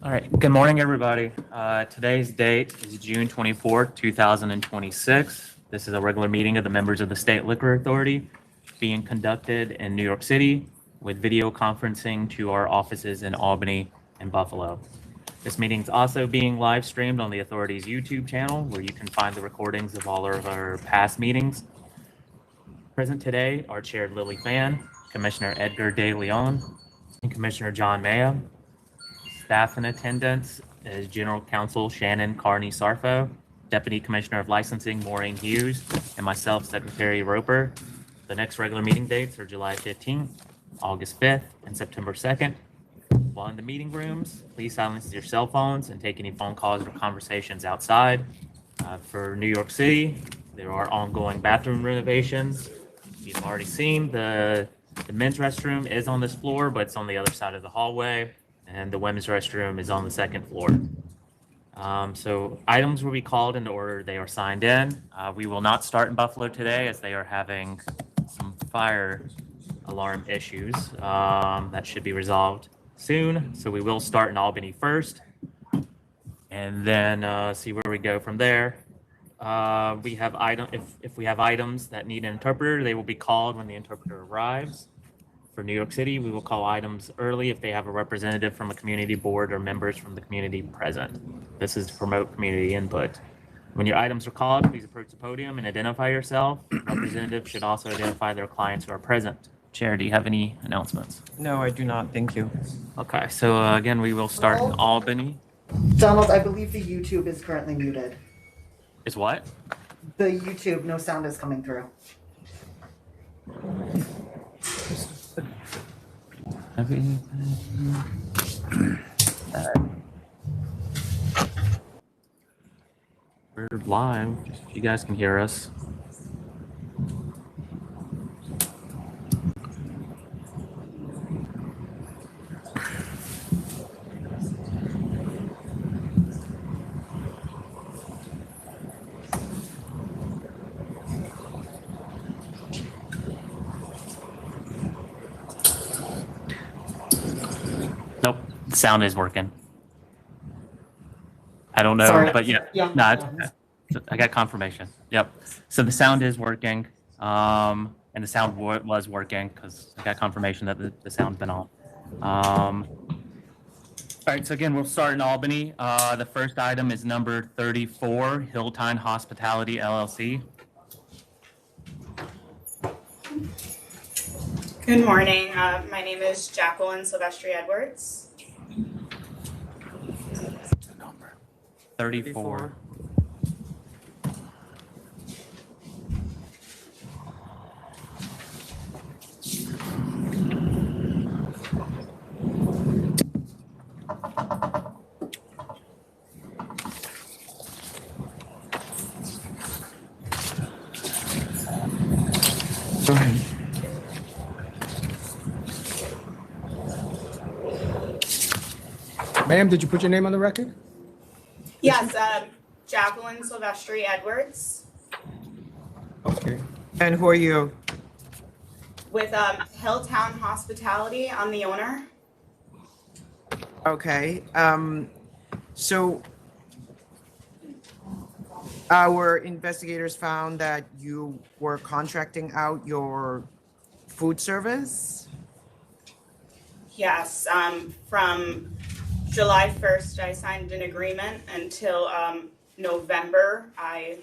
All right, good morning, everybody. Today's date is June 24th, 2026. This is a regular meeting of the members of the State Liquor Authority being conducted in New York City with video conferencing to our offices in Albany and Buffalo. This meeting is also being live streamed on the Authority's YouTube channel, where you can find the recordings of all of our past meetings. Present today are Chair Lily Fan, Commissioner Edgar De Leon, and Commissioner John Maya. Staff in attendance is General Counsel Shannon Carney Sarfo, Deputy Commissioner of Licensing Maureen Hughes, and myself, Secretary Roper. The next regular meeting dates are July 15th, August 5th, and September 2nd. While in the meeting rooms, please silence your cell phones and take any phone calls or conversations outside. For New York City, there are ongoing bathroom renovations. You've already seen the men's restroom is on this floor, but it's on the other side of the hallway. And the women's restroom is on the second floor. So items will be called in the order they are signed in. We will not start in Buffalo today as they are having some fire alarm issues that should be resolved soon. So we will start in Albany first and then see where we go from there. We have if we have items that need an interpreter, they will be called when the interpreter arrives. For New York City, we will call items early if they have a representative from a community board or members from the community present. This is to promote community input. When your items are called, please approach the podium and identify yourself. Representatives should also identify their clients who are present. Chair, do you have any announcements? No, I do not. Thank you. Okay, so again, we will start in Albany. Donald, I believe the YouTube is currently muted. Is what? The YouTube, no sound is coming through. We're live, if you guys can hear us. Nope, the sound is working. I don't know, Sorry. but yeah, no, it's okay. So I got confirmation. Yep. So the sound is working, and the sound was working because I got confirmation that the sound's been on. All right. So again, we'll start in Albany. The first item is number 34, HILLTOWN Hospitality LLC. Good morning. My name is Jacqueline Silvestri Edwards. Number 34. Ma'am, did you put your name on the record? Yes, Jacqueline Silvestri Edwards Okay. And who are you? with HILLTOWN Hospitality. I'm the owner. Okay. So our investigators found that you were contracting out your food service. Yes, from July 1st, I signed an agreement until November. I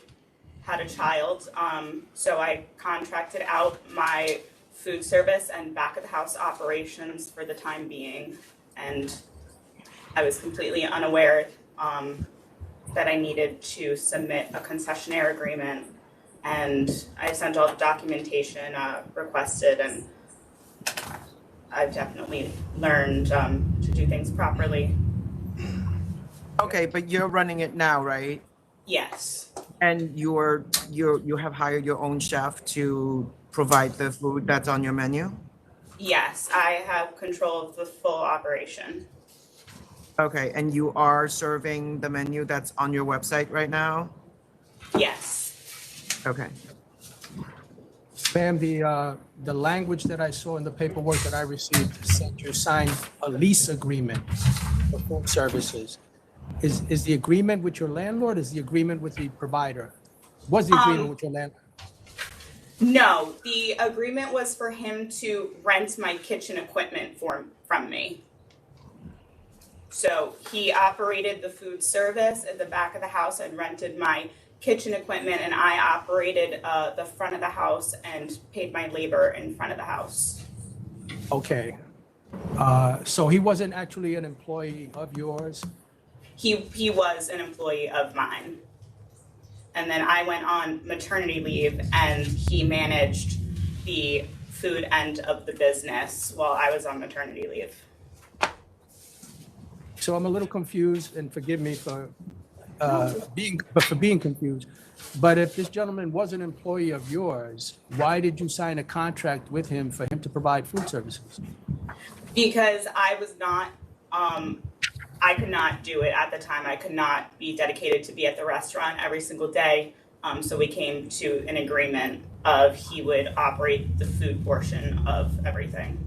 had a child, so I contracted out my food service and back of the house operations for the time being. And I was completely unaware that I needed to submit a concessionaire agreement. And I sent all the documentation requested, and I've definitely learned to do things properly. Okay, but you're running it now, right? Yes. And you have hired your own chef to provide the food that's on your menu? Yes, I have control of the full operation. Okay, and you are serving the menu that's on your website right now? Yes. Okay. Ma'am, the language that I saw in the paperwork that I received said you signed a lease agreement for food services, is the agreement with your landlord, is the agreement with the provider? Was the agreement with your landlord? No, the agreement was for him to rent my kitchen equipment from me. So he operated the food service at the back of the house and rented my kitchen equipment, and I operated the front of the house and paid my labor in front of the house. Okay. So he wasn't actually an employee of yours? He was an employee of mine. And then I went on maternity leave and he managed the food end of the business while I was on maternity leave. So I'm a little confused, and forgive me for being confused. But if this gentleman was an employee of yours, why did you sign a contract with him for him to provide food services? Because I was not, I could not do it at the time. I could not be dedicated to be at the restaurant every single day. So we came to an agreement of he would operate the food portion of everything.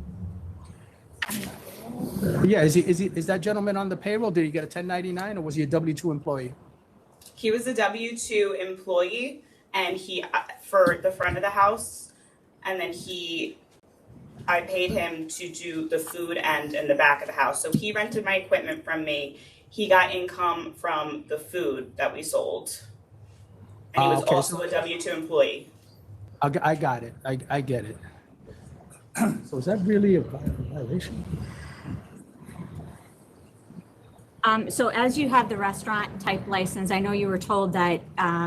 Yeah, is that gentleman on the payroll? Did he get a 1099 or was he a W-2 employee? He was a W-2 employee and he, for the front of the house, and then I paid him to do the food end in the back of the house. So he rented my equipment from me. He got income from the food that we sold. And he was Okay, also a W-2 employee. I got it. I get it. So is that really a violation? So as you have the restaurant type license, I know you were told that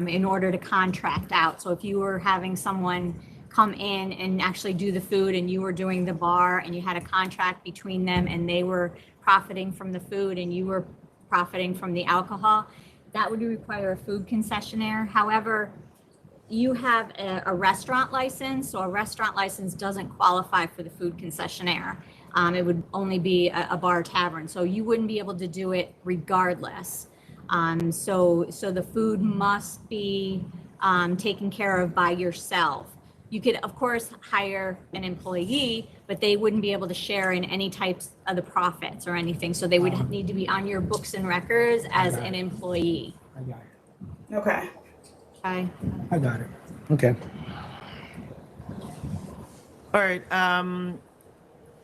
in order to contract out, so if you were having someone come in and actually do the food and you were doing the bar and you had a contract between them and they were profiting from the food and you were profiting from the alcohol, that would require a food concessionaire. However, you have a restaurant license, so a restaurant license doesn't qualify for the food concessionaire. It would only be a bar tavern, so you wouldn't be able to do it regardless. So the food must be taken care of by yourself. You could, of course, hire an employee, but they wouldn't be able to share in any types of the profits or anything. So they would need to be on your books and records as an employee. I got it. Okay. Okay. I got it. Okay. All right.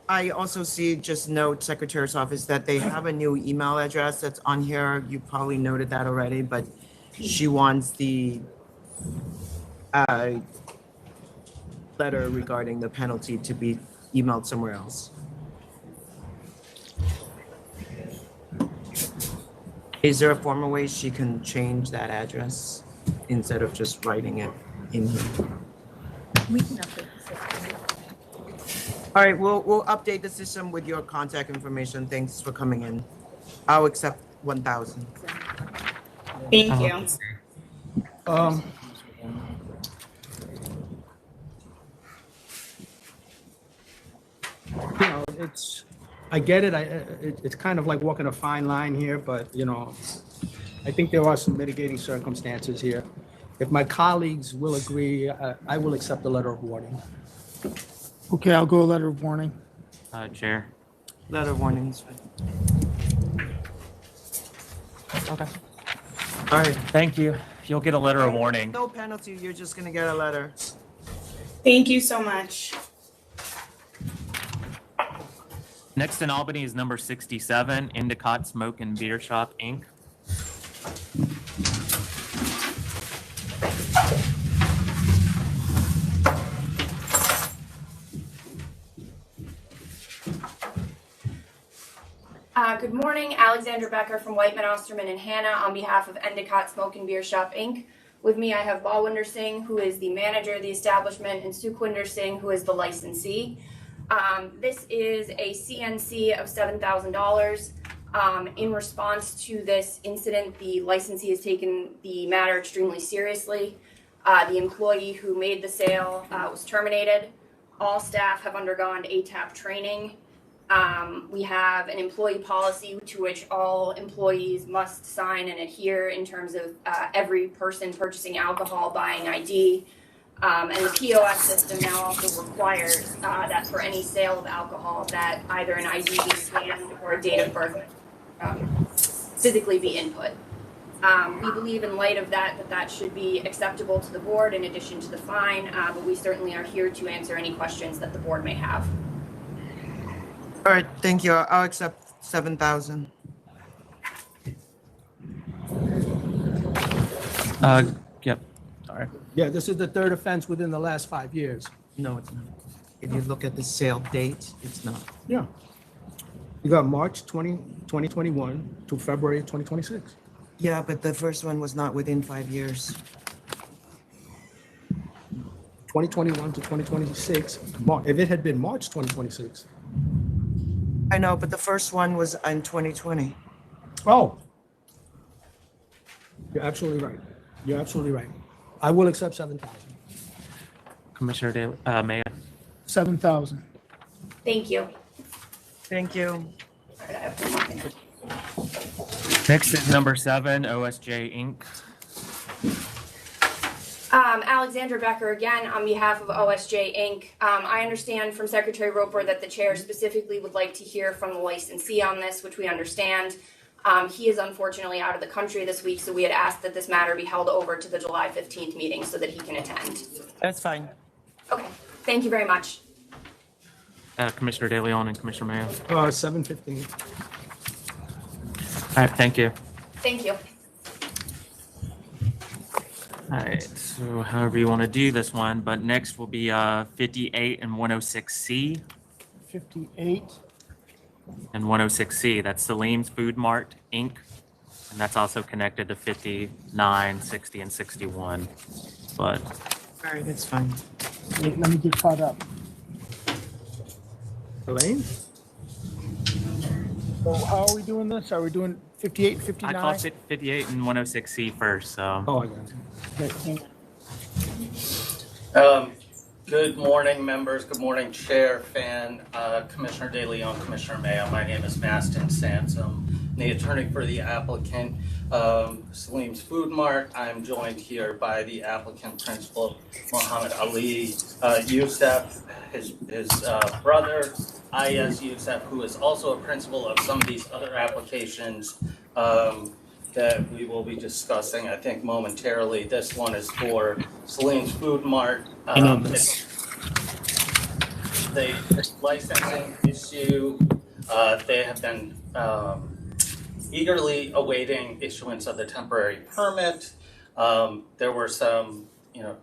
I also see, just note, Secretary's Office, that they have a new email address that's on here. You probably noted that already, but she wants the letter regarding the penalty to be emailed somewhere else. Is there a formal way she can change that address instead of just writing it in here? We can update the system. All right, we'll update the system with your contact information. Thanks for coming in. I'll accept 1,000. Thank you. You know, I get it. It's kind of like walking a fine line here, but I think there are some mitigating circumstances here. If my colleagues will agree, I will accept the letter of warning. Okay, I'll go a letter of warning. Chair. Letter of warning is fine. Okay. All right. Thank you. You'll get a letter of warning. No penalty. You're just gonna get a letter. Thank you so much. Next in Albany is number 67, Endicott Smoke and Beer Shop, Inc. Good morning, Alexandra Becker from Whiteman, Osterman, and Hannah on behalf of Endicott Smoke and Beer Shop, Inc. With me, I have Balwinder Singh, who is the manager of the establishment, and Sukhwinder Singh, who is the licensee. This is a CNC of $7,000. In response to this incident, the licensee has taken the matter extremely seriously. The employee who made the sale was terminated. All staff have undergone ATAP training. We have an employee policy to which all employees must sign and adhere in terms of every person purchasing alcohol buying ID. And the POS system now also requires that for any sale of alcohol that either an ID be scanned or a date of birth physically be input. We believe in light of that should be acceptable to the board in addition to the fine, but we certainly are here to answer any questions that the board may have. All right, thank you. I'll accept 7,000. Yep, sorry. Yeah, this is the third offense within the last 5 years. No, it's not. If you look at the sale date, it's not. Yeah. You got March 2021 to February 2026. Yeah, but the first one was not within 5 years. 2021 to 2026. If it had been March 2026. I know, but the first one was in 2020. Oh. You're absolutely right. You're absolutely right. I will accept 7,000. Commissioner Daly, Mayor. 7,000. Thank you. Thank you. All right, I have one more thing. Next is number 7, OSJ Inc. Alexandra Becker again on behalf of OSJ Inc. I understand from Secretary Roper that the chair specifically would like to hear from the licensee on this, which we understand. He is unfortunately out of the country this week, so we had asked that this matter be held over to the July 15th meeting so that he can attend. That's fine. Okay, thank you very much. Commissioner De Leon and Commissioner Mayo. 715. All right, thank you. Thank you. All right, so however you want to do this one, but next will be 58 and 106C 58. and 106C. That's SALEEM'S Food Mart Inc. And that's also connected to 59, 60, and 61. But All right, it's fine. Wait, let me get caught up. Elaine? So how are we doing this? Are we doing 58, I 59? called 58 and 106C first, so. Oh, I got it. Okay. Good morning, members. Good morning, Chair, Fan, Commissioner De Leon, Commissioner Mayo. My name is Mastin Sansom, the attorney for the applicant, SALEEM'S Food Mart. I'm joined here by the applicant principal, Muhammad Ali Youssef, his brother, AYAAZ Youssef, who is also a principal of some of these other applications that we will be discussing, I think, momentarily. This one is for SALEEM'S Food Mart. The licensing issue, they have been eagerly awaiting issuance of the temporary permit. There were some,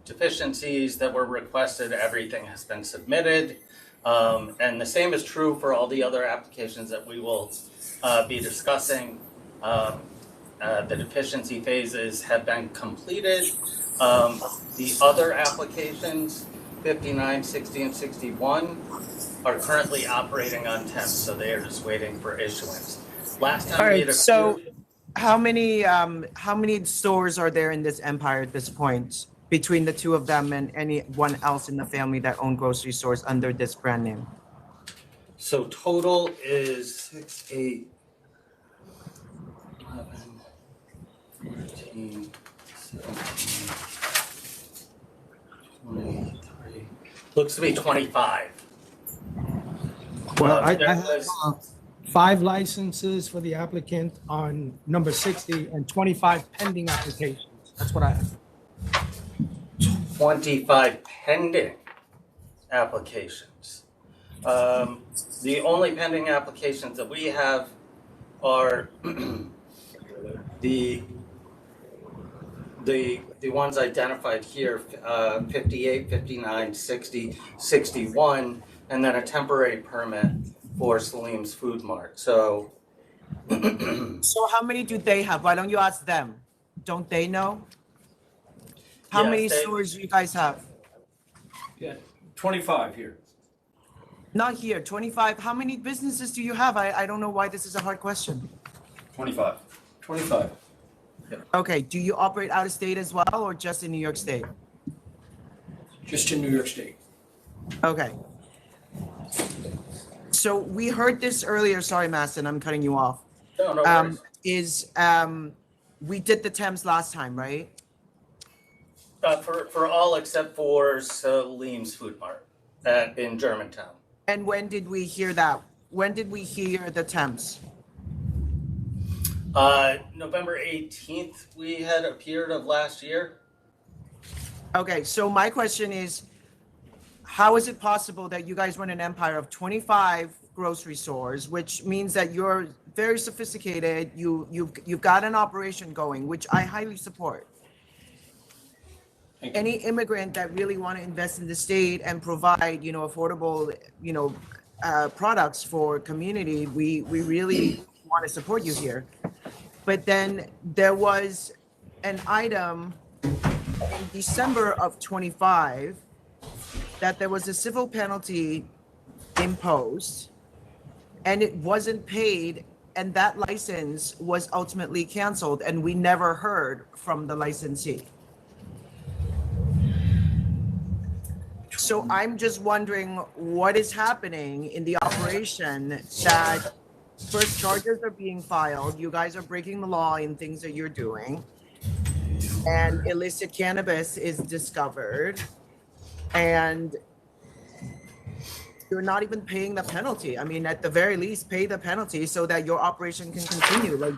deficiencies that were requested. Everything has been submitted. And the same is true for all the other applications that we will be discussing. The deficiency phases have been completed. The other applications, 59, 60, and 61, are currently operating on temps, so they are just waiting for issuance. Last time All we right, had so how many stores are there in this empire at this point between the two of them and anyone else in the family that own grocery stores under this brand name? So total is 6, 8, 11, 14, 17, 23. Looks to be 25. Well, I There have was- 5 licenses for the applicant on number 60 and 25 pending applications. That's what I have. 25 pending applications. The only pending applications that we have are the ones identified here, 58, 59, 60, 61, and then a temporary permit for SALEEM'S Food Mart. So So how many do they have? Why don't you ask them? Don't they know? How Yes, many they- stores do you guys have? Yeah, 25 here. Not here, 25. How many businesses do you have? I don't know why this is a hard question. 25. 25. Okay, do you operate out of state as well or just in New York State? Just in New York State. Okay. So we heard this earlier, sorry, Mastin, I'm cutting you off. no worries. We did the temps last time, right? For all except for SALEEM'S Food Mart in Germantown. And when did we hear that? When did we hear the temps? November 18th, we had appeared of last year. Okay, so my question is, how is it possible that you guys run an empire of 25 grocery stores, which means that you're very sophisticated, you've got an operation going, which I highly support. Thank you. Any immigrant that really want to invest in the state and provide, affordable, products for community, we really want to support you here. But then there was an item in December of 25 that there was a civil penalty imposed and it wasn't paid, and that license was ultimately canceled and we never heard from the licensee. So I'm just wondering what is happening in the operation that first charges are being filed, you guys are breaking the law in things that you're doing, and illicit cannabis is discovered, and you're not even paying the penalty. I mean, at the very least, pay the penalty so that your operation can continue. Like,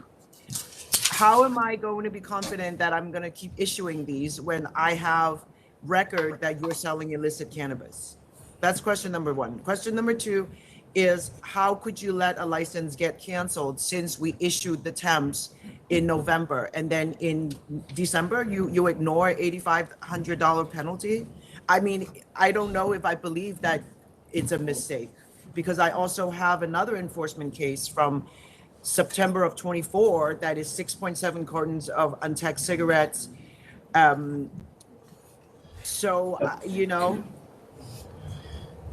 how am I going to be confident that I'm going to keep issuing these when I have record that you're selling illicit cannabis? That's question number one. Question number two is, how could you let a license get canceled since we issued the temps in November, and then in December you ignore $8,500 penalty? I mean, I don't know if I believe that it's a mistake, because I also have another enforcement case from September of 24 that is 6.7 cartons of untaxed cigarettes. So,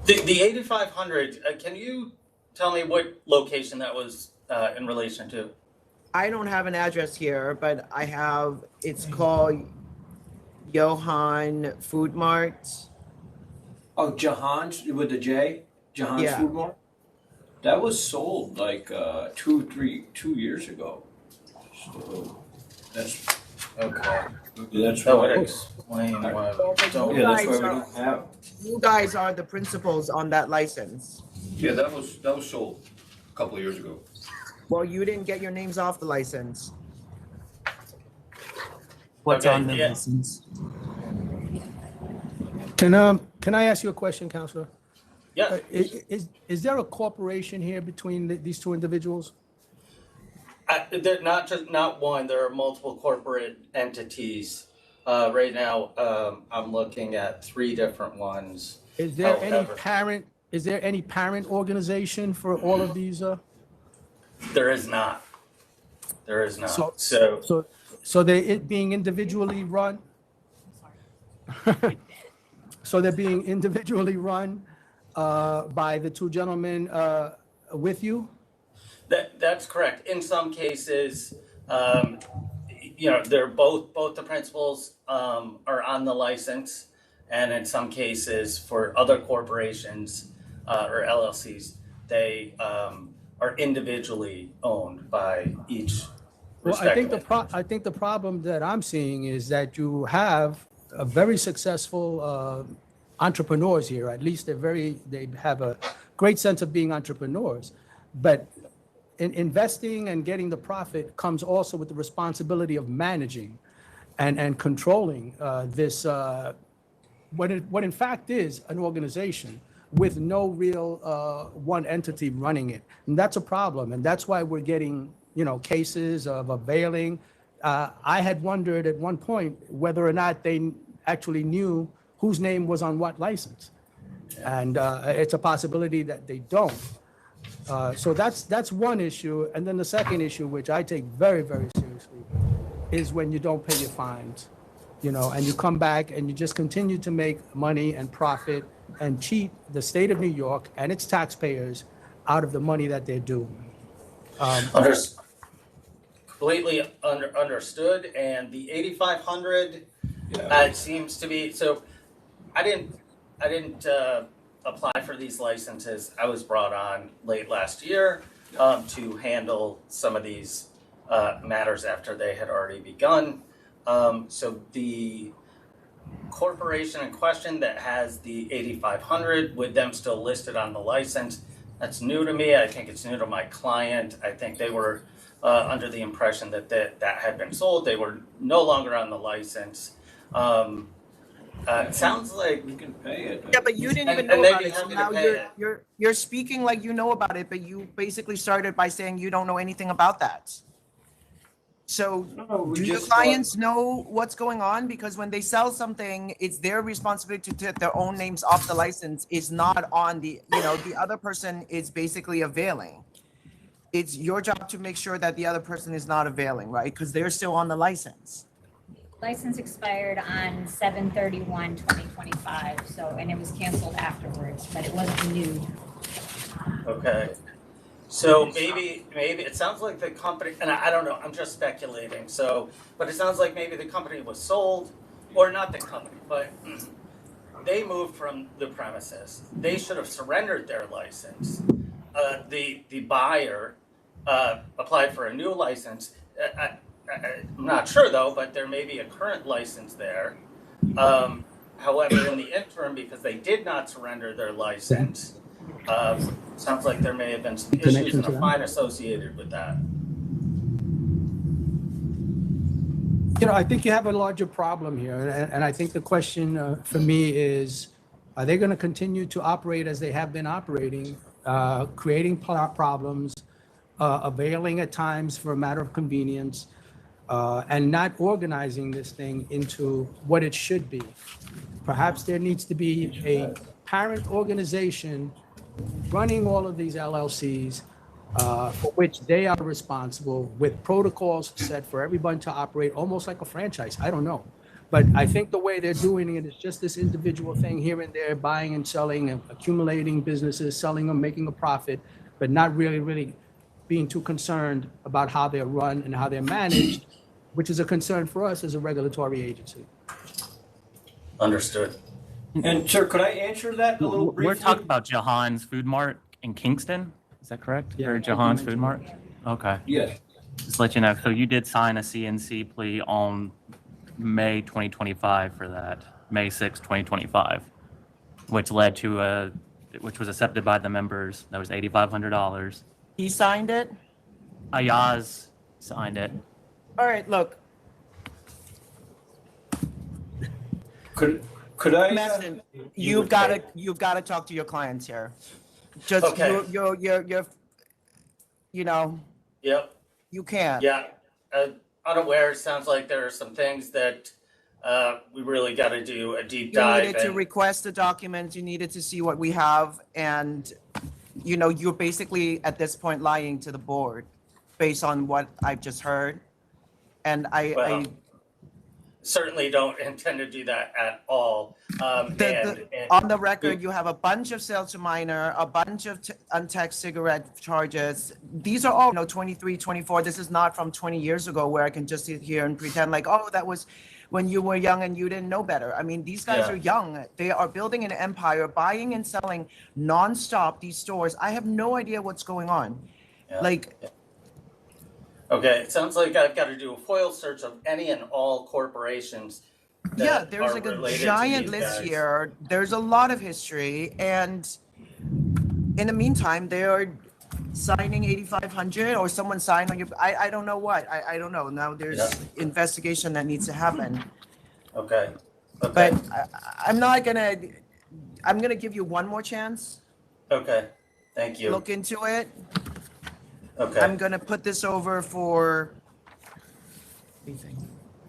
The 8,500, can you tell me what location that was in relation to? I don't have an address here, but I have, it's called Johan Food Mart. Oh, Jahan's with the J? Jahan's Yeah. Food Mart? That was sold like 2 years ago. So that's Okay. that's That would why. explain why we Well, don't. Yeah, that's why we don't have. You guys are the principals on that license. Yeah, that was sold a couple of years ago. Well, you didn't get your names off the license. What's Okay, on the yeah. license? Can I ask you a question, Counselor? Yeah, Is there a corporation here between these two individuals? they're not one, there are multiple corporate entities. Right now, I'm looking at 3 different ones. Is there However- any parent organization for all of these? There is not. There is not. So they're being individually run? So they're being individually run by the two gentlemen with you? That's correct. In some cases, they're both the principals are on the license, and in some cases, for other corporations or LLCs, they are individually owned by each. Well, I think the problem that I'm seeing is that you have a very successful entrepreneurs here. At least they have a great sense of being entrepreneurs, but in investing and getting the profit comes also with the responsibility of managing and controlling this, what in fact is an organization with no real one entity running it. And that's a problem. And that's why we're getting, cases of availing. I had wondered at one point whether or not they actually knew whose name was on what license. And it's a possibility that they don't. So that's one issue. And then the second issue, which I take very, very seriously, is when you don't pay your fines, and you come back and you just continue to make money and profit and cheat the state of New York and its taxpayers out of the money that they're due. Completely understood, and the 8,500, it seems to be, so I didn't apply for these licenses. I was brought on late last year to handle some of these matters after they had already begun. So the corporation in question that has the 8,500, with them still listed on the license, that's new to me. I think it's new to my client. I think they were under the impression that that had been sold. They were no longer on the license. It sounds like You can pay it. Yeah, but you didn't even And know they'd about be it, so happy to now pay you're, it. you're speaking like you know about it, but you basically started by saying you don't know anything about that. So No, we do your just thought- clients know what's going on? Because when they sell something, it's their responsibility to take their own names off the license. It's not on the, the other person is basically availing. It's your job to make sure that the other person is not availing, right? Because they're still on the license. License expired on 7/31/2025, so, and it was canceled afterwards, but it wasn't renewed. Okay. So maybe it sounds like the company, and I don't know, I'm just speculating. So, but it sounds like maybe the company was sold, or not the company, but they moved from the premises. They should have surrendered their license. The buyer applied for a new license. I'm not sure though, but there may be a current license there. However, in the interim, because they did not surrender their license, sounds like there may have been some issues and a fine associated with that. I think you have a larger problem here, and I think the question for me is, are they going to continue to operate as they have been operating, creating problems, availing at times for a matter of convenience, and not organizing this thing into what it should be? Perhaps there needs to be a parent organization running all of these LLCs, for which they are responsible, with protocols set for everyone to operate almost like a franchise. I don't know. But I think the way they're doing it is just this individual thing here and there, buying and selling and accumulating businesses, selling them, making a profit, but not really being too concerned about how they're run and how they're managed, which is a concern for us as a regulatory agency. Understood. And sir, could I answer that a little briefly? We're talking about Johan's Food Mart in Kingston. Is that correct? Yeah. Or Johan's Food Mart? Okay. Yes. Just to let you know. So you did sign a CNC plea on May 2025 for that, May 6, 2025, which led to which was accepted by the members. That was $8,500. He signed it? AYAAZ signed it. All right, look, Could I? Madison, you you've would got to talk to your clients here. Just, Okay. you're, Yep. you can't. Yeah. Unaware. Sounds like there are some things that we really got to do a deep You dive. needed to request the documents, you needed to see what we have, and, you're basically at this point lying to the board based on what I've just heard. And Well, certainly don't intend to do that at all. on the record, you have a bunch of sale to minor, a bunch of untaxed cigarette charges. These are all, 23, 24. This is not from 20 years ago where I can just sit here and pretend like, oh, that was when you were young and you didn't know better. I mean, these guys Yeah. are young. They are building an empire, buying and selling nonstop these stores. I have no idea what's going on. Yeah. Like, Okay, it sounds like I've got to do a FOIL search of any and all corporations. that yeah, there's are like a related to giant these list guys. here. There's a lot of history, and in the meantime, they are signing 8,500, or someone signed on your. I don't know what. I don't know. Now there's Yeah. investigation that needs to happen. Okay. Okay. But I'm not gonna. I'm gonna give you one more chance. Okay. Thank you. Look into it. Okay. I'm gonna put this over for. What do you think?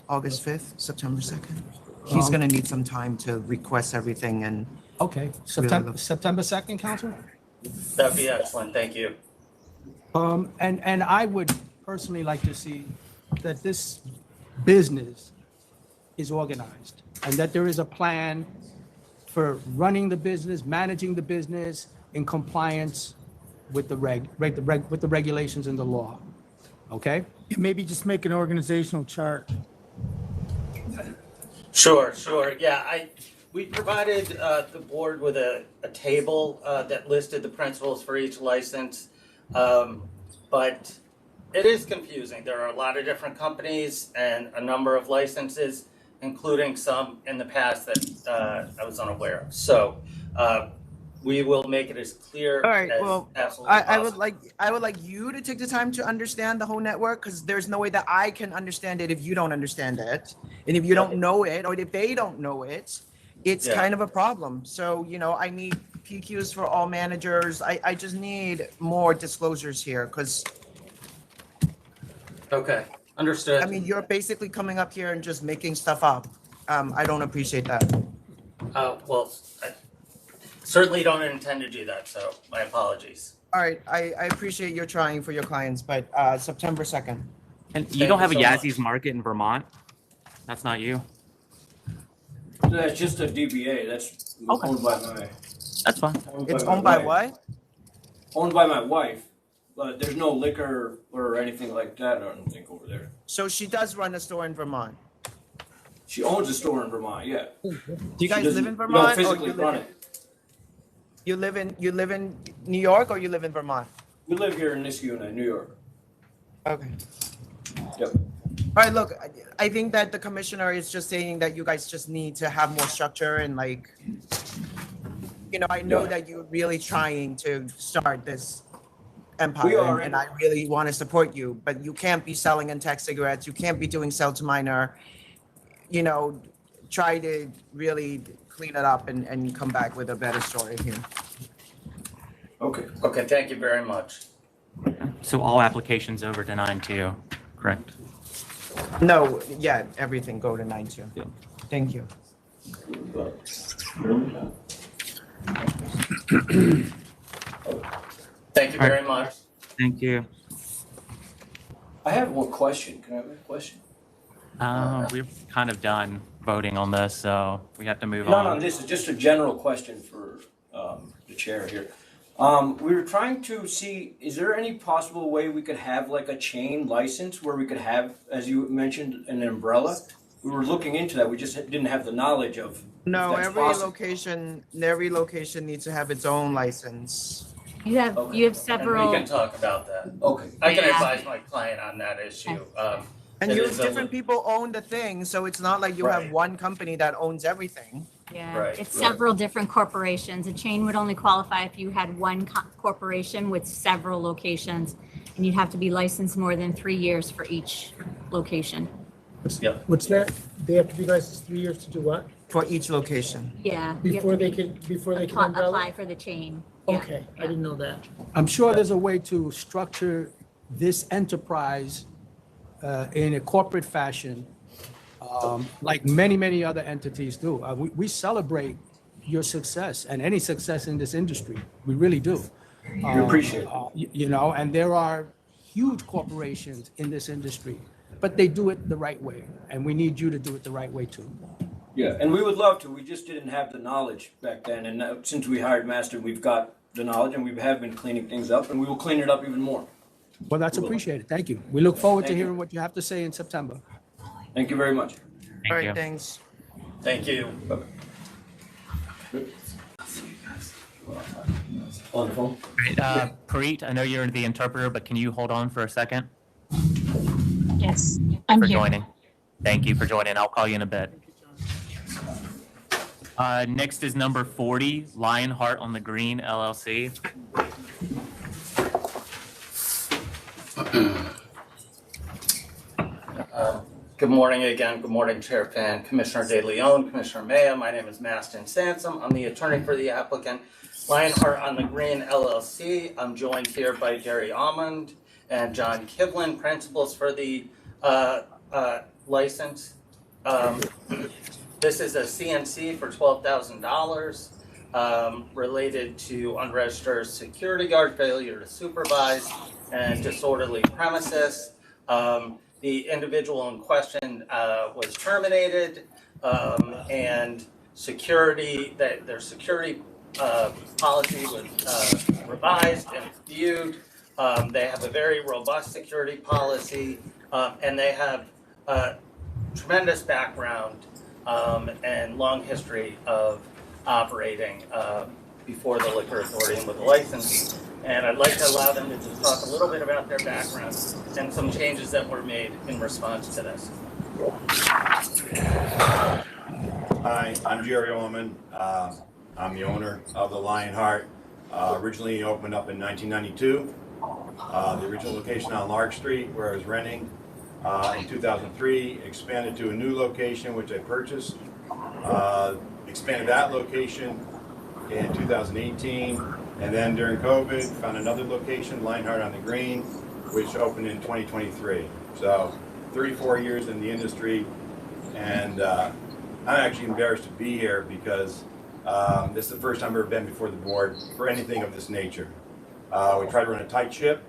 August 5th, September 2nd. He's gonna need some time to request everything and. Okay, September 2nd, Council? That'd be excellent. Thank you. And I would personally like to see that this business is organized and that there is a plan for running the business, managing the business in compliance with the with the regulations and the law. Okay? Maybe just make an organizational chart. Sure. Yeah, we provided the board with a table that listed the principles for each license, but it is confusing. There are a lot of different companies and a number of licenses, including some in the past that I was unaware of. So we will make it as clear All right, as well, absolutely I would possible. like you to take the time to understand the whole network, because there's no way that I can understand it if you don't understand it. And if you don't know it, or if they don't know it, it's Yeah. kind of a problem. So, I need PQs for all managers. I just need more disclosures here, because, Okay, understood. I mean, you're basically coming up here and just making stuff up. I don't appreciate that. Well, I certainly don't intend to do that, so my apologies. All right, I appreciate your trying for your clients, but September 2nd. And you Thank don't you have a so YAZZY'S much. market in Vermont? That's not you? That's just a DBA, that's Okay. owned by my. That's fine. It's my owned by wife. what? Owned by my wife, but there's no liquor or anything like that, I don't think, over there. So she does run a store in Vermont. She owns a store in Vermont, yeah. Do you guys live in We don't Vermont? physically or run it. you live in New York, or you live in Vermont? We live here in Niskayuna, New York. Okay. Yep. All right, look, I think that the commissioner is just saying that you guys just need to have more structure and I know Yeah. that you're really trying to start this We empire, are. and I really want to support you, but you can't be selling untaxed cigarettes. You can't be doing sell to minor. Try to really clean it up and come back with a better story here. Okay. Okay, thank you very much. So all applications over to 9/2, correct? No, yeah, everything go to 9/2. Yeah. Thank you. Thank you very much. Thank you. I have one question, can I have a question? We're kind of done voting on this, so we have to move No, on. this is just a general question for the chair here. We were trying to see, is there any possible way we could have like a chain license where we could have, as you mentioned, an umbrella? We were looking into that, we just didn't have the knowledge of. if No, that's every possible. location needs to have its own license. You have Okay. you have And several. we can talk about that. Okay. I can Yeah. advise my client on that issue. And It you is a different people own the thing, so it's not like you have Right. one company that owns everything. Yeah, Right, it's right. several different corporations. A chain would only qualify if you had one corporation with several locations, and you'd have to be licensed more than 3 years for each location. Yep. What's that? They have to be licensed 3 years to do what? For each location. Yeah. you have Before to they be- can apply umbrella? for the chain. Yeah, Okay, I yeah. didn't know that. I'm sure there's a way to structure this enterprise in a corporate fashion, like many, many other entities do. We celebrate your success and any success in this industry. We really do. We appreciate it. And there are huge corporations in this industry, but they do it the right way. And we need you to do it the right way too. Yeah, and we would love to, we just didn't have the knowledge back then, and now, since we hired Master, we've got the knowledge, and we have been cleaning things up, and we will clean it up even more. Well, that's appreciated. Thank you. We look forward to Thank you. hearing what you have to say in September. Thank you very much. All Thank right, you. thanks. Thank you. On the phone? Preet, I know you're the interpreter, but can you hold on for a second Yes, I'm for here. joining? Thank you for joining. I'll call you in a bit. Next is number 40, Lionheart on the Green LLC. Good morning again. Good morning, Chair Fan, Commissioner De Leon, Commissioner Maya. My name is Mastin Sansom. I'm the attorney for the applicant, Lionheart on the Green LLC. I'm joined here by Gary Almond and John Kivlin, principals for the license. This is a CNC for $12,000 related to unregistered security guard failure to supervise and disorderly premises. The individual in question was terminated, and their security policy was revised and reviewed. They have a very robust security policy, and they have tremendous background and long history of operating before the Liquor Authority and with a license. And I'd like to allow them to just talk a little bit about their background and some changes that were made in response to this. Hi, I'm Jerry Ullman. I'm the owner of the LIONHEART. Originally opened up in 1992. The original location on Lark Street where I was renting in 2003, expanded to a new location which I purchased. Expanded that location in 2018, and then during COVID found another location, LIONHEART on the Green, which opened in 2023. So 34 years in the industry, and I'm actually embarrassed to be here because this is the first time I've ever been before the board for anything of this nature. We tried to run a tight ship.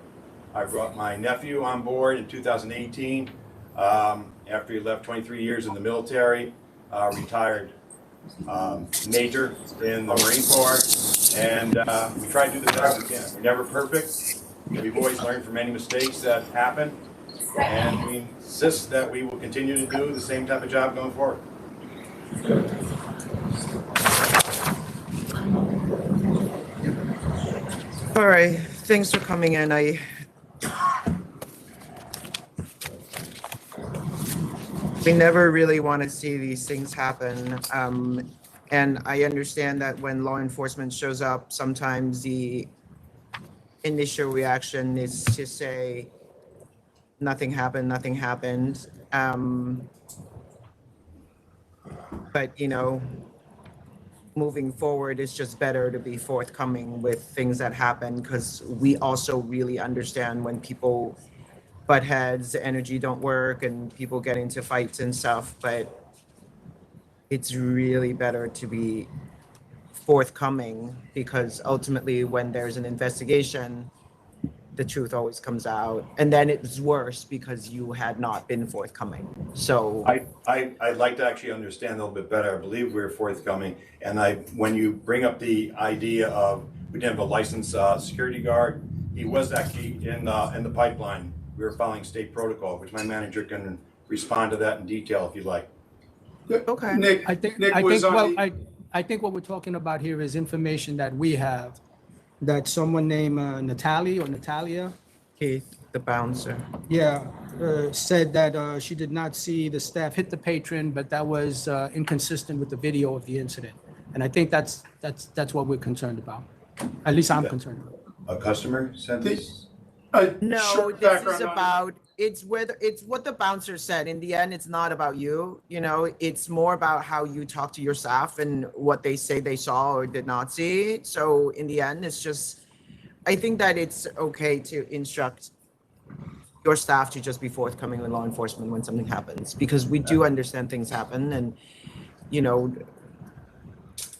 I brought my nephew on board in 2018 after he left 23 years in the military, retired major in the Marine Corps, and we try to do the best we can. We're never perfect. We've always learned from any mistakes that happen, and we insist that we will continue to do the same type of job going forward. All right, thanks for coming in. We never really want to see these things happen. And I understand that when law enforcement shows up, sometimes the initial reaction is to say, nothing happened, nothing happened. But, you know, moving forward, it's just better to be forthcoming with things that happen, because we also really understand when people butt heads, energy don't work, and people get into fights and stuff, but it's really better to be forthcoming, because ultimately when there's an investigation, the truth always comes out, and then it's worse because you had not been forthcoming. So I'd like to actually understand a little bit better. I believe we're forthcoming, and when you bring up the idea of we didn't have a licensed security guard, he was actually in the pipeline. We were following state protocol, which my manager can respond to that in detail if you'd like. Okay. I think what we're talking about here is information that we have, that someone named Natalie or Natalia, Keith, the bouncer. yeah, said that she did not see the staff hit the patron, but that was inconsistent with the video of the incident. And I think that's what we're concerned about. At least I'm concerned about. A customer sent this? No, this is about, it's what the bouncer said. In the end, it's not about you, you know, it's more about how you talk to your staff and what they say they saw or did not see. So in the end, it's just, I think that it's okay to instruct your staff to just be forthcoming with law enforcement when something happens, because we do understand things happen, and, you know,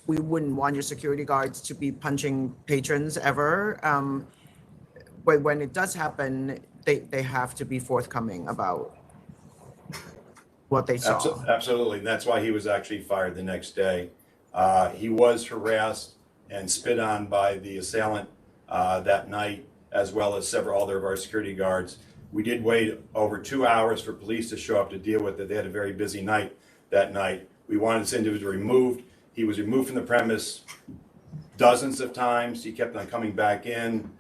we wouldn't want your security guards to be punching patrons ever. But when it does happen, they have to be forthcoming about what they saw. Absolutely, and that's why he was actually fired the next day. He was harassed and spit on by the assailant that night, as well as several other of our security guards. We did wait over 2 hours for police to show up to deal with it. They had a very busy night that night. We wanted this individual removed. He was removed from the premise dozens of times. He kept on coming back in,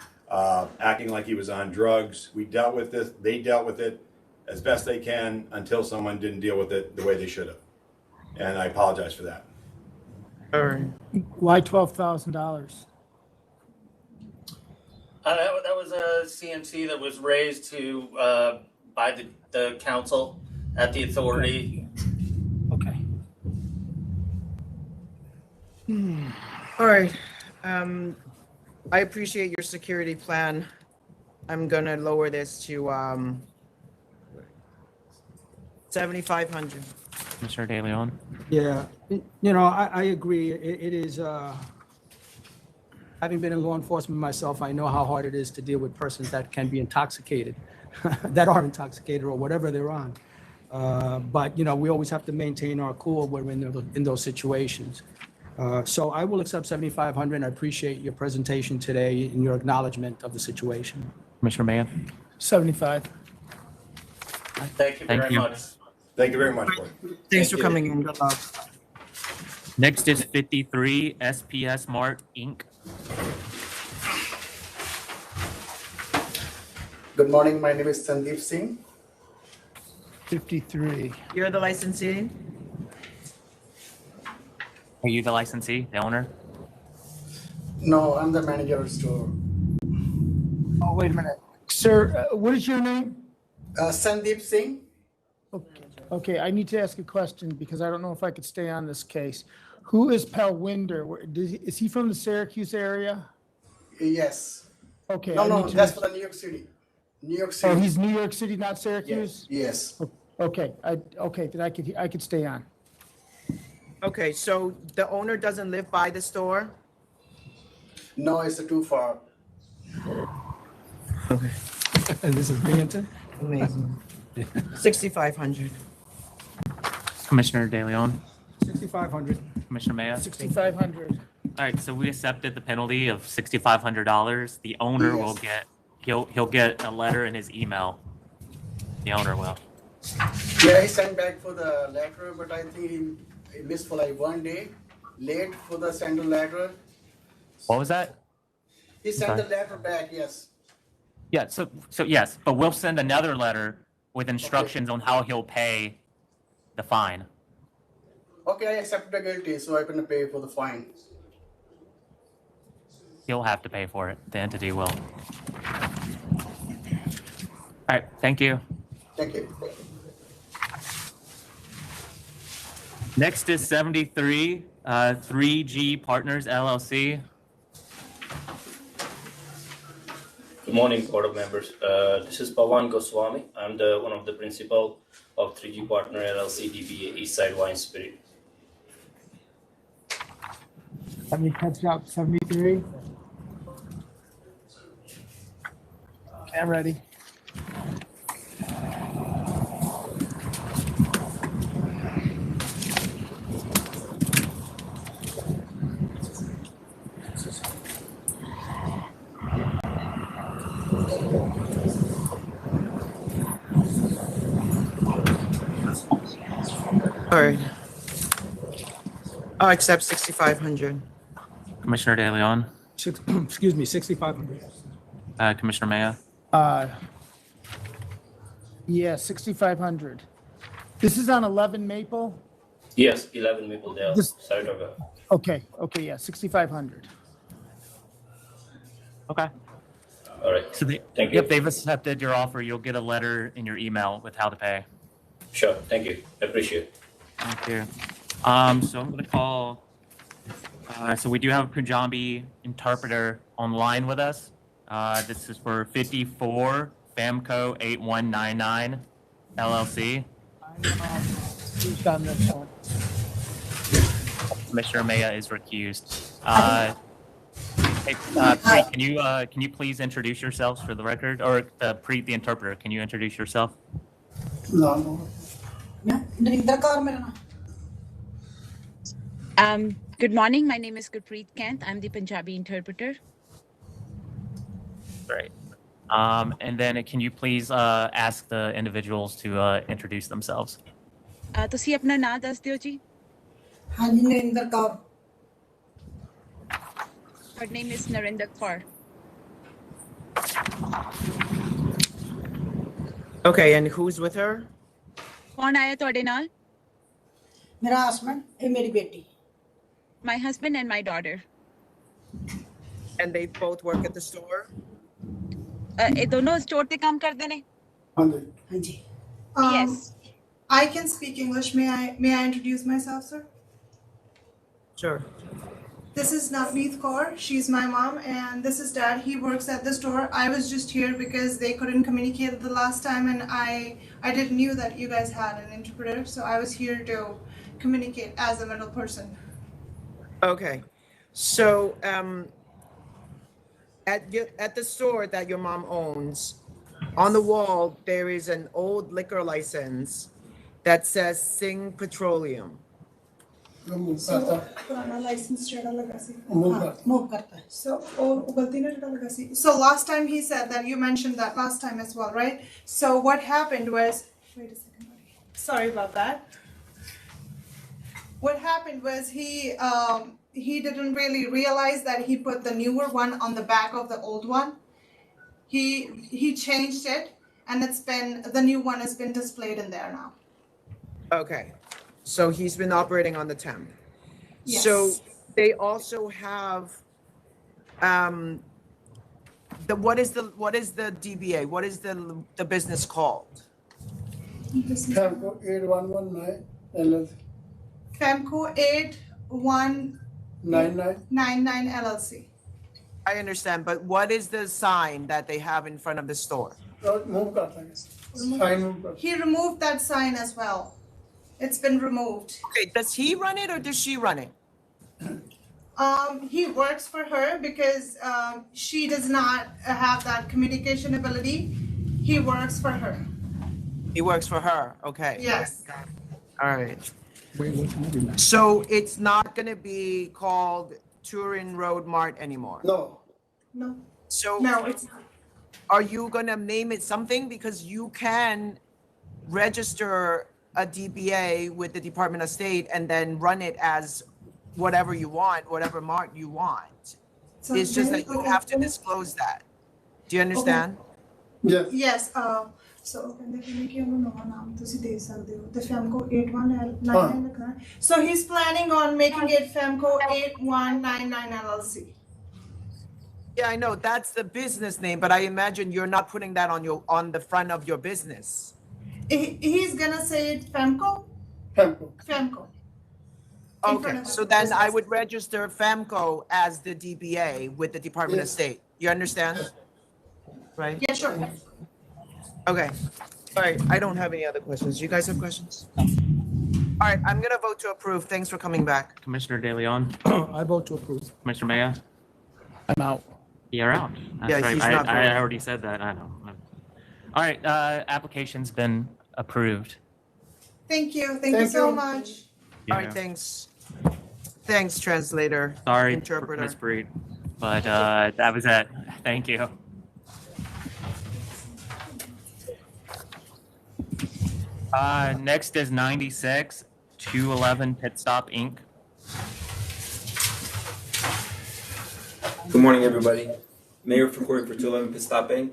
acting like he was on drugs. We dealt with this. They dealt with it as best they can until someone didn't deal with it the way they should have. And I apologize for that. All right. Why $12,000? That was a CMC that was raised to by the council at the authority. Okay. All right. I appreciate your security plan. I'm gonna lower this to 7,500. Mr. De Leon? Yeah, you know, I agree. It is, having been in law enforcement myself, I know how hard it is to deal with persons that can be intoxicated, that are intoxicated or whatever they're on. But, you know, we always have to maintain our cool when we're in those situations. So I will accept 7,500. I appreciate your presentation today and your acknowledgement of the situation. Commissioner Mayor? 75. Thank you very much. Thank you very much. Thanks for coming in. Good luck. Next is 53 SPS MART Inc. Good morning, my name is Sandeep Singh. 53. You're the licensee? Are you the licensee, the owner? No, I'm the manager of store. Oh, wait a minute. Sir, what is your name? Sandeep Singh. Okay, I need to ask a question because I don't know if I could stay on this case. Who is Palwinder? Is he from the Syracuse area? Yes. Okay. No, I no, need to- that's for the New York City. New York City. Oh, he's New York City, not Syracuse? Yes. Okay, then I could stay on. Okay, so the owner doesn't live by the store? No, it's too far. Okay. And this is Binghamton? Amazing. 6,500. Commissioner De Leon, 6,500. Commissioner Maya. 6,500. All right, so we accepted the penalty of $6,500. The owner will get, he'll get a letter in his email. The owner will. Yeah, he sent back for the letter, but I think he missed for like 1 day, late for the send the letter. What was that? He sent Okay. the letter back, yes. Yeah, so yes, but we'll send another letter with instructions on how he'll pay the fine. Okay, I accept the guilty, so I'm gonna pay for the fine. He'll have to pay for it. The entity will. All right, thank you. Thank you. Next is 73, 3G Partners LLC. Good morning, board of members. This is Pawan Goswami. I'm the one of the principal of 3G Partner LLC DBA Eastside Wine Spirit. Let me catch up. 73. Okay, I'm ready. All right. I'll accept 6,500. Commissioner De Leon, Excuse me, 6,500. Commissioner Maya. Yeah, 6,500. This is on 11 Maple? Yes, 11 Mapledale, This- Saratoga. Okay, yeah, 6,500. Okay. All right. So Thank you. If they've accepted your offer, you'll get a letter in your email with how to pay. Sure, thank you. I appreciate it. Thank you. So I'm gonna call, so we do have a Punjabi interpreter online with us. This is for 54 FAMCO 8199 LLC. Who's on this one? Commissioner Maya is recused. Hey, Preet, can you please introduce yourselves for the record? Or Preet, the interpreter, can you introduce yourself? Good morning. My name is Gurpreet Kant. I'm the Punjabi interpreter. Great. And then can you please ask the individuals to introduce themselves? ਤੁਸੀਂ ਆਪਣਾ ਨਾਮ ਦੱਸ ਦਿਓ ਜੀ। ਹਾਂਜੀ Narendra Kaur. Her name is Narinder Kaur. Okay, and who's with her? ਕੌਣ ਆਇਆ ਤੁਹਾਡੇ ਨਾਲ? ਮੇਰਾ ਹਸਬੰਡ ਇਹ ਮੇਰੀ ਬੇਟੀ। My husband and my daughter. And they both work at the store? ਇਹ ਦੋਨੋਂ ਸਟੋਰ ਤੇ ਕੰਮ ਕਰਦੇ ਨੇ? ਹਾਂਜੀ। Yes. I can speak English. May I introduce myself, sir? Sure. This is Navneet Kaur. She's my mom, and this is Dad. He works at the store. I was just here because they couldn't communicate the last time, and I didn't knew that you guys had an interpreter, so I was here to communicate as a middle person. Okay. So at the store that your mom owns, on the wall there is an old liquor license that says Singh Petroleum. So पुराना license ਜਿਹੜਾ ਲੱਗਾ ਸੀ move ਕਰਤਾ so ਉਹ ਗਲਤੀ ਨਾਲ ਜਿਹੜਾ ਲੱਗਾ ਸੀ so last time he said that you mentioned that last time as well, right? So what happened was, wait a second, buddy. Sorry about that. What happened was he didn't really realize that he put the newer one on the back of the old one. He changed it, and the new one has been displayed in there now. Okay. So he's been operating on the temp. Yes. So they also have What is the DBA? What is the business called? FAMCO 8119 LLC. FAMCO 8199 LLC. I understand, but what is the sign that they have in front of the store? He removed that sign as well. It's been removed. Okay, does he run it or does she run it? He works for her because she does not have that communication ability. He works for her. He works for her, okay. Yes. All right. So it's not gonna be called Turin Road Mart anymore? No. No. So No, it's not. are you gonna name it something? Because you can register a DBA with the Department of State and then run it as whatever you want, whatever mart you want. So It's just that you okay. have to disclose that. Do you understand? Yes. Yes. So ਕਹਿੰਦੇ ਕਿ ਉਹਨੂੰ ਨਵਾਂ ਨਾਮ ਤੁਸੀਂ ਦੇ ਸਕਦੇ ਹੋ ਤੇ FAMCO 8199 ਲਿਖਣਾ ਹੈ. So he's planning on making it FAMCO 8199 LLC. Yeah, I know, that's the business name, but I imagine you're not putting that on the front of your business. He's gonna say it FAMCO. FAMCO. FAMCO. Okay, so then I would register FAMCO as the DBA with the Department of State. You understand? Right? Yeah, sure. Okay. All right, I don't have any other questions. You guys have questions? All right, I'm gonna vote to approve. Thanks for coming back. Commissioner De Leon, I vote to approve. Commissioner Maya, I'm out. you're out. That's Yeah, right. he's not I voting. already said that. I know. All right, application's been approved. Thank you. Thank you so much. All right, thanks. Thanks, translator. Sorry, Interpreter. Miss Breed, but that was it. Thank you. Next is 96 211 Pit Stop Inc. Good morning, everybody. Mayor for Corey for 211 Pit Stop Inc.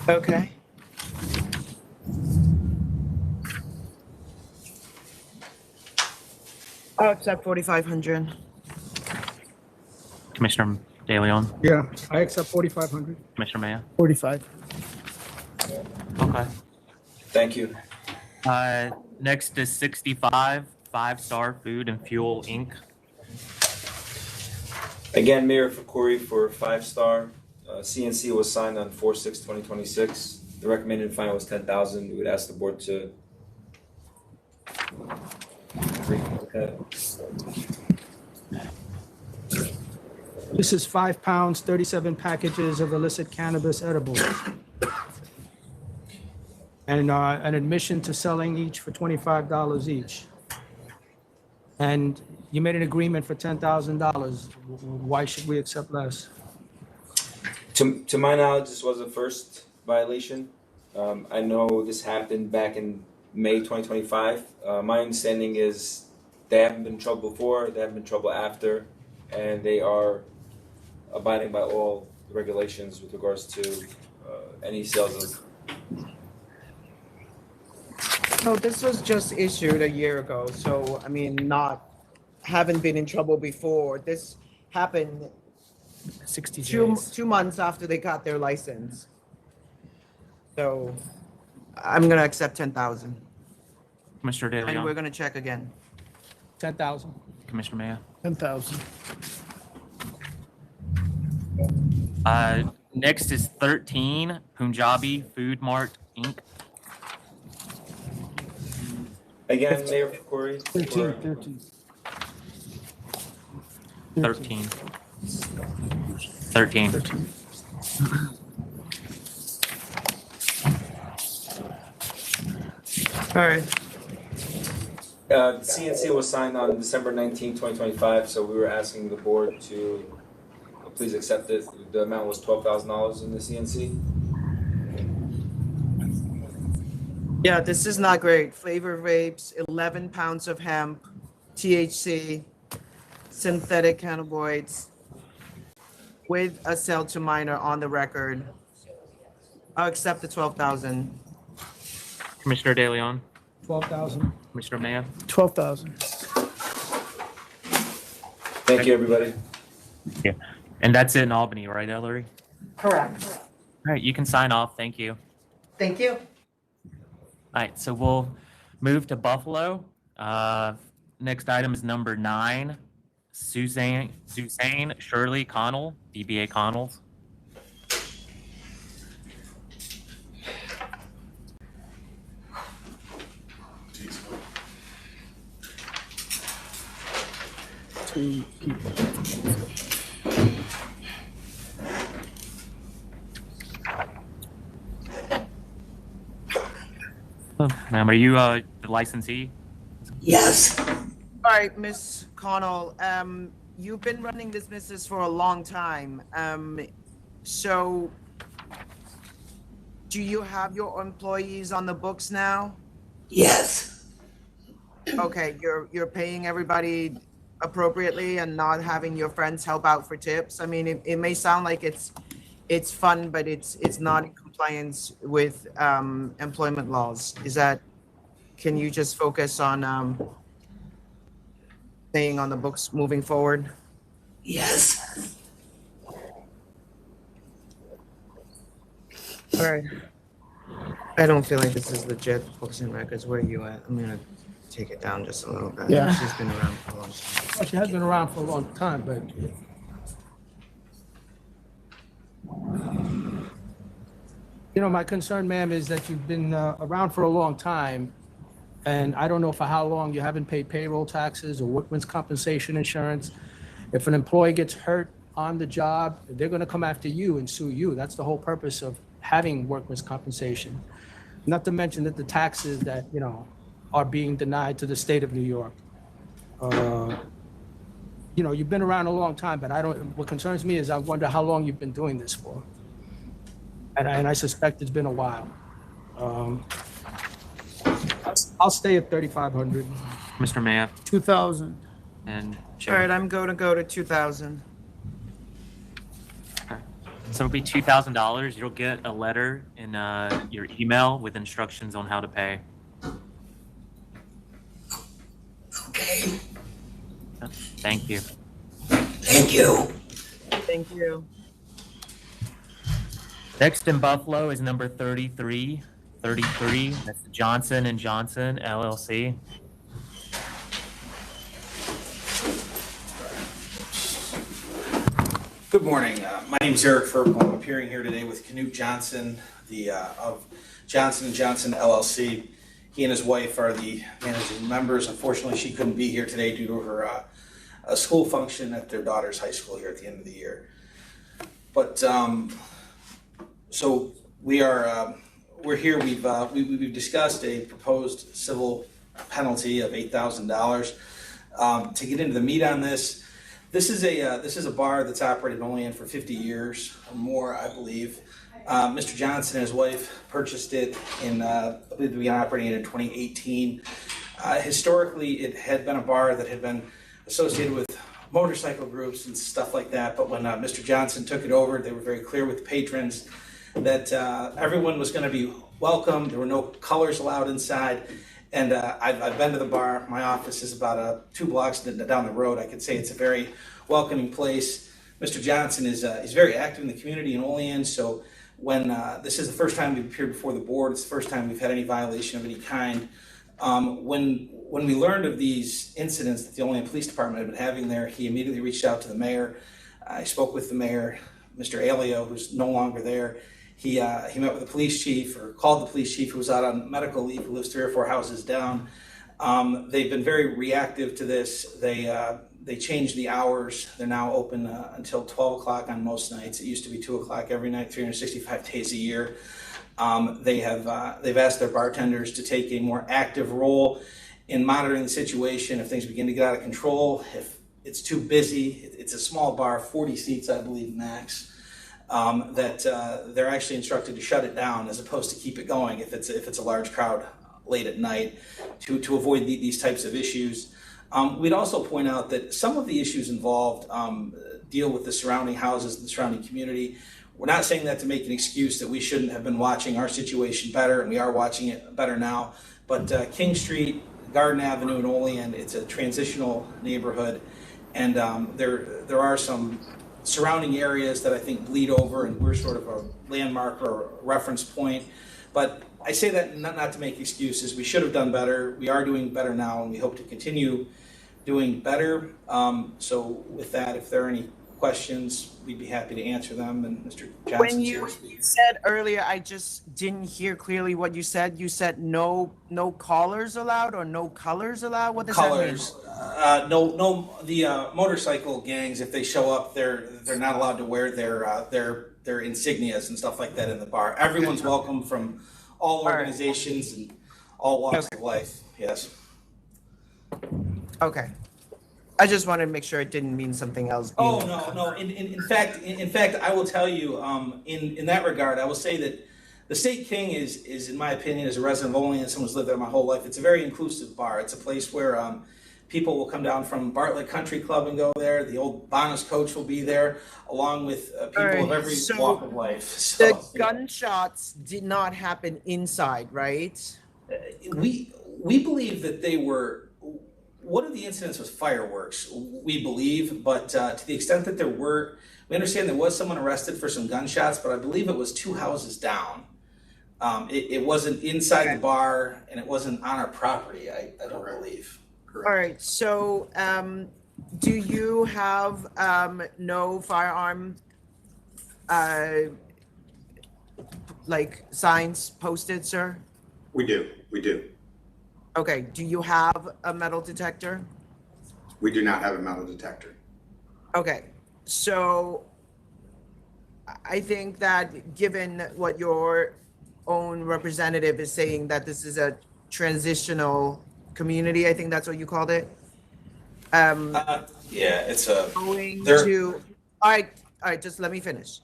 Okay. I'll accept 4,500. Commissioner De Leon, Yeah, I accept 4,500. Commissioner Maya. 45. Okay. Thank you. Next is 65 Five Star Food and Fuel Inc. Again, Mayor for Corey for 5-star. CNC was signed on 4/6/2026. The recommended fine was 10,000. We would ask the board to agree with that. This is 5 pounds, 37 packages of illicit cannabis edibles. And an admission to selling each for $25 each. And you made an agreement for $10,000. Why should we accept less? To my knowledge, this was a first violation. I know this happened back in May 2025. My understanding is they haven't been in trouble before, they haven't been in trouble after, and they are abiding by all the regulations with regards to any sales of. No, this was just issued a year ago, so I mean, haven't been in trouble before. This happened 60 days. 2 months after they got their license. So I'm gonna accept 10,000. Commissioner De And we're Leon, gonna check again. 10,000. Commissioner Maya. 10,000. Next is 13 Punjabi Food Mart Inc. Again, Mayor for Corey. 13, 13. 13. 13. All right. CNC was signed on December 19, 2025, so we were asking the board to please accept it. The amount was $12,000 in the CNC. Yeah, this is not great. Flavor vapes, 11 pounds of hemp, THC, synthetic cannabinoids. with a sale to minor on the record. I'll accept the 12,000. Commissioner De Leon, 12,000. Commissioner Maya. 12,000. Thank you, everybody. Yeah. And that's it in Albany, right, Ellery? Correct. All right, you can sign off. Thank you. Thank you. All right, so we'll move to Buffalo. Next item is number 9, Suzanne Shirley Connell, DBA Connells. Two people. Ma'am, are you the licensee? Yes. All right, Miss Connell, you've been running this business for a long time. So do you have your employees on the books now? Yes. Okay, you're paying everybody appropriately and not having your friends help out for tips. I mean, it may sound like it's fun, but it's not in compliance with employment laws. Can you just focus on staying on the books moving forward? Yes. All right. I don't feel like this is legit books and records. Where are you at? I'm gonna take it down just a little bit. Yeah. She's been around for a long time. Well, she has been around for a long time, but you know, my concern, ma'am, is that you've been around for a long time, and I don't know for how long you haven't paid payroll taxes or workman's compensation insurance. If an employee gets hurt on the job, they're going to come after you and sue you. That's the whole purpose of having workman's compensation. Not to mention that the taxes that, you know, are being denied to the state of New York. You know, you've been around a long time, but what concerns me is I wonder how long you've been doing this for. And I suspect it's been a while. I'll stay at 3,500. Mr. Maya 2,000. and All Chair. right, I'm going to go to 2,000. So it'll be $2,000. You'll get a letter in your email with instructions on how to pay. Okay. Thank you. Thank you. Thank you. Next in Buffalo is number 33. That's Johnson & Johnson, LLC. Good morning. My name is Eric Furbo. I'm appearing here today with Knute Johnson, of Johnson & Johnson LLC. He and his wife are the managing members. Unfortunately, she couldn't be here today due to her a school function at their daughter's high school here at the end of the year. But so we're here. We've discussed a proposed civil penalty of $8,000. To get into the meat on this. This is a bar that's operated only in for 50 years or more, I believe. Mr. Johnson and his wife purchased it in, I believe, began operating it in 2018. Historically, it had been a bar that had been associated with motorcycle groups and stuff like that. But when Mr. Johnson took it over, they were very clear with the patrons that everyone was going to be welcome. There were no colors allowed inside. And I've been to the bar. My office is about 2 blocks down the road. I could say it's a very welcoming place. Mr. Johnson is very active in the community in Olean. So when this is the first time we've appeared before the board, it's the first time we've had any violation of any kind. When we learned of these incidents that the Olean Police Department had been having there, he immediately reached out to the mayor. I spoke with the mayor, Mr. Alio, who's no longer there. He met with the police chief, or called the police chief, who was out on medical leave, who lives 3 or 4 houses down. They've been very reactive to this. They changed the hours. They're now open until 12 o'clock on most nights. It used to be 2 o'clock every night, 365 days a year. They've asked their bartenders to take a more active role in monitoring the situation if things begin to get out of control. If it's too busy, it's a small bar, 40 seats, I believe, max. That they're actually instructed to shut it down as opposed to keep it going if it's a large crowd late at night to avoid these types of issues. We'd also point out that some of the issues involved deal with the surrounding houses and the surrounding community. We're not saying that to make an excuse that we shouldn't have been watching our situation better, and we are watching it better now. But King Street, Garden Avenue, and Olean, it's a transitional neighborhood, and there are some surrounding areas that I think bleed over, and we're sort of a landmark or a reference point. But I say that not to make excuses. We should have done better. We are doing better now, and we hope to continue doing better. So with that, if there are any questions, we'd be happy to answer them. And Mr. Johnson. When you said earlier, I just didn't hear clearly what you said. You said no callers allowed or no colors allowed? What does Colors. that mean? No. The motorcycle gangs, if they show up, they're not allowed to wear their insignias and stuff like that in the bar. Everyone's welcome from all organizations and all walks of life. Yes. Okay. I just wanted to make sure it didn't mean something else. Oh, no. In fact, I will tell you, in that regard, I will say that the State King is, in my opinion, as a resident of Olean, someone who's lived there my whole life, it's a very inclusive bar. It's a place where people will come down from Bartlett Country Club and go there. The old Bonus coach will be there, along with people of every walk of life. So, the gunshots did not happen inside, right? We believe that they were. One of the incidents was fireworks, we believe, but to the extent that we understand there was someone arrested for some gunshots, but I believe it was 2 houses down. It wasn't inside the bar, and it wasn't on our property, I don't believe. Correct. All right, so do you have no firearm like signs posted, sir? We do. Okay, do you have a metal detector? We do not have a metal detector. Okay, so I think that given what your own representative is saying, that this is a transitional community, I think that's what you called it. Yeah, it's a. All right, just let me finish.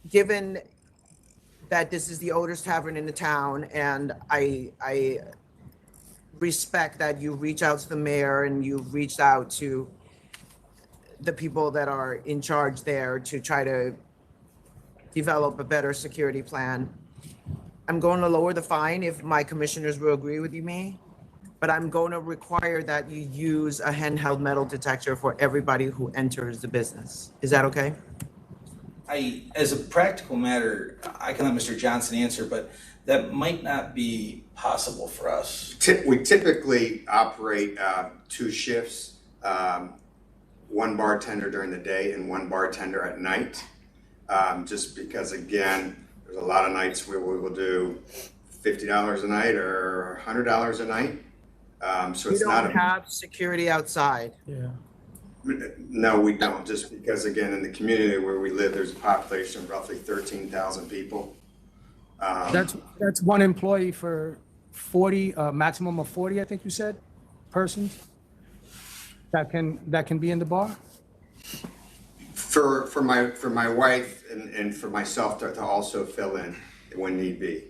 Given that this is the oldest tavern in the town, and I respect that you reach out to the mayor and you've reached out to the people that are in charge there to try to develop a better security plan. I'm going to lower the fine if my commissioners will agree with me, but I'm going to require that you use a handheld metal detector for everybody who enters the business. Is that okay? As a practical matter, I can let Mr. Johnson answer, but that might not be possible for us. We typically operate 2 shifts, 1 bartender during the day and 1 bartender at night. Just because, again, there's a lot of nights where we will do $50 a night or $100 a night. So it's not. You don't have security outside. Yeah. No, we don't. Just because, again, in the community where we live, there's a population of roughly 13,000 people. That's 1 employee for 40, maximum of 40, I think you said, persons that can be in the bar. For my wife and for myself to also fill in when need be.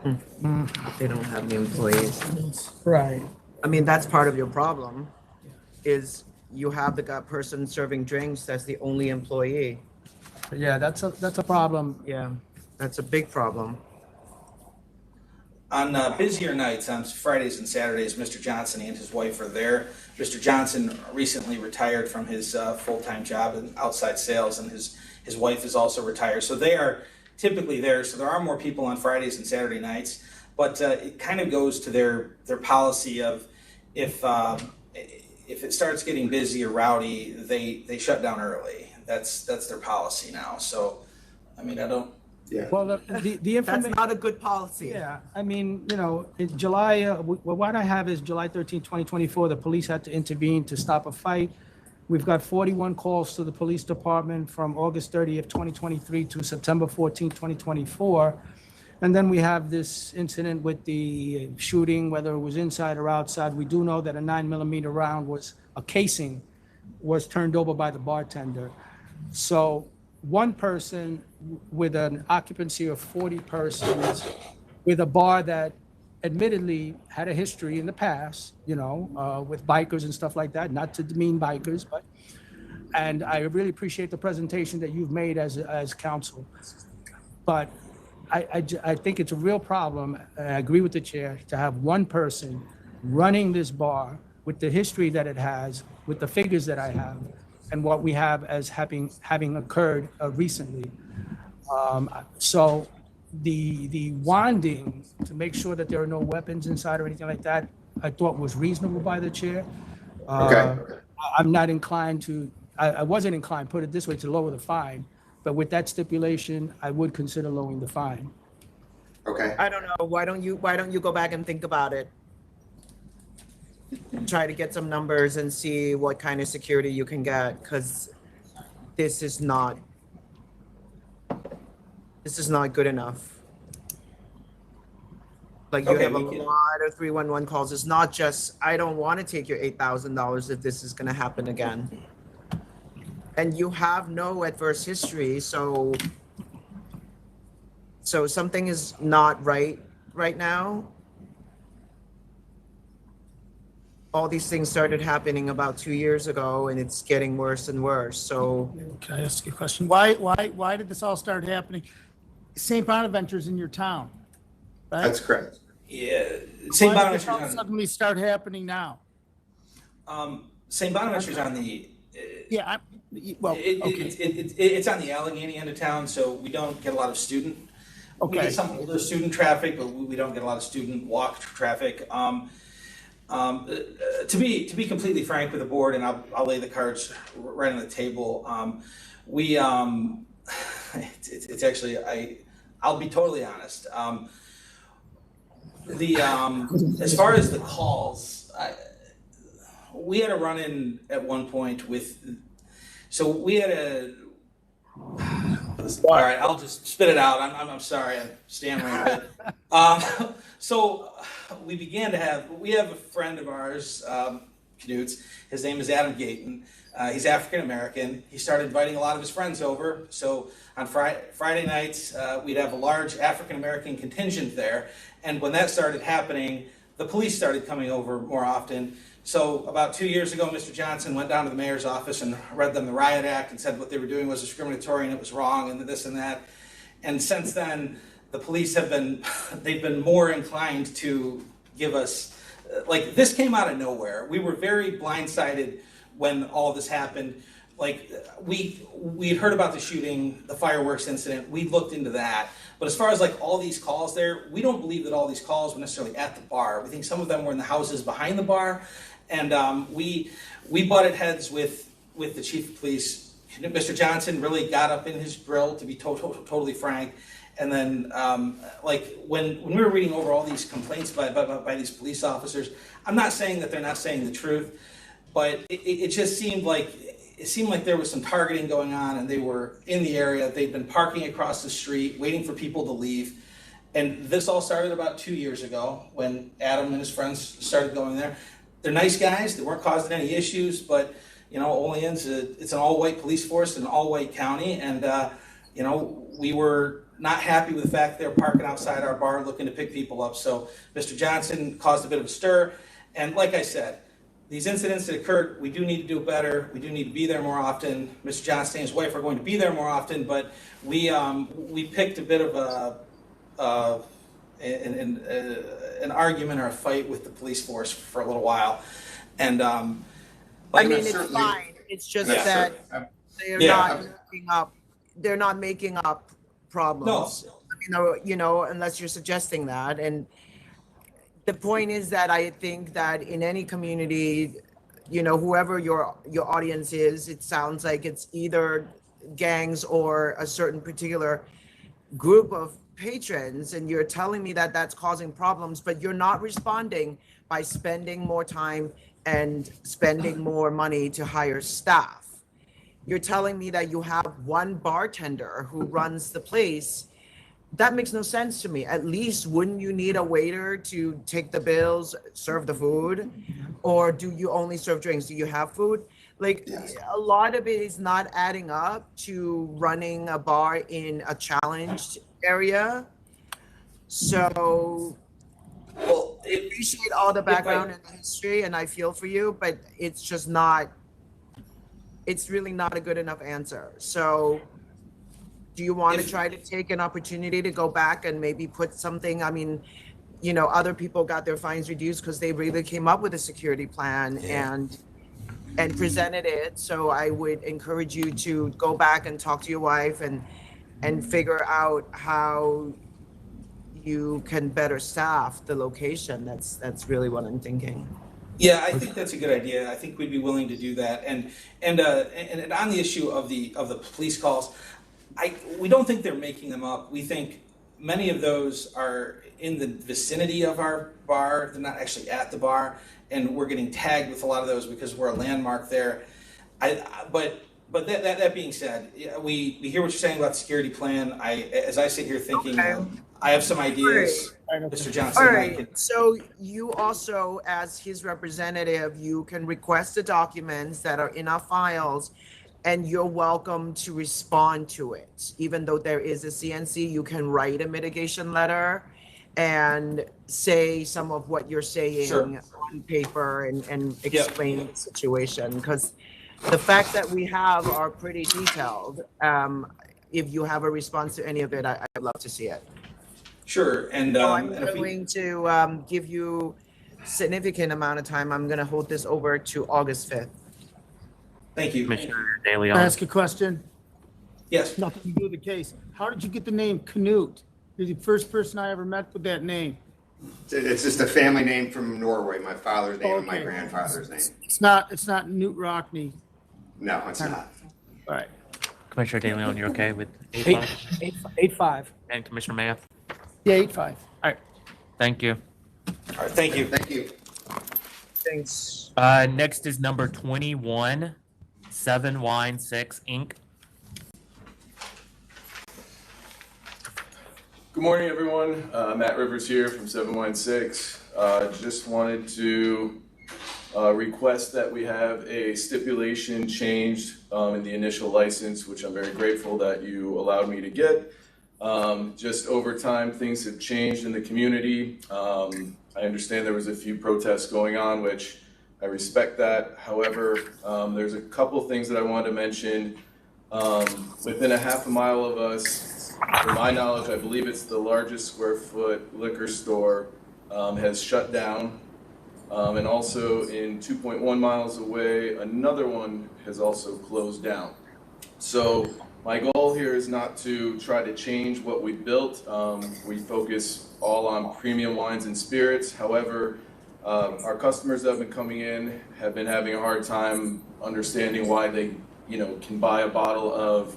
They don't have the employees. Right. I mean, that's part of your problem, is you have the person serving drinks that's the only employee. Yeah, that's a problem. Yeah, that's a big problem. On busier nights, on Fridays and Saturdays, Mr. Johnson and his wife are there. Mr. Johnson recently retired from his full-time job in outside sales, and his wife is also retired. So they are typically there. So there are more people on Fridays and Saturday nights, but it kind of goes to their policy of if it starts getting busy or rowdy, they shut down early. That's their policy now. So, I mean, I don't. Yeah. Well, the information. That's not a good policy. Yeah, I mean, in July, what I have is July 13, 2024, the police had to intervene to stop a fight. We've got 41 calls to the police department from August 30th, 2023 to September 14, 2024. And then we have this incident with the shooting, whether it was inside or outside. We do know that a 9mm round a casing was turned over by the bartender. So 1 person with an occupancy of 40 persons with a bar that admittedly had a history in the past, with bikers and stuff like that, not to demean bikers, and I really appreciate the presentation that you've made as council. But I think it's a real problem, and I agree with the chair, to have one person running this bar with the history that it has, with the figures that I have, and what we have as having occurred recently. So the wanding to make sure that there are no weapons inside or anything like that, I thought was reasonable by the chair. I'm not inclined to, I wasn't inclined, put it this way, to lower the fine, but with that stipulation, I would consider lowering the fine. Okay. I don't know. Why don't you go back and think about it? Try to get some numbers and see what kind of security you can get, because this is not good enough. Like, you have a lot of 311 calls. It's not just, I don't want to take your $8,000 if this is going to happen again. And you have no adverse history, so something is not right now. All these things started happening about 2 years ago, and it's getting worse and worse. So, Can I ask you a question? Why did this all start happening? St. Bonaventure's in your town, right? That's correct. Yeah, St. Why did this all Bonaventure's on, suddenly start happening now? St. Bonaventure's on the, Yeah, it's on the Allegheny end of town, so we don't get a lot of student. We Okay. get some older student traffic, but we don't get a lot of student walk traffic. To be completely frank with the board, and I'll lay the cards right on the table. It's actually, I'll be totally honest. As far as the calls, we had a run-in at one point with, so we had a, all right, I'll just spit it out. I'm sorry, I'm stammering a bit. So we have a friend of ours, Knut's. His name is Adam Gayton. He's African American. He started inviting a lot of his friends over. So on Friday nights, we'd have a large African American contingent there. And when that started happening, the police started coming over more often. So about 2 years ago, Mr. Johnson went down to the mayor's office and read them the Riot Act and said what they were doing was discriminatory and it was wrong and this and that. And since then, the police they've been more inclined to give us, like, this came out of nowhere. We were very blindsided when all this happened. Like, we'd heard about the shooting, the fireworks incident, we looked into that. But as far as like all these calls there, we don't believe that all these calls were necessarily at the bar. We think some of them were in the houses behind the bar. And we butted heads with the chief of police. Mr. Johnson really got up in his grill, to be totally frank. And then, like, when we were reading over all these complaints by these police officers, I'm not saying that they're not saying the truth, but it just seemed like there was some targeting going on, and they were in the area. They'd been parking across the street, waiting for people to leave. And this all started about 2 years ago when Adam and his friends started going there. They're nice guys. They weren't causing any issues, but, Olean's, it's an all-white police force, an all-white county, and, we were not happy with the fact they were parking outside our bar looking to pick people up. So Mr. Johnson caused a bit of a stir. And like I said, these incidents that occurred, we do need to do better. We do need to be there more often. Mr. Johnson and his wife are going to be there more often, but we picked a bit of an argument or a fight with the police force for a little while. And it's fine. It's just that they're not making up problems. No. Unless you're suggesting that. And the point is that I think that in any community, whoever your audience is, it sounds like it's either gangs or a certain particular group of patrons, and you're telling me that that's causing problems, but you're not responding by spending more time and spending more money to hire staff. You're telling me that you have one bartender who runs the place. That makes no sense to me. At least, wouldn't you need a waiter to take the bills, serve the food? Or do you only serve drinks? Do you have food? Like, a lot of it is not adding up to running a bar in a challenged area. So, appreciate all the background and the history, and I feel for you, but it's just not, it's really not a good enough answer. So do you want to try to take an opportunity to go back and maybe put something, I mean, you know, other people got their fines reduced because they really came up with a security plan and presented it. So I would encourage you to go back and talk to your wife and figure out how you can better staff the location. That's really what I'm thinking. Yeah, I think that's a good idea. I think we'd be willing to do that. And on the issue of the police calls, we don't think they're making them up. We think many of those are in the vicinity of our bar. They're not actually at the bar, and we're getting tagged with a lot of those because we're a landmark there. But that being said, we hear what you're saying about the security plan. As I sit here thinking, I have some ideas, Mr. Johnson. All right. So you also, as his representative, you can request the documents that are in our files, and you're welcome to respond to it. Even though there is a CNC, you can write a mitigation letter and say some of what you're saying on paper and explain the situation. Because the facts that we have are pretty detailed. If you have a response to any of it, I'd love to see it. Sure. And I'm willing to give you significant amount of time. I'm going to hold this over to August 5th. Thank you. Commissioner De Leon. Can I ask a question? Yes. Nothing to do with the case. How did you get the name Knut? You're the first person I ever met with that name. It's just a family name from Norway, my father's name and my Okay. grandfather's name. It's not Newt Rockney. No, it's not. All right. Commissioner De Leon, you okay with 8-5? 8-5. And Commissioner Mayo? Yeah, 8-5. All right. Thank you. All right. Thank you. Thank you. Thanks. Next is number 21, 7 Wine 6 Inc. Good morning, everyone. Matt Rivers here from 716. Just wanted to request that we have a stipulation changed in the initial license, which I'm very grateful that you allowed me to get. Just over time, things have changed in the community. I understand there was a few protests going on, which I respect that. However, there's a couple things that I wanted to mention. Within a half a mile of us, to my knowledge, I believe it's the largest square foot liquor store, has shut down. And also in 2.1 miles away, another one has also closed down. So my goal here is not to try to change what we built. We focus all on premium wines and spirits. However, our customers that have been coming in have been having a hard time understanding why they, can buy a bottle of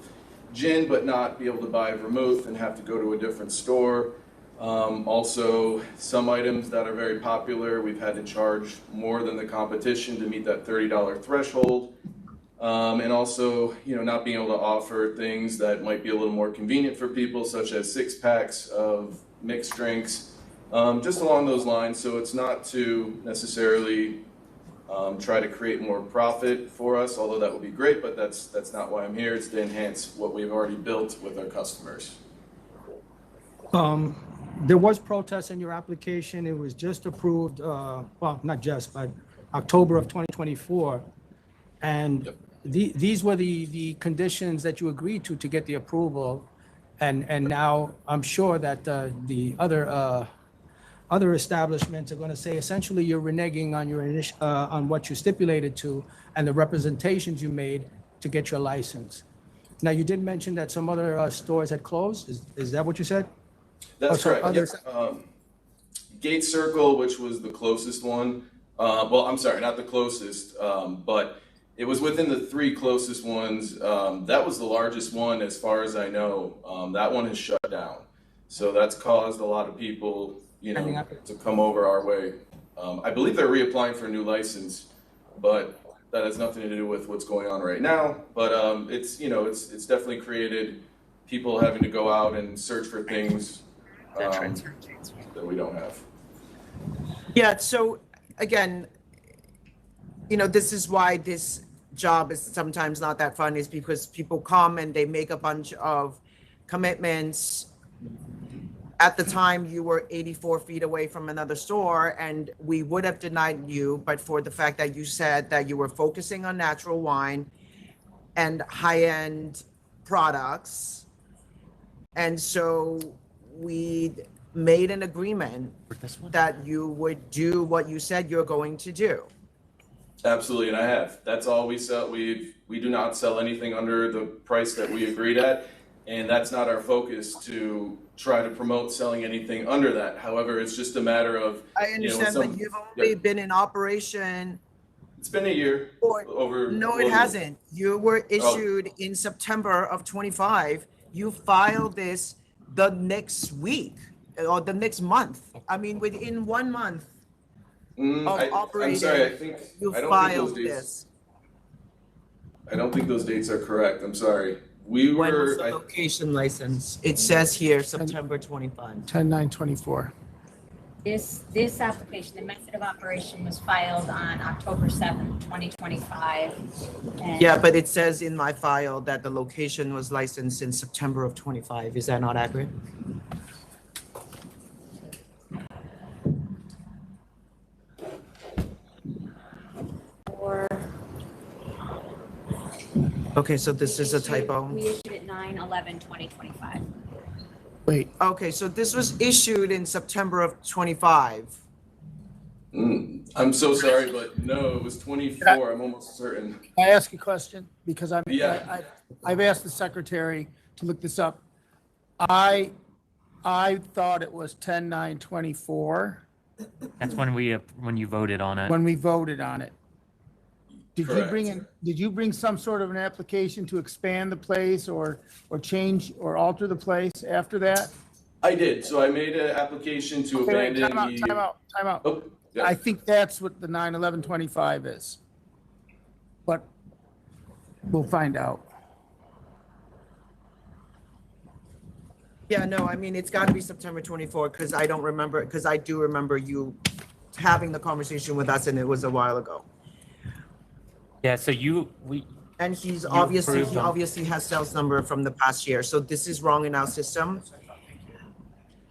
gin but not be able to buy vermouth and have to go to a different store. Also, some items that are very popular, we've had to charge more than the competition to meet that $30 threshold. And also, not being able to offer things that might be a little more convenient for people, such as 6-packs of mixed drinks, just along those lines. So it's not to necessarily try to create more profit for us, although that would be great, but that's not why I'm here. It's to enhance what we've already built with our customers. There was protest in your application. It was just approved, well, not just, but October of 2024. And these were the conditions that you agreed to get the approval. And now I'm sure that the other establishments are going to say essentially you're reneging on your on what you stipulated to and the representations you made to get your license. Now, you did mention that some other stores had closed. Is that what you said? That's correct. Yep. Gate Circle, which was the closest one. Well, I'm sorry, not the closest, but it was within the 3 closest ones. That was the largest one as far as I know. That one has shut down. So that's caused a lot of people, to come over our way. I believe they're reapplying for a new license, but that has nothing to do with what's going on right now. But it's definitely created people having to go out and search for things that we don't have. Yeah, so again, this is why this job is sometimes not that fun, is because people come and they make a bunch of commitments at the time you were 84 feet away from another store, and we would have denied you, but for the fact that you said that you were focusing on natural wine and high-end products. And so we made an agreement that you would do what you said you're going to do. Absolutely, and I have. That's all we sell. We do not sell anything under the price that we agreed at, and that's not our focus to try to promote selling anything under that. However, it's just a matter of, I understand, but you've only been in operation. It's been a year. No, it hasn't. You were issued in September of 25. You filed this the next week or the next month. I mean, within 1 month of operating, I'm sorry, I don't think those dates. This. I don't think those dates are correct. I'm sorry. When was the location license? It says here September 25. 10/9/24. This application, the method of operation was filed on October 7th, 2025. And Yeah, but it says in my file that the location was licensed in September of 25. Is that not accurate? Or Okay, so this is a typo. we issued it 9/11/2025. Wait. Okay, so this was issued in September of 25. I'm so sorry, but no, it was 24. I'm almost certain. Can I ask a question? Because I've asked the secretary to look this up. I thought it was 10/9/24 That's when you voted on it. when we voted on it. Did Correct. you bring some sort of an application to expand the place or change or alter the place after that? I did. So I made an application to abandon Time out. Oh, yeah. I think that's what the 9/11/25 is. But we'll find out. Yeah, no, I mean, it's got to be September 24 because I don't remember, because I do remember you having the conversation with us and it was a while ago. Yeah, so And he approved them. obviously has sales number from the past year. So this is wrong in our system.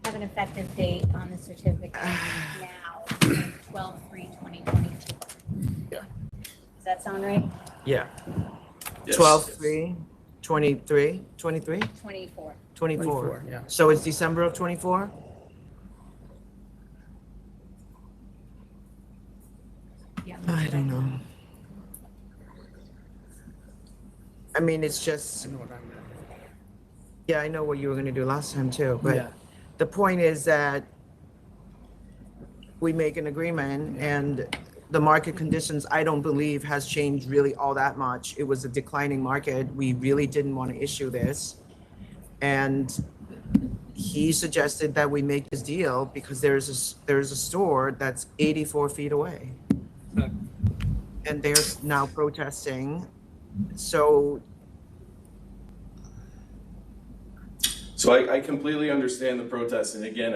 Have an effective date on the certificate now, 12/3/2022. Yeah. Does that sound right? Yeah. Yes. 12/3, 23, 23? 24. 24. Yeah. So it's December of 24? Yeah. I don't know. I mean, it's just, yeah, I know what you were gonna do last time too, Yeah. but the point is that we make an agreement and the market conditions, I don't believe has changed really all that much. It was a declining market. We really didn't want to issue this. And he suggested that we make this deal because there's a store that's 84 feet away. And they're now protesting. So I completely understand the protest, and again,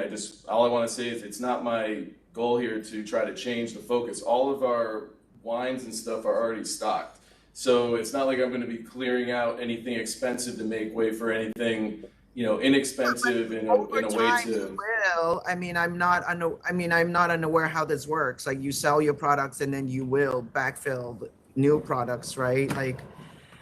all I want to say is it's not my goal here to try to change the focus. All of our wines and stuff are already stocked, so it's not like I'm going to be clearing out anything expensive to make way for anything, inexpensive in a way to. Well, I mean, I'm not unaware how this works. Like, you sell your products and then you will backfill new products, right? Like.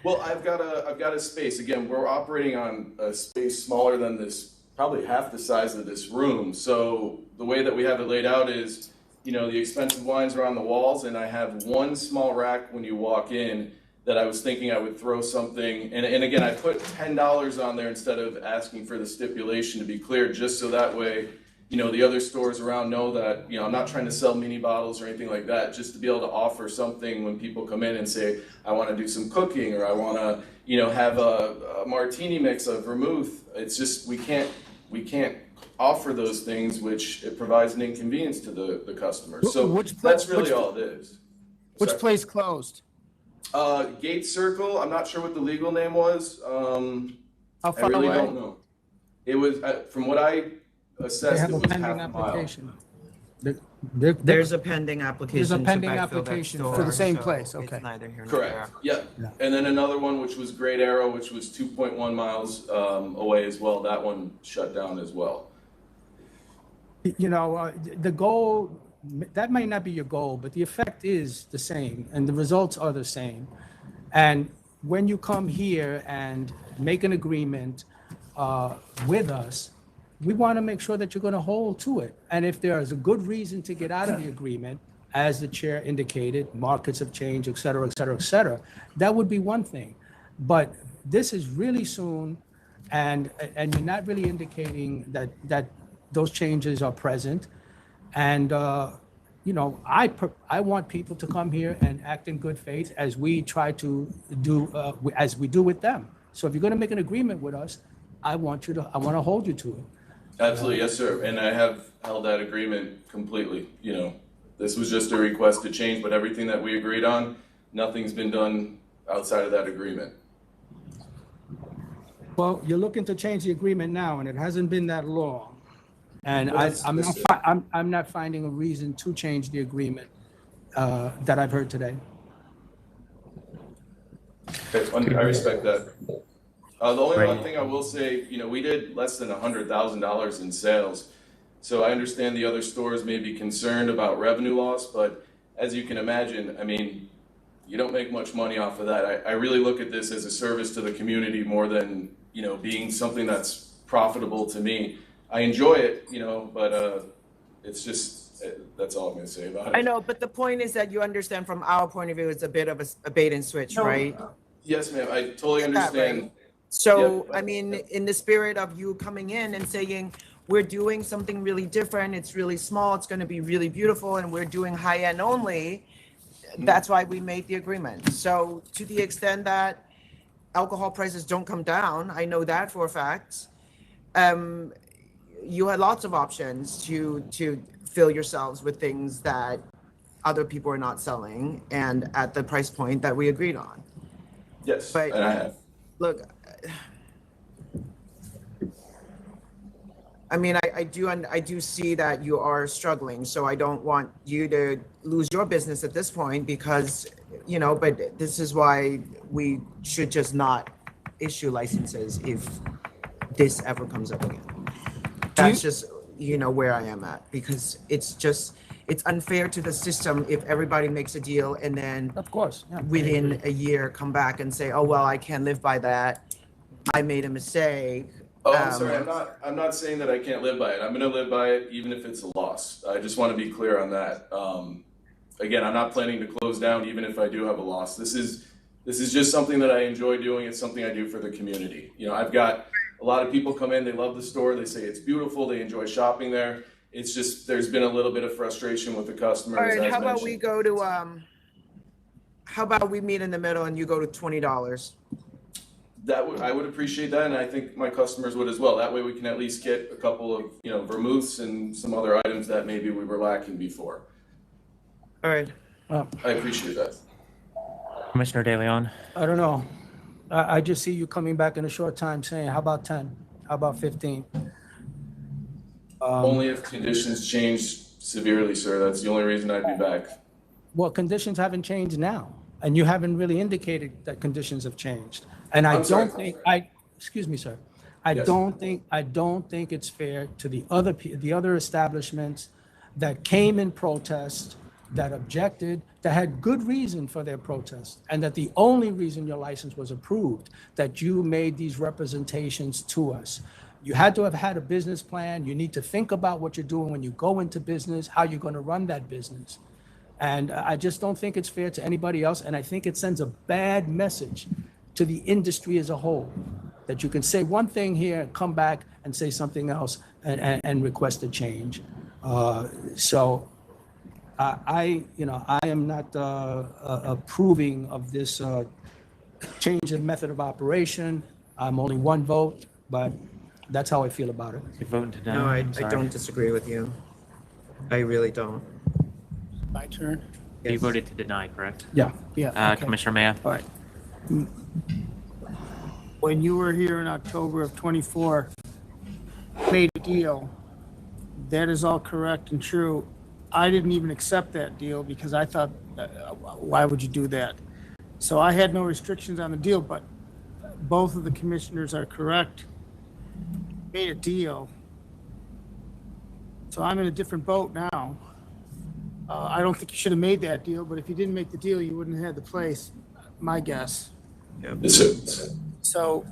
Well, I've got a space. Again, we're operating on a space smaller than this, probably half the size of this room. So the way that we have it laid out is, the expensive wines are on the walls, and I have one small rack when you walk in that I was thinking I would throw something. And again, I put $10 on there instead of asking for the stipulation, to be clear, just so that way, the other stores around know that, I'm not trying to sell mini bottles or anything like that, just to be able to offer something when people come in and say, I want to do some cooking, or I want to, have a martini mix of vermouth. It's just, we can't offer those things, which it provides an inconvenience to the customer. So that's really all it is. Which place closed? Gate Circle, I'm not sure what the legal name was. How far I really away? don't know. It was, from what I They assessed, have it a was pending half a mile. application. There's a pending application. There's a to pending backfill that application store, for the same so place, okay. It's neither here nor Correct, there. yeah. And then another one, which was Great Arrow, which was 2.1 miles away as well. That one shut down as well. You know, the goal, that might not be your goal, but the effect is the same and the results are the same. And when you come here and make an agreement with us, we want to make sure that you're going to hold to it. And if there is a good reason to get out of the agreement, as the chair indicated, markets have changed, et cetera, et cetera, et cetera, that would be one thing. But this is really soon, and you're not really indicating that those changes are present. And, you know, I want people to come here and act in good faith as we try to do, as we do with them. So if you're going to make an agreement with us, I want to hold you to it. Absolutely, yes, sir. And I have held that agreement completely. You know, this was just a request to change, but everything that we agreed on, nothing's been done outside of that agreement. Well, you're looking to change the agreement now, and it hasn't been that long. And Well, I'm not finding a reason to change the agreement that I've heard today. Okay, I respect that. The only other thing I will say, you know, we did less than $100,000 in sales. So I understand the other stores may be concerned about revenue loss, but as you can imagine, I mean, you don't make much money off of that. I really look at this as a service to the community more than, you know, being something that's profitable to me. I enjoy it, you know, but it's just, that's all I'm gonna say about it. I know, but the point is that you understand from our point of view, it's a bit of a bait and switch, right? Yes, ma'am, I totally understand. So, I mean, in the spirit of you coming in and saying, we're doing something really different, it's really small, it's gonna be really beautiful, and we're doing high-end only, that's why we made the agreement. So to the extent that alcohol prices don't come down, I know that for a fact, you had lots of options to fill yourselves with things that other people are not selling and at the price point that we agreed on. Yes, But and I have. look, I mean, I do see that you are struggling, so I don't want you to lose your business at this point because, you know, but this is why we should just not issue licenses if this ever comes up again. That's just, you know, where I am at, because it's unfair to the system if everybody makes a deal and then of course, yeah, within a year come back and say, oh, well, I can't live by that. I made a mistake. Oh, I'm sorry, I'm not saying that I can't live by it. I'm gonna live by it even if it's a loss. I just wanna be clear on that. Again, I'm not planning to close down even if I do have a loss. This is just something that I enjoy doing. It's something I do for the community. You know, I've got a lot of people come in, they love the store, they say it's beautiful, they enjoy shopping there. It's just, there's been a little bit of frustration with the customers. All right, as how about mentioned. we go to, how about we meet in the middle and you go to $20? I would appreciate that, and I think my customers would as well. That way we can at least get a couple of, you know, vermouths and some other items that maybe we were lacking before. All right. I appreciate that. Commissioner De Leon. I don't know. I just see you coming back in a short time saying, how about 10? How about 15? Only if conditions change severely, sir. That's the only reason I'd be back. Well, conditions haven't changed now, and you haven't really indicated that conditions have changed. And I don't think, excuse me, sir. I don't think it's fair to the other establishments that came in protest, that objected, that had good reason for their protest, and that the only reason your license was approved, that you made these representations to us. You had to have had a business plan. You need to think about what you're doing when you go into business, how you're going to run that business. And I just don't think it's fair to anybody else. And I think it sends a bad message to the industry as a whole, that you can say one thing here, come back and say something else and request a change. So I am not approving of this change in method of operation. I'm only one vote, but that's how I feel about it. You're voting to deny. No, I I'm sorry. don't disagree with you. I really don't. My turn? You voted to deny, correct? Yeah. Okay. Commissioner Maya. All right. When you were here in October of '24, made a deal. That is all correct and true. I didn't even accept that deal because I thought, why would you do that? So I had no restrictions on the deal, but both of the commissioners are correct. Made a deal So I'm in a different boat now. I don't think you should have made that deal, but if you didn't make the deal, you wouldn't have had the place, my guess. Yes, sir. So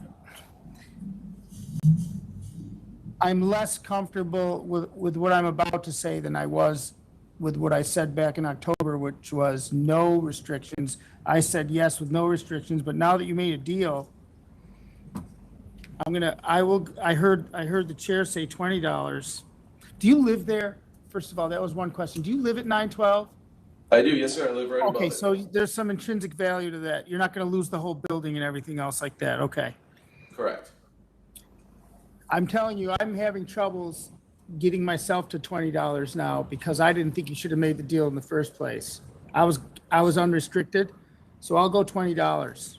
I'm less comfortable with what I'm about to say than I was with what I said back in October, which was no restrictions. I said yes with no restrictions, but now that you made a deal, I heard the chair say $20. Do you live there? First of all, that was one question. Do you live at 912? I do, yes, sir. I live right above Okay, it. so there's some intrinsic value to that. You're not going to lose the whole building and everything else like that. Okay. Correct. I'm telling you, I'm having troubles getting myself to $20 now because I didn't think you should have made the deal in the first place. I was unrestricted, so I'll go $20.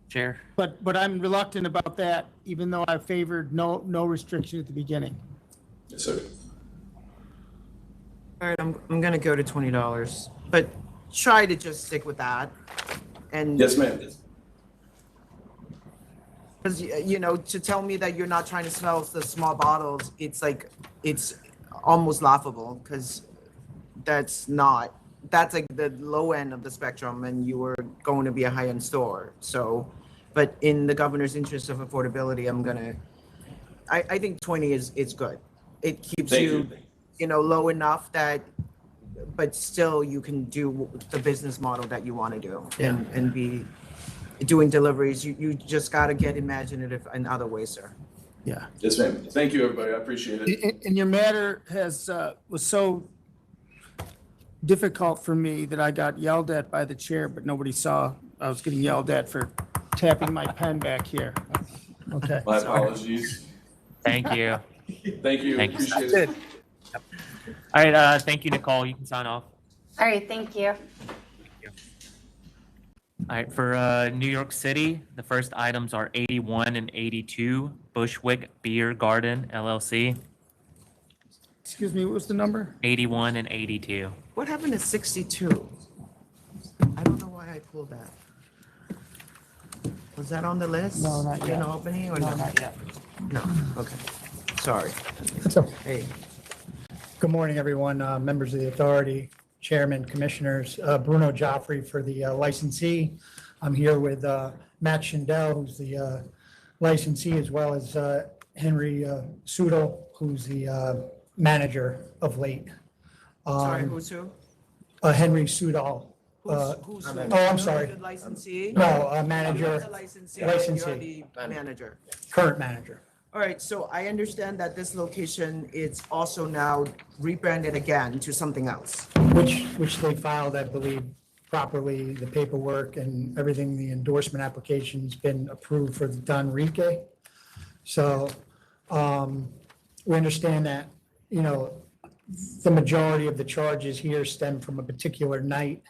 Chair. But I'm reluctant about that, even though I favored no restriction at the beginning. Yes, sir. All right, I'm gonna go to $20, but try to just stick with that. And Yes, ma'am. because you know, to tell me that you're not trying to smell the small bottles, it's like it's almost laughable because that's like the low end of the spectrum, and you were going to be a high-end store. So, but in the governor's interest of affordability, I think 20 is good. It keeps you know, low enough that, but still you can do the business model that you want to do and be doing deliveries. You just got to get imaginative in other ways, sir. Yeah. Yes, ma'am. Thank you, everybody. I appreciate it. And your matter was so difficult for me that I got yelled at by the chair, but nobody saw I was getting yelled at for tapping my pen back here. Okay. My apologies. Thank you. Thank you. Thank you. Appreciate it. All right, thank you, Nicole. You can sign off. All right, thank you. All right, for New York City, the first items are 81 and 82, Bushwick Beer Garden, LLC. Excuse me, what was the number? 81 and 82. What happened to 62? I don't know why I pulled that. Was that on the list? No, not yet. In Albany or No, no? not yet. No, okay. Sorry. It's okay. Hey, Good morning, everyone, members of the authority, chairman, commissioners. Bruno Joffrey for the licensee. I'm here with Matt Schindel, who's the licensee, as well as Henry Sudol, who's the manager of late. sorry, who's who? Henry Sudol. Who's oh, I'm sorry. The licensee? No, manager. You're the licensee, and Licensee. you're the manager. Current manager. All right, so I understand that this location is also now rebranded again to something else. Which they filed, I believe, properly, the paperwork and everything, the endorsement application's been approved for the Don Rique. So, we understand that, you know, the majority of the charges here stem from a particular night,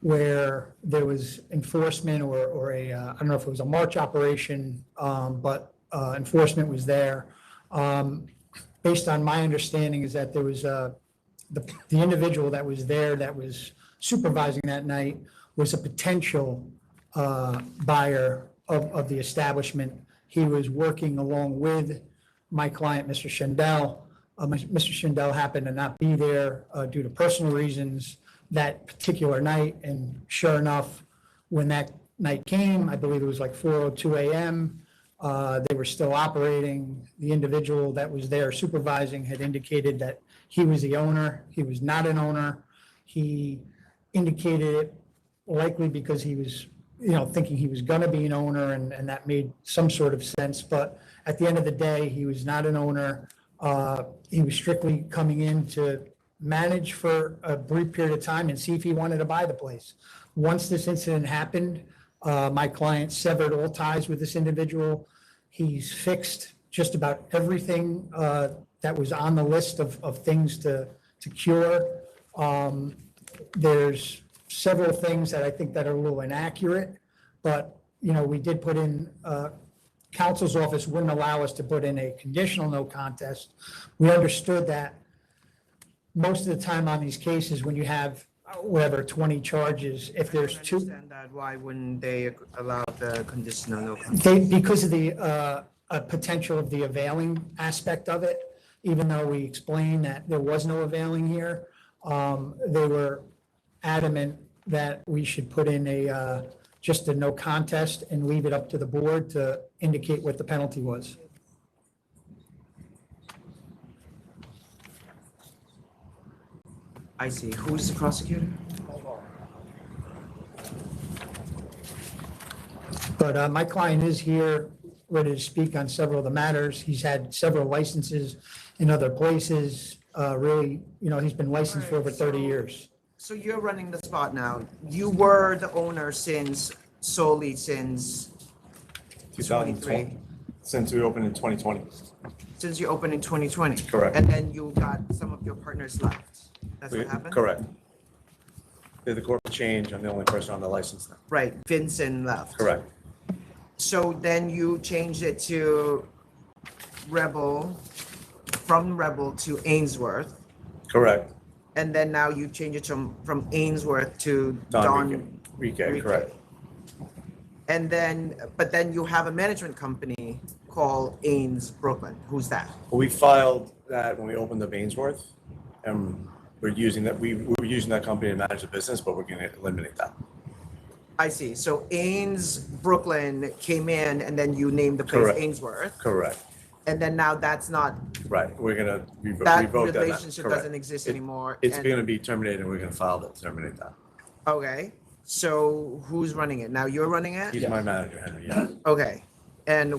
where there was enforcement or a, I don't know if it was a march operation, but enforcement was there. Based on my understanding is that there was the individual that was there that was supervising that night was a potential buyer of the establishment. He was working along with my client, Mr. Schindel. Mr. Schindel happened to not be there due to personal reasons that particular night, and sure enough, when that night came, I believe it was like 4:02 a.m., they were still operating. The individual that was there supervising had indicated that he was the owner. He was not an owner. He indicated it likely because he was, you know, thinking he was gonna be an owner, and that made some sort of sense. But at the end of the day, he was not an owner. He was strictly coming in to manage for a brief period of time and see if he wanted to buy the place. Once this incident happened, my client severed all ties with this individual. He's fixed just about everything that was on the list of things to cure. There's several things that I think that are a little inaccurate, but you know, we did put in, counsel's office wouldn't allow us to put in a conditional no contest. We understood that most of the time on these cases, when you have whatever 20 charges, if there's two, Understand that, why wouldn't they allow the conditional no contest? because of the potential of the availing aspect of it. even though we explained that there was no availing here, they were adamant that we should put in just a no contest and leave it up to the board to indicate what the penalty was. I see. Who's the prosecutor? But my client is here, ready to speak on several of the matters. He's had several licenses in other places. Really, he's been licensed for over 30 years. So you're running the spot now. You were the owner solely since 2020, since we opened in 2020. Since you opened in 2020? Correct. And then you got some of your partners left? That's what happened? Correct. They're the corporate change. I'm the only person on the license now. Right, Vincent left. Correct. So then you changed it to Rebel, from Rebel to Ainsworth, Correct. and then now you change it from Ainsworth to Don Don Rique, correct. And then, but then you have a management company called Ains Brooklyn. Who's that? Well, we filed that when we opened up Ainsworth, and we're using that, we were using that company to manage the business, but we're going to eliminate that. I see. So Ains Brooklyn came in and then you named the place Correct. Ainsworth. Correct. And then now that's not, Right. We're going to that revoke that. relationship Correct. doesn't exist anymore. It's and- going to be terminated, and we're going to file that, terminate that. Okay, so who's running it? Now you're running it? He's my manager, Henry, yeah. Okay, and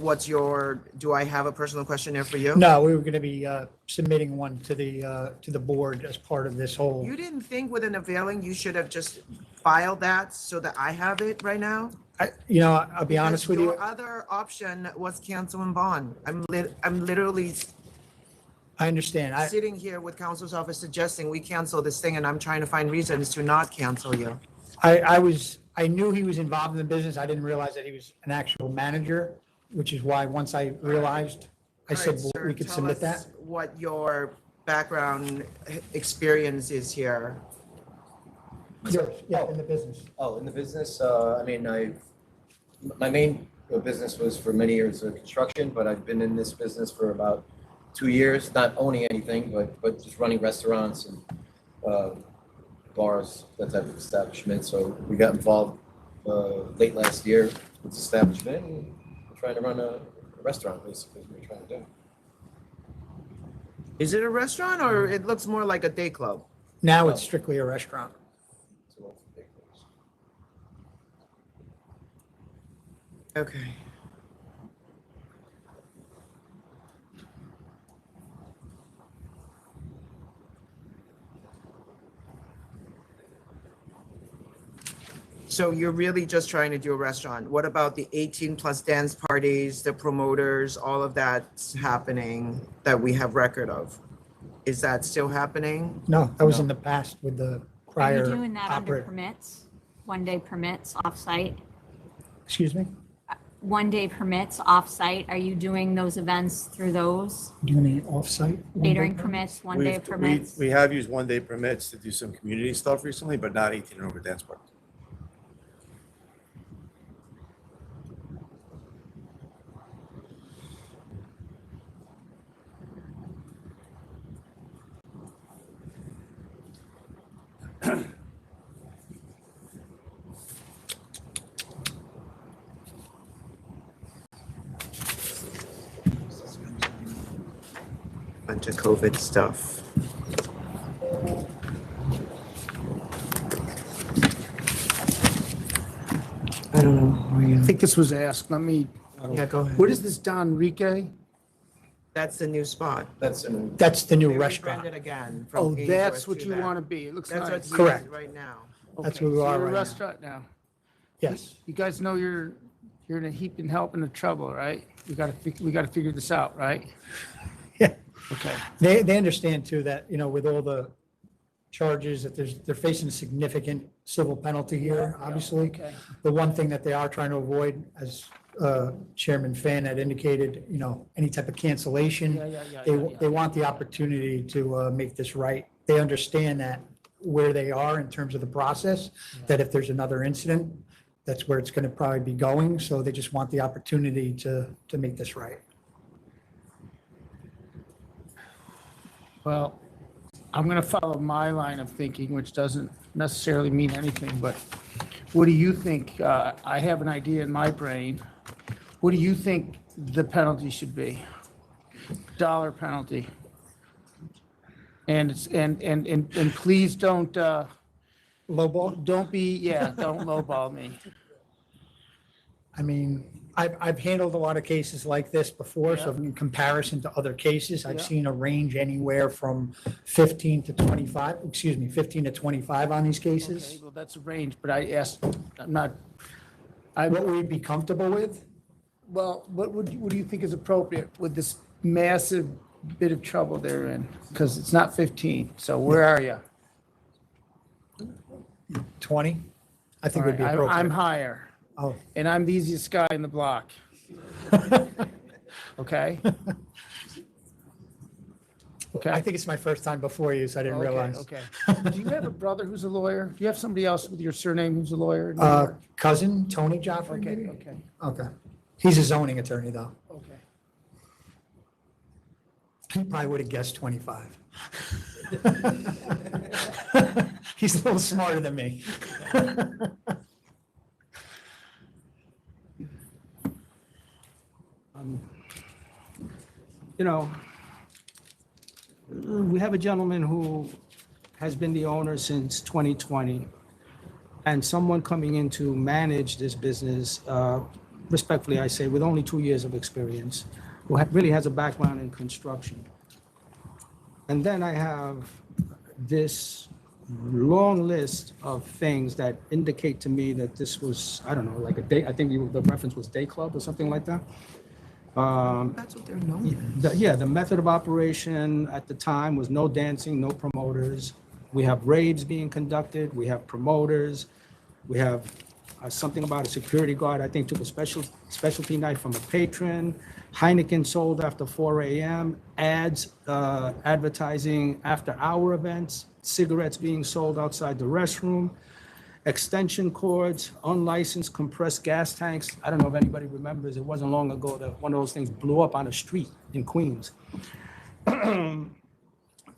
do I have a personal question there for you? No, we were going to be submitting one to the board as part of this whole. You didn't think with an availing, you should have just filed that so that I have it right now? I'll be honest with you. Your other option was cancel and bond. I'm literally I understand. sitting here with counsel's office suggesting we cancel this thing, and I'm trying to find reasons to not cancel you. I knew he was involved in the business. I didn't realize that he was an actual manager, which is why once I realized, I said All right, sir, we could tell submit us that. What your background experience is here. Yeah, in the business. Oh, in the business, my main business was for many years of construction, but I've been in this business for about 2 years, not owning anything, but just running restaurants and bars, that type of establishment. So we got involved late last year with this establishment, and we're trying to run a restaurant, basically, is what we're trying to do. Is it a restaurant or it looks more like a day club? Now it's strictly a restaurant. Okay. So you're really just trying to do a restaurant. What about the 18+ dance parties, the promoters, all of that's happening that we have record of? Is that still happening? No, that was in the past with the Are prior you doing that under operator. permits, one-day permits off-site? Excuse me? One-day permits off-site, are you doing those events through those? Doing it off-site? Catering permits, one-day We've- permits? We have used one-day permits to do some community stuff recently, but not 18 and over dance parties. Bunch of COVID stuff. I don't know. I think this was asked. Let me. Yeah, go ahead. What is this Don Rique? That's the new spot. That's the new They restaurant. rebranded again. Oh, from that's Ainsworth what to you that. want to be. It looks That's nice. what Correct. right now. That's Okay, where we so are you're a right now. restaurant now. Yes. You guys know you're in a heap and help and the trouble, right? We got to figure this out, right? Yeah. Okay. They understand too that, with all the charges that they're facing a significant civil penalty here, obviously. Okay. The one thing that they are trying to avoid, as Chairman Fan had indicated, any type of cancellation. They want the opportunity to make this right. They understand that where they are in terms of the process, that if there's another incident, that's where it's going to probably be going. So they just want the opportunity to make this right. Well, I'm gonna follow my line of thinking, which doesn't necessarily mean anything, but what do you think? I have an idea in my brain. What do you think the penalty should be? Dollar penalty. And please don't, Lowball? don't lowball me. I mean, I've handled a lot of cases like this before, so in comparison to other cases, I've Yeah. seen a range anywhere from 15 to 25 on these Okay, cases. well, that's a range, but I asked, I'm not, What would we be comfortable with? well, what do you think is appropriate with this massive bit of trouble they're in? Because it's not 15, so where are you? 20? I think would be I'm appropriate. higher, Oh, and I'm the easiest guy in the block. Okay? Okay. I think it's my first time before you, so I didn't Okay, realize. Okay. Do you have a brother who's a lawyer? Do you have somebody else with your surname who's a lawyer? in New York? Cousin, Tony Joffrey, Okay, maybe? okay, Okay. He's a zoning attorney, though. okay. He probably would have guessed 25. He's a little smarter than me. You know, we have a gentleman who has been the owner since 2020, and someone coming in to manage this business, respectfully, I say, with only 2 years of experience, who really has a background in construction. And then I have this long list of things that indicate to me that this was, I don't know, like a day, I think the reference was day club or something like that. That's what they're known as. The method of operation at the time was no dancing, no promoters. We have raves being conducted, we have promoters, we have something about a security guard, I think took a specialty night from a patron. Heineken sold after 4 a.m., ads advertising after hour events, cigarettes being sold outside the restroom, extension cords, unlicensed compressed gas tanks. I don't know if anybody remembers, it wasn't long ago that one of those things blew up on a street in Queens.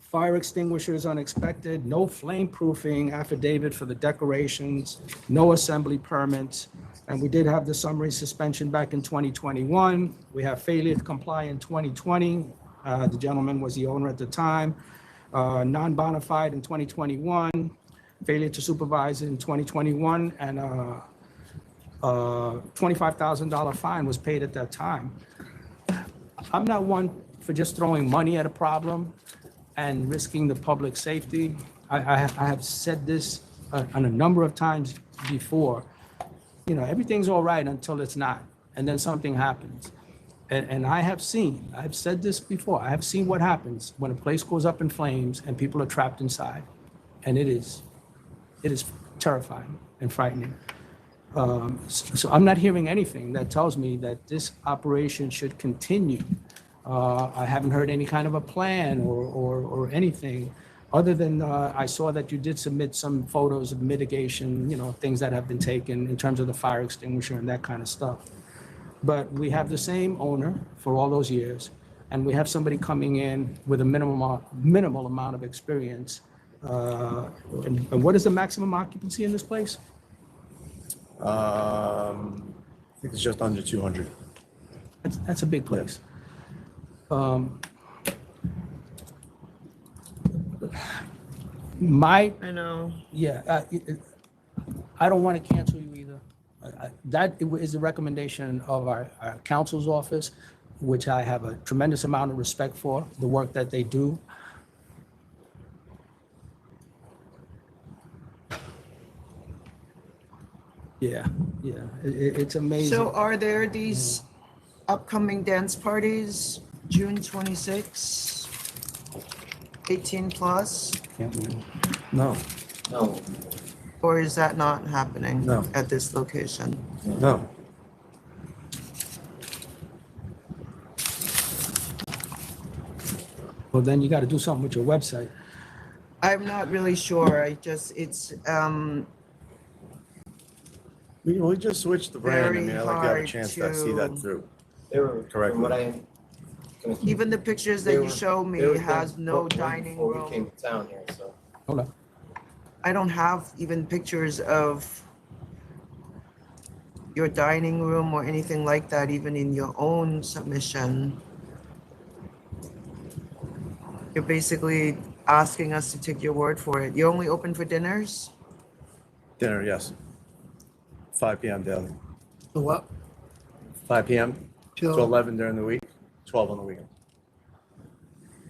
Fire extinguishers unexpected, no flame proofing affidavit for the decorations, no assembly permits. And we did have the summary suspension back in 2021. We have failure to comply in 2020. The gentleman was the owner at the time. Non-bona fide in 2021, failure to supervise in 2021, and $25,000 fine was paid at that time. I'm not one for just throwing money at a problem and risking the public safety. I have said this on a number of times before. You know, everything's all right until it's not, and then something happens. And I've said this before, I have seen what happens when a place goes up in flames and people are trapped inside. And it is terrifying and frightening. So I'm not hearing anything that tells me that this operation should continue. I haven't heard any kind of a plan or anything, other than I saw that you did submit some photos of mitigation, you know, things that have been taken in terms of the fire extinguisher and that kind of stuff. But we have the same owner for all those years, and we have somebody coming in with a minimal amount of experience. And what is the maximum occupancy in this place? I think it's just under 200. That's a big place. I know. Yeah, I don't want to cancel you either. That is the recommendation of our counsel's office, which I have a tremendous amount of respect for, the work that they do. Yeah, it's amazing. So are there these upcoming dance parties, June 26, 18 plus? No, No, Or is that not happening No. at this location? no. Well, then you got to do something with your website. I'm not really sure. We just switched the brand. I Very mean, I'd like to have a hard chance to see that to- through. they were, Correct. from what I gonna keep. Even the pictures that They you were- show me they were has done no way dining before room. we came to town here, so. Hold on. I don't have even pictures of your dining room or anything like that, even in your own submission. You're basically asking us to take your word for it. You're only open for dinners? Dinner, yes. 5 p.m. daily. The what? 5 p.m. to Till- 11 during the week, 12 on the weekend.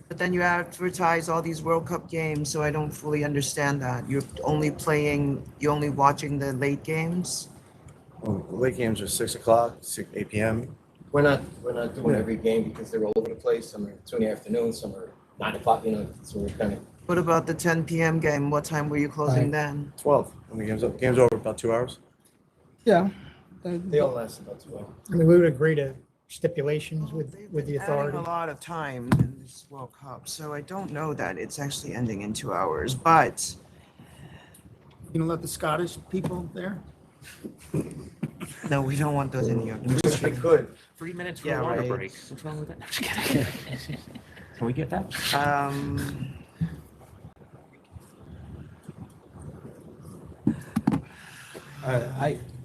But then you advertise all these World Cup games, so I don't fully understand that. You're only watching the late games? Well, the late games are 6 o'clock, 8 p.m. We're not doing Yeah. every game because they're all over the place. Some are 2 in the afternoon, some are 9 o'clock, so we're kind of. What about the 10 p.m. game? What time were you closing then? 12. When the game's over about 2 hours. Yeah. They all last about 2 hours. I mean, we would agree to stipulations with the Adding authority. a lot of time in this World Cup, so I don't know that it's actually ending in 2 hours, but You gonna let the Scottish people there? no, we don't want those in New York. I could. 3 minutes for Yeah, a water right. break. What's wrong with that? I'm just kidding. Can we get that?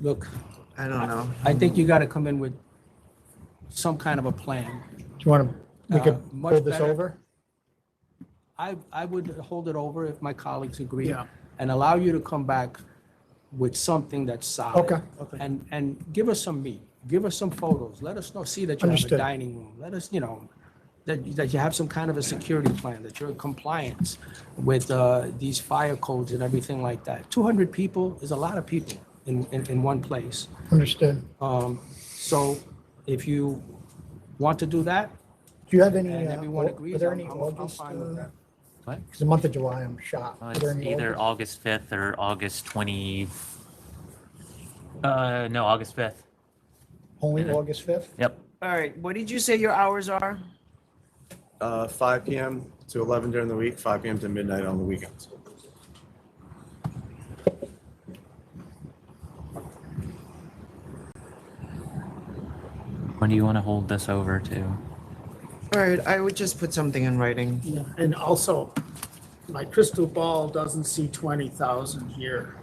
Look. I don't know. I think you gotta come in with some kind of a plan. Do you want to, we could much hold this better. over? I would hold it over if my colleagues agree. Yeah. And allow you to come back with something that's solid. Okay. And give us some meat, give us some photos, let us know, see that you have a Understood. dining room, let us, that you have some kind of a security plan, that you're in compliance with these fire codes and everything like that. 200 people is a lot of people in one place. Understood. So if you want to do that, Do you have any, and everyone agrees, are there I'm any I'm August? fine with that. What? Because the month of July, I'm shot. Are It's there any either August? August 5th or August 20. No, August 5th. Only August 5th? Yep. All right, what did you say your hours are? 5 p.m. to 11 during the week, 5 p.m. to midnight on the weekends. When do you want to hold this over to? All right, I would just put something in writing. Yeah, and also, my crystal ball doesn't see 20,000 here.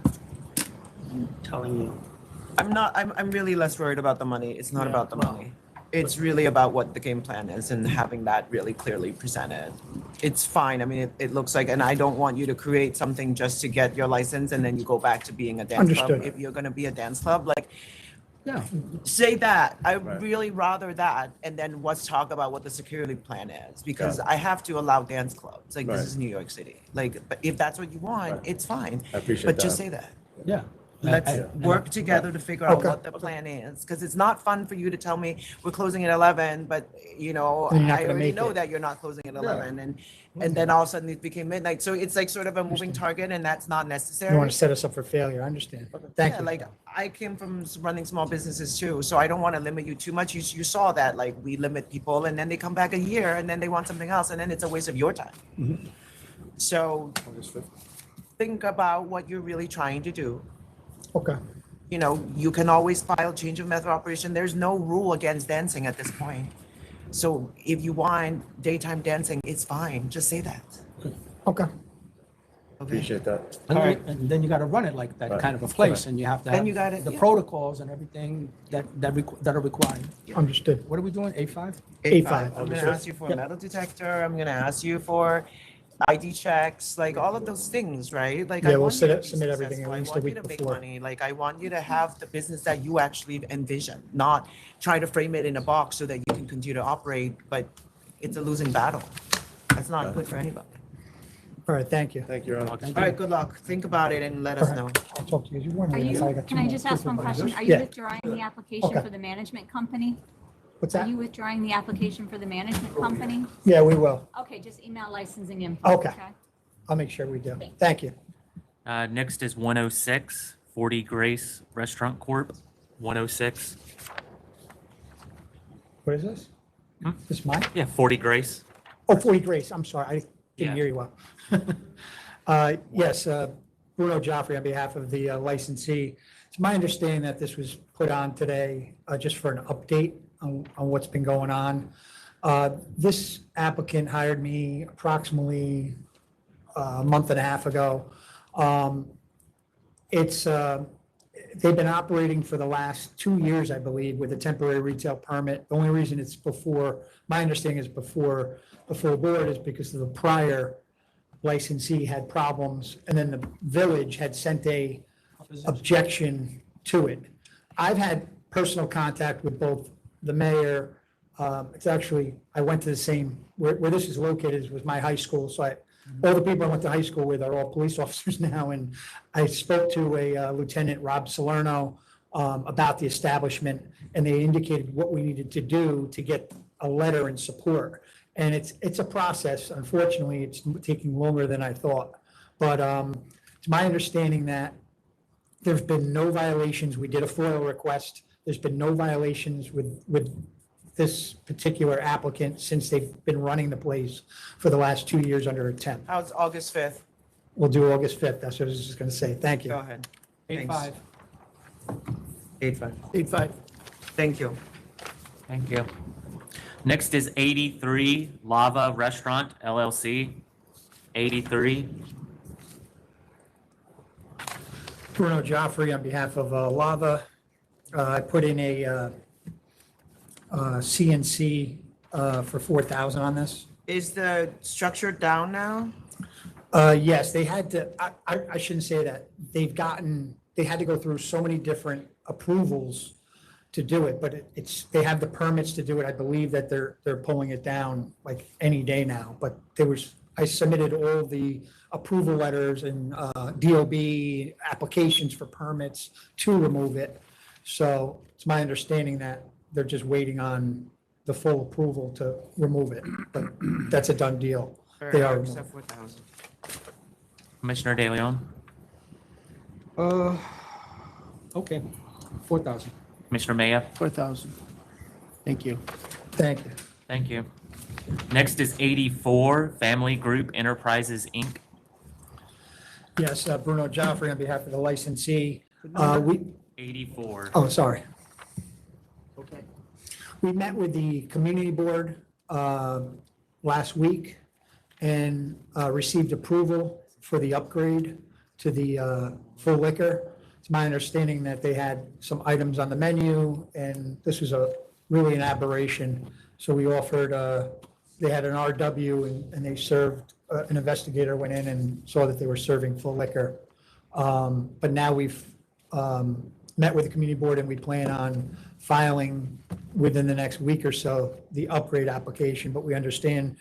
I'm telling you. I'm really less worried about the money. It's not about the money. It's really about what the game plan is and having that really clearly presented. It's fine. I mean, it looks like, and I don't want you to create something just to get your license and then you go back to being a dance club. Understood. If you're gonna be a dance club, like, Yeah. say that. I really rather that, and then let's talk about what the security plan is, because I have to allow dance clubs. Like, this Right. is New York City. Like, but if that's what you want, it's fine. I appreciate But just that. say that. Yeah. Let's work together to figure out Okay. what the plan is, because it's not fun for you to tell me we're closing at 11, but And you're not I gonna already make know it. that you're not closing at 11, and then all of a sudden it became midnight. So it's like sort of a moving target, and that's not necessary. You want to set us up for failure, I understand. Thank Yeah, you. like I came from running small businesses too, so I don't want to limit you too much. You saw that, like, we limit people and then they come back a year and then they want something else and then it's a waste of your time. Mm-hmm. So think about what you're really trying to do. Okay. You know, you can always file change of method of operation. There's no rule against dancing at this point. So if you want daytime dancing, it's fine. Just say that. Okay. Appreciate that. All right, and then you got to run it like that Right. kind of a place, and you have to Then have you gotta- the yeah. protocols and everything that are required. Understood. What are we doing? A5? A5. I'm August gonna 5th. ask you for a Yep. metal detector. I'm gonna ask you for ID checks, like all of those things, right? Like, Yeah, I we'll want you to be submit everything successful. at I least a want you week to make before. money. Like, I want you to have the business that you actually envision, not try to frame it in a box so that you can continue to operate, but it's a losing battle. That's not good for anybody. All right, thank you. Thank you, Your Honor. All right, good luck. Think about it and let us know. I'll talk to you. You want Are me? you, I got two can I more just ask one question? supervisors. Are you Yeah. withdrawing the application Okay. for the management company? What's Are that? you withdrawing the application for the management company? Yeah, we will. Okay, just email licensing info. Okay. I'll make sure we do. Thank you. Next is 106 40 Grace Restaurant Corp. 106. What is this? Hmm? This mine? Yeah, 40 Grace. Oh, 40 Grace, I'm sorry, I Yeah. didn't hear you well. Yes, Bruno Joffrey on behalf of the licensee. It's my understanding that this was put on today just for an update on what's been going on. This applicant hired me approximately a month and a half ago. They've been operating for the last 2 years, I believe, with a temporary retail permit. The only reason it's before, my understanding is before the full board is because of the prior licensee had problems, and then the village had sent a objection to it. I've had personal contact with both the mayor. It's actually, I went to the same, where this is located was my high school, so all the people I went to high school with are all police officers now, and I spoke to a Lieutenant Rob Salerno about the establishment, and they indicated what we needed to do to get a letter in support. And it's a process. Unfortunately, it's taking longer than I thought. But it's my understanding that there's been no violations. We did a FOIL request. There's been no violations with this particular applicant since they've been running the place for the last 2 years under a temp. How's August 5th? We'll do August 5th. That's what I was just going to say. Thank you. Go ahead. 8-5. 8-5. 8-5. Thank you. Thank you. Next is 83 Lava Restaurant LLC. 83. Bruno Joffrey on behalf of Lava. I put in a CNC for 4,000 on this. Is the structure down now? Yes, they had to, I shouldn't say that. They had to go through so many different approvals to do it, but they have the permits to do it. I believe that they're pulling it down like any day now, but I submitted all the approval letters and DOB applications for permits to remove it. So it's my understanding that they're just waiting on the full approval to remove it, but that's a done deal. They are. Except 4,000. Commissioner De Leon. Okay, 4,000. Commissioner Maya. 4,000. Thank you. Thank you. Thank you. Next is 84 Family Group Enterprises, Inc. Yes, Bruno Joffrey on behalf of the licensee. 84. Oh, sorry. Okay. We met with the community board last week and received approval for the upgrade to the full liquor. It's my understanding that they had some items on the menu, and this was really an aberration. So we offered, they had an RW, and they served, an investigator went in and saw that they were serving full liquor. But now we've met with the community board, and we plan on filing within the next week or so the upgrade application. But we understand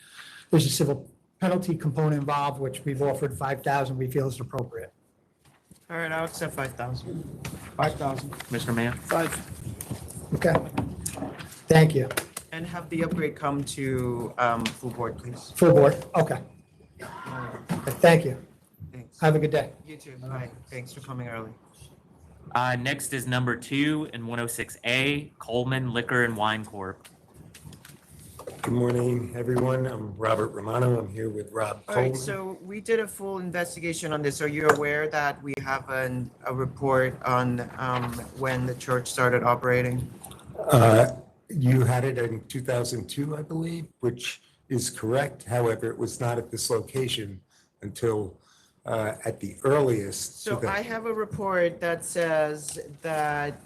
there's a civil penalty component involved, which we've offered 5,000. We feel is appropriate. All right, I'll accept 5,000. 5,000. Mr. Mayor. 5. Okay. Thank you. And have the upgrade come to full board, please. Full board. Okay. Thank you. Thanks. Have a good day. You too. Bye. Thanks for coming early. Next is number 2 and 106A, Coleman Liquor and Wine Corp. Good morning, everyone. I'm Robert Romano. I'm here with Rob All right, Coleman. so we did a full investigation on this. Are you aware that we have a report on when the church started operating? You had it in 2002, I believe, which is correct. However, it was not at this location until at the earliest. So I have a report that says that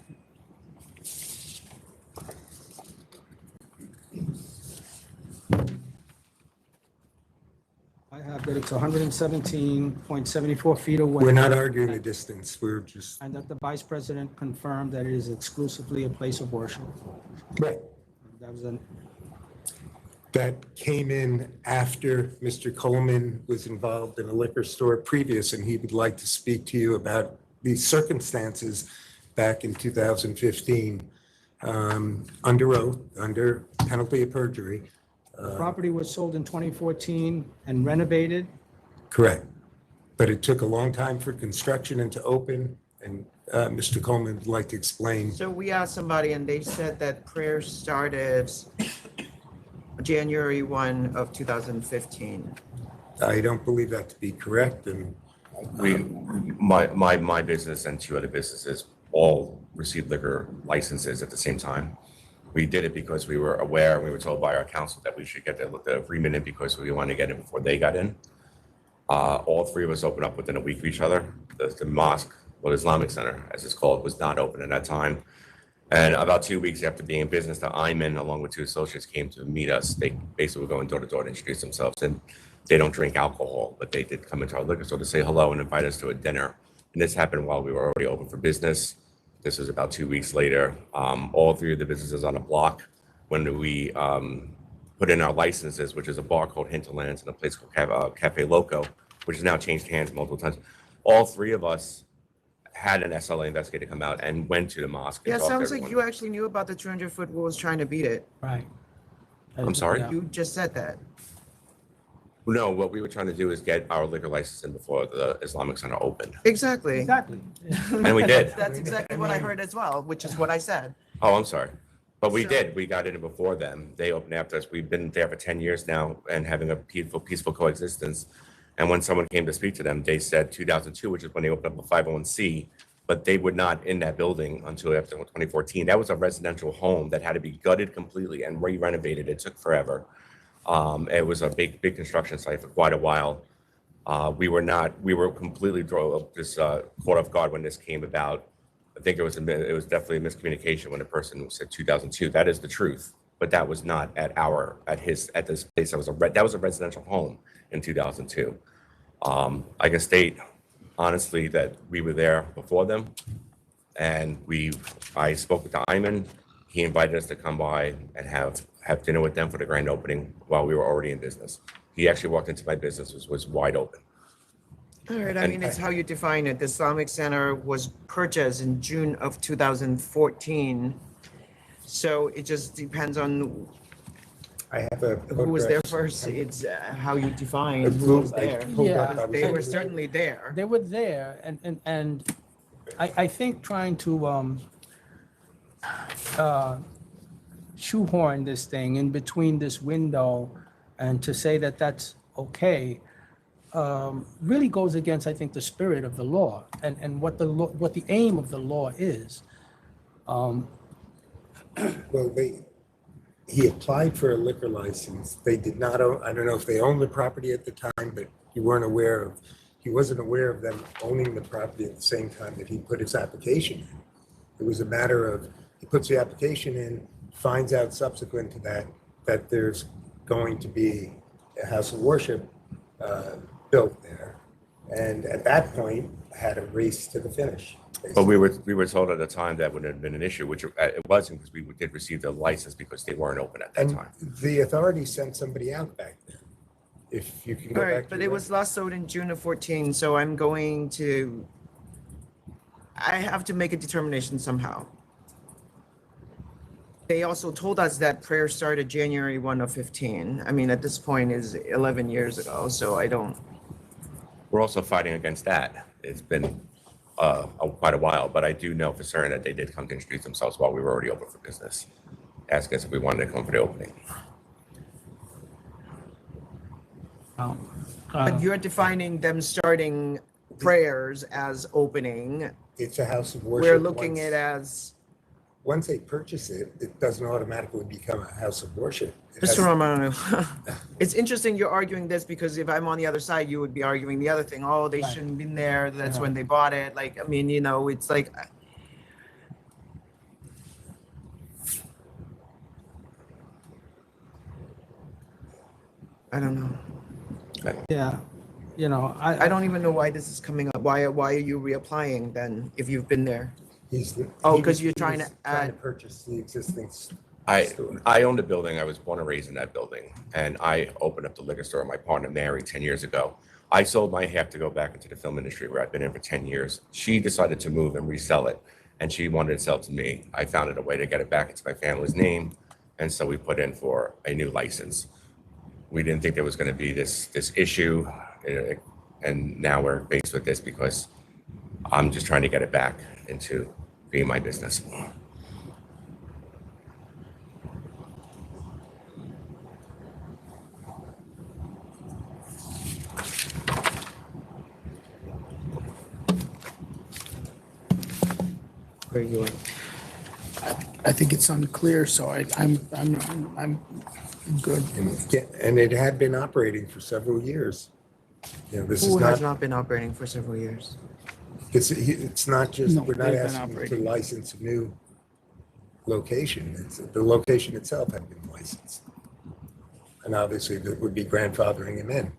I have that it's 117.74 feet away. We're not arguing the distance. We're just, And that the vice president confirmed that it is exclusively a place of worship. right. That was an, That came in after Mr. Coleman was involved in a liquor store previous, and he would like to speak to you about these circumstances back in 2015, under oath, under penalty of perjury. the property was sold in 2014 and renovated. Correct. But it took a long time for construction and to open, and Mr. Coleman would like to explain. So we asked somebody and they said that prayer started January 1 of 2015. I don't believe that to be correct, and My business and 2 other businesses all received liquor licenses at the same time. We did it because we were aware, and we were told by our council that we should get the agreement in because we wanted to get in before they got in. All three of us opened up within a week of each other. The mosque, well, Islamic Center, as it's called, was not open at that time. And about 2 weeks after being in business, the Ayman, along with two associates, came to meet us. They basically were going door to door to introduce themselves. And they don't drink alcohol, but they did come into our liquor store to say hello and invite us to a dinner. And this happened while we were already open for business. This was about 2 weeks later. All three of the businesses on the block, when we put in our licenses, which is a bar called Hinterlands and a place called Cafe Loco, which has now changed hands multiple times. All three of us had an SLA investigator come out and went to the mosque. Yeah, sounds like you actually knew about the 200-foot rules trying to beat it. Right. I'm sorry? You just said that. No, what we were trying to do is get our liquor license in before the Islamic Center opened. Exactly. Exactly. And we did. That's exactly what I heard as well, which is what I said. Oh, I'm sorry. But we did. We got in before them. They opened after us. We've been there for 10 years now and having a peaceful coexistence. And when someone came to speak to them, they said 2002, which is when they opened up a 501c, but they were not in that building until after 2014. That was a residential home that had to be gutted completely and re-renovated. It took forever. It was a big construction site for quite a while. We were completely caught off guard when this came about. I think it was definitely a miscommunication when the person said 2002. That is the truth, but that was not at this place. That was a residential home in 2002. I can state honestly that we were there before them, and I spoke with the Ayman. He invited us to come by and have dinner with them for the grand opening while we were already in business. He actually walked into my business, was wide open. All right, I mean, it's how you define it. The Islamic Center was purchased in June of 2014. So it just depends on I have a who was there first. It's how you define who was there. Yeah. They were certainly there. They were there, and I think trying to shoehorn this thing in between this window and to say that that's okay really goes against, I think, the spirit of the law and what the aim of the law is. Well, he applied for a liquor license. They did not own, I don't know if they owned the property at the time, but he wasn't aware of them owning the property at the same time that he put his application in. It was a matter of, he puts the application in, finds out subsequent to that there's going to be a house of worship built there. And at that point, had a race to the finish. But we were told at the time that would have been an issue, which it wasn't, because we did receive the license because they weren't open at that time. The authority sent somebody out back then. If you can go All back right, to but the it was last sold in June of 14, so I have to make a determination somehow. They also told us that prayer started January 1 of 15. I mean, at this point is 11 years ago, so I don't. We're also fighting against that. It's been quite a while, but I do know for certain that they did come to introduce themselves while we were already open for business, asking us if we wanted to come for the opening. But you're defining them starting prayers as opening. It's a house of worship. We're looking at it as. Once they purchase it, it doesn't automatically become a house of worship. Mr. Romano, it's interesting you're arguing this because if I'm on the other side, you would be arguing the other thing. Oh, they shouldn't have been there. That's when they bought it. Like, I mean, it's like. I don't know. Yeah, I don't even know why this is coming up. Why are you reapplying then if you've been there? Because you're trying to purchase the existing. I owned a building. I was born and raised in that building, and I opened up the liquor store with my partner Mary 10 years ago. I sold my half to go back into the film industry where I've been in for 10 years. She decided to move and resell it, and she wanted to sell it to me. I found a way to get it back into my family's name, and so we put in for a new license. We didn't think there was going to be this issue, and now we're faced with this because I'm just trying to get it back into being my business. Where are you I think it's unclear, so I'm good. And it had been operating for several years. You know, this is Who has not, not been operating for several years? it's not just, No, we're not they've been asking to operating. license a new location. The location itself had been licensed. And obviously that would be grandfathering him in.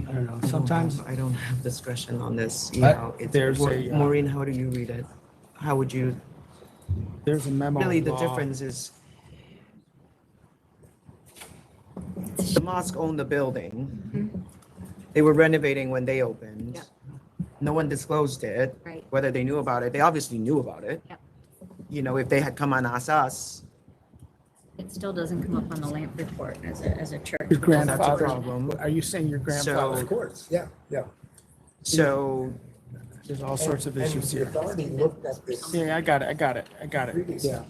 I don't know, sometimes, I don't have discretion on this, you I- know. It's there's a, Maureen, how do you read it? How would you, There's a memo. really, the law. difference is the mosque owned the building. They were renovating when they opened. Yeah. No one disclosed it. Right. Whether they knew about it, they obviously knew about it. Yep. You know, if they had come and asked us, It still doesn't come up on the lamp report as a church. Your that's a grandfather, problem. are you saying your grandfather? Of course, yeah. So, There's all sorts of And issues the here. authority looked at this Yeah, I got it. previously. Yeah.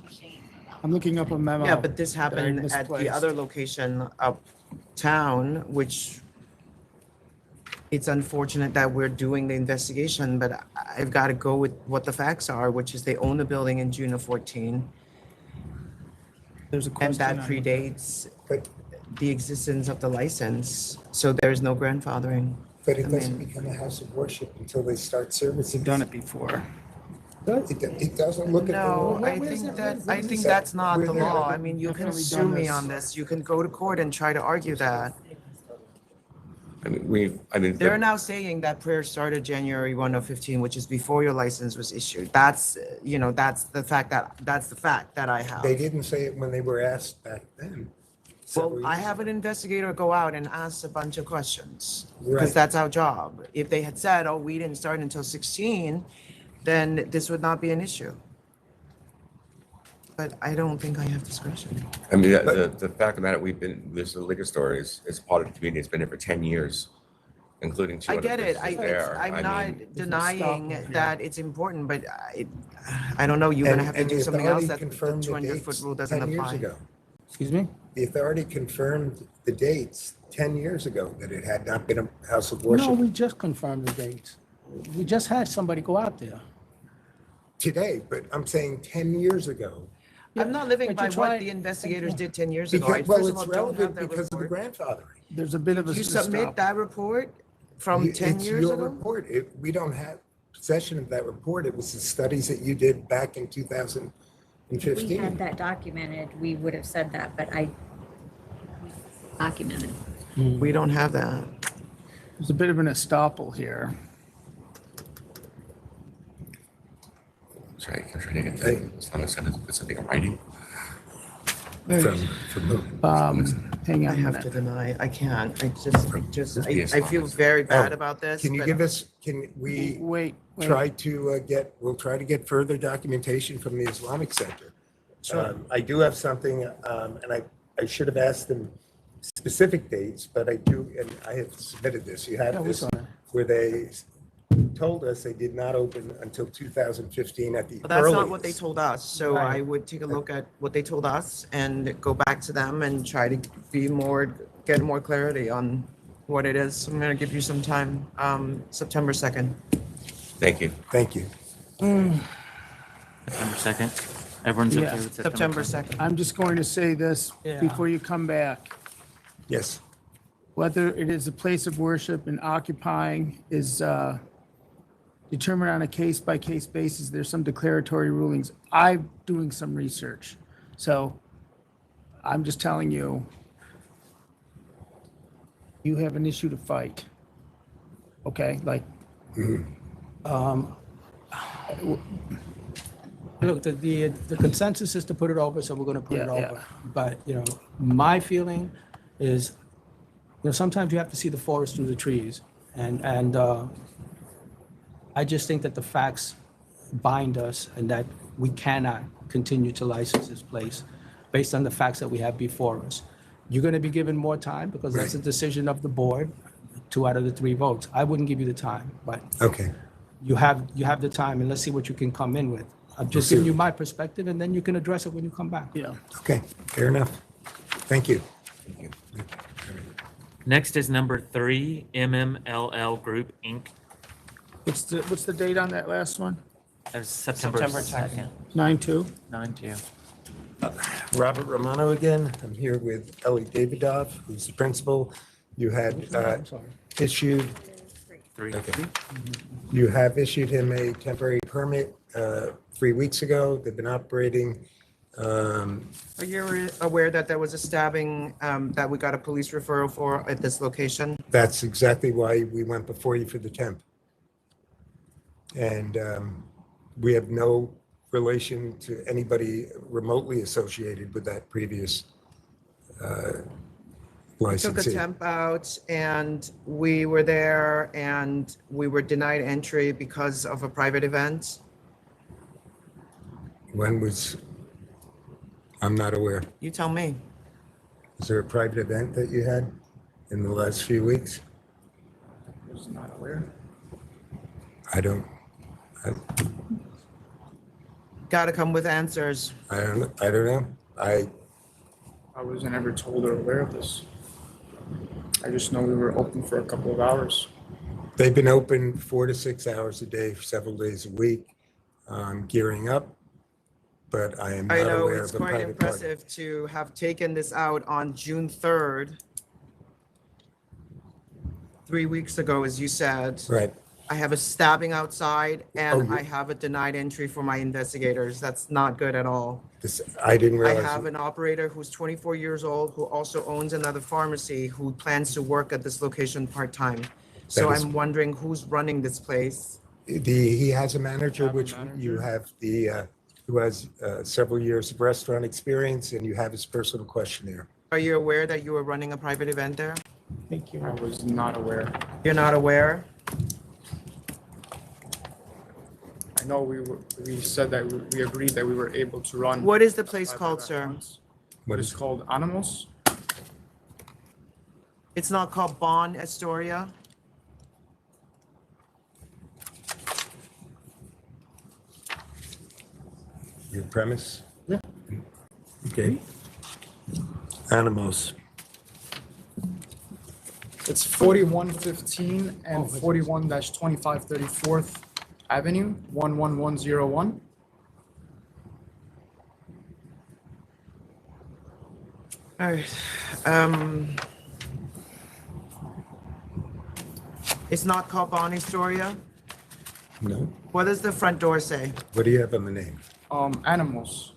I'm looking up a memo. yeah, but this that I happened at the misplaced. other location uptown, which it's unfortunate that we're doing the investigation, but I've got to go with what the facts are, which is they own the building in June of 14. There's a And question. that on- predates the existence of the license, so there's no grandfathering. But it I doesn't mean- become a house of worship until they start servicing. We've done it before. It doesn't look at the No, law. I think that's not the law. I mean, you can Definitely sue done me this. on this. You can go to court and try to argue that. They're now saying that prayer started January 1 of 15, which is before your license was issued. That's, you know, that's the fact that I have. They didn't say it when they were asked back then. Well, I have an investigator go out and ask a bunch of questions, because Right. that's our job. If they had said, oh, we didn't start until 16, then this would not be an issue. But I don't think I have discretion. I mean, the fact of the matter, this liquor store is part of the community. It's been there for 10 years, including two I other get it. businesses there. I'm I not mean, denying that it's important, but I don't know, you're gonna have to And do the something else authority that the confirmed the 200-foot dates rule doesn't 10 years apply. ago. excuse me? The authority confirmed the dates 10 years ago, that it had not been a house of No, worship. we just confirmed the dates. We just had somebody go out there. Today, but I'm saying 10 years ago. I'm not living But by you're what trying- the investigators did 10 years ago. I Because, well, first of it's all don't have relevant that because of the report. grandfathering. There's a bit of a. You submit that report from 10 It's years your ago? report. We don't have possession of that report. It was the studies that you did back in If we 2015. had that documented, we would have said that, but I documented. We don't have that. There's a bit of an estoppel here. Sorry, I'm trying to get someone sent put something in writing. From who? Hang I on a have to minute. deny. I can't. I feel Oh, very bad about this. Can you but- give us, can we Wait. we'll try to get further documentation from the Islamic Center. I do have something, and I should have asked them specific dates, but I do, and I have submitted this. You Yeah, have we this, saw that. where they told us they did not open until 2015 at the But that's not what they earliest. told us, so Right. I would take a look at what they told us and go back to them and try to get more clarity on what it is. I'm gonna give you some time, September 2nd. Thank you. Thank you. September 2nd. Everyone's Yeah. okay with September 2nd. I'm just going to say this Yeah. before you come back. Yes. Whether it is a place of worship and occupying is determined on a case-by-case basis. There's some declaratory rulings. I'm doing some research. So I'm just telling you, you have an issue to fight. Okay, like, Look, the consensus is to put it over, so we're gonna put it Yeah, yeah. over. But, you know, my feeling is, you know, sometimes you have to see the forest through the trees. And I just think that the facts bind us and that we cannot continue to license this place based on the facts that we have before us. You're gonna be given more time because that's a decision of the board, 2 out of the 3 votes. I wouldn't give you the time, but Okay. you have the time, and let's see what you can come in with. I'm just giving you my perspective, and then you can address it when you come back. Yeah. Okay, fair enough. Thank you. Next is number 3, MMLL Group, Inc. What's the date on that last one? That's September September 2nd. 9/2? 9/2. Robert Romano again. I'm here with Ellie Davidoff, who's the principal. You had issued, Three. okay. You have issued him a temporary permit 3 weeks ago. They've been operating. Are you aware that there was a stabbing that we got a police referral for at this location? That's exactly why we went before you for the temp. And we have no relation to anybody remotely associated with that previous We took a licensee. temp out and we were there and we were denied entry because of a private event. When was, I'm not aware. You tell me. Is there a private event that you had in the last few weeks? I was not aware. I don't Gotta come with answers. know. I wasn't ever told or aware of this. I just know we were open for a couple of hours. They've been open 4 to 6 hours a day for several days a week, gearing up, but I am I not know aware it's of a quite private party. impressive to have taken this out on June 3rd. 3 weeks ago, as you said. Right. I have a stabbing outside and Oh, I have a denied entry for my investigators. That's not good at all. I didn't I realize. have an operator who's 24 years old who also owns another pharmacy who plans to work at this location part-time. So That is- I'm wondering who's running this place. He has a manager, which you have who has several years of restaurant experience, and you have his personal questionnaire. Are you aware that you were running a private event there? Thank you. I was not aware. You're not aware? I know we said that we agreed that we were able to run. What is the place called, sir? What is called Animals? It's not called Bon Astoria? Your premise? Yeah. Okay. Animals. It's 4115 and 41-2534th Avenue, 11101. All right. It's not called Bon Astoria? No. What does the front door say? What do you have on the name? Animals.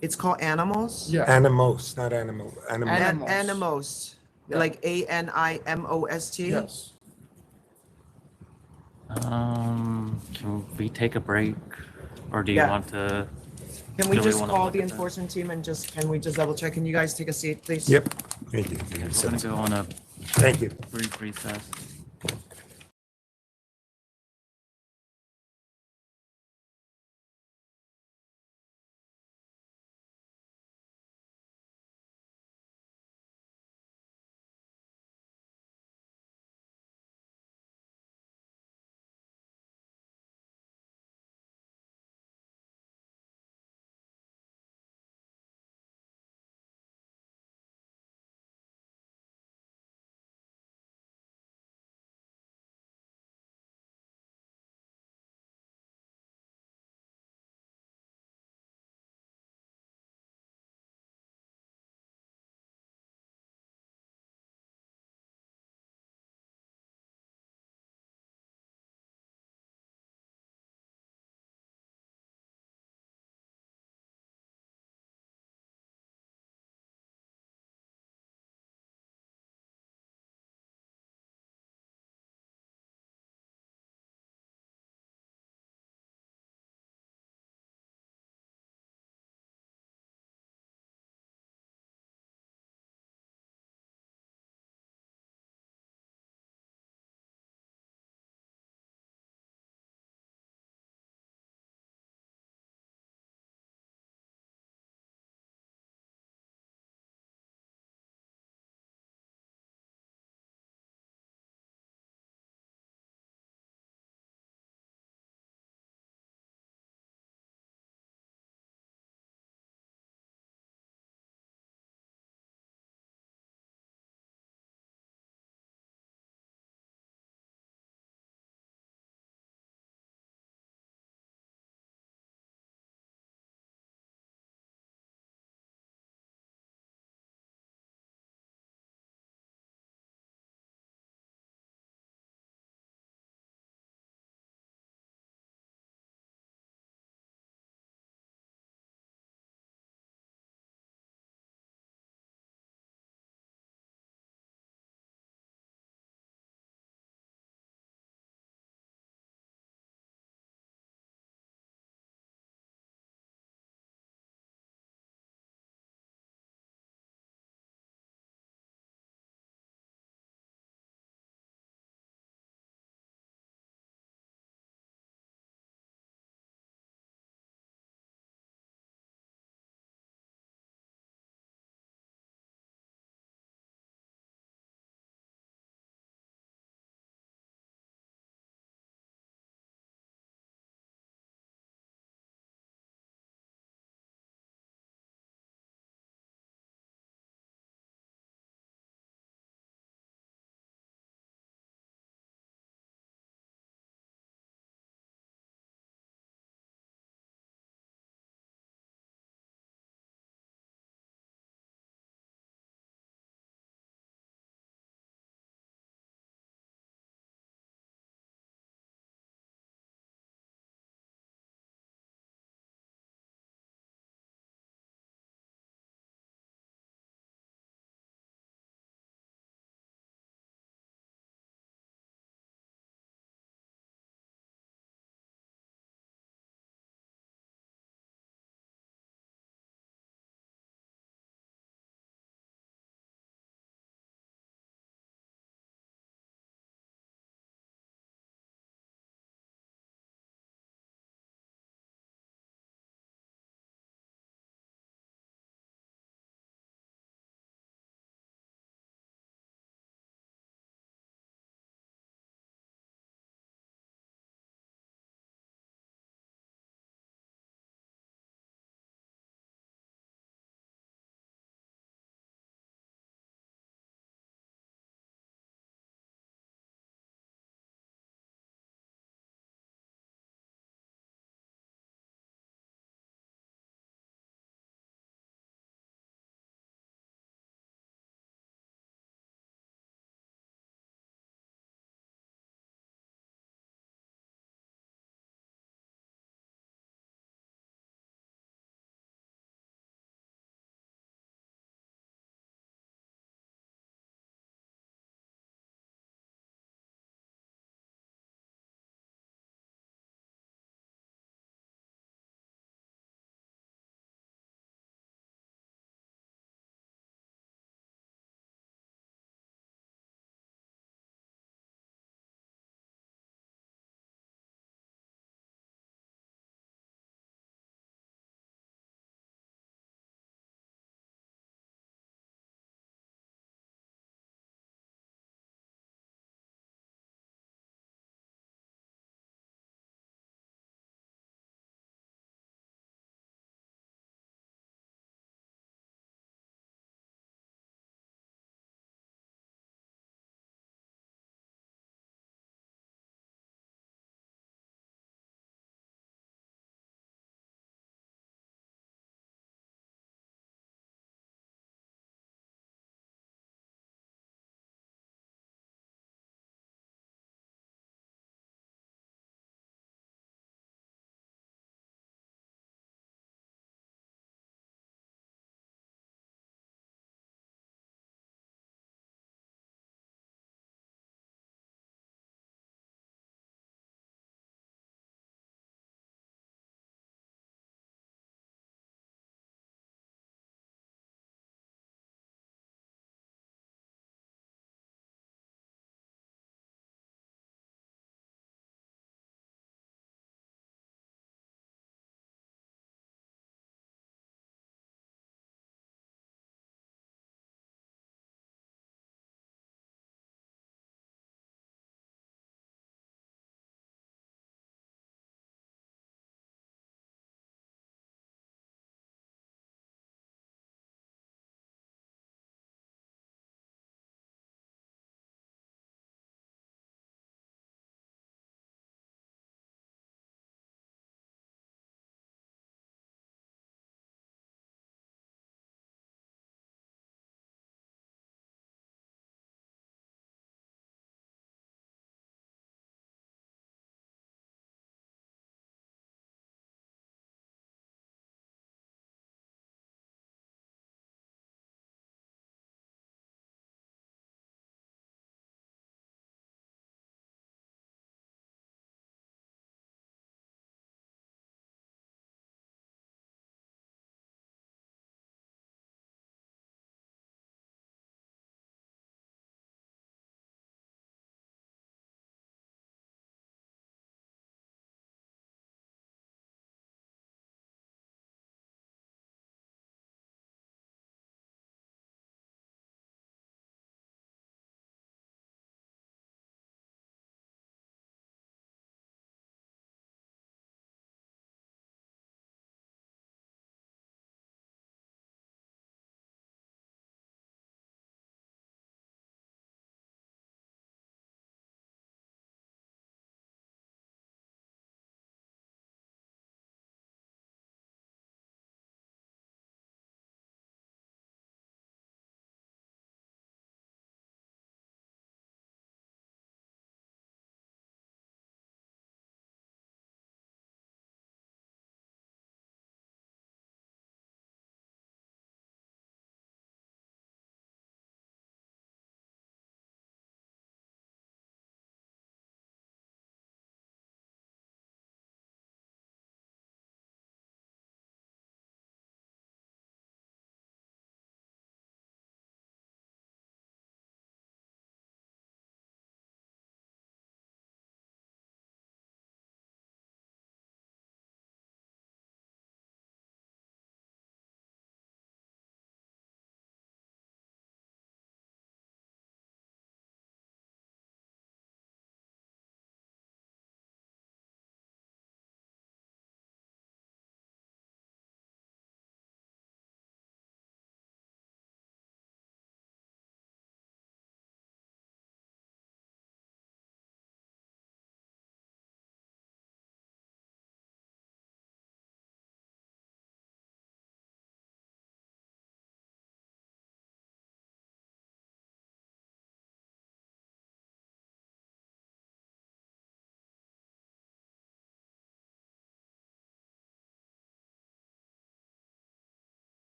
It's called Animals? Yeah. Animos, not animal. Animal. Animos. Yeah. Like ANIMOST? Yes. Can we take a break, or do you Yeah. want to? Can we do just wanna call look the at that? enforcement team and can we just double check? Can you guys take a seat, please? Yep. Thank you. We're gonna go on a Thank you. brief recess.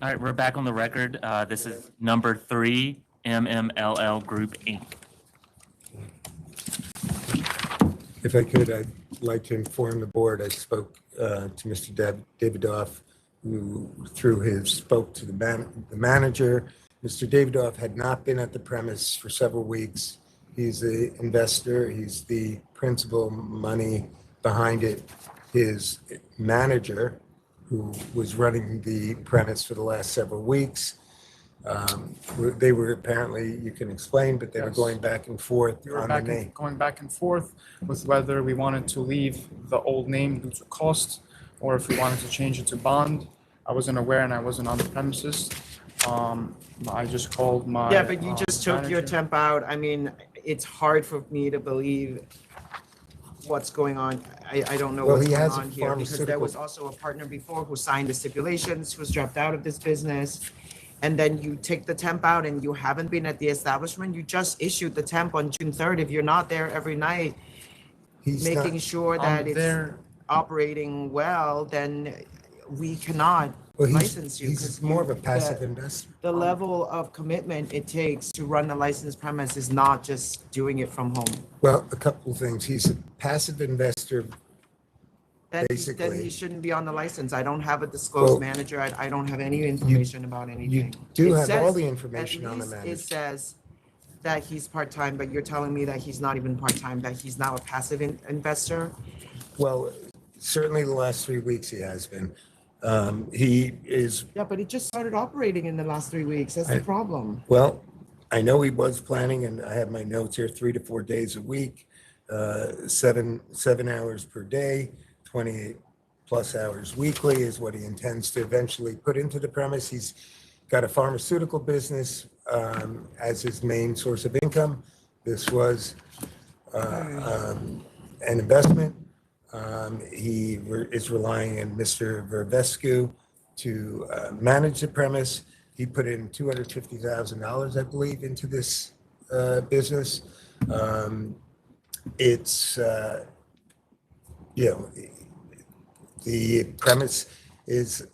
All right, we're back on the record. This is number 3, MMLL Group, Inc. If I could, I'd like to inform the board, I spoke to Mr. Davidoff, who spoke to the manager. Mr. Davidoff had not been at the premise for several weeks. He's the investor, he's the principal money behind it. His manager, who was running the premise for the last several weeks, they were apparently, you can explain, but they were going back and forth We were on the name. going back and forth with whether we wanted to leave the old name due to cost or if we wanted to change it to bond. I wasn't aware and I wasn't on the premises. I just called my Yeah, but you just took your manager. temp out. I mean, it's hard for me to believe what's going on. I don't know Well, what's he going has a on here because there pharmaceutical- was also a partner before who signed the stipulations, who's dropped out of this business. And then you take the temp out and you haven't been at the establishment. You just issued the temp on June 3rd. If you're not there every night, making sure that it's there. operating well, then we cannot Well, license you. he's 'cause more of a you- passive the- investor. The level of commitment it takes to run a licensed premise is not just doing it from home. Well, a couple of things. He's a passive investor. Then Basically. he shouldn't be on the license. I don't have a disclosed Well, manager. I don't have any information about anything. do It have all says- the information at on the least manager. It says that he's part-time, but you're telling me that he's not even part-time, that he's now a passive investor? Well, certainly the last 3 weeks he has been. He is, Yeah, but he just started operating in the last 3 weeks. That's the problem. well, I know he was planning, and I have my notes here, 3 to 4 days a week, 7 hours per day, 28 plus hours weekly is what he intends to eventually put into the premise. He's got a pharmaceutical business as his main source of income. This was an investment. He is relying on Mr. Vervescu to manage the premise. He put in $250,000, I believe, into this business. It's, the premise is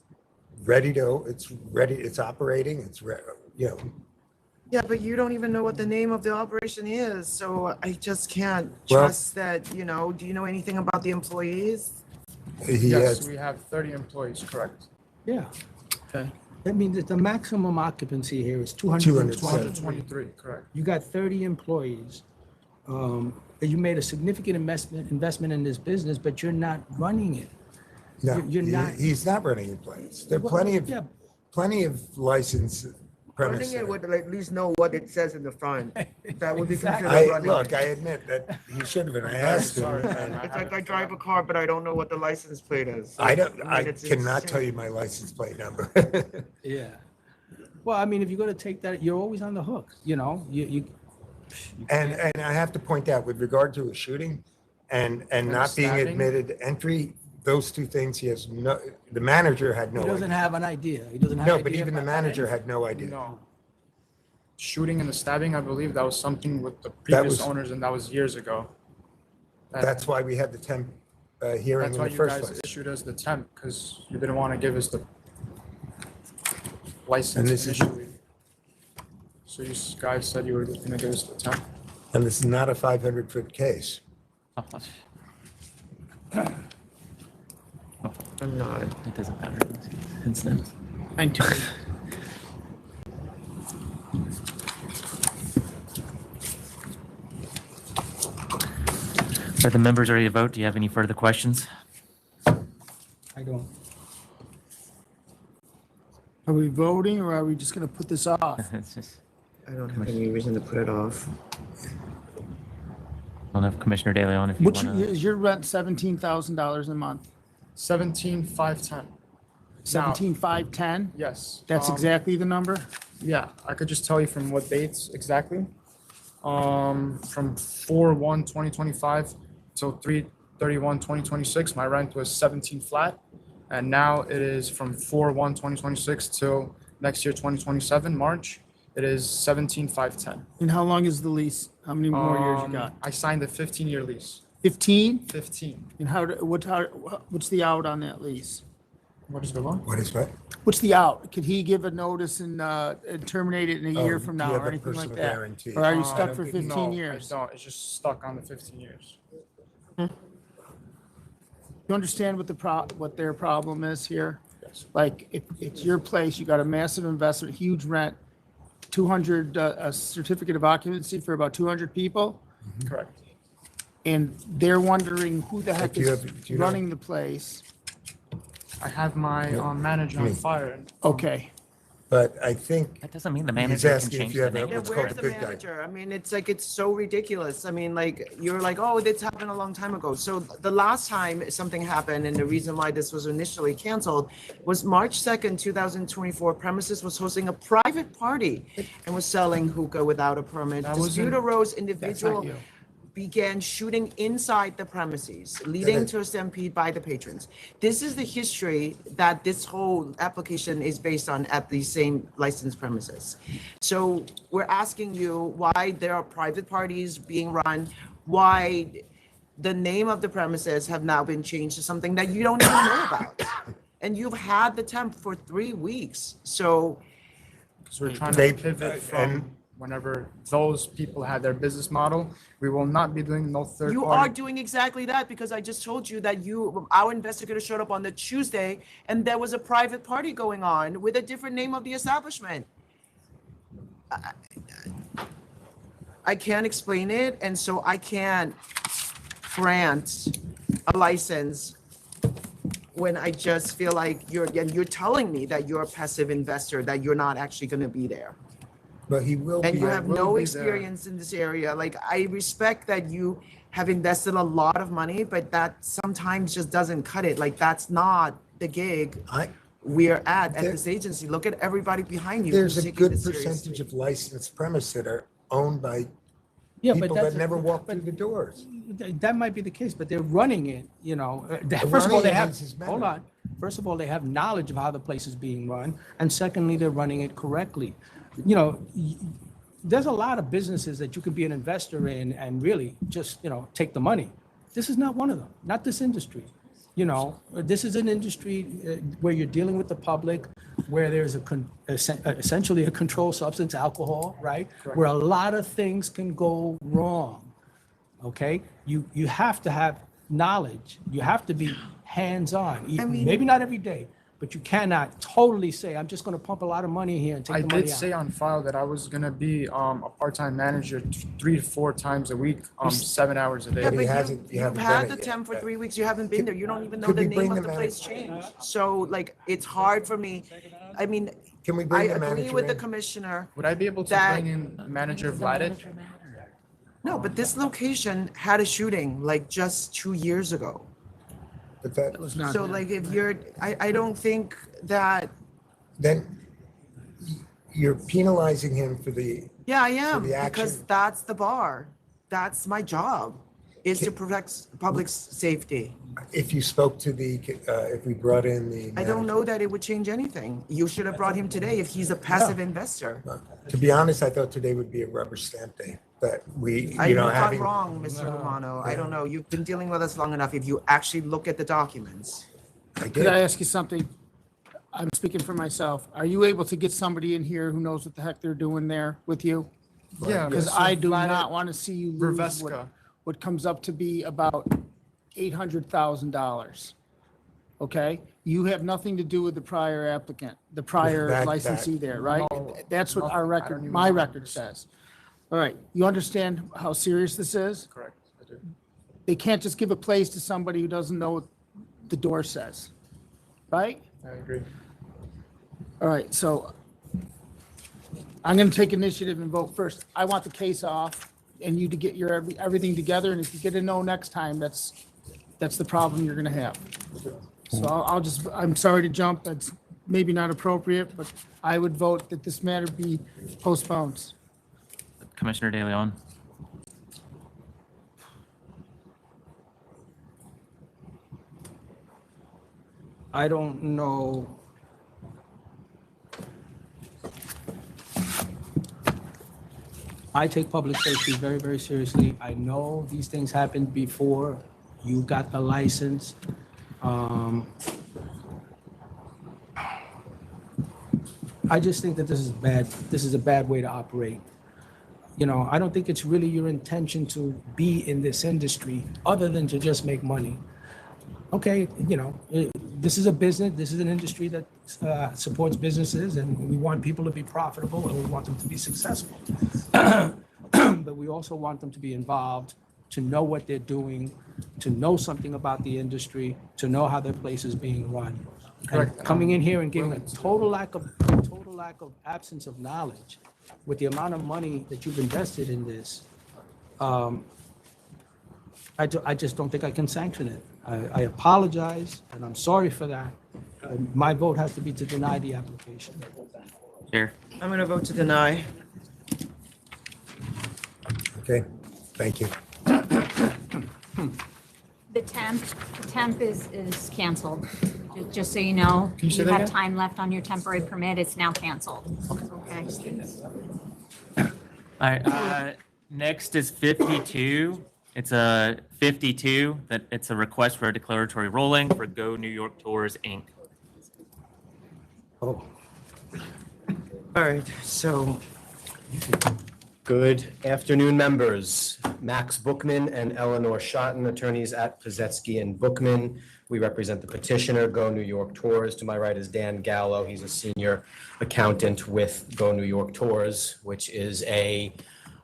ready to, it's operating, Yeah, but you don't even know what the name of the operation is, so I just can't Well- trust that, do you know anything about the employees? Yes, we have 30 employees, correct? Yeah. Okay. That means that the maximum occupancy here is 223, correct. You got 30 employees. You made a significant investment in this business, but you're not running it. No, You're not. he's not running a place. There are Well, plenty of licensed Running premises. it would at least know what it says in the front. That would be considered I running. I admit that he should have been. I asked him. and It's like I drive a car, but I don't know what the license plate is. I mean, it's cannot insane. tell you my license plate number. Yeah. Well, I mean, if you're going to take that, you're always on the hook, you And I have to point out, with regard to a shooting and not being stabbing? admitted entry, those two things, he has no, the manager had no He doesn't idea. have an idea. He doesn't have No, an but idea even the about manager anything. had no idea. No. Shooting and the stabbing, I believe that was something with the That previous was- owners, and that was years ago. That's why we had the temp hearing That's in why the you first guys place. issued us the temp, because you didn't want to give us the And license this is- initially. So you guys said you were going to give us the temp. And this is not a 500-foot case. I'm not. It doesn't matter in this instance. Are the members ready to vote? Do you have any further questions? I don't. Are we voting or are we just gonna put this off? It's just, I don't have any reason to put it off. I don't know if Commissioner De Leon, if you Which, want to. is your rent $17,000 a month? 17,510. 17,510? Yes. That's exactly the number? Yeah, I could just tell you from what dates exactly. From 4/1/2025 till 3/31/2026, my rent was 17 flat. And now it is from 4/1/2026 till next year, 2027, March, it is 17,510. And how long is the lease? How many more years you got? I signed a 15-year lease. 15? 15. And what's the out on that lease? What is the law? What is what? What's the out? Could he give a notice and terminate it in a year Oh, from do you now have or a anything like personal that? guarantee? Or are you I stuck don't for think- 15 No, years? I don't. It's just stuck on the 15 years. You understand what their problem is here? Like, if it's your place, you got a massive investment, huge rent, 200, a certificate of occupancy for about 200 people, Correct. and they're wondering who the heck Do you is have- do you know- running the place. I have my manager on fire. Okay. But I think. That doesn't mean the he's manager can asking if change you the have a- name. Yeah, what's called where's a the good guy. manager? I mean, it's like, it's so ridiculous. I mean, like, you're like, oh, this happened a long time ago. So the last time something happened, and the reason why this was initially canceled was March 2nd, 2024, premises was hosting a private party and was selling hookah without a permit. That Dispute wasn't- arose, That's not individual you. began shooting inside the premises, leading to a stampede by the patrons. This is the history that this whole application is based on at the same licensed premises. So we're asking you why there are private parties being run, why the name of the premises have now been changed to something that you don't even know about. And you've had the temp for 3 weeks, so. Because we're trying They- to pivot and- from whenever those people had their business model, we will not be doing no third You party. are doing exactly that because I just told you that our investigator showed up on the Tuesday and there was a private party going on with a different name of the establishment. I can't explain it, and so I can't grant a license when I just feel like you're telling me that you're a passive investor, that you're not actually gonna be there. But he will be. And you have will no be experience in this area. Like, I respect that you have invested a lot of money, but that sometimes just doesn't cut it. Like, that's not the gig we're at There- this agency. Look at everybody behind you. There's who's a taking good this seriously. percentage of licensed premises that are owned by Yeah, but people that's that never walk through the doors. That might be the case, but they're running it, you know. They're First of all, they running it have, as his hold manager. on. First of all, they have knowledge of how the place is being run. And secondly, they're running it correctly. You know, there's a lot of businesses that you could be an investor in and really just, you know, take the money. This is not one of them, not this industry. You know, this is an industry where you're dealing with the public, where there's essentially a controlled substance, alcohol, right? Correct. Where a lot of things can go wrong. Okay, you have to have knowledge. You have to be hands-on. Maybe not every day, but you cannot totally say, I'm just going to pump a lot of money here and take I the money did out. say on file that I was gonna be a part-time manager 3 to 4 times a week, 7 hours a day. Yeah, but hasn't- you you've haven't had done the it yet. temp for 3 weeks. You haven't been there. You don't even know could the we bring name of the the place changed. So, like, it's hard for me. I mean, Can we I bring the agree manager with the in? commissioner. Would I be able to that- bring in manager Vladet? No, but this location had a shooting like just 2 years ago. But that was not So him. like if you're, I don't think that, then you're penalizing him for the. yeah, I am, the because action. that's the bar. That's my job, is to protect public safety. If you spoke to the, if we brought in the. I don't know that it would change anything. You should have brought him today if he's a passive investor. To be honest, I thought today would be a rubber stamp day, that we, I you know, got having. wrong, Mr. Romano. I don't know. You've been dealing with us long enough. If you actually look at the documents. Could I ask you something? I'm speaking for myself. Are you able to get somebody in here who knows what the heck they're doing there with you? Yeah, Because Mr. I do Vladet not want to see you lose Verveska. what comes up to be about $800,000. Okay? You have nothing to do with the prior applicant, the prior That- licensee there, right? No, That's what no, our I record, don't even my know. record says. All right, you understand how serious this is? Correct, I do. They can't just give a place to somebody who doesn't know what the door says, right? I agree. All right, so I'm going to take initiative and vote first. I want the case off and you to get your everything together. And if you get a no next time, that's the problem you're going to have. So I'm sorry to jump. That's maybe not appropriate, but I would vote that this matter be postponed. Commissioner De Leon. I don't know. I take public safety very, very seriously. I know these things happened before you got the license. I just think that this is bad. This is a bad way to operate. You know, I don't think it's really your intention to be in this industry other than to just make money. Okay, you know, this is a business, this is an industry that supports businesses, and we want people to be profitable and we want them to be successful. But we also want them to be involved, to know what they're doing, to know something about the industry, to know how their place is being run. And coming in here and giving a total lack of absence of knowledge with the amount of money that you've invested in this, I just don't think I can sanction it. I apologize, and I'm sorry for that. My vote has to be to deny the application. Chair. I'm going to vote to deny. Okay, thank you. The temp is canceled. Just so you know, Can you say you that have again? time left on your temporary permit. It's now canceled. Okay. All right, next is 52. It's a 52, that it's a request for a declaratory ruling for Go New York Tours, Inc. Oh. All right, so Good afternoon, members. Max Bookman and Eleanor Schotten, attorneys at Pazetsky and Bookman. We represent the petitioner, Go New York Tours. To my right is Dan Gallo. He's a senior accountant with Go New York Tours, which is a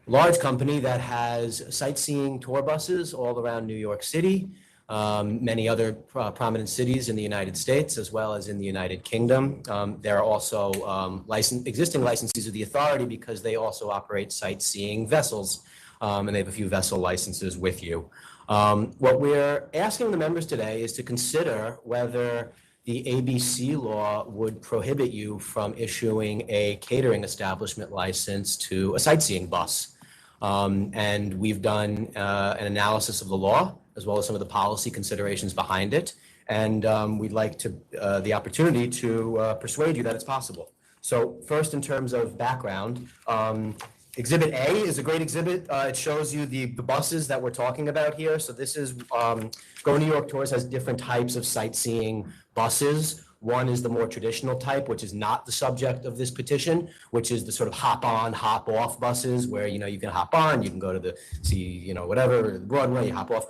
large company that has sightseeing tour buses all around New York City, many other prominent cities in the United States, as well as in the United Kingdom. There are also existing licensees of the authority because they also operate sightseeing vessels, and they have a few vessel licenses with you. What we're asking the members today is to consider whether the ABC law would prohibit you from issuing a catering establishment license to a sightseeing bus. And we've done an analysis of the law, as well as some of the policy considerations behind it. And we'd like to the opportunity to persuade you that it's possible. So first, in terms of background, Exhibit A is a great exhibit. It shows you the buses that we're talking about here. So this is, Go New York Tours has different types of sightseeing buses. One is the more traditional type, which is not the subject of this petition, which is the sort of hop on, hop off buses where, you know, you can hop on, you can go to whatever, Broadway, you hop off.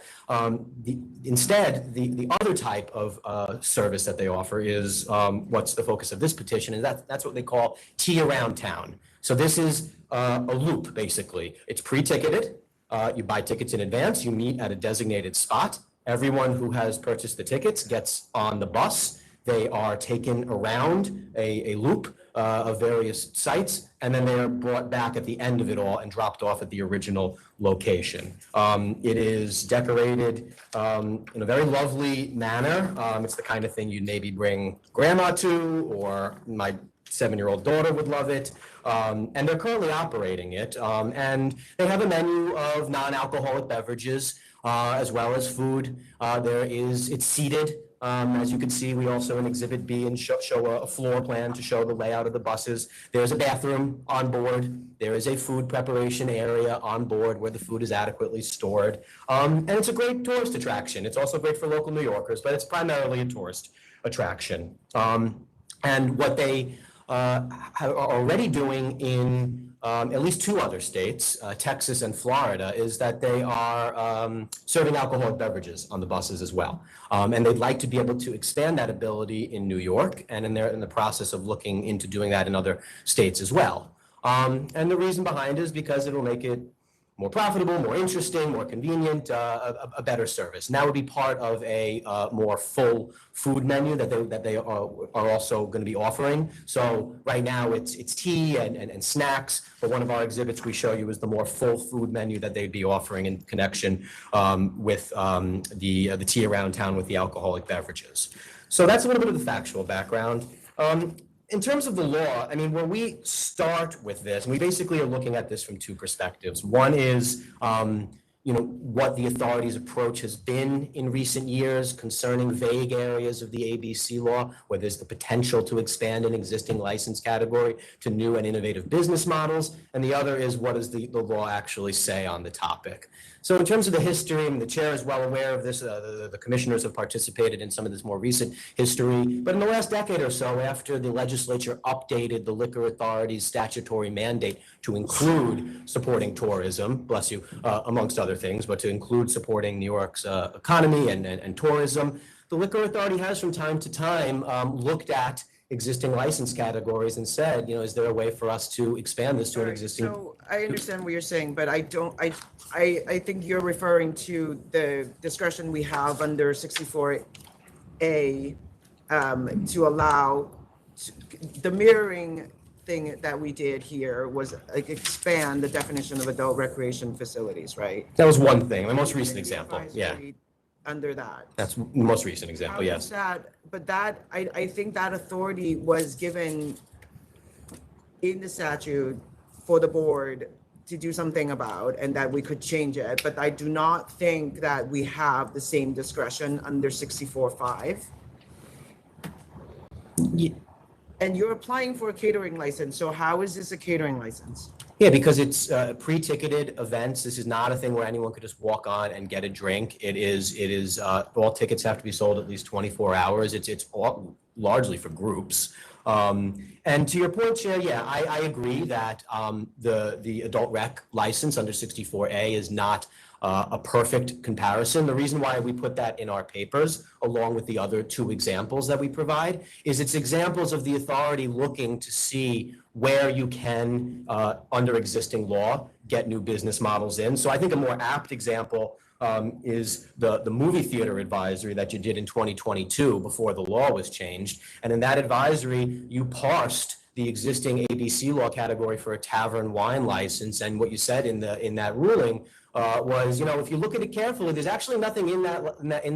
Instead, the other type of service that they offer is what's the focus of this petition, and that's what they call tea around town. So this is a loop, basically. It's pre-ticketed. You buy tickets in advance. You meet at a designated spot. Everyone who has purchased the tickets gets on the bus. They are taken around a loop of various sites, and then they are brought back at the end of it all and dropped off at the original location. It is decorated in a very lovely manner. It's the kind of thing you'd maybe bring grandma to, or my 7-year-old daughter would love it. And they're currently operating it. And they have a menu of non-alcoholic beverages, as well as food. It's seated. As you can see, we also in Exhibit B and show a floor plan to show the layout of the buses. There's a bathroom on board. There is a food preparation area on board where the food is adequately stored. And it's a great tourist attraction. It's also great for local New Yorkers, but it's primarily a tourist attraction. And what they are already doing in at least 2 other states, Texas and Florida, is that they are serving alcoholic beverages on the buses as well. And they'd like to be able to expand that ability in New York, and they're in the process of looking into doing that in other states as well. And the reason behind it is because it'll make it more profitable, more interesting, more convenient, a better service. And that would be part of a more full food menu that they are also going to be offering. So right now it's tea and snacks, but one of our exhibits we show you is the more full food menu that they'd be offering in connection with the tea around town with the alcoholic beverages. So that's a little bit of the factual background. In terms of the law, I mean, where we start with this, and we basically are looking at this from 2 perspectives. One is, what the authorities' approach has been in recent years concerning vague areas of the ABC law, where there's the potential to expand an existing license category to new and innovative business models. And the other is, what does the law actually say on the topic? So in terms of the history, and the chair is well aware of this, the commissioners have participated in some of this more recent history. But in the last decade or so, after the legislature updated the Liquor Authority's statutory mandate to include supporting tourism, bless you, amongst other things, but to include supporting New York's economy and tourism, the Liquor Authority has from time to time looked at existing license categories and said, is there a way for us to expand this to an existing? So I understand what you're saying, but I think you're referring to the discretion we have under 64A to allow the mirroring thing that we did here was like expand the definition of adult recreation facilities, right? That was one thing, the most recent example, yeah. Under that. That's the most recent example, How yes. is that, but that, I think that authority was given in the statute for the board to do something about, and that we could change it, but I do not think that we have the same discretion under 64.5. And you're applying for a catering license, so how is this a catering license? Yeah, because it's pre-ticketed events. This is not a thing where anyone could just walk on and get a drink. It is all tickets have to be sold at least 24 hours. It's all largely for groups. And to your point, Chair, yeah, I agree that the adult rec license under 64A is not a perfect comparison. The reason why we put that in our papers, along with the other two examples that we provide, is it's examples of the authority looking to see where you can, under existing law, get new business models in. So I think a more apt example is the movie theater advisory that you did in 2022 before the law was changed. And in that advisory, you parsed the existing ABC law category for a tavern wine license. And what you said in that ruling was, if you look at it carefully, there's actually nothing in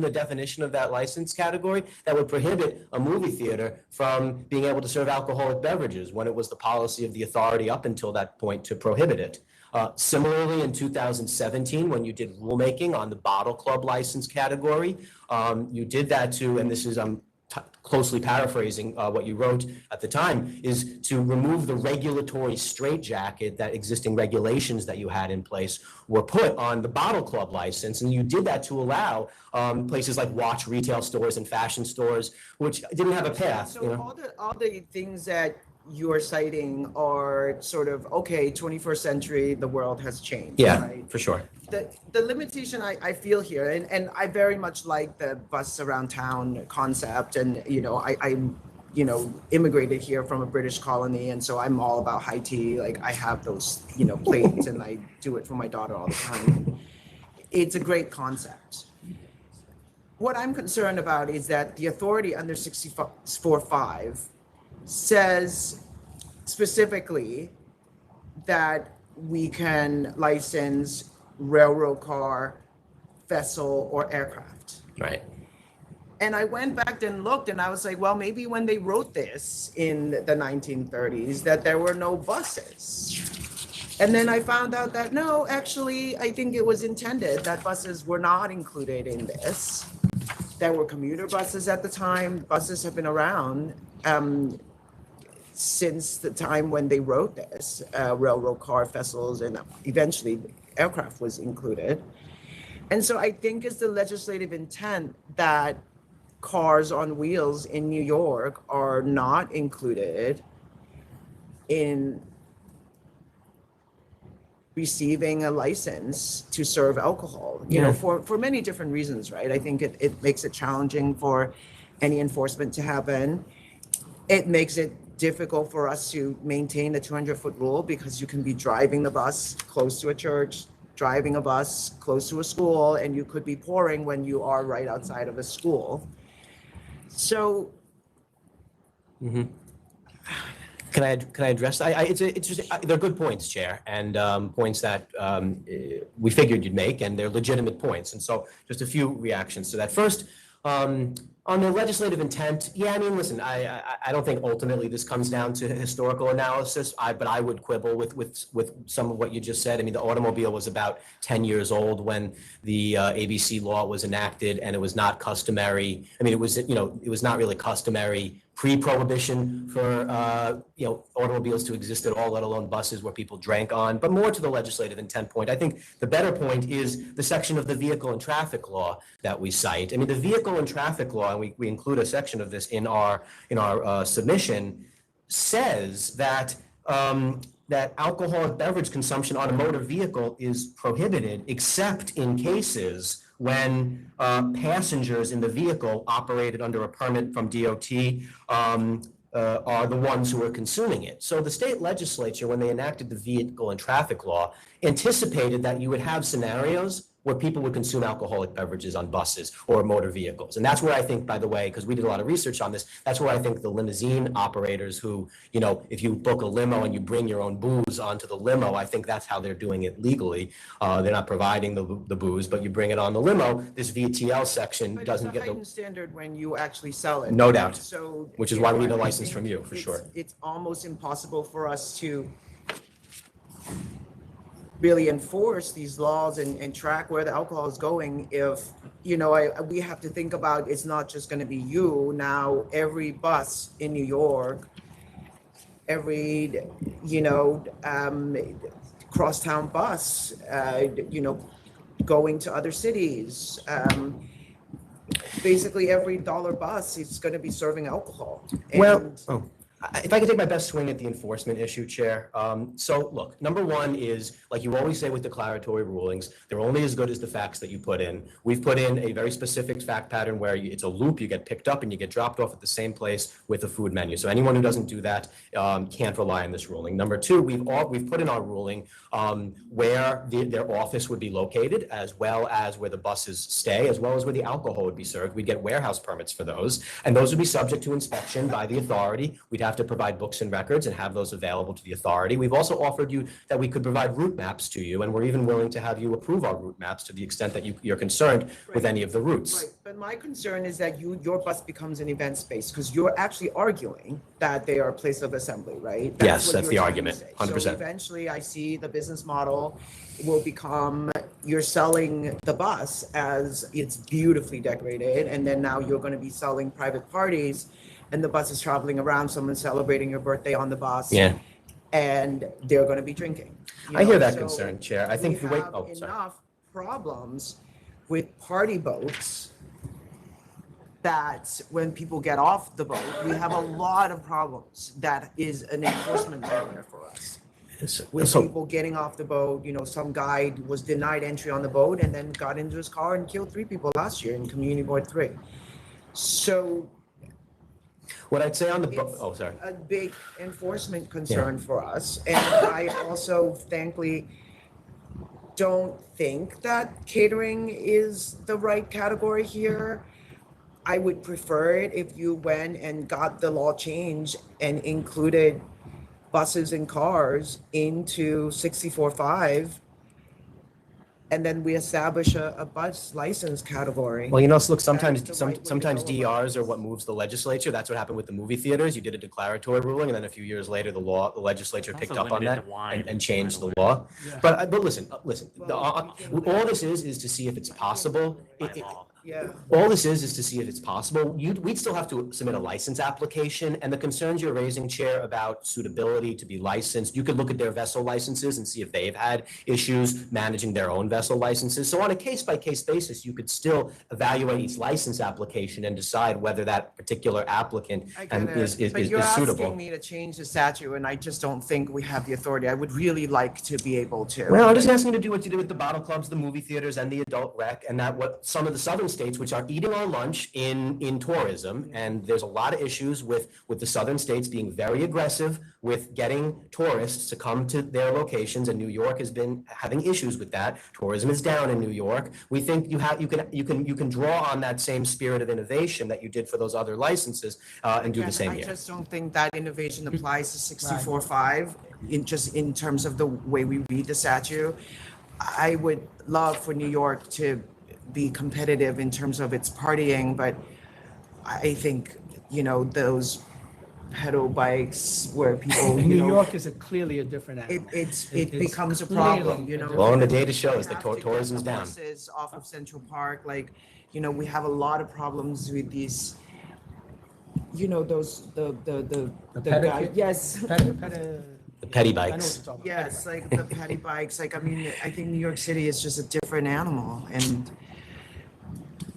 the definition of that license category that would prohibit a movie theater from being able to serve alcoholic beverages when it was the policy of the authority up until that point to prohibit it. Similarly, in 2017, when you did rulemaking on the bottle club license category, you did that to, and this is closely paraphrasing what you wrote at the time, is to remove the regulatory straitjacket that existing regulations that you had in place were put on the bottle club license. And you did that to allow places like watch retail stores and fashion stores, which didn't have a path. So all the things that you're citing are sort of, okay, 21st century, the world has changed. Yeah, right? for sure. The limitation I feel here, and I very much like the bus around town concept, and I immigrated here from a British colony, and so I'm all about high tea. Like I have those plates, and I do it for my daughter all the time. It's a great concept. What I'm concerned about is that the authority under 64.5 says specifically that we can license railroad car, vessel, or aircraft. Right. And I went back and looked, and I was like, well, maybe when they wrote this in the 1930s, that there were no buses. And then I found out that no, actually, I think it was intended that buses were not included in this. There were commuter buses at the time. Buses have been around since the time when they wrote this, railroad car, vessels, and eventually aircraft was included. And so I think it's the legislative intent that cars on wheels in New York are not included in receiving a license to serve alcohol, for many different reasons, right? I think it makes it challenging for any enforcement to happen. It makes it difficult for us to maintain the 200-foot rule because you can be driving the bus close to a church, driving a bus close to a school, and you could be pouring when you are right outside of a school. So, Can I address that? It's just they're good points, Chair, and points that we figured you'd make, and they're legitimate points. And so, just a few reactions to that. First, on the legislative intent, yeah, I mean, listen, I don't think ultimately this comes down to historical analysis, but I would quibble with some of what you just said. I mean, the automobile was about 10 years old when the ABC law was enacted, and it was not customary. I mean, it was not really customary pre-prohibition for, automobiles to exist at all, let alone buses where people drank on. But more to the legislative intent point, I think the better point is the section of the vehicle and traffic law that we cite. I mean, the vehicle and traffic law, and we include a section of this in our submission, says that that alcoholic beverage consumption on a motor vehicle is prohibited except in cases when passengers in the vehicle operated under a permit from DOT are the ones who are consuming it. So the state legislature, when they enacted the vehicle and traffic law, anticipated that you would have scenarios where people would consume alcoholic beverages on buses or motor vehicles. And that's where I think, by the way, because we did a lot of research on this, that's where I think the limousine operators who, if you book a limo and you bring your own booze onto the limo, I think that's how they're doing it legally. They're not providing the booze, but you bring it on the limo. This VTL section doesn't get the heightened standard when you actually sell it. No doubt. So, which is why we need a I license think from you, for sure. It's almost impossible for us to really enforce these laws and track where the alcohol is going if, we have to think about it's not just going to be you. Now, every bus in New York, every, crosstown bus, going to other cities, basically every dollar bus is going to be serving alcohol. If I could take my best swing at the enforcement issue, Chair. So look, number one is, like you always say with declaratory rulings, they're only as good as the facts that you put in. We've put in a very specific fact pattern where it's a loop, you get picked up and you get dropped off at the same place with a food menu. So anyone who doesn't do that can't rely on this ruling. Number two, we've put in our ruling where their office would be located, as well as where the buses stay, as well as where the alcohol would be served. We'd get warehouse permits for those, and those would be subject to inspection by the authority. We'd have to provide books and records and have those available to the authority. We've also offered you that we could provide route maps to you, and we're even willing to have you approve our route maps to the extent that you're concerned with any of the routes. Right, but my concern is that your bus becomes an event space because you're actually arguing that they are a place of assembly, right? Yes, what that's you're the trying to argument, say. 100%. So eventually I see the business model will become you're selling the bus as it's beautifully decorated, and then now you're going to be selling private parties, and the bus is traveling around, someone's celebrating your birthday on the bus. Yeah. And they're going to be drinking. I hear that So concern, Chair. I think we the way, have enough problems with party boats that when people get off the boat, we have a lot of problems. That is an enforcement nightmare for us. With people getting off the boat, some guy was denied entry on the boat and then got into his car and killed 3 people last year in Community Board 3. So what I'd say on the boat, sorry. A big enforcement concern for us. And I also thankfully don't think that catering is the right category here. I would prefer it if you went and got the law changed and included buses and cars into 64.5, and then we establish a bus license category. Well, look, sometimes DRs are what moves the legislature. That's what happened with the movie theaters. You did a declaratory ruling, and then a few years later, the legislature picked up on that and changed the law. Yeah. But listen, all this is to see if it's possible. Yeah. All this is to see if it's possible. We'd still have to submit a license application, and the concerns you're raising, Chair, about suitability to be licensed, you could look at their vessel licenses and see if they've had issues managing their own vessel licenses. So on a case-by-case basis, you could still evaluate each license application and decide whether that particular applicant is But you're suitable. asking me to change the statute, and I just don't think we have the authority. I would really like to be able to. Well, I'm just asking you to do what you did with the bottle clubs, the movie theaters, and the adult rec, and that what some of the southern states, which are eating our lunch in tourism, and there's a lot of issues with the southern states being very aggressive with getting tourists to come to their locations, and New York has been having issues with that. Tourism is down in New York. We think you can draw on that same spirit of innovation that you did for those other licenses and do the same here. I just don't think that innovation applies to 64.5 in terms of the way we read the statute. I would love for New York to be competitive in terms of its partying, but I think, those pedal bikes where people, New York is clearly a different animal. It becomes a problem, Well, and the data shows that tourism's down. Buses off of Central Park, we have a lot of problems with these, you know, those, the pedicure? guy, yes. The petty I know what bikes. you're talking about. Yes, like the petty bikes, like, I mean, I think New York City is just a different animal, and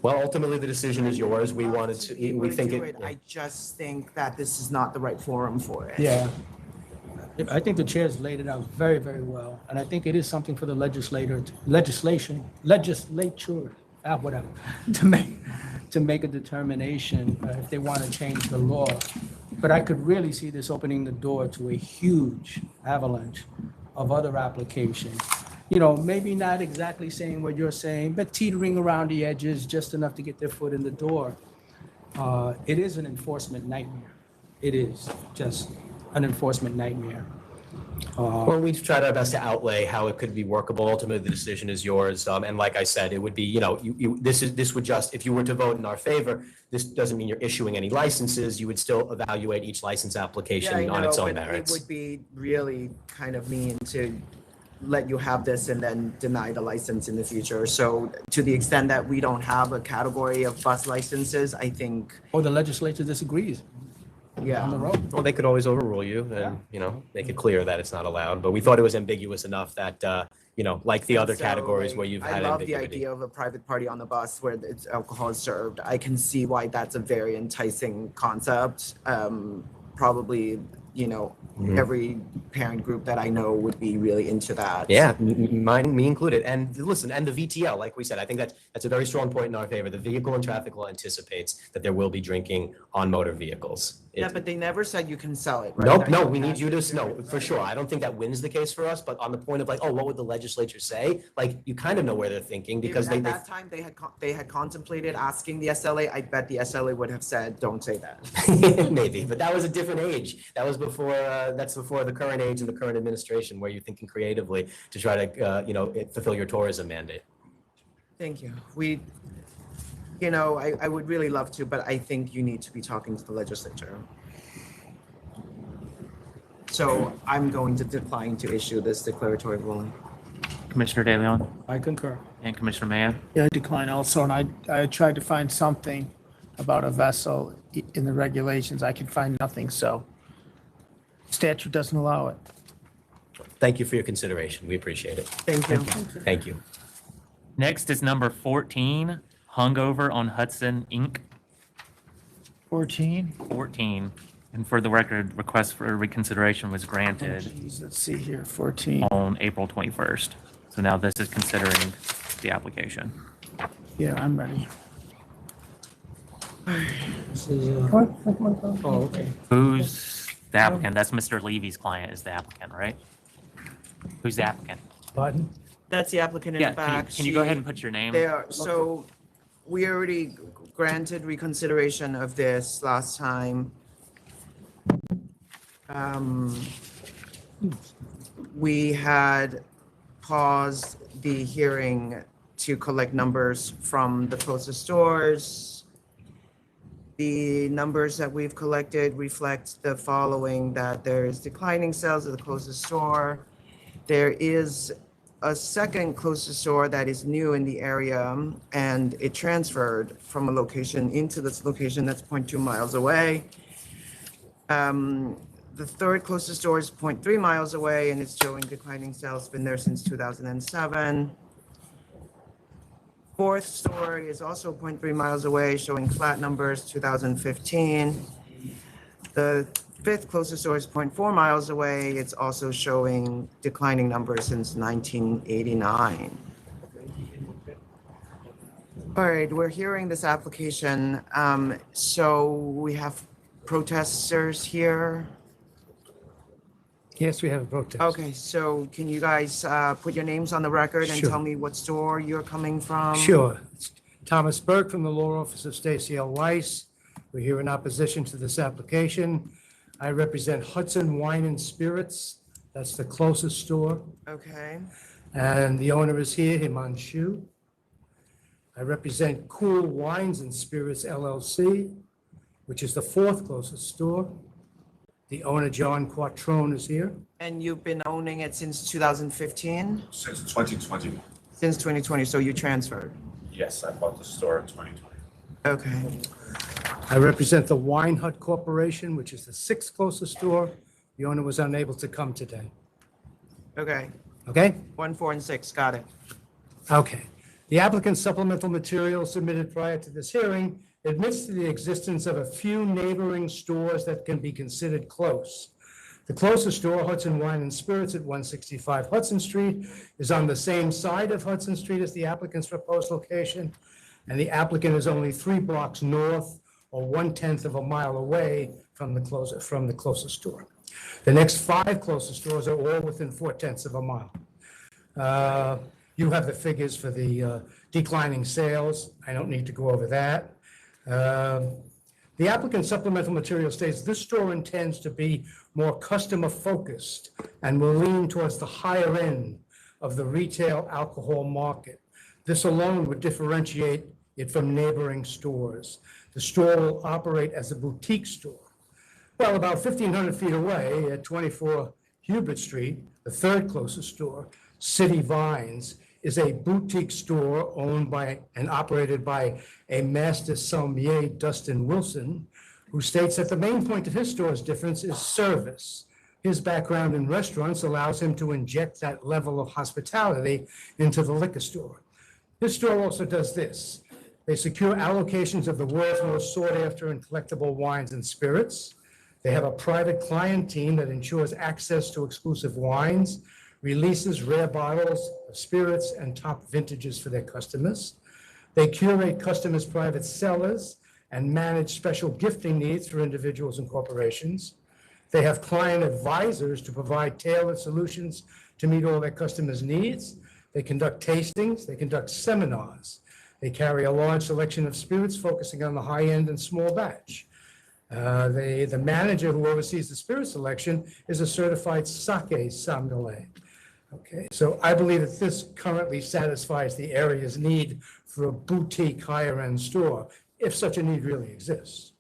Well, ultimately, the decision is yours. We wanted to, we we think do it. I just think that this is not the right forum for it. Yeah. I think the chair's laid it out very, very well, and I think it is something for the legislature, whatever, to make a determination if they want to change the law. But I could really see this opening the door to a huge avalanche of other applications. You know, maybe not exactly saying what you're saying, but teetering around the edges just enough to get their foot in the door. It is an enforcement nightmare. It is just an enforcement nightmare. Well, we've tried our best to outlay how it could be workable. Ultimately, the decision is yours. And like I said, it would be, you know, this would just, if you were to vote in our favor, this doesn't mean you're issuing any licenses. You would still evaluate each license application on its own merits. It would be really kind of mean to let you have this and then deny the license in the future. So to the extent that we don't have a category of bus licenses, I think. Or the legislature disagrees. Yeah. On the road. Well, they could always overrule you and, you know, make it clear that it's not allowed. But we thought it was ambiguous enough that, you know, like the other So, categories where you've I had love the ambiguity. idea of a private party on the bus where it's alcohol is served. I can see why that's a very enticing concept. Probably, you know, every parent group that I know would be really into that. Yeah, me included. And listen, and the VTL, like we said, I think that's a very strong point in our favor. The Vehicle and Traffic Law anticipates that there will be drinking on motor vehicles. Yeah, but they never said you can sell it, right? Nope, That no, you we need can- you to, no, for sure. I don't think that wins the case for us, but on the point of like, oh, what would the legislature say? Like, you kind of know where they're thinking because At that time, they had contemplated asking the SLA. I bet the SLA would have said, don't say that. maybe, but that was a different age. That was before, that's before the current age and the current administration where you're thinking creatively to try to, you know, fulfill your tourism mandate. Thank you. You know, I would really love to, but I think you need to be talking to the legislature. So I'm going to decline to issue this declaratory ruling. Commissioner De Leon I concur. and Commissioner Maya. Yeah, I decline also, and I tried to find something about a vessel in the regulations. I could find nothing, so statute doesn't allow it. Thank you for your consideration. We appreciate it. Thank you. Thank you. Next is number 14, Hungover on Hudson, Inc. 14. 14. And for the record, request for reconsideration was granted Jeez, let's see here, 14. on April 21st. So now this is considering the application. Yeah, I'm ready. This is, oh, okay. Who's the applicant? That's Mr. Levy's client is the applicant, right? Who's the applicant? Pardon? That's the applicant in Yeah, the back. can you go ahead and put your name? They are, so we already granted reconsideration of this last time. We had paused the hearing to collect numbers from the closest stores. The numbers that we've collected reflect the following, that there is declining sales of the closest store. There is a second closest store that is new in the area, and it transferred from a location into this location that's 0.2 miles away. The third closest store is 0.3 miles away, and it's showing declining sales, been there since 2007. Fourth store is also 0.3 miles away, showing flat numbers, 2015. The fifth closest store is 0.4 miles away. It's also showing declining numbers since 1989. All right, we're hearing this application. So we have protesters here. Yes, we have a protest. Okay, so can you guys put your names on the record and Sure. tell me what store you're coming from? Sure. It's Thomas Burke from the Law Office of Stacy L. Weiss. We're here in opposition to this application. I represent Hudson Wine and Spirits. That's the closest store. Okay, And the owner is here, Himanshu. I represent Cool Wines and Spirits LLC, which is the fourth closest store. The owner, John Quattrone, is here. and you've been owning it since 2015? Since 2020. Since 2020, so you transferred? Yes, I bought the store in 2020. Okay. I represent the Wine Hut Corporation, which is the sixth closest store. The owner was unable to come today. Okay, Okay? 1, 4, and 6, got it. Okay. The applicant's supplemental material submitted prior to this hearing admits to the existence of a few neighboring stores that can be considered close. The closest store, Hudson Wine and Spirits at 165 Hudson Street, is on the same side of Hudson Street as the applicant's proposed location, and the applicant is only 3 blocks north or 1/10 of a mile away from the closest store. The next 5 closest stores are all within 4/10 of a mile. You have the figures for the declining sales. I don't need to go over that. The applicant's supplemental material states this store intends to be more customer-focused and will lean towards the higher end of the retail alcohol market. This alone would differentiate it from neighboring stores. The store will operate as a boutique store. Well, about 1,500 feet away at 24 Hubert Street, the third closest store, City Vines, is a boutique store owned by and operated by a master sommelier, Dustin Wilson, who states that the main point of his store's difference is service. His background in restaurants allows him to inject that level of hospitality into the liquor store. His store also does this. They secure allocations of the world's most sought after and collectible wines and spirits. They have a private client team that ensures access to exclusive wines, releases rare bottles of spirits and top vintages for their customers. They curate customers' private cellars and manage special gifting needs for individuals and corporations. They have client advisors to provide tailored solutions to meet all their customers' needs. They conduct tastings, they conduct seminars. They carry a large selection of spirits focusing on the high end and small batch. The manager who oversees the spirit selection is a certified sake sommelier. Okay, so I believe that this currently satisfies the area's need for a boutique higher-end store, if such a need really exists.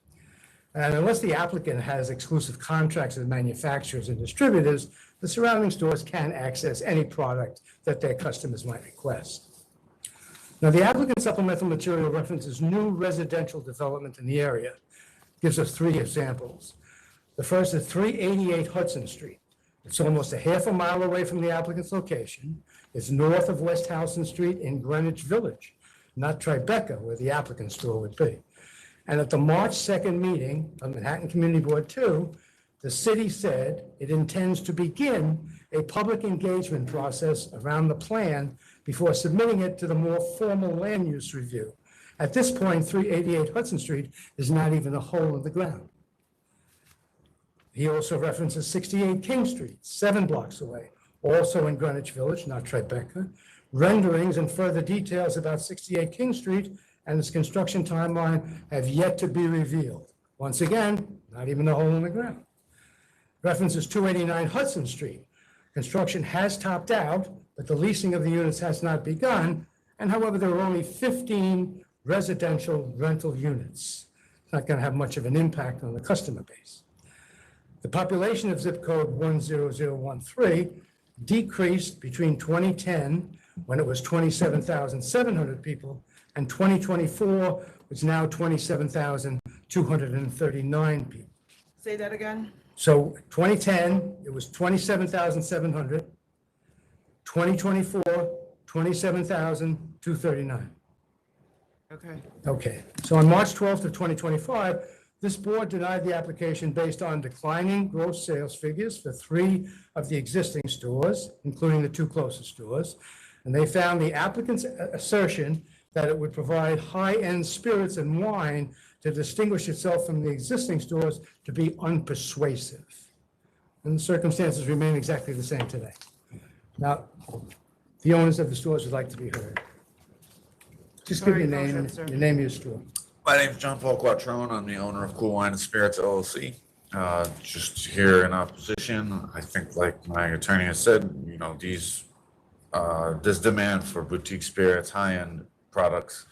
And unless the applicant has exclusive contracts with manufacturers and distributors, the surrounding stores can access any product that their customers might request. Now, the applicant's supplemental material references new residential development in the area. Gives us 3 examples. The first is 388 Hudson Street. It's almost a half a mile away from the applicant's location. It's north of West Houston Street in Greenwich Village, not Tribeca, where the applicant's store would be. And at the March 2nd meeting of Manhattan Community Board 2, the city said it intends to begin a public engagement process around the plan before submitting it to the more formal land use review. At this point, 388 Hudson Street is not even a hole in the ground. He also references 68 King Street, 7 blocks away, also in Greenwich Village, not Tribeca. Renderings and further details about 68 King Street and its construction timeline have yet to be revealed. Once again, not even a hole in the ground. References 289 Hudson Street. Construction has topped out, but the leasing of the units has not begun. And however, there are only 15 residential rental units. It's not going to have much of an impact on the customer base. The population of zip code 10013 decreased between 2010, when it was 27,700 people, and 2024, which is now 27,239 people. Say that again? So 2010, it was 27,700. 2024, 27,239. Okay. Okay, so on March 12th of 2025, this board denied the application based on declining gross sales figures for 3 of the existing stores, including the 2 closest stores. And they found the applicant's assertion that it would provide high-end spirits and wine to distinguish itself from the existing stores to be unpersuasive. And the circumstances remain exactly the same today. Now, the owners of the stores would like to be heard. Just give your name and your name of your store. My name is John Paul Quattrone. I'm the owner of Cool Wine and Spirits LLC. Just here in opposition, I think, like my attorney has said, you know, this demand for boutique spirits, high-end products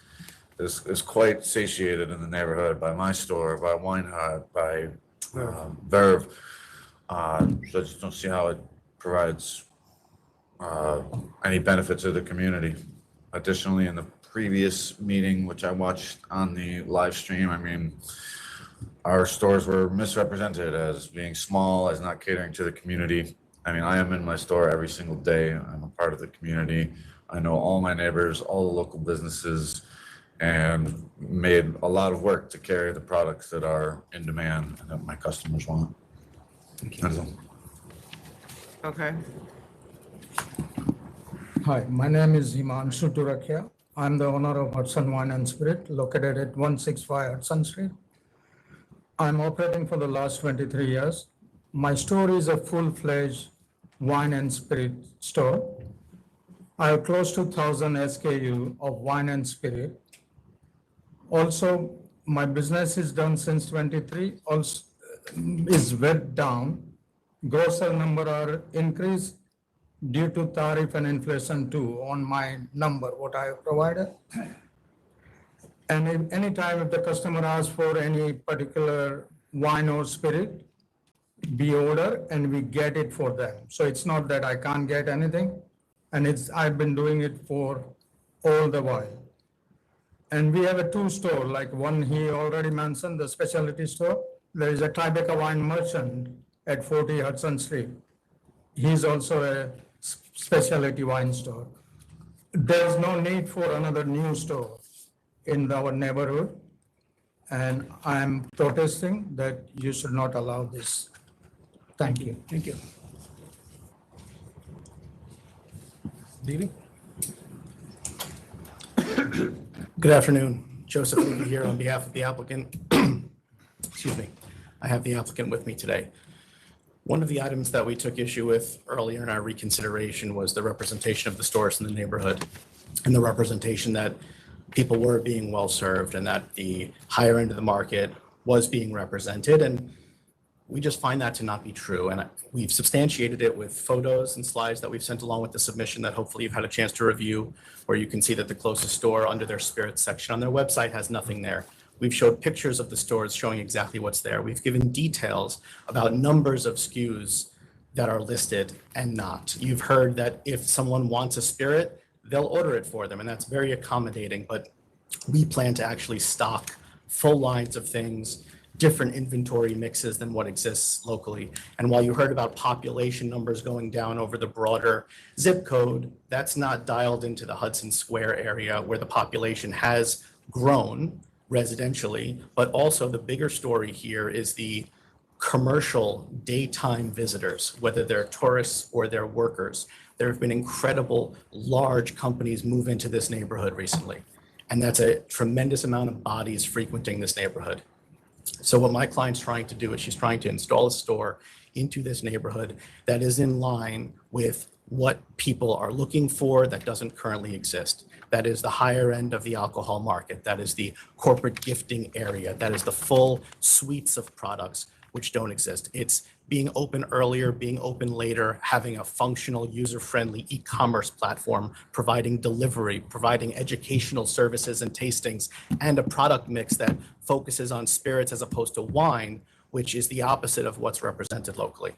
is quite satiated in the neighborhood by my store, by Wine Hut, by Verve. So I just don't see how it provides any benefit to the community. Additionally, in the previous meeting, which I watched on the live stream, I mean, our stores were misrepresented as being small, as not catering to the community. I mean, I am in my store every single day. I'm a part of the community. I know all my neighbors, all the local businesses, and made a lot of work to carry the products that are in demand and that my customers want. That's all. Okay. Hi, my name is Himanshu Turakia. I'm the owner of Hudson Wine and Spirit located at 165 Hudson Street. I'm operating for the last 23 years. My store is a full-fledged wine and spirit store. I have close to 1,000 SKU of wine and spirit. Also, my business is done since 23, also is went down. Grocer number are increased due to tariff and inflation too on my number, what I have provided. And if anytime if the customer asks for any particular wine or spirit, we order and we get it for them. So it's not that I can't get anything. And I've been doing it for all the while. And we have a two store, like one he already mentioned, the specialty store. There is a Tribeca wine merchant at 40 Hudson Street. He's also a specialty wine store. There's no need for another new store in our neighborhood. And I'm protesting that you should not allow this. Thank you. Thank you. Didi? Good afternoon. Joseph Levy here on behalf of the applicant. Excuse me. I have the applicant with me today. One of the items that we took issue with earlier in our reconsideration was the representation of the stores in the neighborhood and the representation that people were being well served and that the higher end of the market was being represented. And we just find that to not be true. And we've substantiated it with photos and slides that we've sent along with the submission that hopefully you've had a chance to review, where you can see that the closest store under their spirits section on their website has nothing there. We've showed pictures of the stores showing exactly what's there. We've given details about numbers of SKUs that are listed and not. You've heard that if someone wants a spirit, they'll order it for them, and that's very accommodating, but we plan to actually stock full lines of things, different inventory mixes than what exists locally. And while you heard about population numbers going down over the broader zip code, that's not dialed into the Hudson Square area where the population has grown residentially, but also the bigger story here is the commercial daytime visitors, whether they're tourists or they're workers. There have been incredible large companies move into this neighborhood recently, and that's a tremendous amount of bodies frequenting this neighborhood. So what my client's trying to do is she's trying to install a store into this neighborhood that is in line with what people are looking for that doesn't currently exist. That is the higher end of the alcohol market. That is the corporate gifting area. That is the full suites of products which don't exist. It's being open earlier, being open later, having a functional, user-friendly e-commerce platform, providing delivery, providing educational services and tastings, and a product mix that focuses on spirits as opposed to wine, which is the opposite of what's represented locally.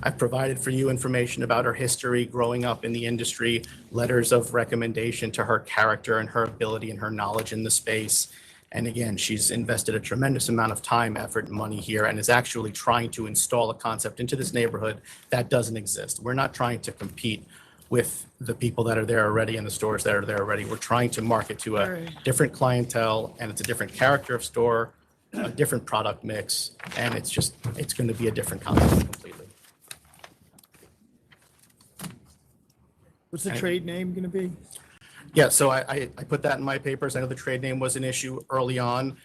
I've provided for you information about her history growing up in the industry, letters of recommendation to her character and her ability and her knowledge in the space. And again, she's invested a tremendous amount of time, effort, and money here and is actually trying to install a concept into this neighborhood that doesn't exist. We're not trying to compete with the people that are there already and the stores that are there already. We're trying to market to a different clientele, and it's a different character of store, a different product mix, and it's going to be a different concept completely. What's the trade name going to be? Yeah, so I put that in my papers. I know the trade name was an issue early on.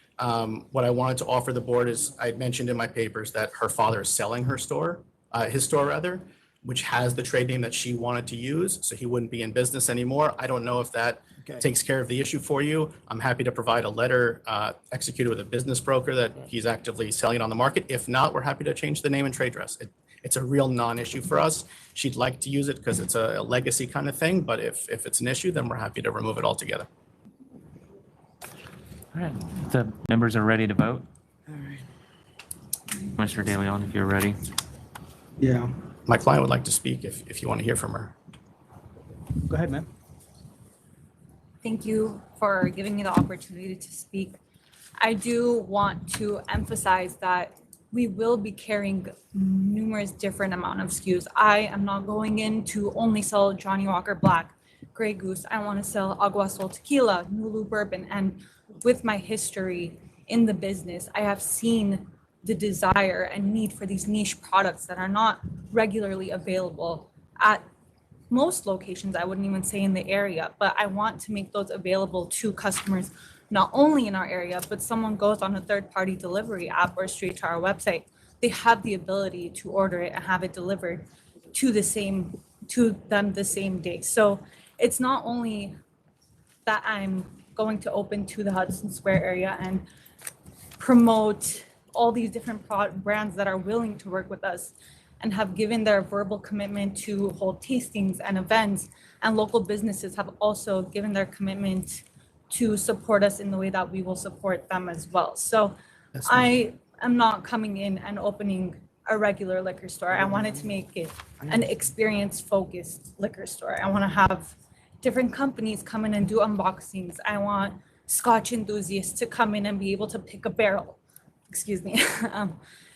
What I wanted to offer the board is I had mentioned in my papers that her father is selling her store, his store rather, which has the trade name that she wanted to use, so he wouldn't be in business anymore. I don't know if that takes care of the issue for you. I'm happy to provide a letter executed with a business broker that he's actively selling it on the market. If not, we're happy to change the name and trade dress. It's a real non-issue for us. She'd like to use it because it's a legacy kind of thing, but if it's an issue, then we're happy to remove it altogether. All right, the members are ready to vote. All right. Mr. De Leon, if you're ready. Yeah. My client would like to speak if you want to hear from her. Go ahead, ma'am. Thank you for giving me the opportunity to speak. I do want to emphasize that we will be carrying numerous different amount of SKUs. I am not going in to only sell Johnny Walker Black, Grey Goose. I want to sell Agua Sol Tequila, Nulu Bourbon. And with my history in the business, I have seen the desire and need for these niche products that are not regularly available at most locations. I wouldn't even say in the area, but I want to make those available to customers, not only in our area, but someone goes on a third-party delivery app or straight to our website, they have the ability to order it and have it delivered to them the same day. So it's not only that I'm going to open to the Hudson Square area and promote all these different brands that are willing to work with us and have given their verbal commitment to hold tastings and events, and local businesses have also given their commitment to support us in the way that we will support them as well. So I am not coming in and opening a regular liquor store. I wanted to make it an experience-focused liquor store. I want to have different companies come in and do unboxings. I want Scotch enthusiasts to come in and be able to pick a barrel. Excuse me.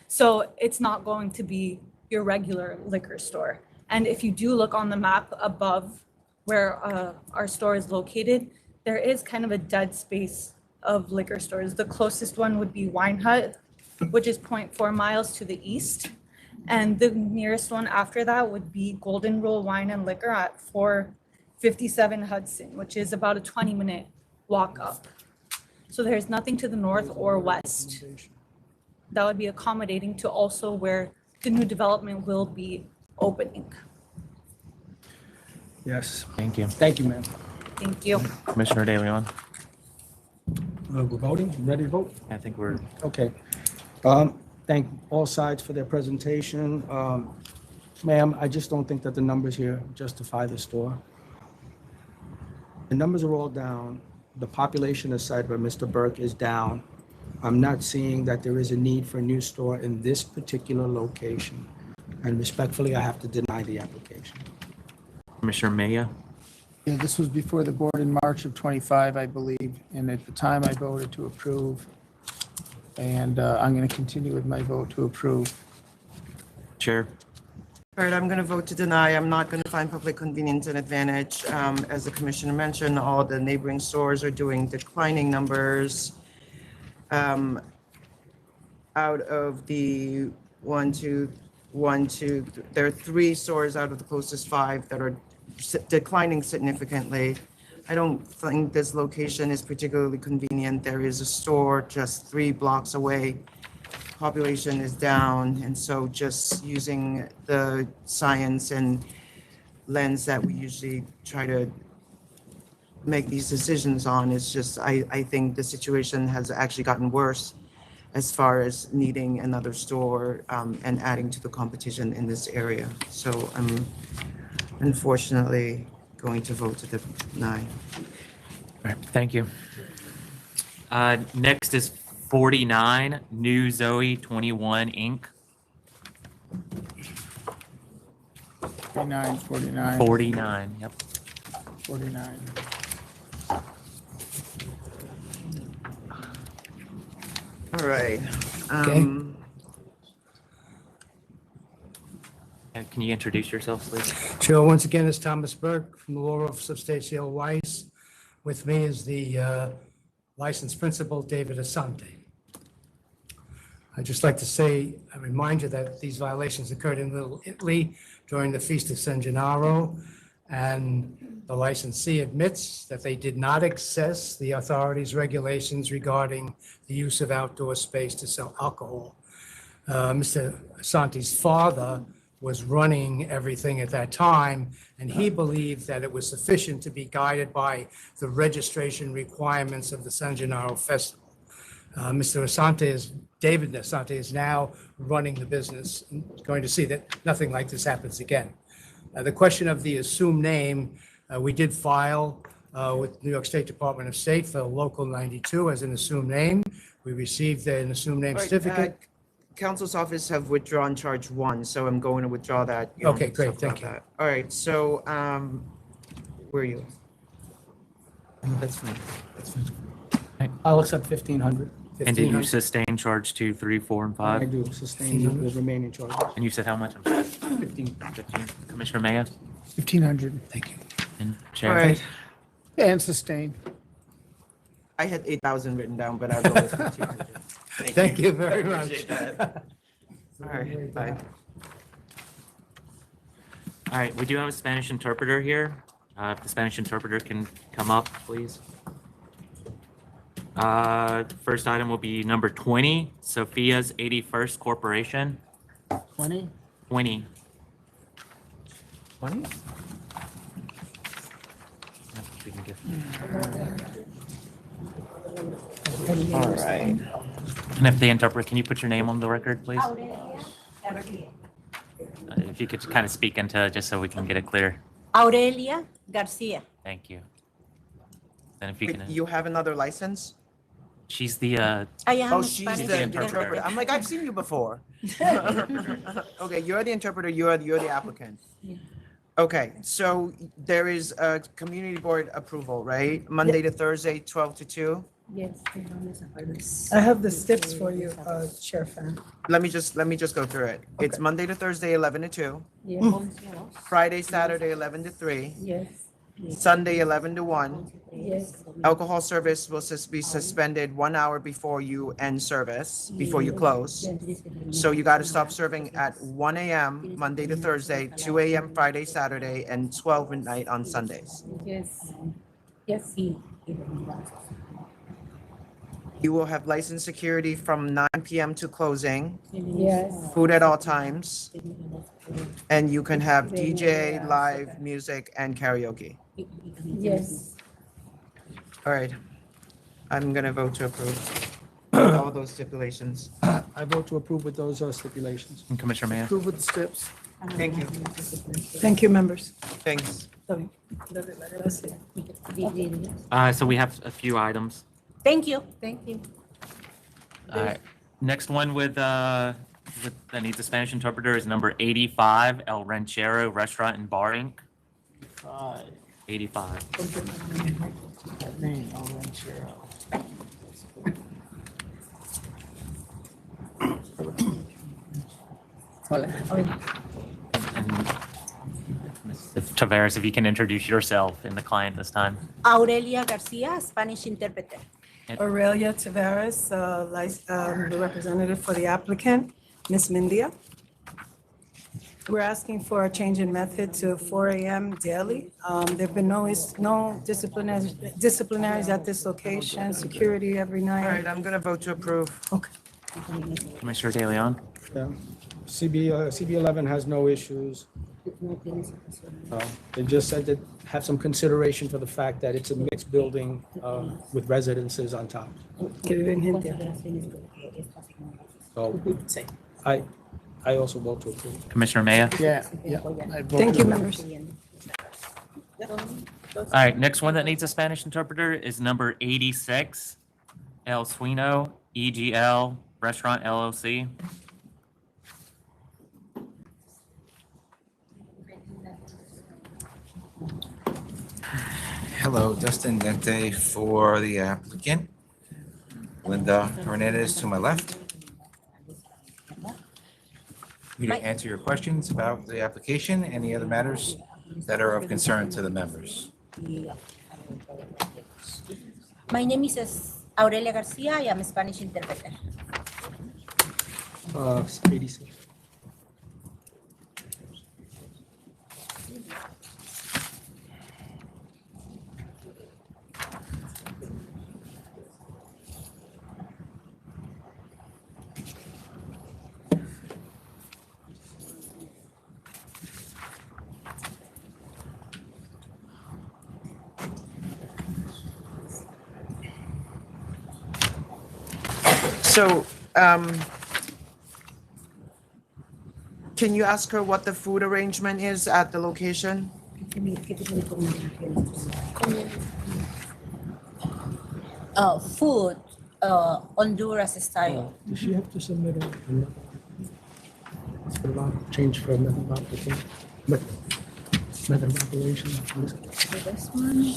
So it's not going to be your regular liquor store. And if you do look on the map above where our store is located, there is kind of a dead space of liquor stores. The closest one would be Wine Hut, which is 0.4 miles to the east. And the nearest one after that would be Golden Rule Wine and Liquor at 457 Hudson, which is about a 20-minute walk up. So there's nothing to the north or west that would be accommodating to also where the new development will be opening. Yes. Thank you. Thank you, ma'am. Thank you. Commissioner De Leon. We're voting, ready to vote? I think we're, Okay. Thank all sides for their presentation. Ma'am, I just don't think that the numbers here justify the store. The numbers are all down. The population as cited by Mr. Burke is down. I'm not seeing that there is a need for a new store in this particular location. And respectfully, I have to deny the application. Commissioner Maya. Yeah, this was before the board in March of 25, I believe, and at the time I voted to approve. And I'm going to continue with my vote to approve. Chair. All right, I'm going to vote to deny. I'm not going to find public convenience and advantage. As the commissioner mentioned, all the neighboring stores are doing declining numbers. Out of the there are 3 stores out of the closest 5 that are declining significantly. I don't think this location is particularly convenient. There is a store just 3 blocks away. Population is down, and so just using the science and lens that we usually try to make these decisions on is just, I think the situation has actually gotten worse as far as needing another store and adding to the competition in this area. So I'm unfortunately going to vote to deny. All right, thank you. Next is 49, New Zoe 21 Inc. 49, 49. 49, yep. 49. All right. Can you introduce yourself, please? Chair, once again, it's Thomas Burke from the law office of State C.L. Weiss. With me is the licensed principal, David Asante. I'd just like to say, I remind you that these violations occurred in Little Italy during the Feast of San Gennaro, and the licensee admits that they did not access the authorities' regulations regarding the use of outdoor space to sell alcohol. Mr. Asante's father was running everything at that time, and he believed that it was sufficient to be guided by the registration requirements of the San Gennaro Festival. Mr. Asante David Asante is now running the business, and going to see that nothing like this happens again. The question of the assumed name, we did file with New York State Department of State for Local 92 as an assumed name. We received an assumed name certificate. Council's office have withdrawn charge 1, so I'm going to withdraw that. You don't Okay, have to great, talk about thank you. that. All right, so where are you? That's fine. I'll accept 1,500. And did you 1,500. sustain charge 2, 3, 4, and 5? I do sustain the remaining charges. And you said how much? I'm sorry. 15. Commissioner Maya 1,500. Thank you. And All Chair. right. And sustain. I had 8,000 written down, but I'll go with 1,500. Thank you very I much. appreciate that. All right, bye. All right, we do have a Spanish interpreter here. If the Spanish interpreter can come up, please. First item will be number 20, SOFIA'S 81st Corporation. 20? 20. 20? All right. And if the interpreter, can you put your name on the record, please? If you could kind of speak into, just so we can get it clear. Aurelia Garcia. Thank you. Then if you Wait, can, you have another license? she's the, I am Oh, a she's Spanish the interpreter. interpreter. I'm like, I've seen you before. Okay, you're the interpreter, you're the applicant. Okay, so there is a community board approval, right? Monday to Thursday, 12 to 2? Yes. I have the steps for you, Chair Fan. Let me just go through it. It's Monday to Thursday, 11 to 2. Yes. Friday, Saturday, 11 to 3. Yes. Sunday, 11 to 1. Yes. Alcohol service will be suspended 1 hour before you end service, before you close. So you got to stop serving at 1 a.m. Monday to Thursday, 2 a.m. Friday, Saturday, and 12 midnight on Sundays. Yes. Yes. You will have licensed security from 9 p.m. to closing. Yes. Food at all times. And you can have DJ, live music, and karaoke. Yes. All right. I'm gonna vote to approve all those stipulations. I vote to approve with those stipulations. and Commissioner Maya. Approve with the steps. Thank you. Thank you, members. Thanks. So we have a few items. Thank you. Thank you. All right. Next one that needs a Spanish interpreter is number 85, El Ranchero Restaurant and Bar Inc. 85. That name, RANCHERO. If Tavares, if you can introduce yourself and the client this time. Aurelia Garcia, Spanish interpreter. Aurelia Tavares, the representative for the applicant, Ms. Mindia. We're asking for a change in method to 4 a.m. daily. There've been no disciplinaries at this location, security every All night. right, I'm gonna vote to approve. Okay. Commissioner De Leon. Yeah. CB11 has no issues. They just said that have some consideration for the fact that it's a mixed building with residences on top. So I also vote to approve. Commissioner Maya. Yeah. Thank you, members. All right, next one that needs a Spanish interpreter is number 86, El Suino EGL Restaurant LLC. Hello, Dustin Dente for the applicant. Linda Hernandez to my left. Here to answer your questions about the application, any other matters that are of concern to the members. My name is Aurelia Garcia. I am a Spanish interpreter. 86. So, can you ask her what the food arrangement is at the location? Food, Honduras style. Does she have to submit a change for method of application? Method of operation? This one.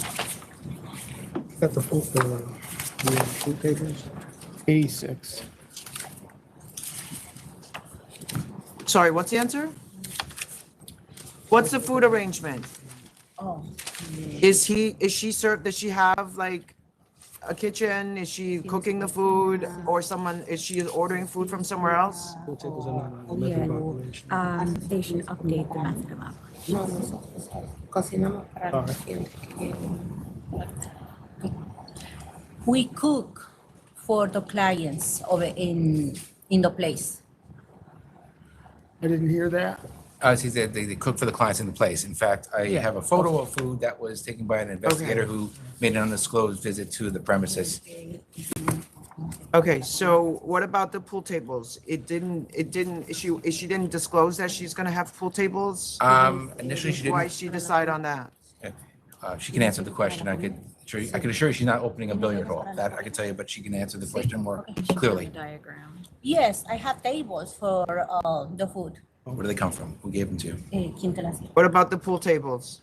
Got the food papers? 86. Sorry, what's the answer? What's the food arrangement? Oh, Is she served, does she have like a kitchen? Is she cooking the food or is she ordering food from somewhere else? yeah. They should update the method of operation. No, nosotros cocinamos para los clientes que lleguen. We cook for the clients over in the place. I didn't hear that. She said they cook for the clients in the place. In fact, I have a photo of food that was taken by an investigator who made an undisclosed visit to the premises. Okay, so what about the pool tables? She didn't disclose that she's gonna have pool tables? Initially she didn't. Why she decide on that? She can answer the question. I could assure you she's not opening a billiard hall. That I can tell you, but she can answer the question more clearly. Yes, I have tables for the food. Where do they come from? Who gave them to you? What about the pool tables?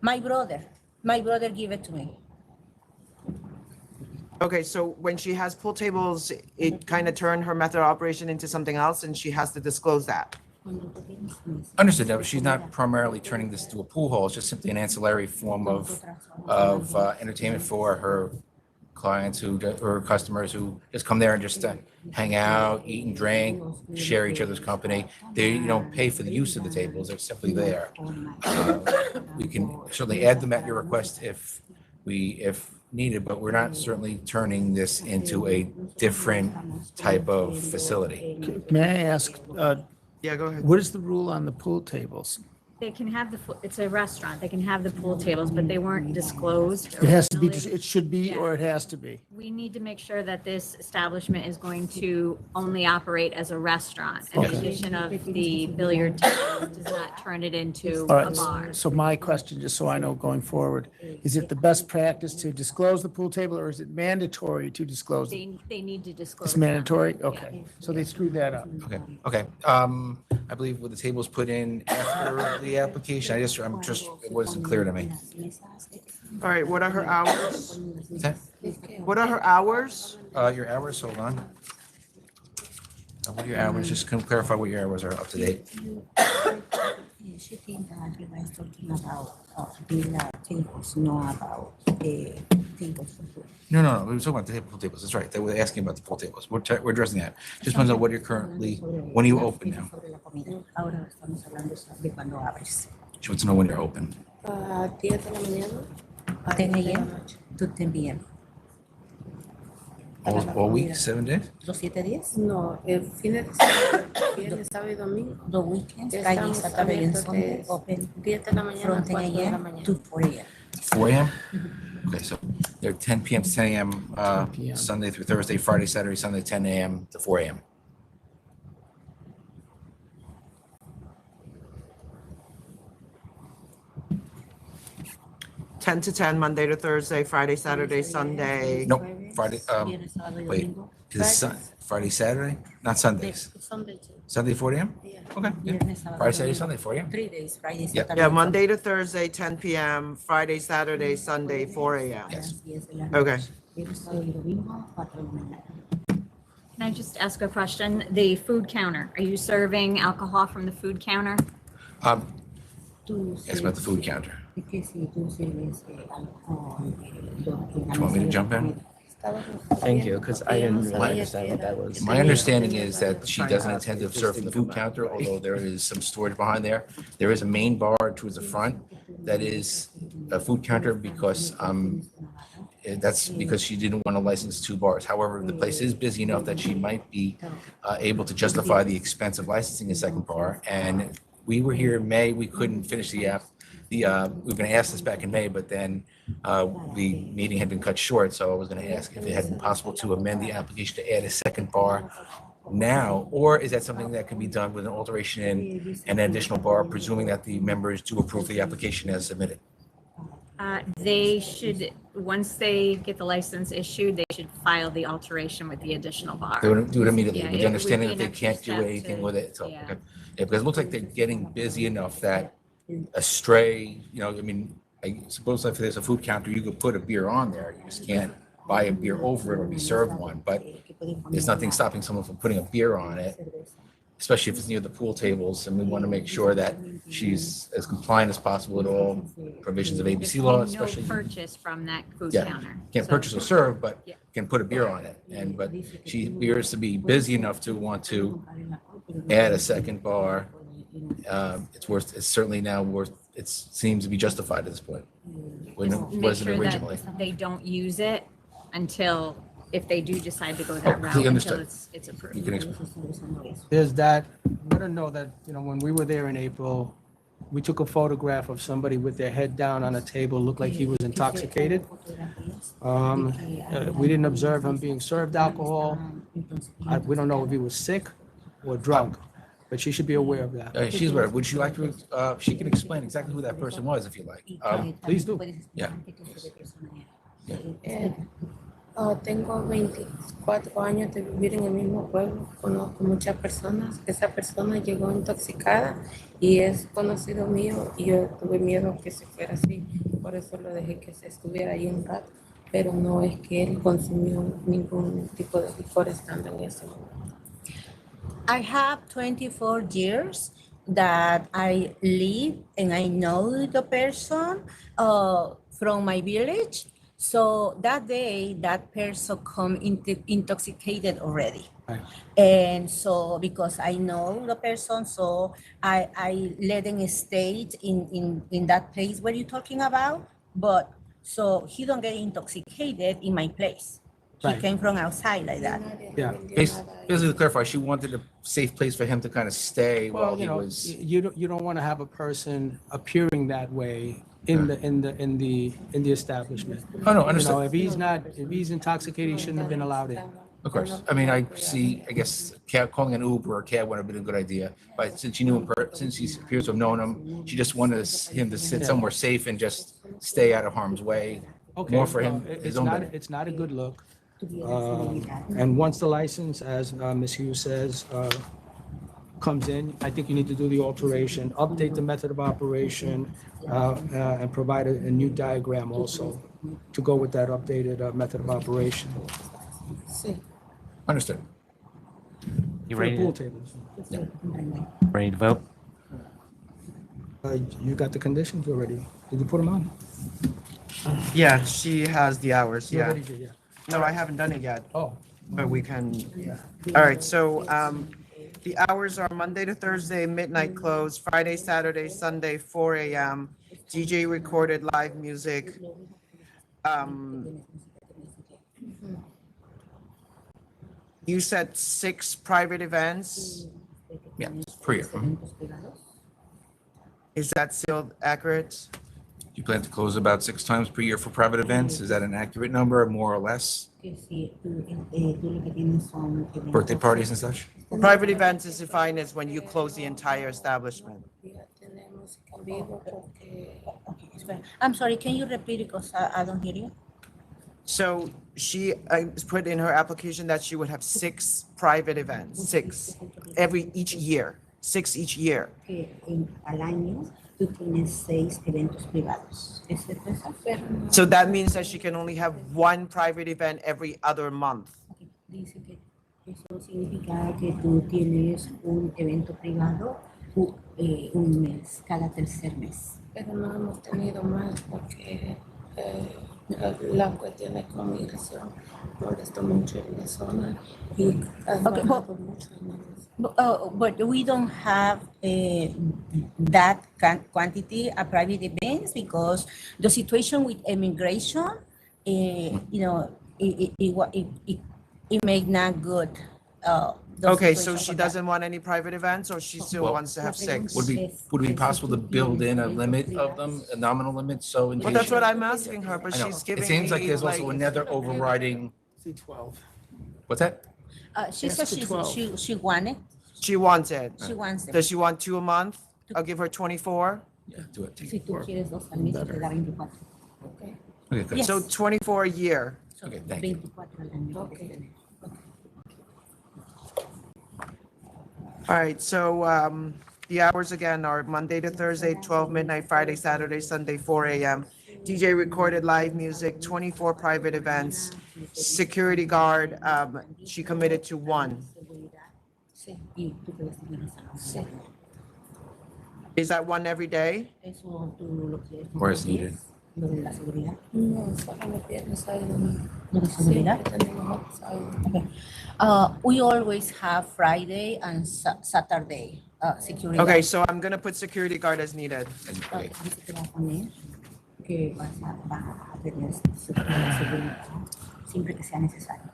My brother gave it to me. Okay, so when she has pool tables, it kind of turned her method of operation into something else and she has to disclose that. Understood. No, she's not primarily turning this to a pool hall. It's just simply an ancillary form of entertainment for her clients or customers who just come there and just hang out, eat and drink, share each other's company. They don't pay for the use of the tables. They're simply there. We can certainly add them at your request if needed, but we're not certainly turning this into a different type of facility. May I ask, yeah, go ahead. what is the rule on the pool tables? They can have it's a restaurant, they can have the pool tables, but they weren't disclosed. It has to be, originally. it should be, or it has to be? We need to make sure that this establishment is going to only operate as a restaurant. And the addition of the billiard tables does not turn it into All a right, bar. so my question, just so I know going forward, is it the best practice to disclose the pool table, or is it mandatory to disclose? They need to disclose. It's mandatory? Okay, so they screwed that up. Okay. I believe with the tables put in after the application, it wasn't clear to me. All right, what are her hours? Okay. What are her hours? Your hours, hold on. What are your hours? Just can clarify what your hours are up to date. She think that you guys talking about villa tables, not about tables for food. No. We were talking about the pool tables. That's right. They were asking about the pool tables. We're addressing that. Just want to know what you're currently, when are you open now? Ahora estamos hablando de cuando abres. She wants to know when you're open. 10 de la mañana. 10 a.m. to 10 p.m. All week, 7 days? ¿Los 7 días? No, el fin de semana, viernes, sábado y domingo. The weekends, Friday, Estamos Saturday, and abiertos Sunday, de open 10 de la mañana from a 10 4 de la a.m. mañana. to 4 a.m. 4 a.m.? Okay, so they're 10 p.m. to 10 a.m. Sunday through Thursday, Friday, Saturday, Sunday, 10 a.m. to 4 a.m. Ten to 10, Monday to Thursday, Friday, Saturday, Sunday. Nope, Friday, wait, is it Friday, Saturday? Not Sundays. Sunday too. Sunday, 4 a.m.? Okay. Friday, Saturday, Sunday, 4 a.m.? 3 days, Friday, Yep. Saturday. Yeah, Monday to Thursday, 10 p.m., Friday, Saturday, Sunday, 4 a.m. Yes. Okay. Can I just ask a question? The food counter, are you serving alcohol from the food counter? Ask about the food counter. Es que si tú sirves alcohol, Do you want me to jump in? Thank you, because I didn't really understand what that was. My understanding is that she doesn't intend to serve from the food counter, although there is some storage behind there. There is a main bar towards the front that is a food counter because that's because she didn't want to license 2 bars. However, the place is busy enough that she might be able to justify the expense of licensing a second bar. And we were here in May, we couldn't finish the app. We've been asked this back in May, but then the meeting had been cut short, so I was going to ask if it had been possible to amend the application to add a second bar now, or is that something that can be done with an alteration in an additional bar, presuming that the members do approve the application as submitted? They should, once they get the license issued, they should file the alteration with the additional bar. They would do it immediately, Yeah, with it the would understanding be that an they can't extra do step anything to- with it, so, yeah. okay. Yeah, because it looks like they're getting busy enough that a stray, I mean, I suppose if there's a food counter, you could put a beer on there, you just can't buy a beer over it or be served one, but there's nothing stopping someone from putting a beer on it, especially if it's near the pool tables, and we want to make sure that she's as compliant as possible with all provisions of ABC law, especially. No purchase from that food Yeah, counter. can't So- purchase or serve, but Yeah. can put a beer on it. But she appears to be busy enough to want to add a second bar. It's certainly now worth, it seems to be justified at this point. When it Make wasn't sure originally. that they don't use it until, if they do decide to go that route, Completely until understood. it's approved. You can explain. There's that, let her know that, when we were there in April, we took a photograph of somebody with their head down on a table, looked like he was intoxicated. We didn't observe him being served alcohol. We don't know if he was sick or drunk, but she should be aware of that. She's aware. Would you like to, she can explain exactly who that person was if you like. Please do. Yeah. Tengo 24 años de vivir en el mismo pueblo, conozco muchas personas. Esa persona llegó intoxicada y es conocido mío y yo tuve miedo que se fuera así, por eso lo dejé que se estuviera ahí un rato, pero no es que él consumió ningún tipo de licor estando en ese momento. I have 24 years that I live and I know the person from my village. So that day, that person come intoxicated already. Right. And so because I know the person, so I let him stay in that place where you're talking about, but so he don't get intoxicated in my place. He Right. came from outside like that. Yeah. Basically to clarify, she wanted a safe place for him to kind of stay while Well, he was. you don't want to have a person appearing that way in the establishment. Oh, no, understood. If he's intoxicated, he shouldn't have been allowed in. Of course. I mean, I guess calling an Uber or a cab would have been a good idea. But since she knew him, since she appears to have known him, she just wanted him to sit somewhere safe and just stay out of harm's way. Okay, More for well, him, it's his own not, benefit. it's not a good look. And once the license, as Ms. Hughes says, comes in, I think you need to do the alteration, update the method of operation, and provide a new diagram also to go with that updated method of operation. Understood. You For ready? the pool to- tables. Ready to vote? You got the conditions already? Did you put them on? Yeah, she has the hours, You yeah. already did, yeah. No, I haven't done it yet. Oh. But we can, all right, so, the hours are Monday to Thursday, midnight close, Friday, Saturday, Sunday, 4 a.m. DJ recorded live music. You said 6 private events. Yeah, per year. Is that still accurate? You plan to close about 6 times per year for private events? Is that an accurate number, more or less? Birthday parties and such? Private events is defined as when you close the entire establishment. I'm sorry, can you repeat because I don't hear you? So she put in her application that she would have 6 private events, 6 each year, 6 each year. Al año tú tienes 6 eventos privados. ¿Es cierto eso? So that means that she can only have 1 private event every other month. Dice que eso significa que tú tienes un evento privado un mes, cada tercer mes. Pero no hemos tenido más porque la cuestión de comunicación molestó mucho en la zona y ha bajado mucho en el But we don't have that quantity of private events because the situation with immigration, it make not good. Okay, so she doesn't want any private events or she still Well, wants to have 6? Would it be possible to build in a limit of them, a nominal limit, so in case? Well, that's what I'm asking her, but I know. she's giving It seems like me, there's also another overriding. C12. What's that? She said she wanted. She wants it. She wants it. Does she want 2 a month? I'll give her 24. Yeah, do it. Si tú quieres 2 al mes, te da 24. Okay, good. Yes. So 24 a year. Okay, thank you. 24 al año. All right, so the hours again are Monday to Thursday, 12 midnight, Friday, Saturday, Sunday, 4 a.m. DJ recorded live music, 24 private events. security guard, she committed to one. Is that one every day? Or as needed. We always have Friday and Saturday security. Okay, so I'm gonna put security guard as needed.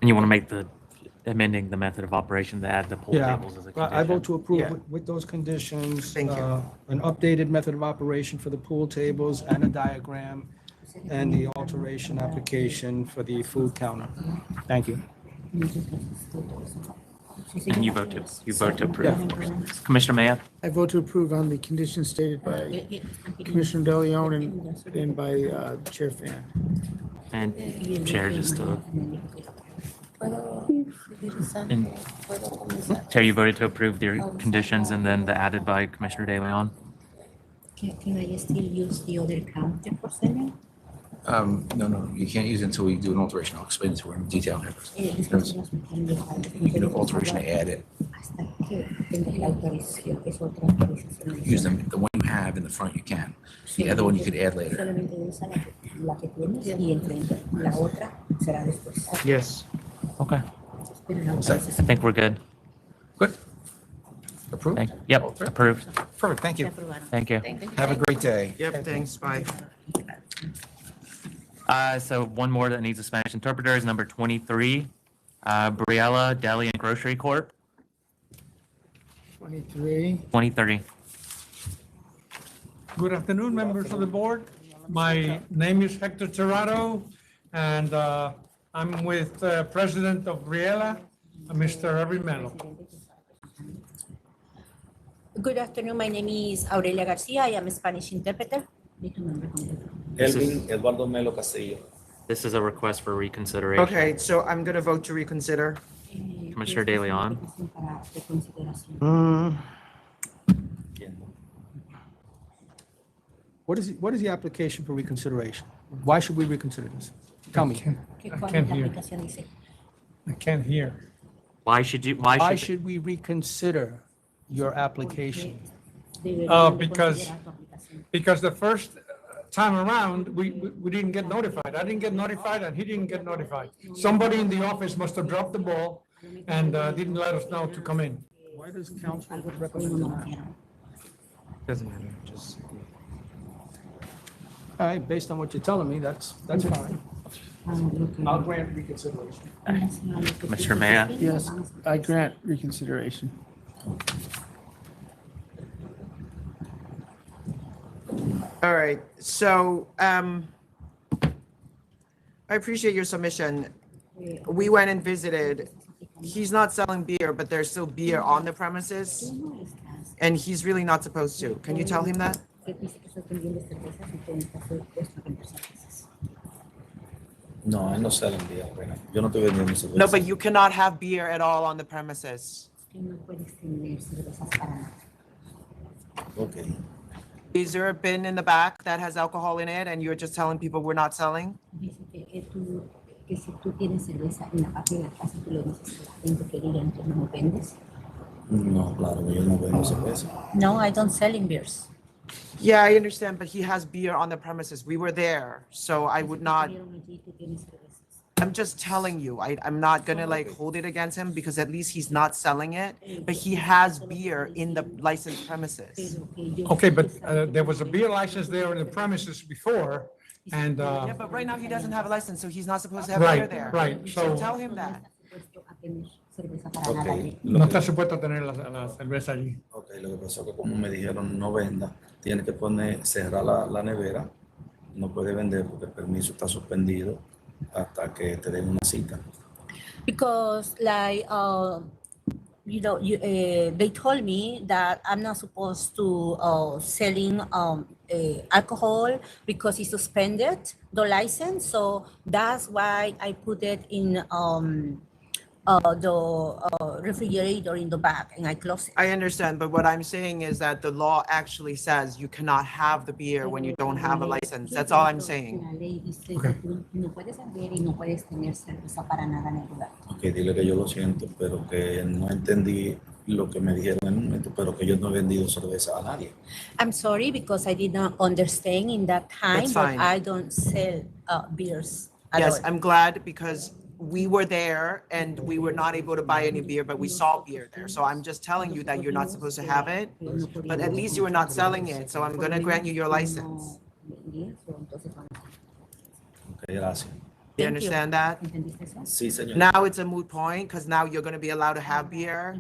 And you want to make the amending the method of operation to add the pool Yeah, tables as a I vote condition? to approve Yeah. with those conditions. Thank you. An updated method of operation for the pool tables and a diagram and the alteration application for the food counter. Thank you. And you vote to approve. Commissioner Maya? I vote to approve on the conditions stated by Commissioner De Leon and by Chair Fan. And Chair just and Chair, you voted to approve the conditions and then the added by Commissioner De Leon? Can I still use the other counter for selling? No, you can't use it until we do an alteration. I'll explain it to her in detail. You can do alteration to add it. Use them, the one you have in the front you can. The other one you could add later. Yes. Okay. So, I think we're good. Good. Approved? Yep, approved. Perfect, thank you. Thank you. Have a great day. Yep, thanks, bye. So one more that needs a Spanish interpreter is number 23, Briella Deli and Grocery Corp. 23. 23. Good afternoon, members of the board. My name is Hector Terrado, and I'm with President of Briella, Mr. Henry Mello. Good afternoon, my name is Aurelia Garcia, I am a Spanish interpreter. Elvin Eduardo Melo Castillo. This is a request for reconsideration. Okay, so I'm gonna vote to reconsider. Commissioner De Leon? What is the application for reconsideration? Why should we reconsider this? Tell me. I can't hear. I can't hear. Why should you, Why should we reconsider your application? Because the first time around, we didn't get notified. I didn't get notified and he didn't get notified. Somebody in the office must have dropped the ball and didn't let us know to come in. Why does council recommend that? Doesn't matter, just. All right, based on what you're telling me, that's fine. I'll grant reconsideration. Commissioner Maya? Yes, I grant reconsideration. All right, so I appreciate your submission. We went and visited. He's not selling beer, but there's still beer on the premises. And he's really not supposed to. Can you tell him that? No, él no sale en día, bueno. Yo no estoy vendiendo cerveza. No, but you cannot have beer at all on the premises. Okay. Is there a bin in the back that has alcohol in it and you're just telling people we're not selling? No, claro, yo no vendo cerveza. No, I don't sell in beers. Yeah, I understand, but he has beer on the premises. We were there, so I would not. I'm just telling you, I'm not gonna like hold it against him because at least he's not selling it, but he has beer in the licensed premises. Okay, but there was a beer license there in the premises before and. Yeah, but right now he doesn't have a license, so he's not supposed to have beer Right, there. right, So so. tell him that. No está supuesto a tener la cerveza allí. Ok, lo que pasó que como me dijeron no venda, tiene que cerrar la nevera, no puede vender porque el permiso está suspendido hasta que te den una cita. Because like, they told me that I'm not supposed to selling alcohol because it's suspended, the license. So that's why I put it in the refrigerator in the back and I close it. I understand, but what I'm saying is that the law actually says you cannot have the beer when you don't have a license. That's all I'm saying. La ley dice que tú no puedes vender y no puedes tener cerveza para nada en el lugar. Ok, dile que yo lo siento, pero que no entendí lo que me dijeron en un momento, pero que yo no he vendido cerveza a nadie. I'm sorry because I did not understand in that time, That's but fine. I don't sell beers at Yes, all. I'm glad because we were there and we were not able to buy any beer, but we saw beer there. So I'm just telling you that you're not supposed to have it, but at least you were not selling it. So I'm gonna grant you your license. Ok, gracias. You understand that? Sí, señor. Now it's a moot point because now you're gonna be allowed to have beer.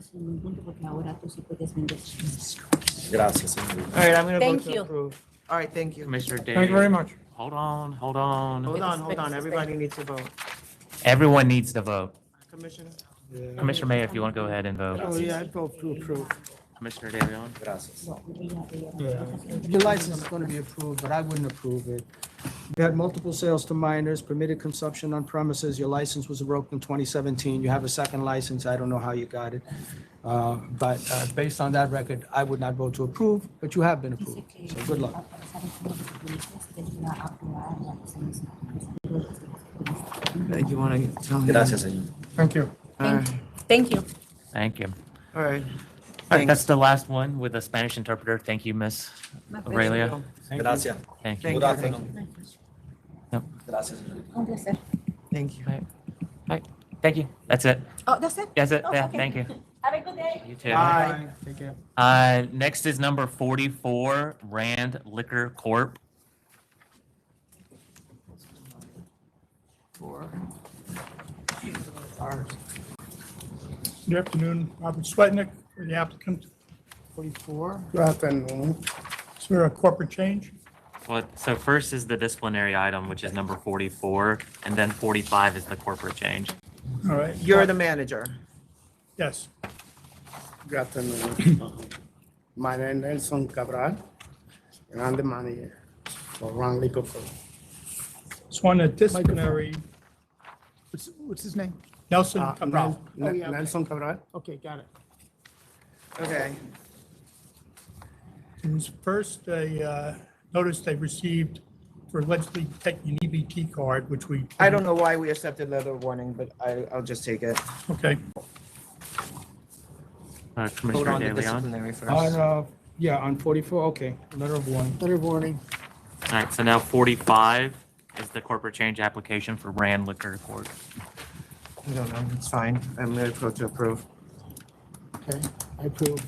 Gracias, señor. All right, I'm gonna vote Thank to you. approve. All right, thank you. Commissioner Day. Thank you very much. Hold on. Hold on. Everybody needs to vote. Everyone needs to vote. Commissioner? Commissioner May, if you want to go ahead and vote. Oh, yeah, I'd vote to approve. Commissioner De Leon? Gracias. Yeah, your license is going to be approved, but I wouldn't approve it. You had multiple sales to minors, permitted consumption on premises. Your license was revoked in 2017. You have a second license. I don't know how you got it. But based on that record, I would not vote to approve, but you have been approved. So good luck. You wanna tell me? Gracias, señor. Thank you. Thank you. Thank you. All right. All right, that's the last one with a Spanish interpreter. Thank you, Miss Aurelia. Gracias. Thank you. Good afternoon. Yep. Gracias. Thank you. Right. Right. Thank you. That's it. Oh, that's it? That's it. Oh, Yeah, okay. thank you. Have a good day. You too. Bye. Take care. Next is number 44, Rand Liquor Corp. Good afternoon, Robert Swetnick, for the applicant. 44. Good afternoon. Is there a corporate change? Well, so first is the disciplinary item, which is number 44, and then 45 is the corporate change. All right. You're the manager. Yes. Good afternoon. My name is Nelson Cabral, and I'm the manager for Run Liquor Corp. It's one of disciplinary, What's his name? Nelson Cabral. Nelson Cabral. Okay, got it. Okay. It was first a notice they received for allegedly taking an EBT card, which we. I don't know why we accepted letter of warning, but I'll just take it. Okay. Hold Commissioner on De to Leon? disciplinary first. Yeah, on 44, okay, letter of warning. Letter of warning. All right, so now 45 is the corporate change application for Rand Liquor Corp. I don't know, it's fine. I'm gonna vote to approve. Okay, I approve.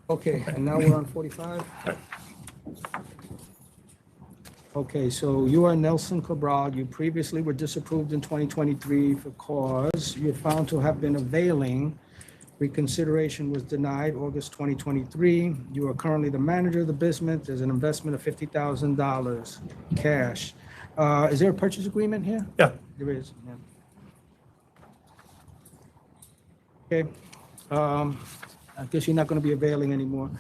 Okay, and now we're on 45? Okay, so you are Nelson Cabral. You previously were disapproved in 2023 for cause you're found to have been availing. Reconsideration was denied August 2023. You are currently the manager of the business. There's an investment of $50,000 cash. Is there a purchase agreement here? Yeah. There is. Yeah. Okay. I guess you're not going to be availing anymore.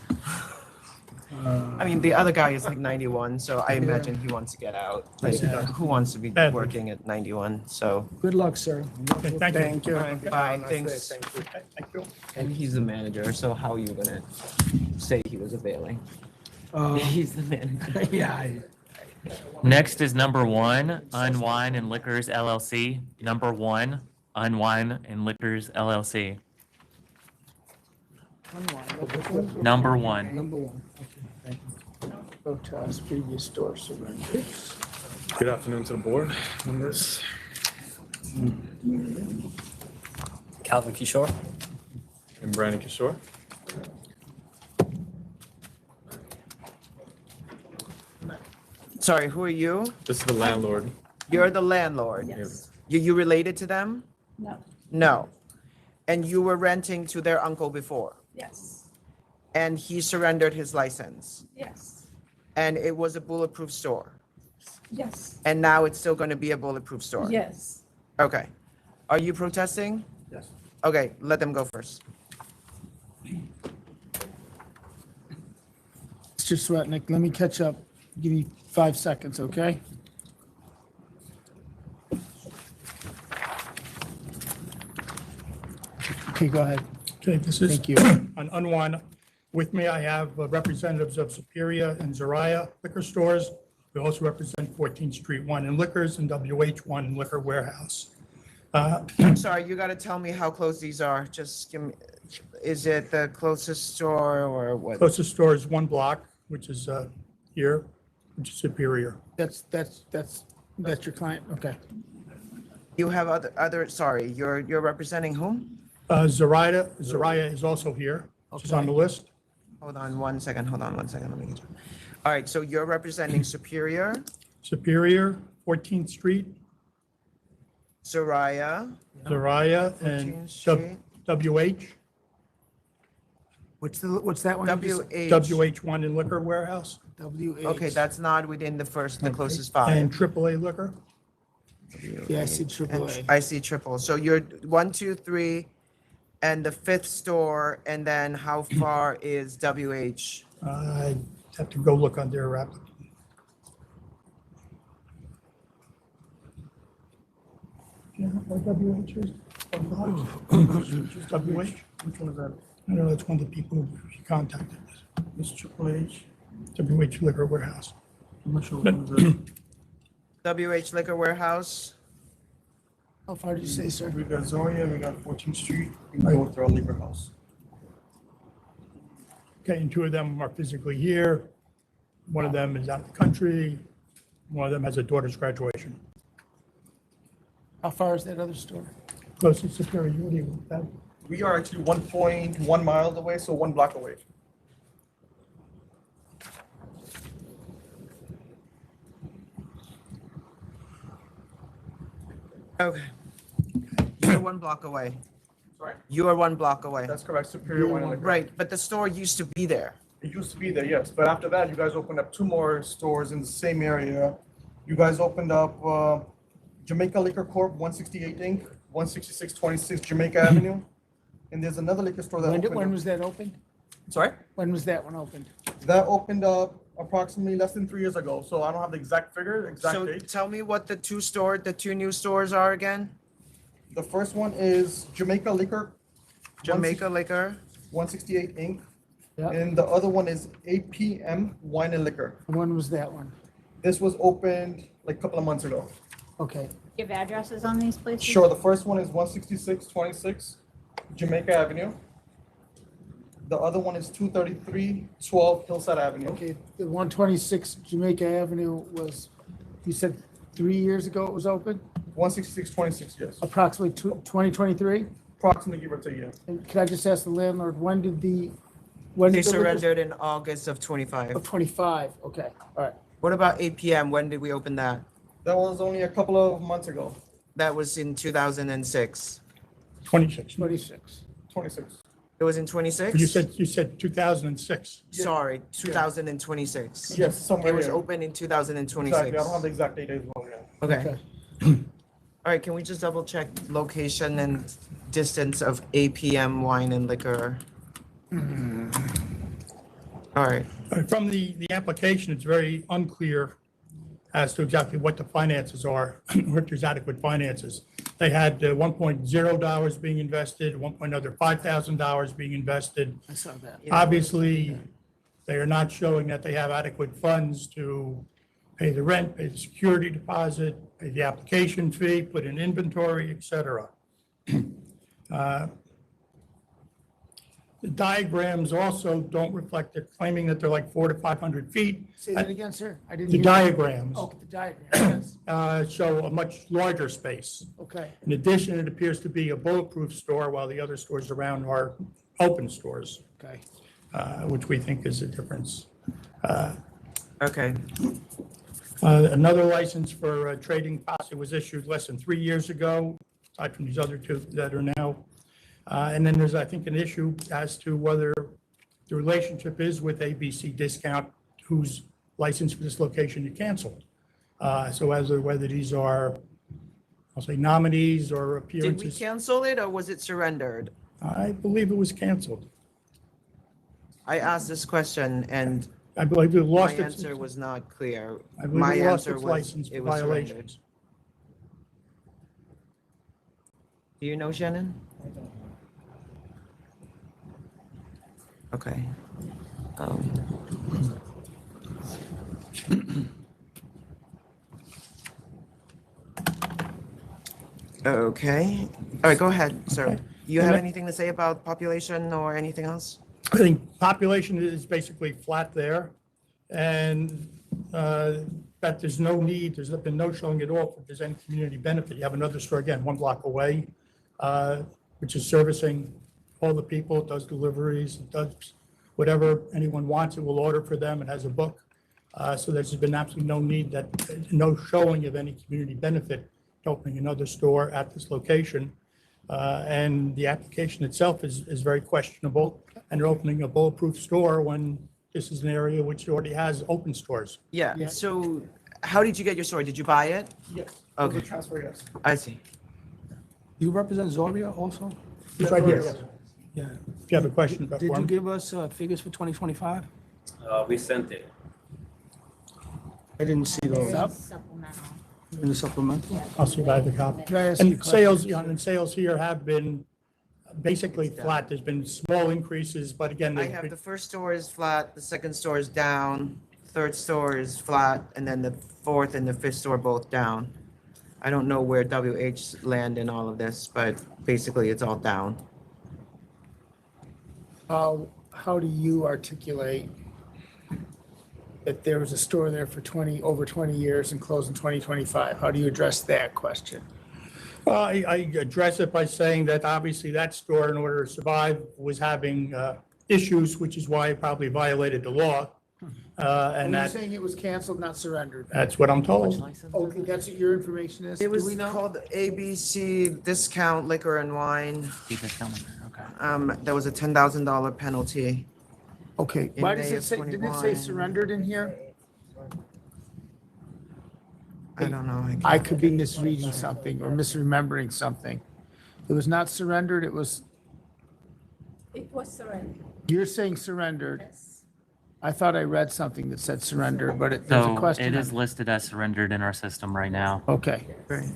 I mean, the other guy is like 91, so I imagine he wants to get out. Like, who wants to be working at 91? So. Good luck, sir. Thank you. All right, bye, thanks. Thank you. And he's the manager, so how are you gonna say he was availing? Uh, He's the manager. Yeah. Next is number 1, Unwine and Liquors LLC. Number 1, Unwine and Liquors LLC. Number 1. Number 1. Okay, thank you. Hotels, previous store surrender. Good afternoon to the board, members. Calvin Kishore. And Brandon Kishore. Sorry, who are you? This is the landlord. You're the landlord? Yes. You related to them? No. No. And you were renting to their uncle before? Yes. And he surrendered his license? Yes. And it was a bulletproof store? Yes. And now it's still going to be a bulletproof store? Yes. Okay. Are you protesting? Yes. Okay, let them go first. Mr. Swetnick, let me catch up. Give me 5 seconds, okay? Okay, go ahead. Okay, this is Thank you. an unwind. With me, I have representatives of Superior and Zariah Liquor Stores. We also represent 14th Street Wine and Liquors and WH Wine and Liquor Warehouse. I'm sorry, you gotta tell me how close these are. Just give me, is it the closest store or what? Closest store is 1 block, which is here, which is Superior. That's your client, okay. You have sorry, you're representing whom? Zariah is also here. She's on the list. Hold on one second, let me get you. All right, so you're representing Superior, Superior, 14th Street, Zariah, and 14th Street. WH. What's that one? WH. Wine and Liquor Warehouse. WH. Okay, that's not within the closest 5. And AAA Liquor. Yeah, I see AAA. I see triple. So you're 1, 2, 3, and the 5th store, and then how far is WH? I have to go look on their app. Yeah, what WH is? WH? Which one is that? I know that's one of the people who she contacted. This Triple H. WH Liquor Warehouse. I'm not sure which one is that. WH Liquor Warehouse. How far did you say, sir? We got Zoya, we got 14th Street, we go with our liquor house. Okay, and 2 of them are physically here. One of them is out of the country. One of them has a daughter's graduation. How far is that other store? Closest Superior, what do you think? We are actually 1.1 miles away, so 1 block away. Okay. You're 1 block away. Sorry? You are 1 block away. That's correct, Superior Wine and Liquor. Right, but the store used to be there. It used to be there, yes, but after that, you guys opened up 2 more stores in the same area. You guys opened up Jamaica Liquor Corp, 168 Inc., 16626 Jamaica Avenue. And there's another liquor store that opened When up. was that opened? Sorry? When was that one opened? That opened up approximately less than 3 years ago, so I don't have the exact figure, exact So date. tell me what the 2 new stores are again? The first one is Jamaica Liquor. Jamaica Liquor. 168 Inc. Yeah. And the other one is APM Wine and Liquor. When was that one? This was opened like a couple of months ago. Okay. Give addresses on these places? Sure, the first one is 16626 Jamaica Avenue. The other one is 23312 Hillside Avenue. Okay, the 126 Jamaica Avenue was, you said 3 years ago it was open? 16626, yes. Approximately 2023? Approximately, give or take, yeah. And could I just ask the landlord, when did They the liquor- surrendered in August of 25. Of 25, okay, all right. What about APM? When did we open that? That was only a couple of months ago. That was in 2006. 26. 26. 26. It was in 26? You said 2006. Sorry, 2026. Yes, somewhere It was here. open in 2026. Exactly, I don't have the exact date as well, yeah. Okay. All right, can we just double check location and distance of APM Wine and Liquor? All right. From the application, it's very unclear as to exactly what the finances are, or if there's adequate finances. They had $1.0 being invested, $5,000 being invested. I saw that. Obviously, they are not showing that they have adequate funds to pay the rent, pay the security deposit, pay the application fee, put in inventory, et cetera. The diagrams also don't reflect, they're claiming that they're like 400 to 500 feet. Say that again, sir? I didn't The hear. diagrams Oh, the diagrams, yes. show a much larger space. Okay. In addition, it appears to be a bulletproof store, while the other stores around are open stores, Okay. which we think is a difference. Okay. Another license for trading posse was issued less than 3 years ago, aside from these other 2 that are now. And then there's, I think, an issue as to whether the relationship is with ABC Discount, whose license for this location you canceled. So as to whether these are, I'll say, nominees or Did we appearances. cancel it or was it surrendered? I believe it was canceled. I asked this question and I believe it my lost its. answer was not clear. I believe My it lost answer its was license it for was surrendered. violations. Do you know, Shannon? Okay. Um, Okay, all right, go ahead, sir. You have anything to say about population or anything else? I think population is basically flat there, and that there's no need, there's been no showing at all if there's any community benefit. You have another store, again, 1 block away, which is servicing all the people, it does deliveries, it does whatever anyone wants, it will order for them, it has a book. So there's been absolutely no need, no showing of any community benefit to opening another store at this location. And the application itself is very questionable, and they're opening a bulletproof store when this is an area which already has open stores. Yeah, so how did you get your store? Did you buy it? Yes. Okay, Transfer, yes. I see. You represent Zoria also? It's right here. Yeah. If you have a question about Did you form. give us figures for 2025? We sent it. I didn't see those. Supplemental. In the supplemental? I'll see if I have the copy. Can I ask you a And question? sales, and sales here have been basically flat. There's been small increases, but again, I have the first store is flat, the second store is down, third store is flat, and then the fourth and the fifth store both down. I don't know where WH land in all of this, but basically it's all down. How do you articulate that there was a store there for over 20 years and closed in 2025? How do you address that question? I address it by saying that obviously that store, in order to survive, was having issues, which is why it probably violated the law. And You're that, saying it was canceled, not surrendered? that's what I'm told. Okay, that's what your information is? It Do was we know? called ABC Discount Liquor and Wine. Okay. There was a $10,000 penalty. Okay, in why May does it of say, didn't it 21. say surrendered in here? I don't know. I could be misreading something or misremembering something. It was not surrendered, it was, It was surrendered. you're saying surrendered. I thought I read something that said surrendered, but there's a So question. it is listed as surrendered in our system right now. Okay,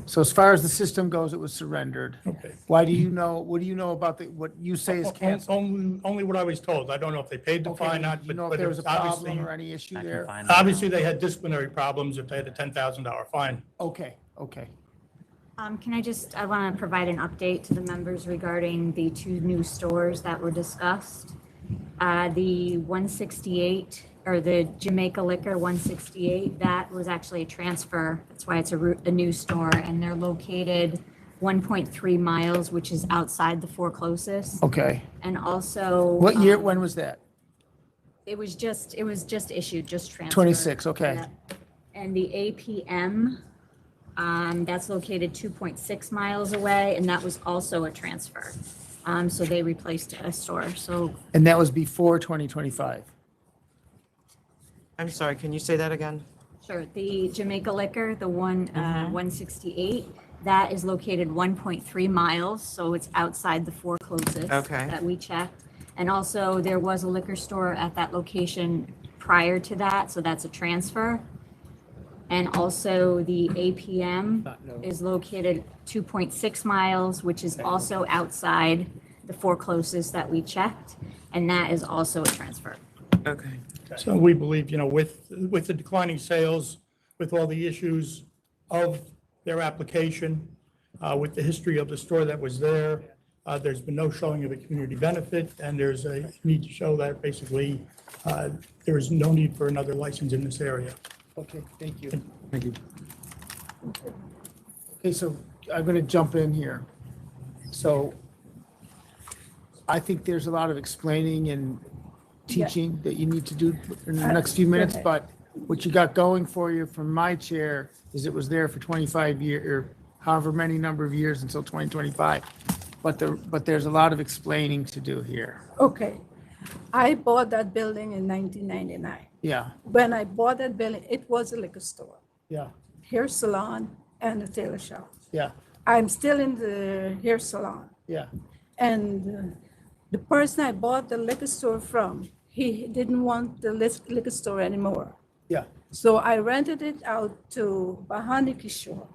so as far as the system goes, it was surrendered. Okay. Why do you know, what do you know about what you say is canceled? Only what I was told. I don't know if they paid the Okay, fine, not, do you know if but there it was was a obviously, problem or any issue I can there? find out. obviously they had disciplinary problems if they had a $10,000 fine. Okay, okay. Can I want to provide an update to the members regarding the 2 new stores that were discussed. The 168, or the Jamaica Liquor 168, that was actually a transfer. That's why it's a new store, and they're located 1.3 miles, which is outside the 4 closest. Okay. And also. What year, when was that? It was just issued, just transferred. 26, okay. Yeah. And the APM, that's located 2.6 miles away, and that was also a transfer. So they replaced a store, so. And that was before 2025? I'm sorry, can you say that again? Sure, the Jamaica Liquor, the 168, that is located 1.3 miles, so it's outside the 4 closest. Okay. That we checked. And also, there was a liquor store at that location prior to that, so that's a transfer. And also, the APM is located 2.6 miles, which is also outside the 4 closest that we checked, and that is also a transfer. Okay. So we believe, with the declining sales, with all the issues of their application, with the history of the store that was there, there's been no showing of a community benefit, and there's a need to show that basically there is no need for another license in this area. Okay, thank you. Thank you. Okay, so I'm going to jump in here. So I think there's a lot of explaining and teaching that you need to do in the next few minutes, Okay. but what you got going for you from my chair is it was there for 25 years, or however many number of years until 2025. But there's a lot of explaining to do here. Okay. I bought that building in 1999. Yeah, When I bought that building, it was a liquor store, yeah, hair salon, and a tailor shop. yeah, I'm still in the hair salon. yeah. And the person I bought the liquor store from, he didn't want the liquor store anymore. Yeah. So I rented it out to Bahani Kishore,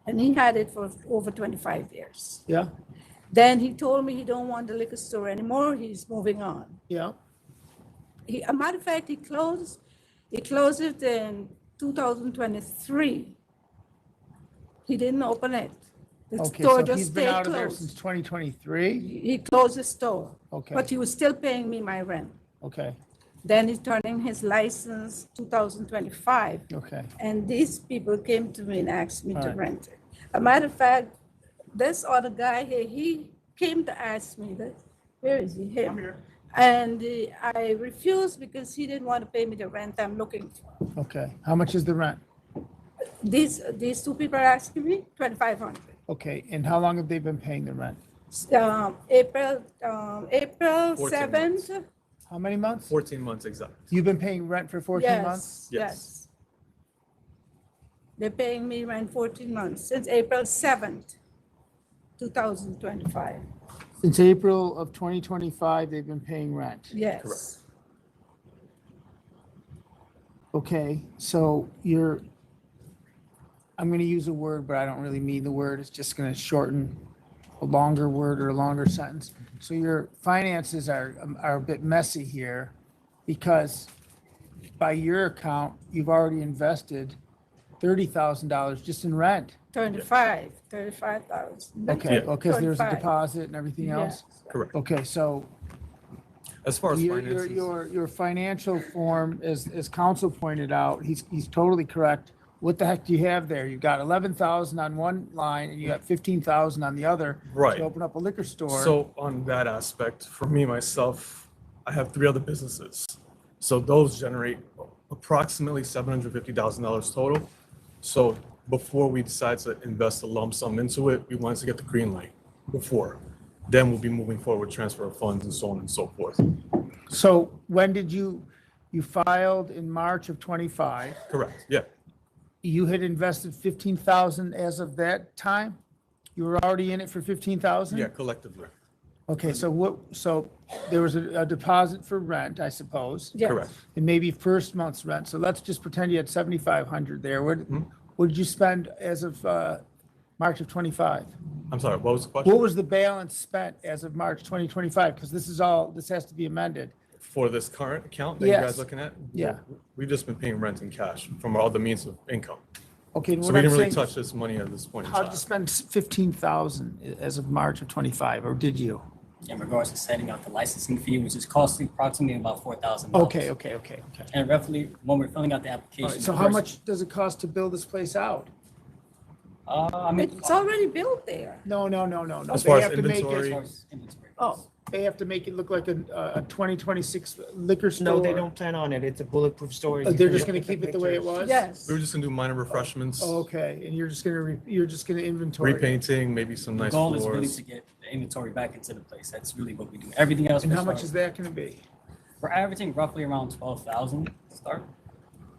and he had it for over 25 years. Yeah, Then he told me he don't want the liquor store anymore, he's moving on. yeah. A matter of fact, he closed it in 2023. He didn't open it. The Okay, store so just he's been stayed out of there closed. since 2023? He closed the store. Okay. But he was still paying me my rent. Okay, Then he turned in his license 2025. okay. And these people came to me and asked me All to right. rent it. A matter of fact, this other guy here, he came to ask me that, where is he? Here. And I refused because he didn't want to pay me the rent I'm looking for. Okay, how much is the rent? These two people are asking me $2,500. Okay, and how long have they been paying the rent? April 14 7th. How many months? 14 months exact. You've been paying rent for 14 months? Yes. They're paying me rent 14 months, since April 7th, 2025. Since April of 2025, they've been paying rent? Yes. Okay, so I'm going to use a word, but I don't really mean the word. It's just going to shorten a longer word or a longer sentence. So your finances are a bit messy here because by your account, you've already invested $30,000 just in rent. 35,000. Okay, because there's a 35. deposit and everything else? Correct. Okay, so As far as your, finances. your financial form, as council pointed out, he's totally correct. What the heck do you have there? You've got 11,000 on one line and you got 15,000 on the other. Right. To open up a liquor store. So on that aspect, for me, myself, I have 3 other businesses. So those generate approximately $750,000 total. So before we decide to invest a lump sum into it, we wanted to get the green light before. Then we'll be moving forward with transfer of funds and so on and so forth. So when did you filed in March of 25? Correct, yeah. You had invested 15,000 as of that time? You were already in it for 15,000? Yeah, collectively. Okay, so there was a deposit for rent, I suppose? Yes. Correct. And maybe first month's rent. So let's just pretend you had 7,500 there. What did you spend as of March of 25? I'm sorry, what was the question? What was the balance spent as of March 2025? Because this has to be amended. For this current account that you Yes. guys looking at? Yeah. We've just been paying rent in cash from our other means of income. Okay, and So what we I'm didn't really saying- touch this money at this point in How'd time. you spend 15,000 as of March of 25, or did you? In regards to setting up the licensing fee, which is costing approximately about $4,000. Okay. And roughly, when we're filling out the All application. right, so how much does it cost to build this place out? I mean, It's already built there. No. As They far as have to make inventory. it. Oh, they have to make it look like a 2026 liquor store? No, they don't plan on it. It's a bulletproof store. They're just gonna keep it the way it was? Yes. We were just gonna do minor refreshments, Okay, and you're just gonna inventory. repainting, maybe some The nice goal is really floors. to get the inventory back into the place. That's really what we do. Everything else. And we're how much starting- is that gonna be? We're averaging roughly around 12,000 to start.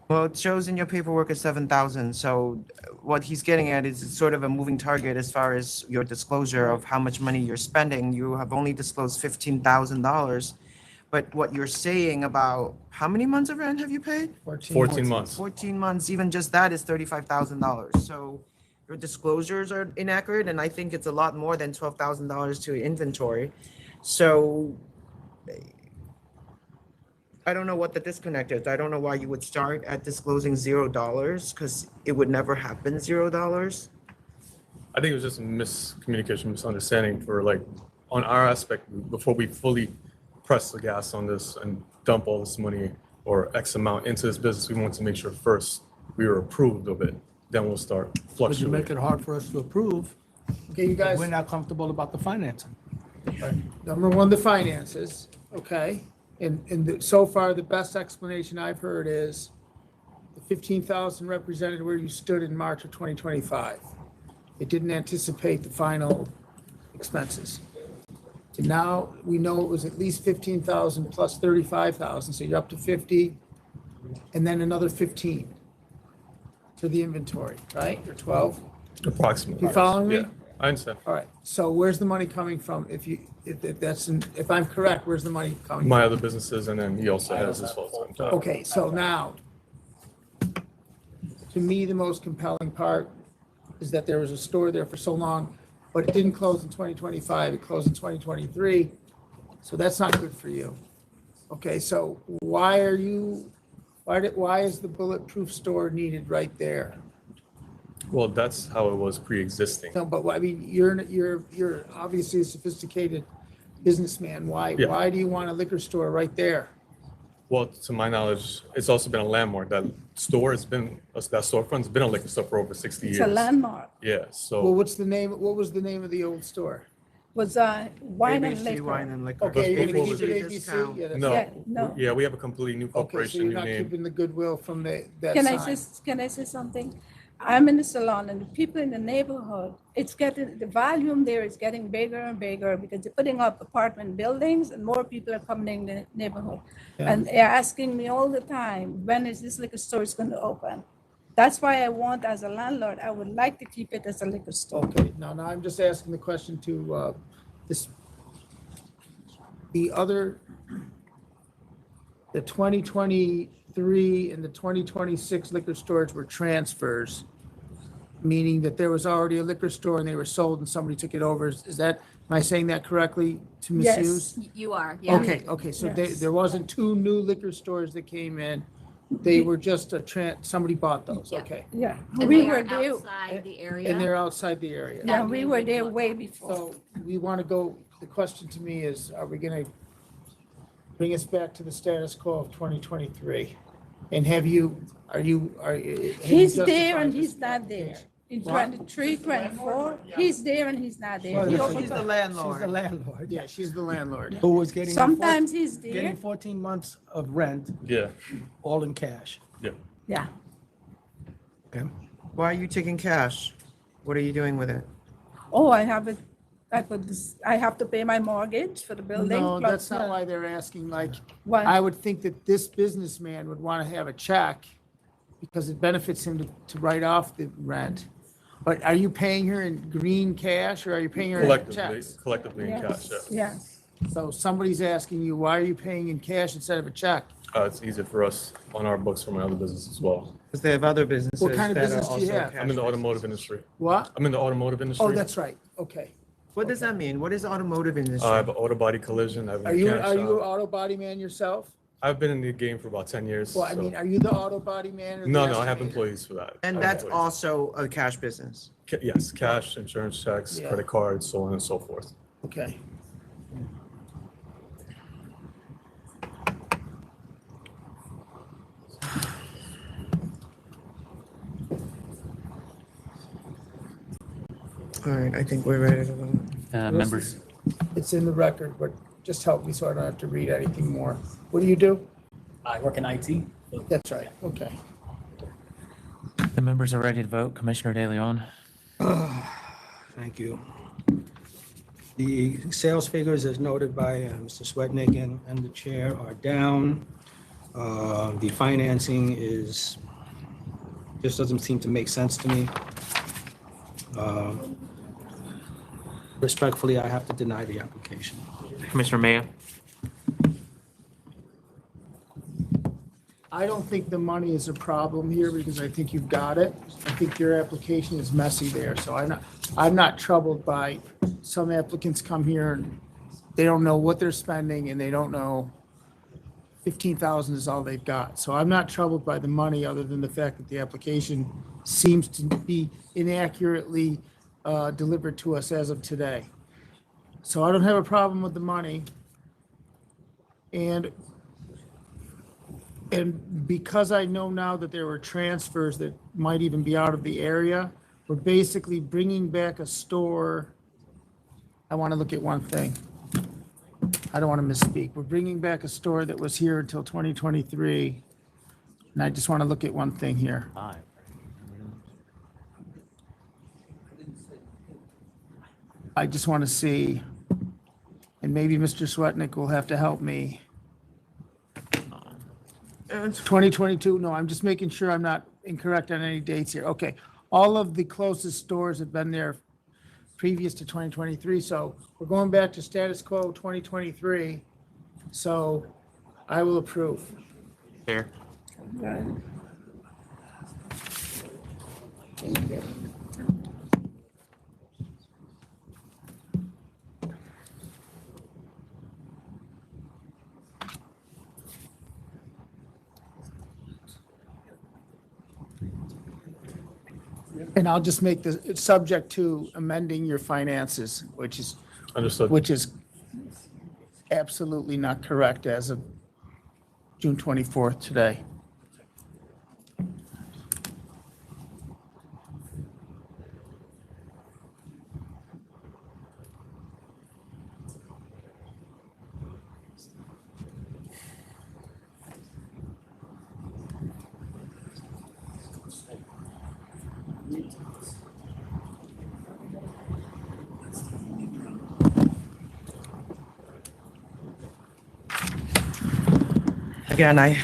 Well, it shows in your paperwork as 7,000. So what he's getting at is it's sort of a moving target as far as your disclosure of how much money you're spending. You have only disclosed $15,000. But what you're saying about how many months of rent have you paid? 14 months. 14 months, even just that is $35,000. So your disclosures are inaccurate, and I think it's a lot more than $12,000 to inventory. So I don't know what the disconnect is. I don't know why you would start at disclosing $0, because it would never happen $0. I think it was just a miscommunication, misunderstanding for like, on our aspect, before we fully press the gas on this and dump all this money or X amount into this business, we want to make sure first we were approved of it. Then we'll start But you fluctuating. make it hard for us to approve. Okay, you guys. We're not comfortable about the financing. Number one, the finances, okay? And so far, the best explanation I've heard is the 15,000 represented where you stood in March of 2025. It didn't anticipate the final expenses. And now we know it was at least 15,000 plus 35,000, so you're up to 50, and then another 15 for the inventory, right? Or 12? Approximately. You following me? Yeah, I understand. All right, so where's the money coming from? If I'm correct, where's the money coming from? My other businesses, and then he also has his full-time job. Okay, so now, to me, the most compelling part is that there was a store there for so long, but it didn't close in 2025, it closed in 2023. So that's not good for you. Okay, so why is the bulletproof store needed right there? Well, that's how it was pre-existing. No, but I mean, you're obviously a sophisticated businessman. Why Yeah. do you want a liquor store right there? Well, to my knowledge, it's also been a landmark. That storefront's been a liquor store for over 60 years. It's a landmark. Yeah, so. Well, what was the name of the old store? Was wine and ABC liquor. Wine and Liquor. Okay, you're gonna Before keep it was- ABC? Yeah, that's- Yeah, No, no. yeah, we have a completely new Okay, so corporation, you're new not name. keeping the goodwill from that Can sign? I say something? I'm in the salon and the people in the neighborhood, the volume there is getting bigger and bigger because they're putting up apartment buildings and more people are coming in the neighborhood. Yeah. And they're asking me all the time, when is this liquor store is gonna open? That's why I want, as a landlord, I would like to keep it as a liquor store. Okay, no, I'm just asking the question to the 2023 and the 2026 liquor stores were transfers, meaning that there was already a liquor store and they were sold and somebody took it over. Is that, am I saying that correctly to Ms. Hughes? You are, yeah. Okay, so Yes. there wasn't two new liquor stores that came in. They were just somebody bought those, Yeah. okay. Yeah, And we they were are there, outside the area. And they're outside the area. yeah, we were there way before. So we want to go, the question to me is, are we going to bring us back to the status quo of 2023? And have you He's there and justified he's this not there. application? In What? 23, 24, he's there and he's not there. Well, He she's opens the up- landlord. She's the landlord. Yeah, she's the landlord. Who was getting. Sometimes he's there. Getting 14 months of rent, Yeah, all in cash. yeah. Yeah. Okay. Why are you taking cash? What are you doing with it? Oh, I have it, I have to pay my mortgage for the building. No, plus that's not the- why they're asking, like, What? I would think that this businessman would want to have a check because it benefits him to write off the rent. But are you paying her in green cash or are you paying her in checks? Collectively in cash, yeah. Yes. So somebody's asking you, why are you paying in cash instead of a check? It's easier for us on our books for my other business as well. Because they have other businesses What kind of that are business do you also have? cash I'm in the business. automotive industry. What? I'm in the automotive industry. Oh, that's right. Okay. What does that mean? What is automotive industry? I have an auto body collision. I have a Are you mechanic an shop. auto body man yourself? I've been in the game for about 10 years. Well, I so- mean, are you the auto body man? Or the No, I have estimator? employees for that. And I have that's employees. also a cash business. Yes, cash, insurance checks, Yeah. credit cards, so on and so forth. Okay. All right, I think we're ready to vote. Members, It's in the record, but just help me so I don't have to read anything more. What do you do? I work in IT. That's right. Okay. the members are ready to vote. Commissioner De Leon, Thank you. The sales figures, as noted by Mr. Swetnick and the chair, are down. The financing just doesn't seem to make sense to me. Respectfully, I have to deny the application. Commissioner Mayo. I don't think the money is a problem here because I think you've got it. I think your application is messy there, so I'm not troubled by some applicants come here and they don't know what they're spending and they don't know 15,000 is all they've got. So I'm not troubled by the money other than the fact that the application seems to be inaccurately delivered to us as of today. So I don't have a problem with the money. And because I know now that there were transfers that might even be out of the area, we're basically bringing back a store. I want to look at one thing. I don't want to misspeak. We're bringing back a store that was here until 2023. And I just want to look at one thing here. I just want to see, and maybe Mr. Swetnick will have to help me. 2022, no, I'm just making sure I'm not incorrect on any dates here. Okay, all of the closest stores have been there previous to 2023, so we're going back to status quo 2023. So I will approve. Chair. And I'll just make this, it's subject to amending your finances, which is. Understood. Which is absolutely not correct as of June 24th today. Again, I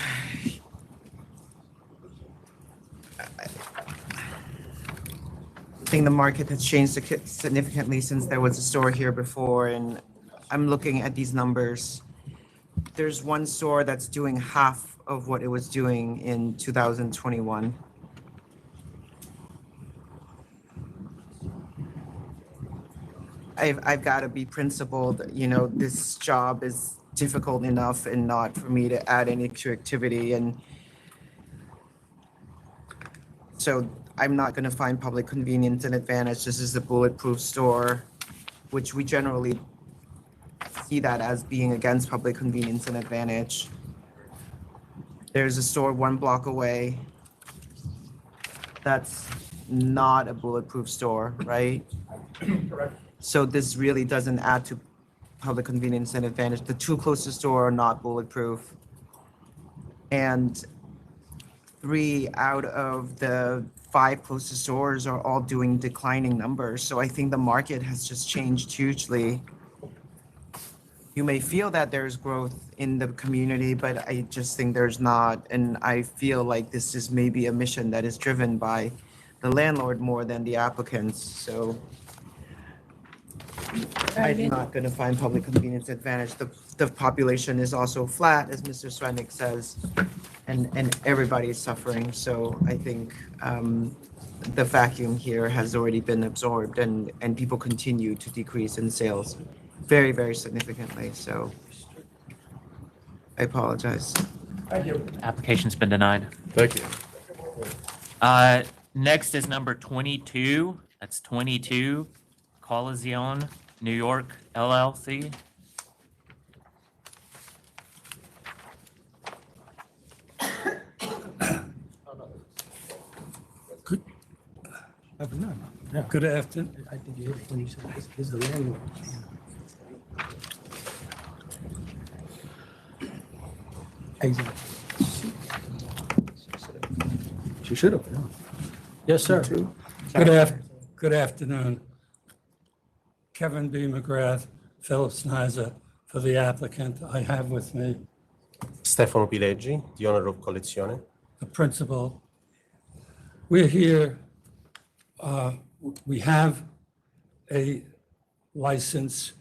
think the market has changed significantly since there was a store here before, and I'm looking at these numbers. There's one store that's doing half of what it was doing in 2021. I've got to be principled, you know, this job is difficult enough and not for me to add any extra activity, and so I'm not going to find public convenience and advantage. This is a bulletproof store, which we generally see that as being against public convenience and advantage. There's a store 1 block away that's not a bulletproof store, right? Correct. So this really doesn't add to public convenience and advantage. The 2 closest store are not bulletproof. And 3 out of the 5 closest stores are all doing declining numbers. So I think the market has just changed hugely. You may feel that there's growth in the community, but I just think there's not. And I feel like this is maybe a mission that is driven by the landlord more than the applicants. So I'm not going to find public convenience advantage. The population is also flat, as Mr. Svennick says, and everybody is suffering. So I think the vacuum here has already been absorbed, and people continue to decrease in sales very, very significantly. So I apologize. Thank you. Application's been denied. Thank you. Next is number 22. That's 22, Coliseon, New York, LLC. Good afternoon. I think you hit it when you said this is the landlord. She should have. Yeah. Yes, sir. Good afternoon. Kevin B. McGrath, Phillips Niza, for the applicant. I have with me Stefano Pileggi, the owner of Collezione. the principal. We're here, we have a license.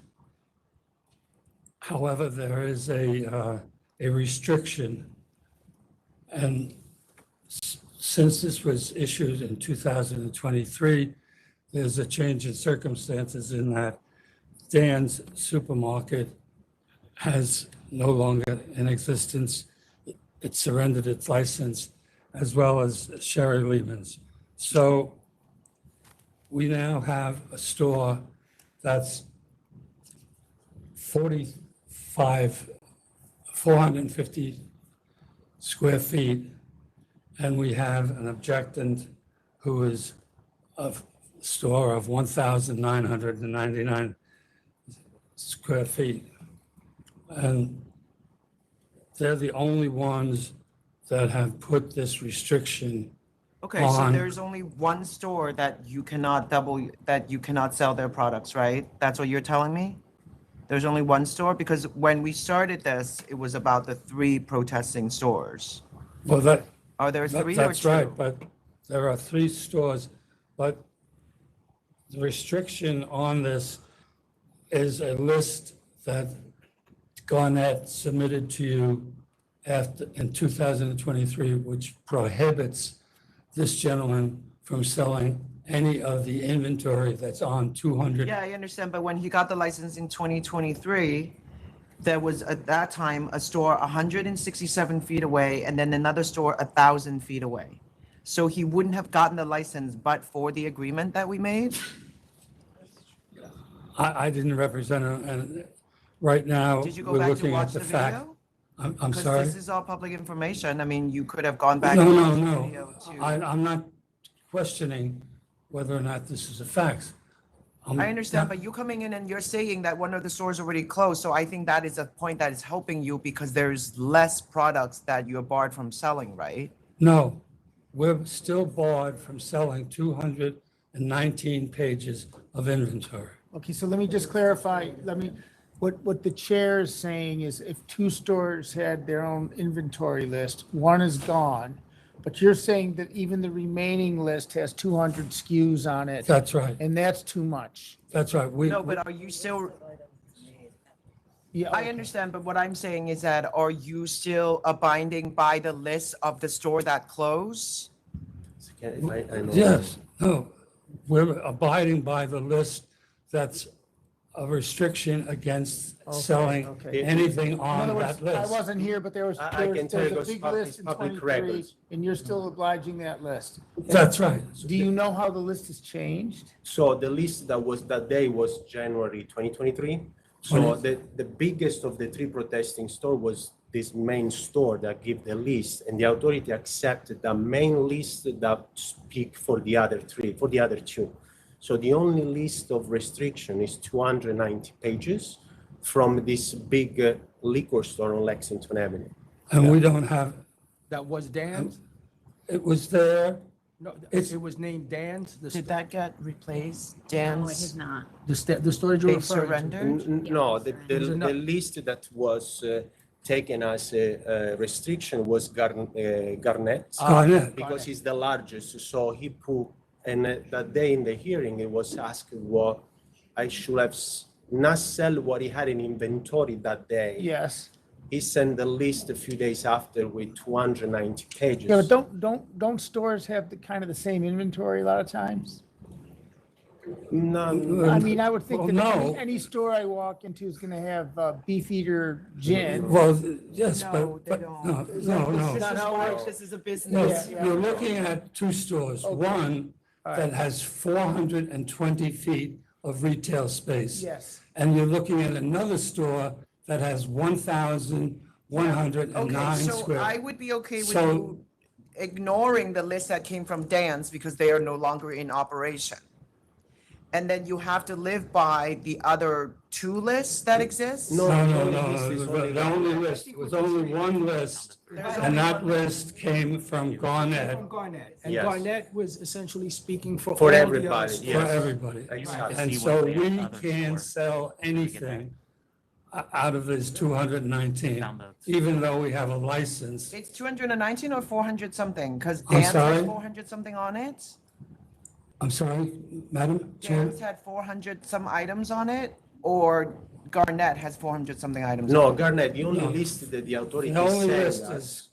However, there is a restriction. And since this was issued in 2023, there's a change in circumstances in that Dan's Supermarket has no longer in existence. It surrendered its license, as well as SHIRLEY'S. So we now have a store that's 450 square feet, and we have an objectant who is a store of 1,999 square feet. And they're the only ones that have put this restriction Okay, so on. there's only one store that you cannot sell their products, right? That's what you're telling me? There's only one store? Because when we started this, it was about the 3 protesting stores. Well, that. Are there 3 or 2? That's right, but there are 3 stores, but the restriction on this is a list that Garnett submitted to you in 2023, which prohibits this gentleman from selling any of the inventory that's on 200. Yeah, I understand, but when he got the license in 2023, there was at that time a store 167 feet away and then another store 1,000 feet away. So he wouldn't have gotten the license but for the agreement that we made? I didn't represent him, and right now, Did you go we're back to looking watch at the the fact. video? I'm sorry? Because this is all public information. I mean, you could have gone back. No, and no, watched the no. video too. I'm not questioning whether or not this is a fact. I understand, but you coming in and you're saying that one of the stores already closed, so I think that is a point that is helping you because there's less products that you're barred from selling, right? No, we're still barred from selling 219 pages of inventory. Okay, so let me just clarify, what the chair is saying is if two stores had their own inventory list, one is gone, but you're saying that even the remaining list has 200 SKUs on it. That's right. And that's too much. That's right. No, but are you still? Yeah, I understand, but what I'm saying is that are you still abiding by the list of the store that closed? Yes, no, we're abiding by the list that's a restriction against selling anything In on other words, that list. I wasn't here, but there was I can tell you a those big public- list in public 23, records. and you're still obliging that list. That's right. Do you know how the list has changed? So the list that day was January 2023. So the biggest of the three protesting store was this main store that gave the list, and the authority accepted the main list that speak for the other two. So the only list of restriction is 290 pages from this big liquor store on Lexington Avenue. And we don't have, That was Dan's? it was there. No, It's- it was named Dan's? Did that get replaced? No, it Dan's? is not. The storage you're They referring to? surrendered? No, the enough. list that was taken as a restriction was Garnett. Garnett. Because he's the largest, so he put, and that day in the hearing, it was asked what I should have not sell what he had in inventory that day. Yes. He sent the list a few days after with 290 pages. Yeah, but don't stores have the kind of the same inventory a lot of times? No, I mean, I would think Well, that no. any store I walk into is gonna have Beefeater gin. Well, yes, No, but, they no, don't. no. This is why this is a business. No, you're looking at two stores. One that has 420 feet of retail space. Yes. And you're looking at another store that has 1,109 Okay, so square. I would be okay with So- you ignoring the list that came from Dan's because they are no longer in operation. And then you have to live by the other two lists that exist? No, the only list, it was only one list, and that list came from Garnett. From Garnett. And Yes. Garnett was essentially speaking for all For the everybody, others. yes. For everybody. Exactly. And See so what the we others can't were. sell anything out of this 219, Found those. even though we have a license. It's 219 or 400 something? Because I'm Dan's sorry? has 400 something on it? I'm sorry, Madam Chair? Dan's had 400 some items on it? Or Garnett has 400 something items? No, on it? Garnett, the only No. list that the authority The only sent list us.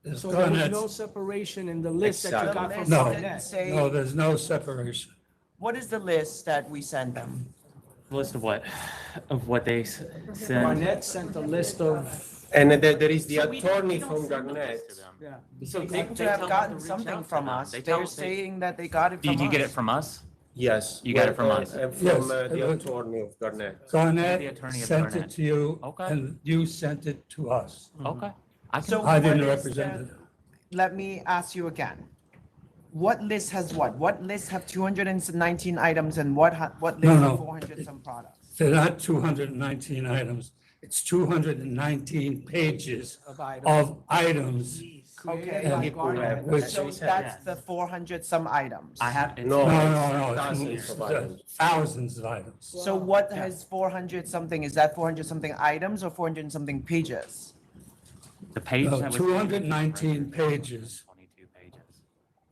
is So there was no Garnett's. separation in the list that you Exactly. got from No. Didn't Garnett. say- No, there's no separation. What is the list that we send them? List of what? Of what they sent? Garnett sent a list of, And there is the attorney from Garnett. yeah. So They could have gotten something from us. They're saying that they got it from us. Did you get it from us? Yes. You got it from us? From Yes. the attorney of Garnett. The Garnett attorney of sent it Garnett. to you, Okay. and you sent it to us. Okay. I So can, I didn't what is represent that- it. Let me ask you again. What list has what? What list have 219 items and what list No, have no. 400 some products? They're not 219 items. It's 219 pages Of items. of items. Okay. And People have- Which- So that's the 400 some items. I have, it's, No. No, Thousands of items. thousands of items. So what has 400 something? Is that 400 something items or 400 something pages? the page No, that was. 219 pages. 22 pages.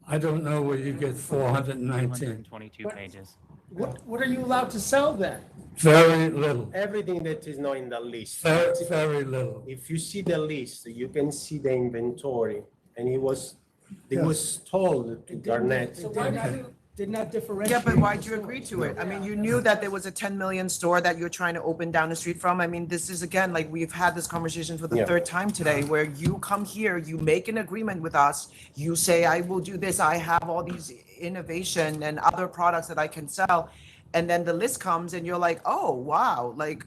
I don't know where you get 419. 22 pages. What are you allowed to sell then? Very little, Everything that is not in the list. very little. If you see the list, you can see the inventory, and it was told to Garnett. did not differentiate. Yeah, but why'd you agree to it? I mean, you knew that there was a 10 million store that you're trying to open down the street from. I mean, this is again, like we've had this conversation for the Yeah. third time today, where you come here, you make an agreement with us, you say, I will do this, I have all these innovation and other products that I can sell. And then the list comes and you're like, oh, wow, like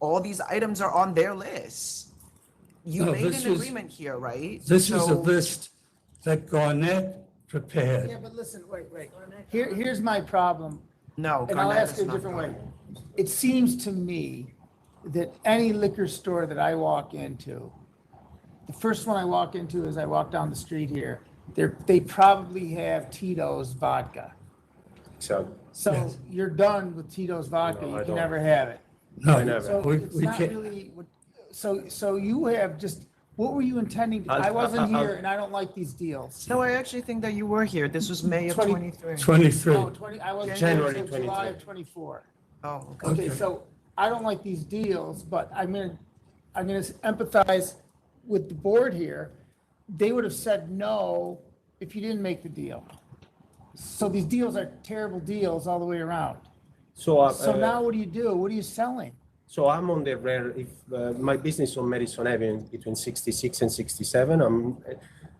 all these items are on their list. You No, made this an was- agreement here, right? This is a So- list that Garnett prepared. Yeah, but listen, wait. Here's my problem. No, And I'll Garnett ask is you a not different way. It seems to me that any liquor store that I walk into, the first one I walk into is I walk down the street here, they probably have Tito's vodka. So you're done with Tito's vodka, No, you I can don't. never have it. No, I never. So we it's not can't. really, so you have just, what were you intending? I wasn't here and I don't like these deals. No, I actually think that you were here. This was May of 20 23. 23. No, I wasn't January here until July 23. of 24. Oh, okay. Okay, so I don't like these deals, but I'm gonna empathize with the board here. They would have said no if you didn't make the deal. So these deals are terrible deals all the way around. So, So now what do? What are you selling? So I'm on the rare, if my business on Madison Avenue between 66 and 67,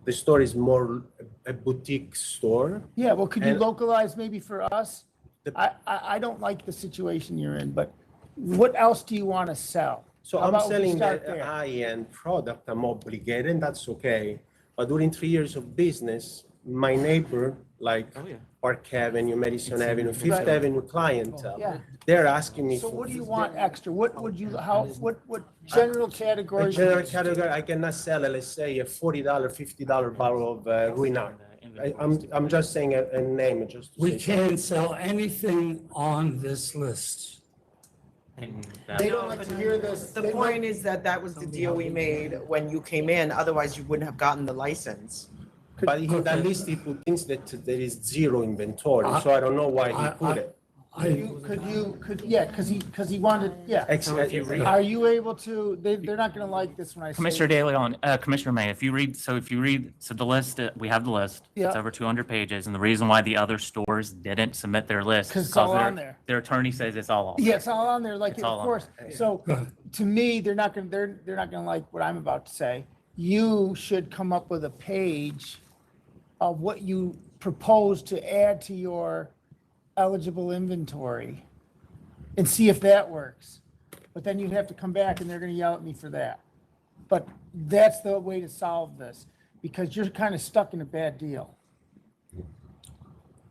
the store is more a boutique store. Yeah, well, could you And- localize maybe for us? I don't like the situation you're in, but what else do you want to sell? So How I'm about we selling start the there? high-end product, I'm obligated, and that's okay. But during 3 years of business, my neighbor, like Park Avenue, Madison Avenue, Fifth Right. Avenue clientele, Yeah. they're asking me So for. what do you want extra? What would you, what general A categories? general category, I cannot sell, let's say, a $40, $50 bottle of Ruinart. I'm just saying a name, just. to We say can't sell anything on this list. They don't like to hear this. The point is that that was the deal we made when you came in. Otherwise, you wouldn't have gotten the license. But in that list, he put things that there is zero inventory, so I don't know why he put it. Yeah, because he wanted, yeah. Are you able to, they're not gonna like this when I say. Commissioner De Leon, Commissioner May, if you read, so the list, we have the list. It's Yeah. over 200 pages, and the reason why the other stores didn't submit their list. 'Cause is it's all their- on there. Their attorney says it's all on. Yeah, it's all on there, like, It's of all on course. there. So, to me, they're not gonna like what I'm about to say. You should come up with a page of what you propose to add to your eligible inventory and see if that works. But then you'd have to come back and they're gonna yell at me for that. But that's the way to solve this, because you're kind of stuck in a bad deal.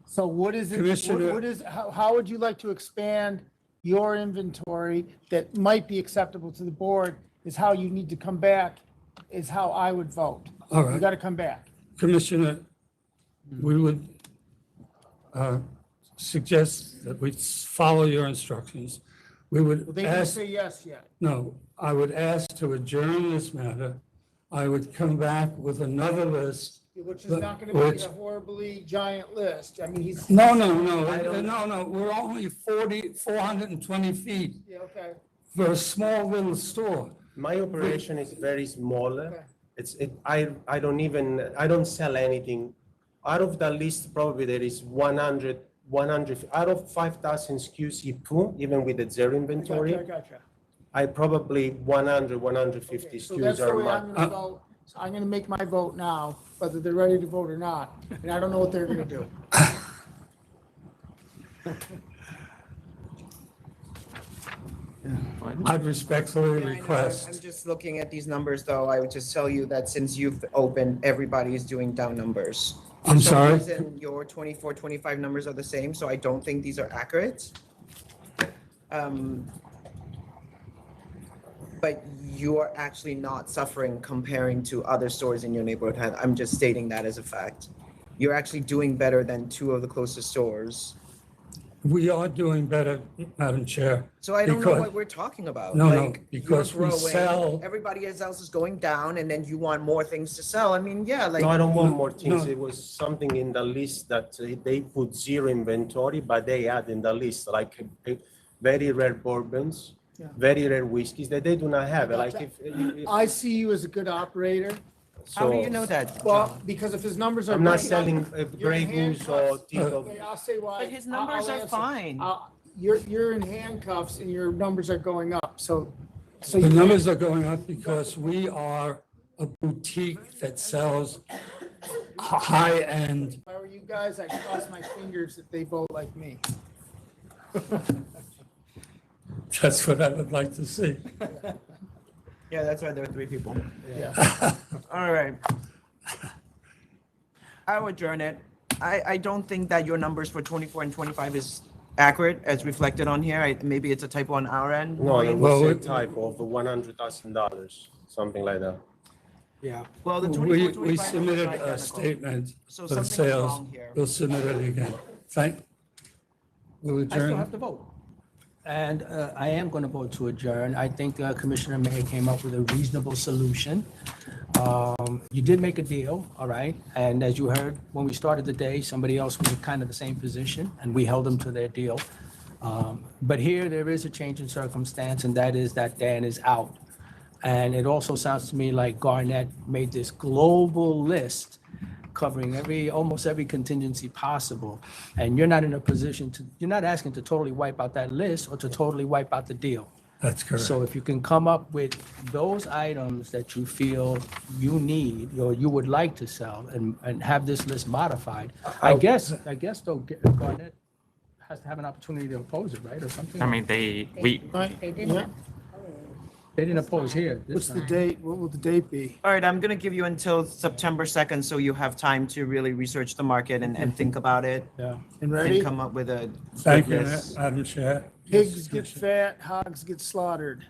So what is it, Commissioner- what is, how would you like to expand your inventory that might be acceptable to the board is how you need to come back, is how I would vote. All right. You gotta come back. Commissioner, we would suggest that we follow your instructions. We Well, would they didn't ask, say yes yet. no, I would ask to adjourn this matter. I would come back with another list. Which is but- not gonna be which- a horribly giant list. I mean, he's. No, we're only 420 feet Yeah, okay. for a small little store. My operation is very small. I don't sell anything. Out of the list, probably there is 100, out of 5,000 SKUs, even with the zero inventory, I gotcha. I probably 150 So SKUs that's the are way I'm mine. gonna vote. So I'm gonna make my vote now, whether they're ready to vote or not, and I don't know what they're gonna do. I'd respectfully request. I'm just looking at these numbers, though. I would just tell you that since you've opened, everybody is doing down numbers. I'm For some sorry? reason, your 24, 25 numbers are the same, so I don't think these are accurate. But you are actually not suffering comparing to other stores in your neighborhood. I'm just stating that as a fact. You're actually doing better than two of the closest stores. We are doing better, Madam Chair. So I don't know because- what we're talking about. No, no, Like, because you're we growing, sell, everybody else is going down, and then you want more things to sell. I mean, yeah, like. No, I don't want more things. no. It was something in the list that they put zero inventory, but they add in the list, like very rare bourbons, Yeah. very rare whiskeys that they do not have. Like if I see you as a good operator, How do you So know that? Well, because if his numbers are. I'm not great- selling You're in Grey Goose or handcuffs. Tito. Okay, I'll say why. But his numbers I'll are answer. fine. You're in handcuffs and your numbers are going up, so. The numbers are going up because we are a boutique that sells high-end. If I were you guys, I'd cross my fingers that they vote like me. That's what I would like to see. Yeah, that's why there are 3 people. Yeah. All right. I would adjourn it. I don't think that your numbers for 24 and 25 is accurate as reflected on here. Maybe it's a typo on our end. No, it Well, was a typo of $100,000, something like that. Yeah. Well, the 24, We 25 submitted numbers are a identical. statement So for the something's sales. wrong here. We'll submit it again. We'll I still adjourn. have to vote. And I am going to vote to adjourn. I think Commissioner May came up with a reasonable solution. You did make a deal, all right? And as you heard, when we started the day, somebody else was in kind of the same position, and we held them to their deal. But here, there is a change in circumstance, and that is that Dan is out. And it also sounds to me like Garnett made this global list covering almost every contingency possible. And you're not in a position you're not asking to totally wipe out that list or to totally wipe out the deal. That's correct. So if you can come up with those items that you feel you need or you would like to sell and have this list modified, I guess though, Garnett has to have an opportunity to oppose it, right, or something? I mean, they didn't. They didn't oppose here. What's the date? What will the date be? All right, I'm gonna give you until September 2nd, so you have time to really research the market and think about it. Yeah. And ready? And come up with a Thank good you, list. Madam Chair. Pigs get fat, hogs get slaughtered.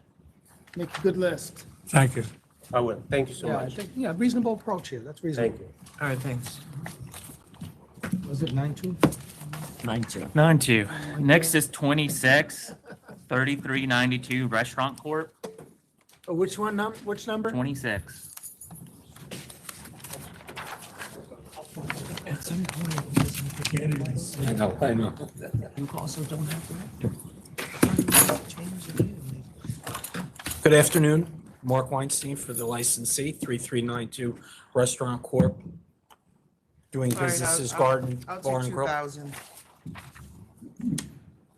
Make a good list. Thank you. I will. Thank you so Yeah, I much. think, yeah, reasonable approach here. That's reasonable. Thank you. All right, thanks. Was it 9-2? 9-2. 9-2. Next is 26, 3392 Restaurant Corp. Which one, which number? 26. I know. You also don't have to. Good afternoon, Mark Weinstein for the licensee, 3392 Restaurant Corp. Doing All right, business as I'll Garden take Bar and Grill. 2,000.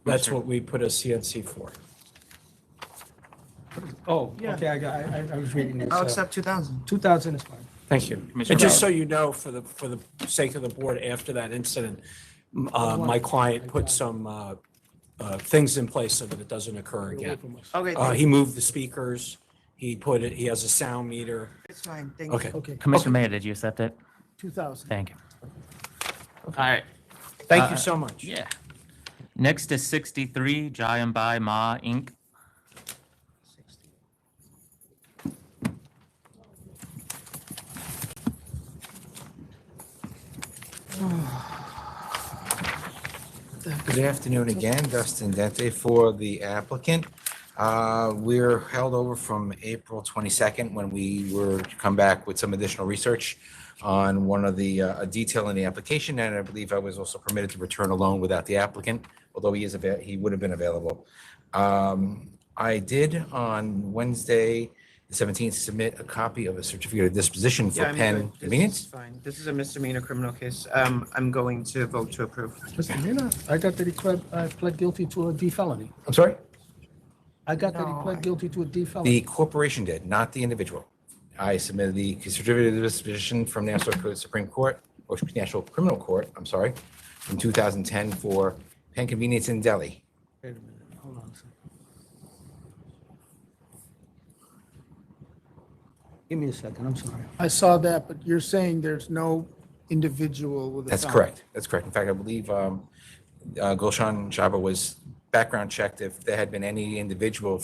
That's what we put a CNC for. Oh, Yeah. okay, I was reading this. I'll accept 2,000. 2,000 is fine. Thank you. Commissioner And just so Brown. you know, for the sake of the board, after that incident, my client put some things in place so that it doesn't occur again. Okay, He moved the speakers, he has a sound meter. it's fine, thank you. Okay. Commissioner Mayor, did you accept it? 2,000. Thank you. All right. Thank you so much. Yeah. Next is 63 Jayanbai Ma Inc. Good afternoon again, Dustin Dente for the applicant. We're held over from April 22nd when we were to come back with some additional research on one of the a detail in the application, and I believe I was also permitted to return alone without the applicant, although he would have been available. I did on Wednesday, the 17th, submit a copy of a certificate of disposition for Yeah, I'm Penn good. This Convenience. is fine. This is a misdemeanor criminal case. I'm going to vote to approve. Misdemeanor? I got that he pled guilty to a D felony. I'm sorry? I got that he pled guilty to a D felony. The corporation did, not the individual. I submitted the certificate of disposition from National Code Supreme Court, or National Criminal Court, I'm sorry, in 2010 for Penn Convenience in Delhi. Wait a minute, hold on a second. Give me a second, I'm sorry. I saw that, but you're saying there's no individual with a. That's felony. correct. That's correct. In fact, I believe Gulshan Jabba was background checked. If there had been any individual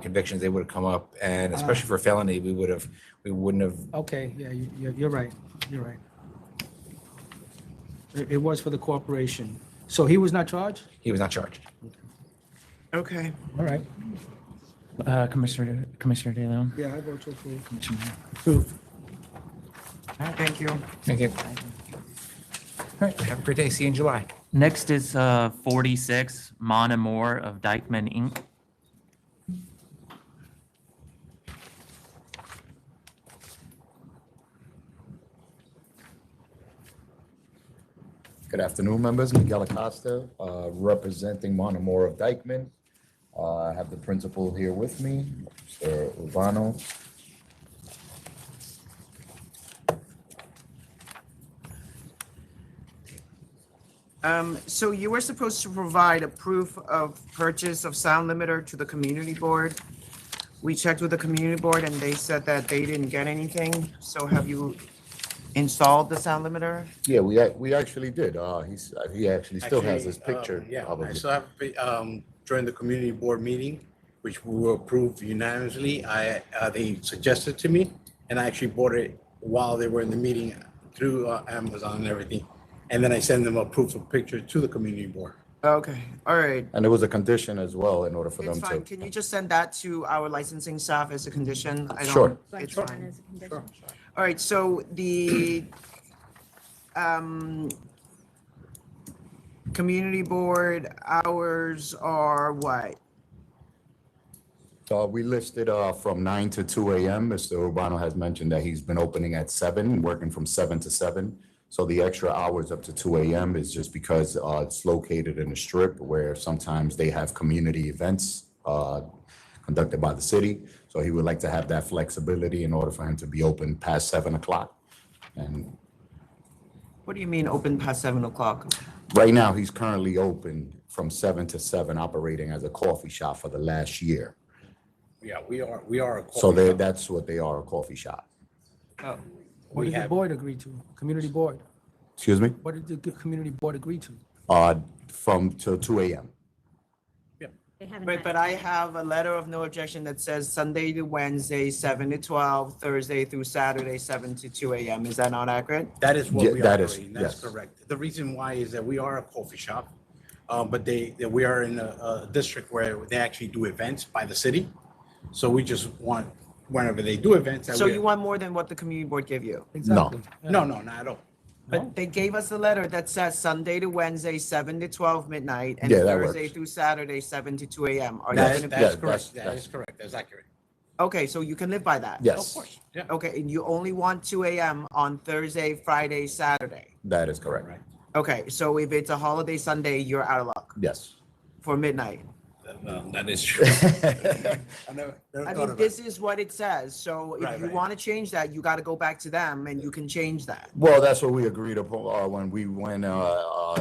convictions, they would have come up, and especially for a felony, we wouldn't have. Okay, yeah, you're right, you're right. It was for the corporation. So he was not charged? He was not charged. Okay. All right. Commissioner De Leon. Yeah, I vote to approve. Approved. Thank you. Thank you. All right, have a great day. See you in July. Next is 46 Mon and Moore of Dykeman Inc. Good afternoon, members. Miguel Acosta, representing Monomora of Dykeman. I have the principal here with me, Mr. Urbano. So you were supposed to provide a proof of purchase of sound limiter to the community board. We checked with the community board and they said that they didn't get anything. So have you installed the sound limiter? Yeah, we actually did. He actually still has his picture. Yeah, of I it. still have, during the community board meeting, which we were approved unanimously, they suggested to me, and I actually bought it while they were in the meeting through Amazon and everything. And then I send them a proof of picture to the community board. Okay, all right. And there was a condition as well in order for It's them fine. to. Can you just send that to our licensing staff as a condition? I don't- Sure. It's fine. All right, so the community board hours are what? We listed from 9 to 2 a.m. Mr. Urbano has mentioned that he's been opening at 7, working from 7 to 7. So the extra hours up to 2 a.m. is just because it's located in a strip where sometimes they have community events conducted by the city. So he would like to have that flexibility in order for him to be open past 7 o'clock. And What do you mean open past 7 o'clock? right now, he's currently open from 7 to 7, operating as a coffee shop for the last year. Yeah, we are a So coffee shop. that's what they are, a coffee shop. Oh. What did the board agree to? Community board? Excuse me? What did the community board agree to? From till 2 a.m. Right, but I have a letter of no objection that says Sunday to Wednesday, 7 to 12, Thursday through Saturday, 7 to 2 a.m. Is that not accurate? That is what Yeah, we that are is, operating, that's yes. correct. The reason why is that we are a coffee shop, but we are in a district where they actually do events by the city. So we just want, whenever they do events. that So we- you want more than what the community board gave you? No, not at all. But they gave us a letter that says Sunday to Wednesday, 7 to 12 midnight, and Yeah, that Thursday works. through Saturday, 7 to 2 a.m. Are you That's gonna that's be? correct, that is correct, that's accurate. Okay, so you can live by that? Yes. Of course, yeah. Okay, and you only want 2 a.m. on Thursday, Friday, Saturday? That is correct. Okay, so if it's a holiday Sunday, you're out of luck Yes. for midnight? That is true. I never I thought mean, of this is what it says, so Right, if you right. want to change that, you got to go back to them and you can change that. Well, that's what we agreed upon when we went in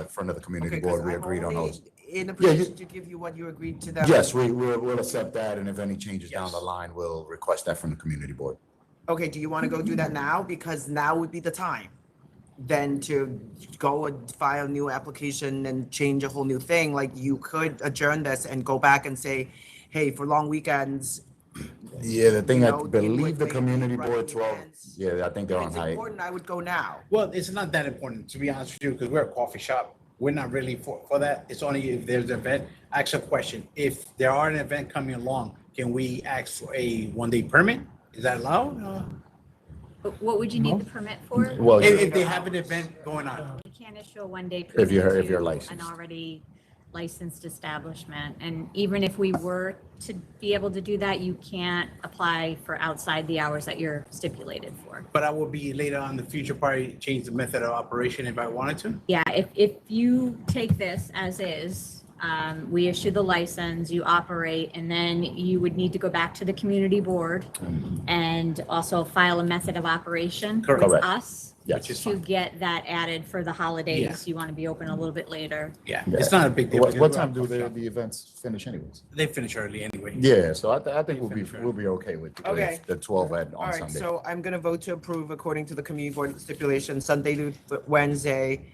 front of the community Okay, 'cause board. We I'm agreed on only those. in a Yeah, you- position to give you what you agreed to them. Yes, we'll accept that, and if any changes down the line, we'll request that from the community board. Okay, do you want to go do that now? Because now would be the time then to go and file a new application and change a whole new thing. Like you could adjourn this and go back and say, hey, for long weekends, Yeah, the thing, You I know, believe the like community running board 12, yeah, I think they're if on it's high. important, I would go now. Well, it's not that important, to be honest with you, because we're a coffee shop. We're not really for that. It's only if there's an event. Ask a question. If there are an event coming along, can we ask for a one-day permit? Is that allowed? What would you need the permit for? Well, If they have an event going on. You can't issue a one-day If permit you're to licensed. an already licensed establishment. And even if we were to be able to do that, you can't apply for outside the hours that you're stipulated for. But I will be later on in the future, probably change the method of operation if I wanted to. Yeah, if you take this as is, we issue the license, you operate, and then you would need to go back to the community board and also file a method of operation with Correct. us Yes. Which is to get that added for the holidays. Yeah. You want to be open a little bit later. Yeah, it's not a big deal. What because time do we're a the events finish anyways? They finish early anyway. Yeah, so I think we'll be okay with Okay. the 12 on All right, Sunday. so I'm gonna vote to approve according to the community board stipulation, Sunday to Wednesday,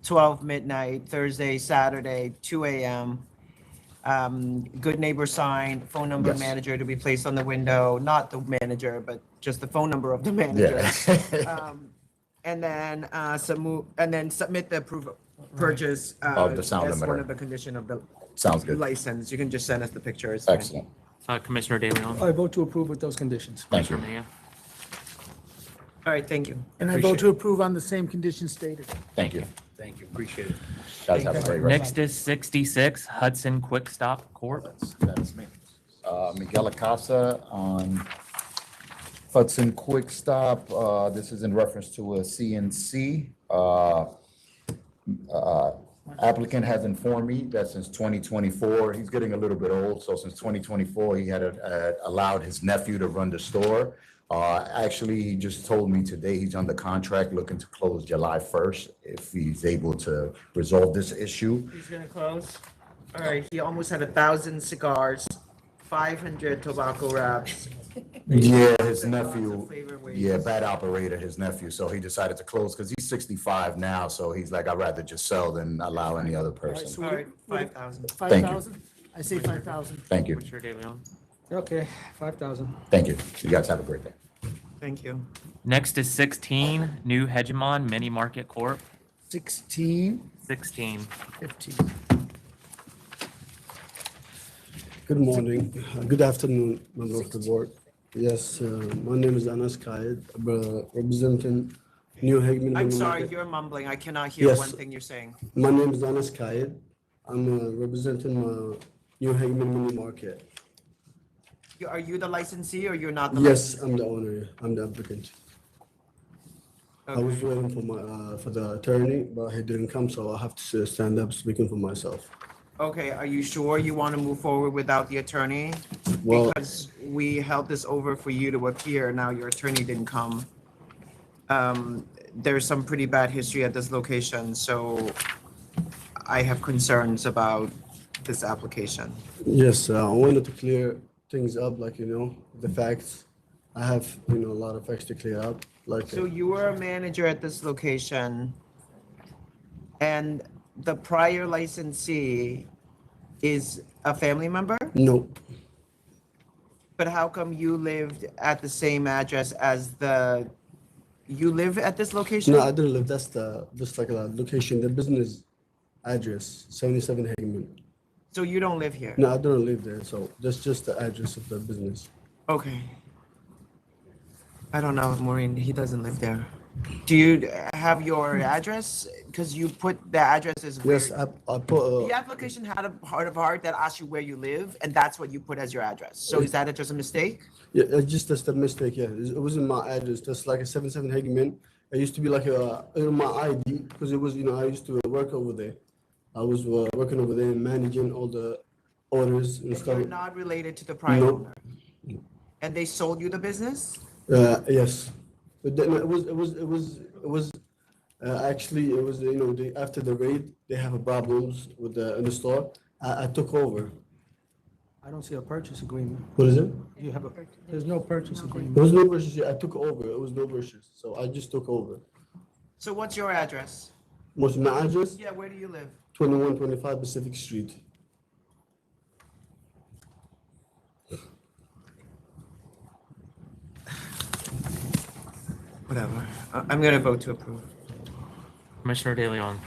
12 midnight, Thursday, Saturday, 2 a.m. Good neighbor sign, phone number Yes. manager to be placed on the window, not the manager, but just the phone number of the manager. And then submit the proof of purchase Of the sound as one limiter. of the condition of the Sounds good. license. You can just send us the picture. It's fine. Excellent. Commissioner De Leon. I vote to approve with those conditions. Thank you. Commissioner Mejia. All right, thank you. And I vote to approve on the same conditions stated. Thank you. Thank you, appreciate it. Guys, have a great rest. Next is 66 Hudson Quick Stop Corp. That's me. Miguel Acosta on Hudson Quick Stop. This is in reference to a CNC. Applicant has informed me that since 2024, he's getting a little bit old, so since 2024, he had allowed his nephew to run the store. Actually, he just told me today he's under contract looking to close July 1st if he's able to resolve this issue. He's gonna close? All right, he almost had 1,000 cigars, 500 tobacco wraps. Yeah, his nephew, yeah, bad operator, his nephew, so he decided to close because he's 65 now, so he's like, I'd rather just sell than allow any other person. All right, 5,000. Thank you. 5,000? I say 5,000. Thank you. Commissioner De Leon. Okay, 5,000. Thank you. You guys have a great day. Thank you. Next is 16, New Hegemon Mini Market Corp. 16. 16. 15. Good morning, good afternoon, member of the board. Yes, my name is Anas Kayed, representing New Hegman. I'm Mini sorry, Market. you're mumbling. I cannot hear Yes. one thing you're saying. My name is Anas Kayed. I'm representing New Hegman Mini Market. Are you the licensee or you're not the Yes, licensee? I'm the owner, I'm the applicant. I was waiting for the attorney, but he didn't come, so I have to stand up speaking for myself. Okay, are you sure you want to move forward without the attorney? Well- Because we held this over for you to appear, now your attorney didn't come. There's some pretty bad history at this location, so I have concerns about this application. Yes, I wanted to clear things up, like, the facts. I have, a lot of facts to clear up, like. So you were a manager at this location, and the prior licensee is a family member? No, But how come you lived at the same address as you live at this location? no, I didn't live, just like a location, the business address, 77 Hageman. So you don't live here? No, I don't live there, so that's just the address of the business. Okay. I don't know, Maureen, he doesn't live there. Do you have your address? Because you put the address as where. Yes, I put, The application had a part of heart that asked you where you live, and that's what you put as your address. So is that just a mistake? yeah, it's just that's the mistake, yeah. It wasn't my address, that's like a 77 Hageman. It used to be like my ID, because it was, I used to work over there. I was working over there and managing all the orders and stuff. You're not related to the prior No. owner? And they sold you the business? Yes, but then it was actually after the raid they have problems with the store. I took over. I don't see a purchase agreement. What is it? You have there's no purchase agreement. There was no purchase. I took over. It was no purchase, so I just took over. So what's your address? What's my address? Yeah, where do you live? 2125 Pacific Street. Whatever. I'm gonna vote to approve. Commissioner De Leon.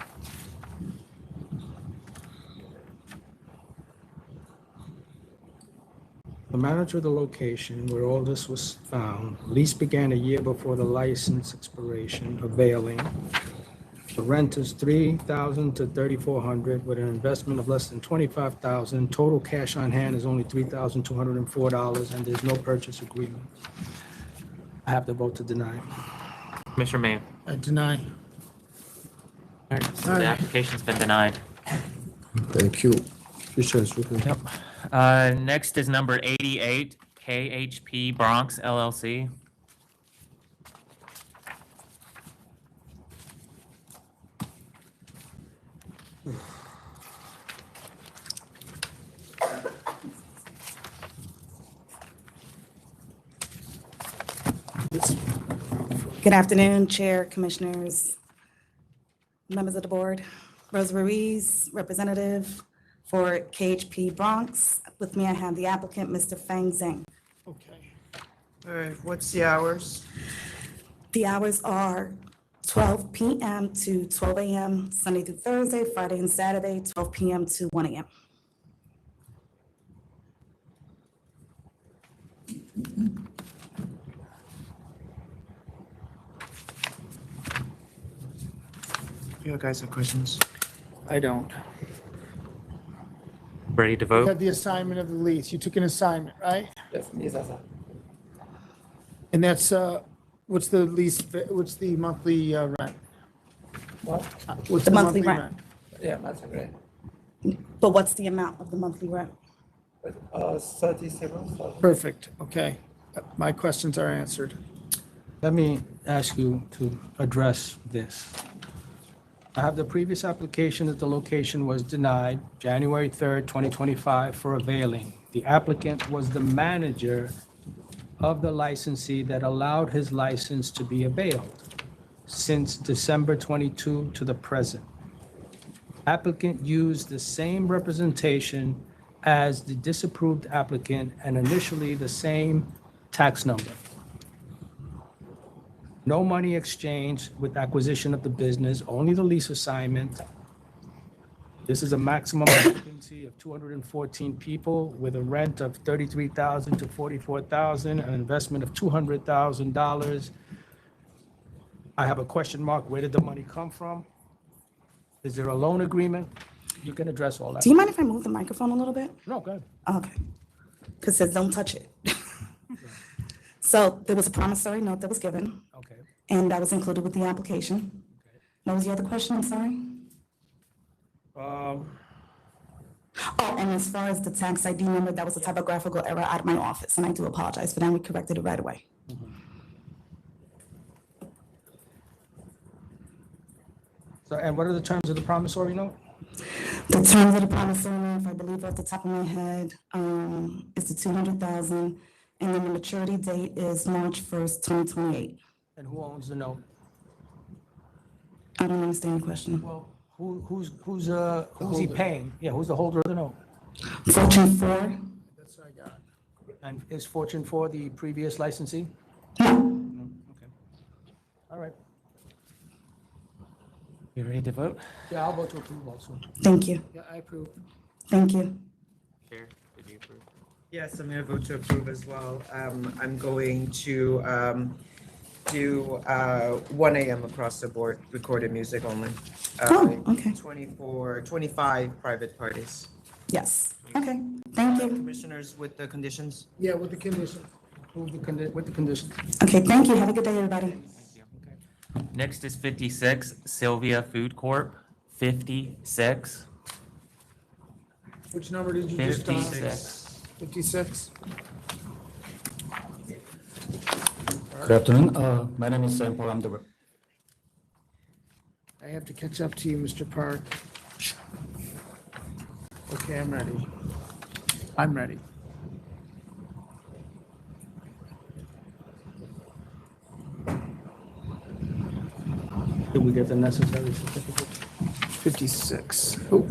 The manager of the location where all this was found, lease began a year before the license expiration, availing. The rent is $3,000 to $3,400 with an investment of less than $25,000. Total cash on hand is only $3,204, and there's no purchase agreement. I have to vote to deny. Commissioner May. I deny. All right, so the application's been denied. Thank you. Yep. Next is number 88, KHP Bronx LLC. Good afternoon, Chair, Commissioners, members of the board. Rose Ruiz, representative for KHP Bronx. With me, I have the applicant, Mr. Feng Zheng. Okay. All right, what's the hours? The hours are 12 p.m. to 12 a.m., Sunday through Thursday, Friday and Saturday, 12 p.m. to 1 a.m. You guys have questions? I don't. Ready to You vote? had the assignment of the lease. You took an assignment, right? Yes, that's that. And that's, what's the lease, what's the monthly rent? What's The monthly rent. Yeah, that's great. But what's the amount of the monthly rent? 37. Perfect, okay. My questions are answered. Let me ask you to address this. I have the previous application that the location was denied January 3rd, 2025 for availing. The applicant was the manager of the licensee that allowed his license to be availed since December 22 to the present. Applicant used the same representation as the disapproved applicant and initially the same tax number. No money exchanged with acquisition of the business, only the lease assignment. This is a maximum occupancy of 214 people with a rent of $33,000 to $44,000, an investment of $200,000. I have a question mark. Where did the money come from? Is there a loan agreement? You can address all that. Do you mind if I move the microphone a little bit? No, go ahead. Okay. Because it says don't touch it. So there was a promissory note that was given. Okay. And that was included with the application. What was the other question? I'm sorry. Oh, and as far as the tax ID number, that was a typographical error out of my office, and I do apologize for that. We corrected it right away. So, and what are the terms of the promissory note? The terms of the promissory note, if I believe off the top of my head, is the 200,000, and then the maturity date is March 1st, 2028. And who owns the note? I don't understand the question. Well, who's he paying? Yeah, who's the holder of the note? Fortune 4. That's what I got. And is Fortune 4 the previous licensee? No. Okay. All right. You ready to vote? Yeah, I'll vote to approve also. Thank you. Yeah, I approve. Thank you. Chair, did you approve? Yes, I'm going to vote to approve as well. I'm going to do 1 a.m. across the board, recorded music only. Oh, okay. 25 private parties. Yes. Okay. Thank you. Commissioners with the conditions? Yeah, with the condition. Approve with the condition. Okay, thank you. Have a good day, everybody. Next is 56, Sylvia Food Corp. 56. Which number did you just? 56. 56? Good afternoon. My name is Sam Paul. I'm the I have to catch up to you, Mr. Park. Okay, I'm ready. I'm ready. Did we get the necessary certificate? 56. Oh.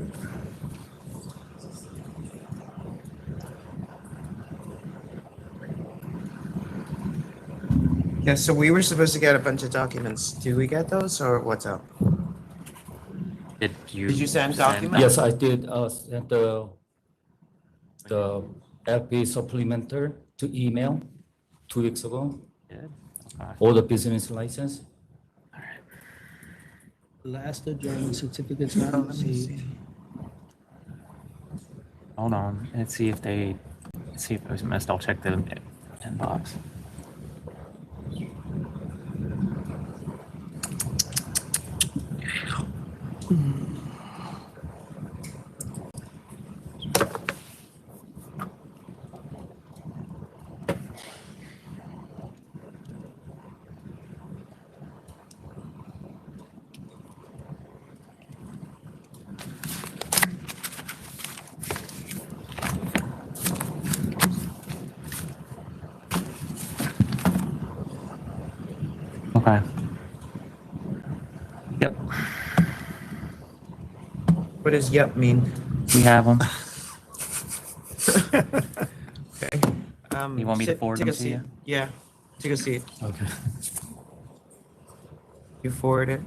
Yeah, so we were supposed to get a bunch of documents. Did we get those or what's up? Did you send documents? Yes, I did send the LP supplemental to email 2 weeks ago. Good. All the business license. Last adjournment certificates not received. Hold on, let's see if it was missed. I'll check the inbox. Okay. Yep, What does yep mean? we have them. Okay. You want me to forward take them a to seat. you? Yeah, take a seat. Okay. You forward it.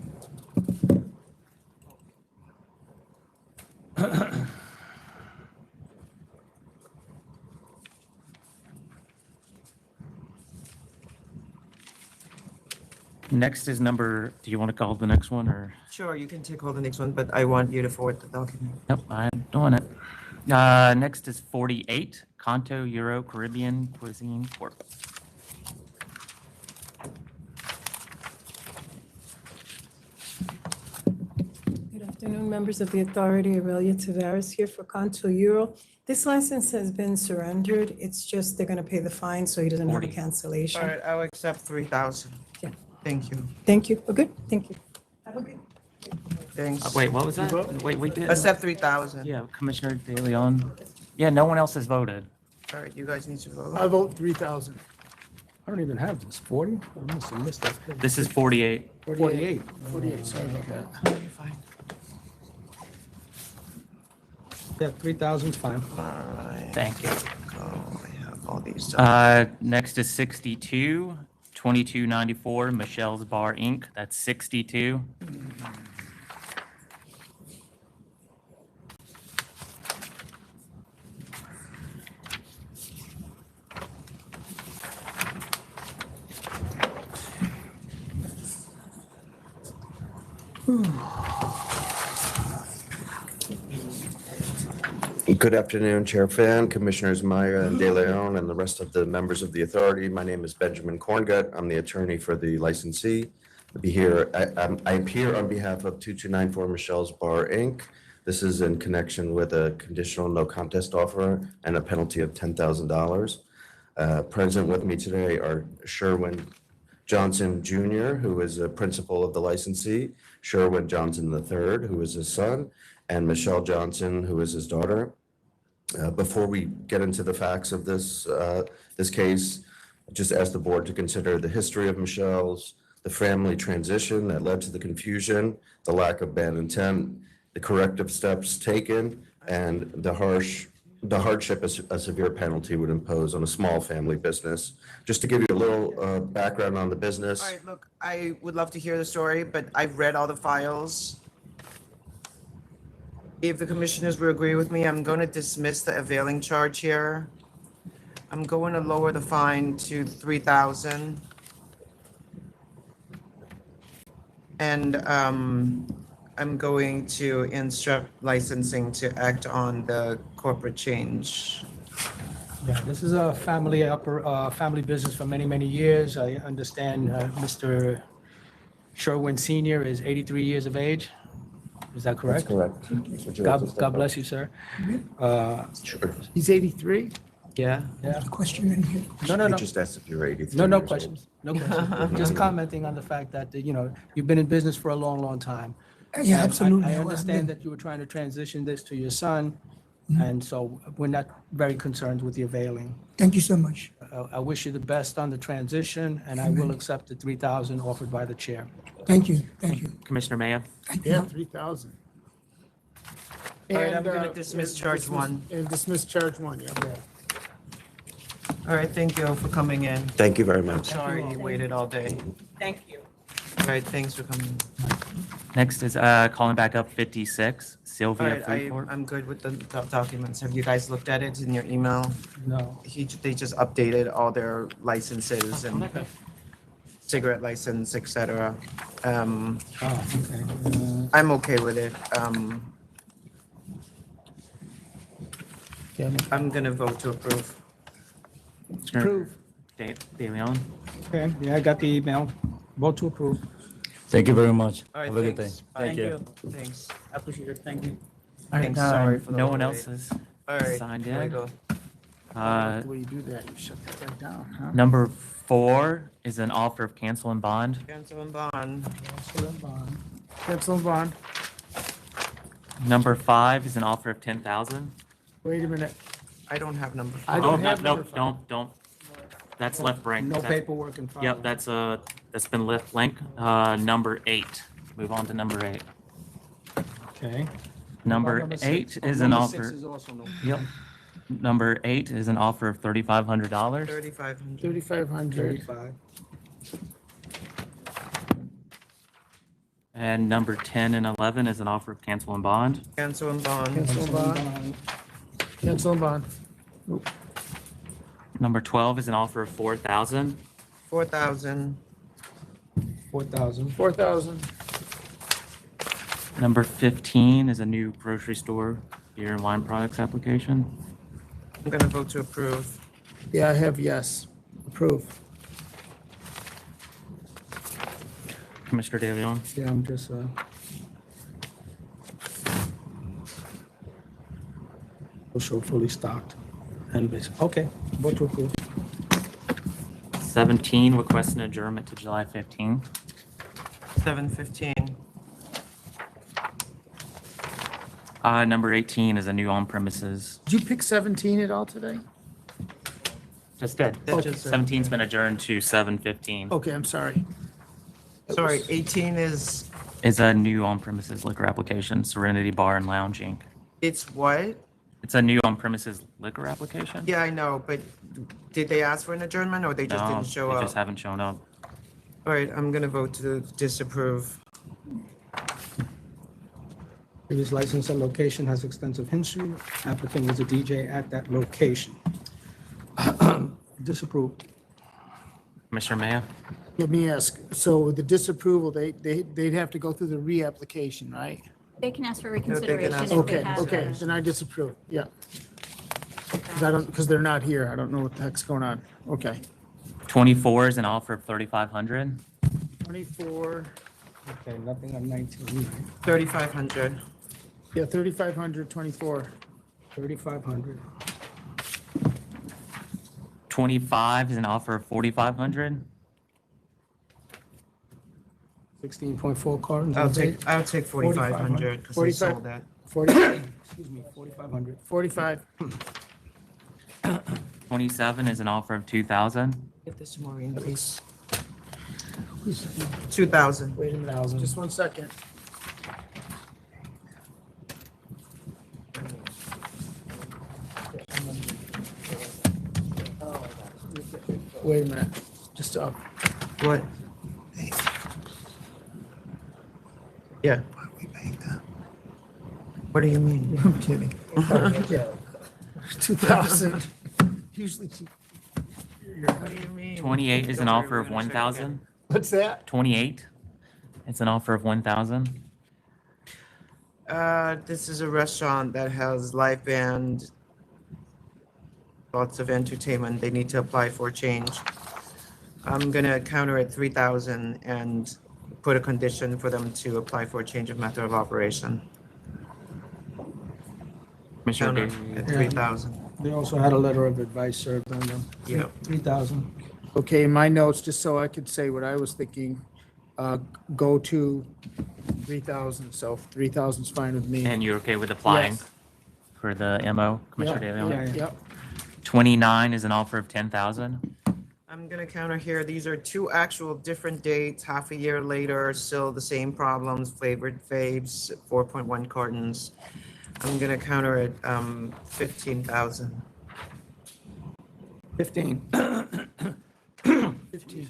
Next is number, do you want to call the next one or? Sure, you can take all the next one, but I want you to forward the document. Yep, I'm doing it. Next is 48, Canto Euro Caribbean Cuisine Corp. Afternoon, members of the authority. Aurelia Tavares here for CONNELL. This license has been surrendered. It's just they're going to pay the fine, so he doesn't have a 40. cancellation. All right, I'll accept 3,000. Yeah. Thank you. Thank you. Oh, good. Thank you. Have a good. Thanks. Wait, what was that? Wait, we did. Accept 3,000. Yeah, Commissioner De Leon. Yeah, no one else has voted. All right, you guys need to vote. I vote 3,000. I don't even have this, 40? I must have missed that. This is 48. 48. 48, sorry about that. Yeah, 3,000 is fine. Thank you. I have all these. Next is 62, 2294, Michelle's Bar Inc. That's 62. Good afternoon, Chair Fan, Commissioners Maya and De Leon, and the rest of the members of the authority. My name is Benjamin Corngut. I'm the attorney for the licensee. I appear on behalf of 2294 Michelle's Bar Inc. This is in connection with a conditional no contest offer and a penalty of $10,000. Present with me today are Sherwin Johnson Jr., who is a principal of the licensee, Sherwin Johnson III, who is his son, and Michelle Johnson, who is his daughter. Before we get into the facts of this case, I just ask the board to consider the history of Michelle's, the family transition that led to the confusion, the lack of bad intent, the corrective steps taken, and the hardship a severe penalty would impose on a small family business. Just to give you a little background on the business. All right, look, I would love to hear the story, but I've read all the files. If the commissioners will agree with me, I'm going to dismiss the availing charge here. I'm going to lower the fine to 3,000. And I'm going to instruct licensing to act on the corporate change. Yeah, this is a family business for many, many years. I understand Mr. Sherwin Senior is 83 years of age. Is that correct? That's correct. God bless you, sir. Sure. He's 83? Yeah. Question in here. No. I just asked if you're 83. No years questions. No questions. Just commenting on the fact that, you've been in business for a long, long time. Yeah, And absolutely. I understand that you were trying to transition this to your son, and so we're not very concerned with the availing. Thank you so much. I wish you the best on the transition, and I will accept the 3,000 offered by the chair. Thank you. Thank you. Commissioner Maya. Yeah, 3,000. All right, I'm going to dismiss charge one. And dismiss charge one, yeah. All right, thank you for coming in. Thank you very much. Sorry you waited all day. Thank you. All right, thanks for coming. Next is calling back up 56, All Sylvia right, Freeport. I'm good with the documents. Have you guys looked at it in your email? No. They just updated all their licenses and cigarette license, et cetera. Okay. I'm okay with it. I'm gonna vote to approve. Approve. De Leon. Okay, yeah, I got the email. Vote to approve. Thank you very much. All right, Have a good day. thanks. Thank you. Thanks. I appreciate it. Thank you. Thanks, sorry for the No one wait. else has All right, signed here I in. go. The way you do that, you shut that right down, huh? Number 4 is an offer of cancel and bond. Cancel and bond. Cancel and bond. Number 5 is an offer of 10,000. Wait a minute. I don't have number I five. don't no, have no, number five. don't. That's left blank. No That's- paperwork in file. Yep, that's been left blank. Number 8. Move on to number 8. Okay. Number Number 8 six. is an Number offer. 6 is also no. Yep. Number 8 is an offer of $3,500. 3,500. 3,500. 35. And number 10 and 11 is an offer of cancel and bond. Cancel and bond. Cancel and bond. Cancel and bond. Number 12 is an offer of 4,000. 4,000. 4,000. 4,000. Number 15 is a new grocery store beer and wine products application. I'm gonna vote to approve. Yeah, I have yes. Approve. Commissioner De Leon. Yeah, I'm just, will show fully stocked. And basic, okay, vote to approve. 17, request an adjournment to July 15th. 7:15. Number 18 is a new on-premises. Did you pick 17 at all today? Just did. That just- 17's been adjourned to 7:15. Okay, I'm sorry. Sorry, 18 is, Is a new on-premises liquor application, Serenity Bar and Lounge Inc. it's what? It's a new on-premises liquor application? Yeah, I know, but did they ask for an adjournment or they just No, didn't show they just up? haven't shown up. All right, I'm gonna vote to disapprove. Previous license and location has extensive history. Applicant was a DJ at that location. Disapproved. Commissioner Mayo? Let me ask, so with the disapproval, they'd have to go through the reapplication, right? They can ask for can reconsideration ask if they Okay, have. okay, then I disapprove, yeah. Because they're not here, I don't know what the heck's going on. Okay. 24 is an offer of 3,500. 24, Okay, nothing on 19. 3,500. yeah, 3,500, 24. 3,500. 25 is an offer of 4,500. 16.4 cartons. I'll of vape. take 4,500 because I 45. sold that. 4,500. 45, 27 is an offer of 2,000. Get this, Maureen, please. 2,000. Wait a minute, just 1 second. Wait a minute, just up. What? Yeah. What do you mean? I'm kidding. 2,000. Usually, What do you mean? 28 is an offer of 1,000. what's that? 28, it's an offer of 1,000. This is a restaurant that has live band, lots of entertainment. They need to apply for a change. I'm gonna counter at 3,000 and put a condition for them to apply for a change of method of operation. Commissioner Counter Davis? at 3,000. They also had a letter of advice served on them. Yeah. 3,000. Okay, in my notes, just so I could say what I was thinking, go to 3,000, so 3,000 is fine with me. And you're okay with applying Yes. for the MO, Commissioner Yeah, Davis? yeah, yeah. 29 is an offer of 10,000. I'm gonna counter here. These are two actual different dates, half a year later, still the same problems, flavored faves, 4.1 cartons. I'm gonna counter at 15,000. 15. 15.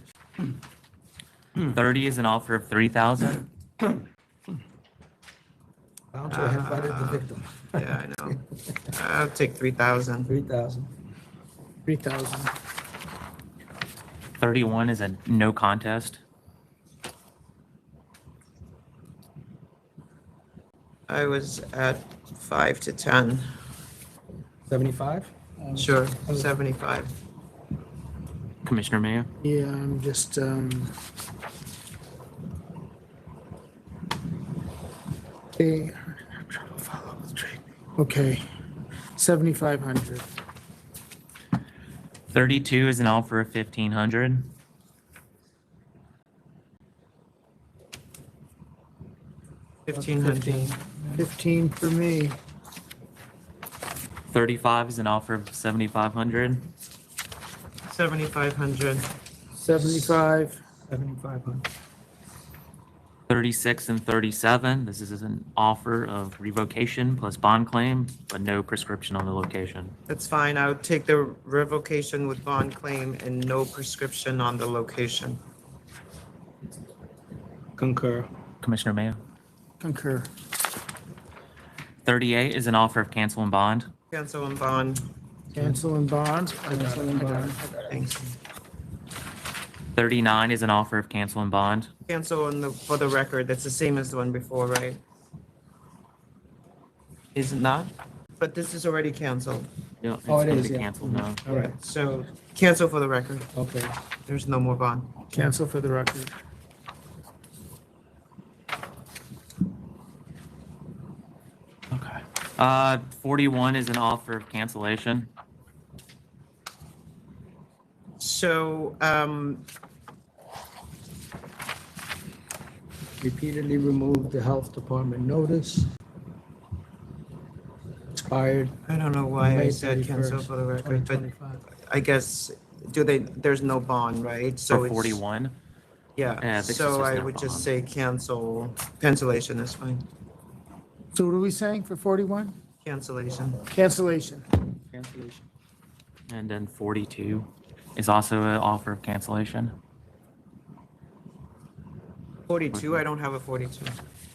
30 is an offer of 3,000. Bouncer had invited the victim. Yeah, I know. I'll take 3,000. 3,000. 3,000. 31 is a no contest. I was at 5 to 10. 75? Sure, 75. Commissioner Mayo? Yeah, I'm just, hey, I'm trying to follow up with trade. Okay, 7,500. 32 is an offer of 1,500. 1,500. 15 for me. 35 is an offer of 7,500. 7,500. 75. 7,500. 36 and 37, this is an offer of revocation plus bond claim, but no prescription on the location. That's fine. I would take the revocation with bond claim and no prescription on the location. Concur. Commissioner Mayo? Concur. 38 is an offer of cancel and bond. Cancel and bond. Cancel and bond. I got it, Cancel I and got it, bond. I got it. Thanks. 39 is an offer of cancel and bond. Cancel for the record. That's the same as the one before, right? Is it not? But this is already canceled. No, it's Oh, it going is, to be yeah. canceled now. All right, so cancel for the record. Okay. There's no more bond. Cancel for the record. Okay. 41 is an offer of cancellation. So, Repeatedly removed the health department notice. Expired. I don't know why I May said cancel 31st, for the record, but 2025. I guess, there's no bond, right? So For it's- 41? Yeah, Yeah, this is so just I no would just bond. say cancellation is fine. So what are we saying for 41? Cancellation. Cancellation. Cancellation. And then 42 is also an offer of cancellation. 42, I don't have a 42.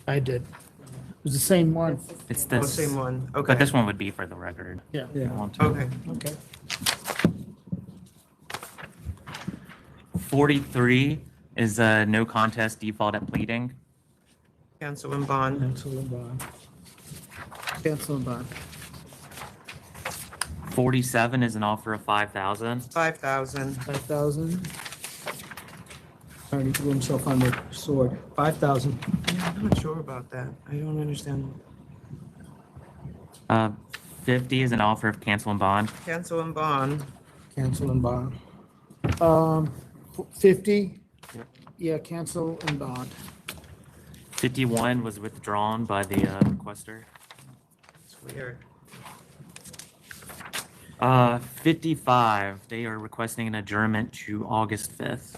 I did. It was the same one. It's Oh, this. same one, okay. But this one would be for the record. Yeah. if you want to. Okay. Okay. 43 is a no contest default at pleading. Cancel and bond. Cancel and bond. Cancel and bond. 47 is an offer of 5,000. 5,000. 5,000. Attorney threw himself on the sword. 5,000. I'm not sure about that. I don't understand. 50 is an offer of cancel and bond. Cancel and bond. Cancel and bond. 50? Yeah, cancel and bond. 51 was withdrawn by the requester. It's weird. 55, they are requesting an adjournment to August 5th.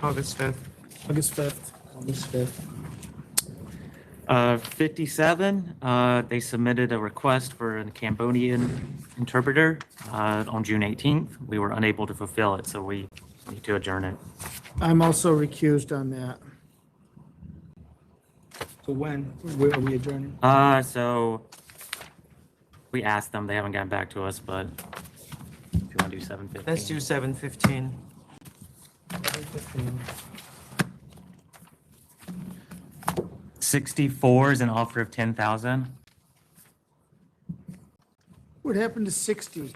August 5th. August 5th. August 5th. 57, they submitted a request for a Cambodian interpreter on June 18th. We were unable to fulfill it, so we need to adjourn it. I'm also recused on that. So when? Where are we adjourning? So we asked them, they haven't gotten back to us, but if you want to do 7:15. Let's do 7:15. 64 is an offer of 10,000. What happened to 60?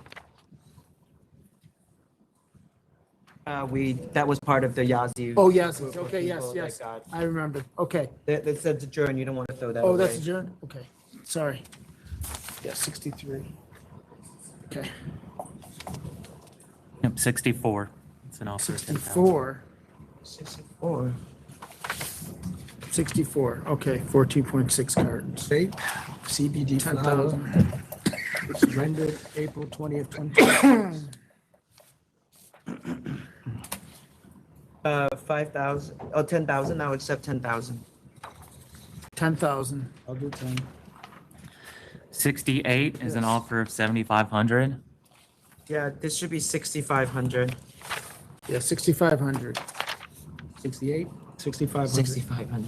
That was part of the YAZZY'S. Oh, yes, group of okay, yes, people yes. that got- I remember. Okay. That said adjourn, you don't want to throw that away. Oh, that's adjourned? Okay, sorry. Yeah, 63. Okay, Yep, 64. It's an offer of 10,000. 64. 64. 64, okay, 14.6 cartons. Vape, CBD 10,000. flower. It's rendered April 20th, 2020. 5,000, 10,000, I'll accept 10,000. 10,000. I'll do 10. 68 is an offer of 7,500. Yeah, this should be 6,500. Yeah, 6,500. 68, 6,500. 6,500.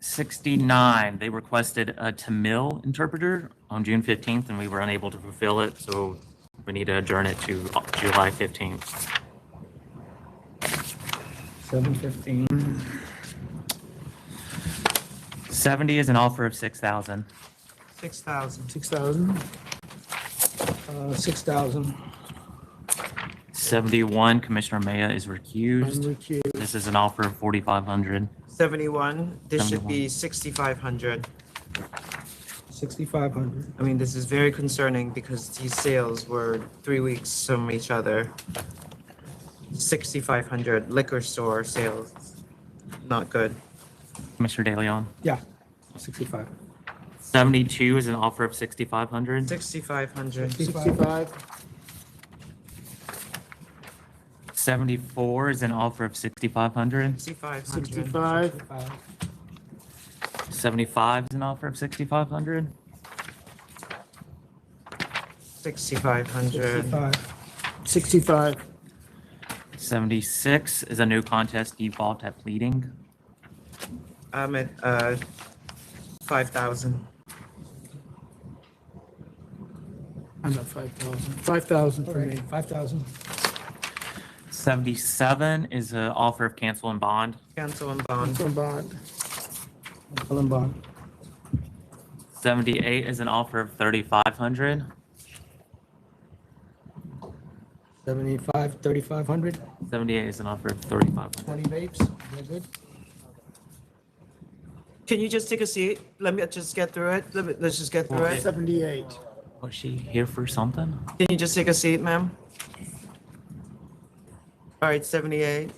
69, they requested a Tamil interpreter on June 15th, and we were unable to fulfill it, so we need to adjourn it to July 15th. 715. 70 is an offer of 6,000. 6,000. 6,000. 6,000. 71, Commissioner Maya is recused. I'm recused. This is an offer of 4,500. 71, this should 71. be 6,500. 6,500. I mean, this is very concerning because these sales were 3 weeks from each other. 6,500 liquor store sales, not good. Commissioner De Leon. Yeah, 65. 72 is an offer of 6,500. 6,500. 65. 74 is an offer of 6,500. 6,500. 65. 75 is an offer of 6,500. 6,500. 65. 76 is a no contest default at pleading. I'm at 5,000. I'm at 5,000. 5,000 for me. 5,000. 77 is an offer of cancel and bond. Cancel and bond. Cancel and bond. Cancel and bond. 78 is an offer of 3,500. 75, 3,500, 78 is an offer of 3,500. 20 vapes, they're good? Can you just take a seat? Let me just get through it. Let's just get through it. 78. Was she here for something? Can you just take a seat, ma'am? All right, 78.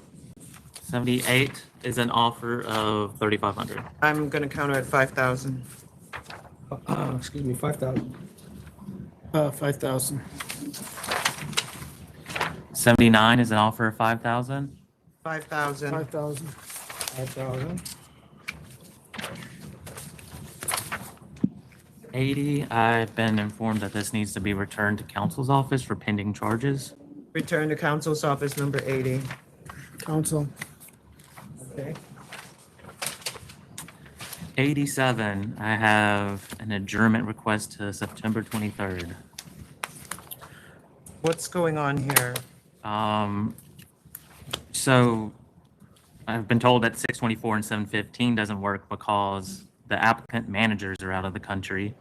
78 is an offer of 3,500. I'm gonna counter at 5,000. Excuse me, 5,000. 5,000. 79 is an offer of 5,000. 5,000. 5,000. 5,000. 80, I've been informed that this needs to be returned to council's office for pending charges. Return to council's office number 80. Council. Okay. 87, I have an adjournment request to September 23rd. What's going on here? So I've been told that 624 and 715 doesn't work because the applicant managers are out of the country.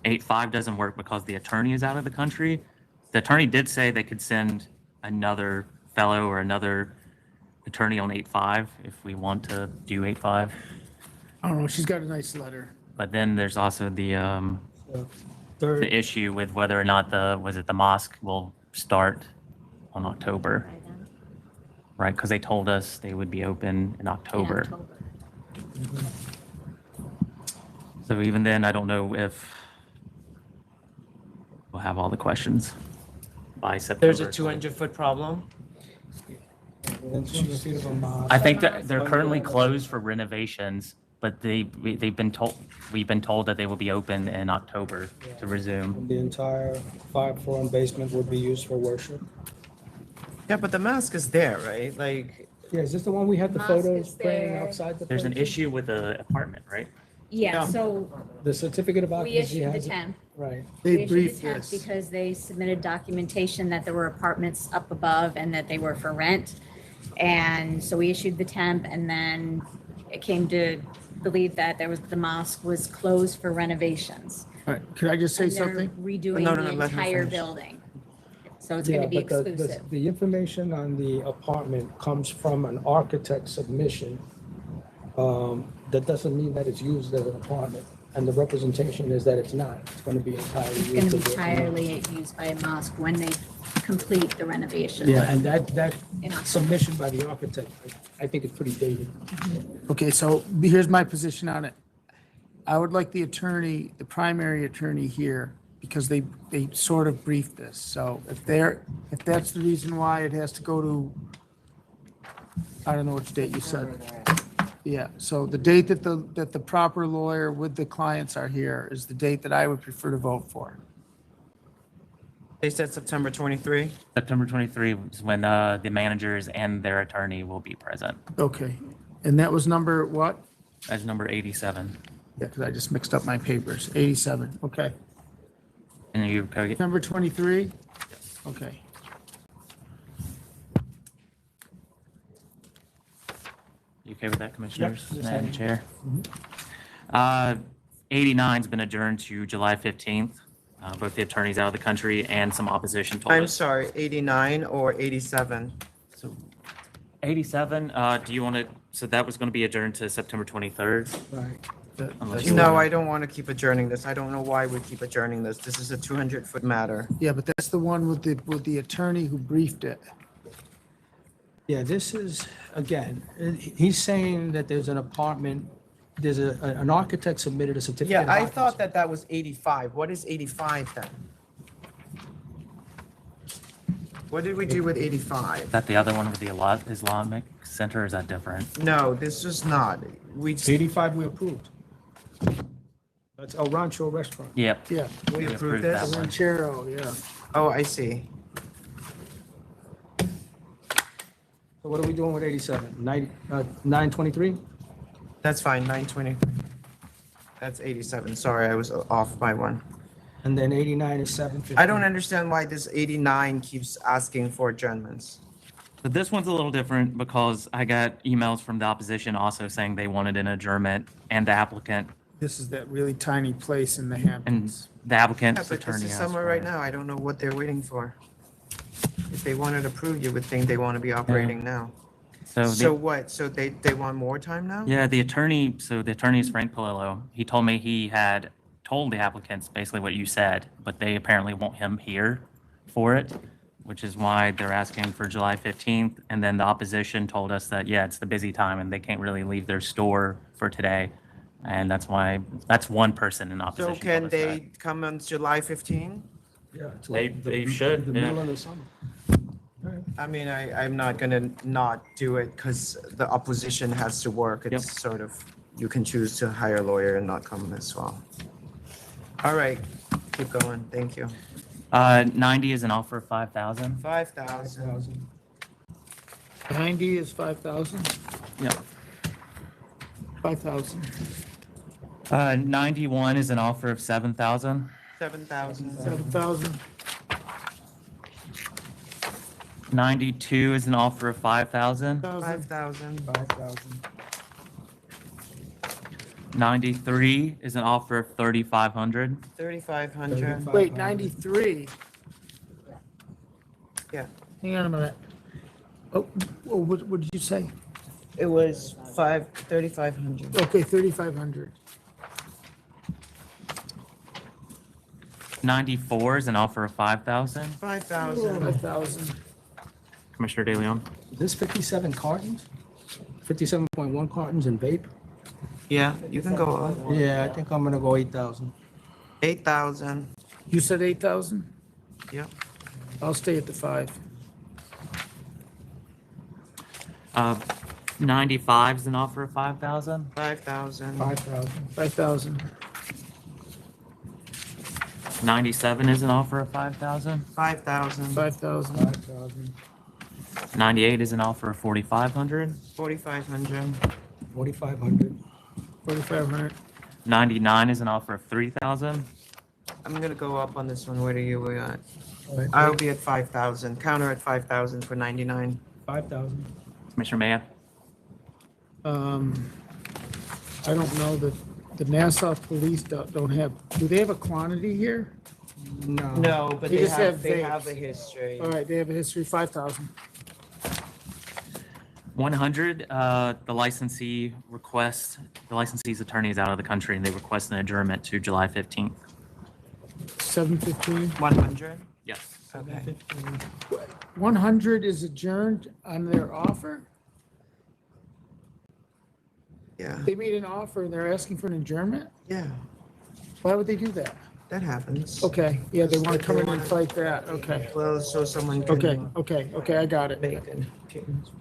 85 doesn't work because the attorney is out of the country. The attorney did say they could send another fellow or another attorney on 85 if we want to do 85. I don't know, she's got a nice letter. But then there's also the Third, issue with whether or not the mosque will start on October, right? Because they told us they would be open in October. So even then, I don't know if we'll have all the questions by September. There's a 200-foot problem. I think that they're currently closed for renovations, but we've been told that they will be open in October to resume. the entire 5th floor and basement would be used for worship. Yeah, but the mask is there, right? Like, Yeah, is this the one we had the Mosque photos is praying there. outside the? There's an place? issue with the apartment, right? Yeah, so The certificate of we occupancy issued the has it. temp. Right. We They issued the briefed temp this. because they submitted documentation that there were apartments up above and that they were for rent. And so we issued the temp, and then it came to believe that the mosque was closed for renovations. All right, could I just say And they're something? redoing No, no, the no, let her entire finish. building. So it's Yeah, gonna be but exclusive. the information on the apartment comes from an architect submission. That doesn't mean that it's used as an apartment. And the representation is that it's not. It's going to be entirely It's used. gonna be as a- entirely used by a mosque when they complete the renovation. Yeah, and that In October. submission by the architect, I think it's pretty dated. Okay, so here's my position on it. I would like the attorney, the primary attorney here, because they sort of briefed this. So if that's the reason why it has to go to, I don't know which date you said. Yeah, so the date that the proper lawyer with the clients are here is the date that I would prefer to vote for. they said September 23. September 23 is when the managers and their attorney will be present. Okay, and that was number what? That's number 87. Yeah, because I just mixed up my papers. 87, okay. And you, Number 23? Okay. you okay with that, Commissioners? Yep. Madam Chair? 89's been adjourned to July 15th. Both the attorneys out of the country and some opposition told I'm us. sorry, 89 or 87? So 87, do you want to, so that was going to be adjourned to September 23rd? Right. Unless you No, wanna- I don't want to keep adjourning this. I don't know why we keep adjourning this. This is a 200-foot matter. Yeah, but that's the one with the attorney who briefed it. Yeah, this is, again, he's saying that there's an apartment, there's an architect submitted a certificate. Yeah, of I occupancy. thought that was 85. What is 85 then? What did we do with 85? Is that the other one with the Islamic Center, or is that different? No, this is not. We, 85 we approved. That's El Rancho Restaurant. Yep. Yeah. we We approved approved that this? one. Ranchero, yeah. Oh, I see. So what are we doing with 87? 923? That's fine, 920. That's 87. Sorry, I was off by one. And then 89 is 750. I don't understand why this 89 keeps asking for adjournments. So this one's a little different because I got emails from the opposition also saying they wanted an adjournment, and the applicant, This is that really tiny place in the and Hamptons. the applicant's Yeah, but this attorney is asked somewhere for right it. now. I don't know what they're waiting for. If they wanted approved, you would think they want to be operating now. So, So what? So they want more time now? yeah, the attorney is Frank Palillo. He told me he had told the applicants basically what you said, but they apparently want him here for it, which is why they're asking for July 15th. And then the opposition told us that, yeah, it's the busy time and they can't really leave their store for today. And that's why, that's one person in opposition. So can told us that. they come on July 15? Yeah. They should, The yeah. middle of the summer. I mean, I'm not gonna not do it because the opposition has to work. It's sort of, you can choose to hire a lawyer and not come as well. All right, keep going. Thank you. 90 is an offer of 5,000. 5,000. 90 is 5,000? Yeah. 5,000. 91 is an offer of 7,000. 7,000. 7,000. 92 is an offer of 5,000. 5,000. 5,000. 93 is an offer of 3,500. 3,500. Wait, 93. Yeah. Hang on a minute. Oh, what did you say? It was 3,500. Okay, 3,500. 94 is an offer of 5,000. 5,000. 5,000. Commissioner De Leon. Is this 57 cartons? 57.1 cartons in vape? Yeah, you can go up. Yeah, I think I'm gonna go 8,000. 8,000. You said 8,000? Yep. I'll stay at the 5. 95 is an offer of 5,000. 5,000. 5,000. 5,000. 97 is an offer of 5,000. 5,000. 5,000. 5,000. 98 is an offer of 4,500. 4,500. 4,500. 4,500. 99 is an offer of 3,000. I'm gonna go up on this one. Where are you at? Right. I'll be at 5,000. Counter at 5,000 for 99. 5,000. Commissioner Maya. I don't know that the Nassau Police don't have, do they have a quantity here? No. No, but They they just have, have they vapes. have a history. All right, they have a history, 5,000. 100, the licensee's attorney is out of the country and they request an adjournment to July 15th. 715. 100? Yes. Okay. 100 is adjourned on their offer? Yeah. They made an offer and they're asking for an adjournment? Yeah, Why would they do that? that happens. Okay, yeah, they want to come in and fight that, okay. Well, so someone can. Okay, I got it. Make it.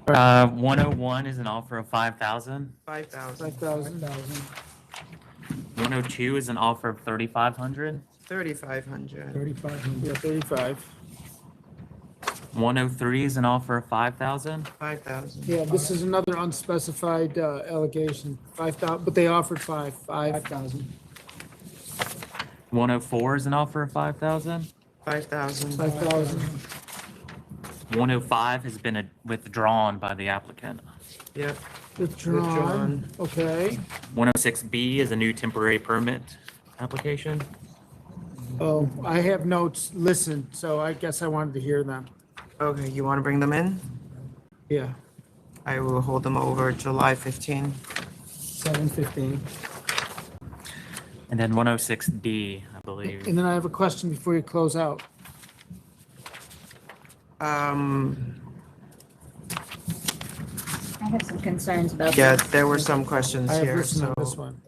101 is an offer of 5,000. 5,000. 5,000. 102 is an offer of 3,500. 3,500. 3,500. Yeah, 35. 103 is an offer of 5,000. 5,000. Yeah, this is another unspecified allegation, 5,000, but they offered 5,000. 5,000. 104 is an offer of 5,000. 5,000. 5,000. 105 has been withdrawn by the applicant. Yep. Withdrawn, okay. 106B is a new temporary permit application. Oh, I have notes listened, so I guess I wanted to hear them. Okay, you want to bring them in? Yeah, I will hold them over July 15. 7:15. And then 106D, I believe. And then I have a question before you close out. I have some concerns about Yeah, this. there were some questions I have here, listened so to this one.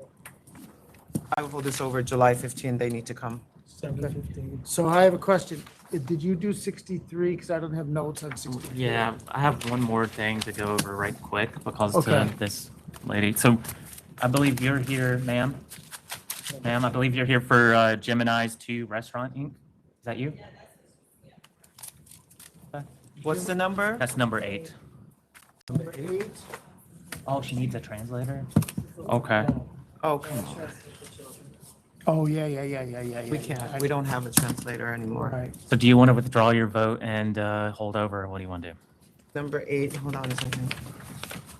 I will hold this over July 15. They need to come. 7:15. So I have a question. Did you do 63? Because I don't have notes on 63. Yeah, I have one more thing to go over right quick because Okay. to this lady. So I believe you're here, ma'am. Ma'am, I believe you're here for Gemini's 2 Restaurant Inc. Is that you? What's the number? That's number 8. Number 8? Oh, she needs a translator? Okay. Oh, come on. Oh, yeah. We can't. We don't have a translator anymore. Right. So do you want to withdraw your vote and hold over, or what do you want to do? Number 8, hold on a second.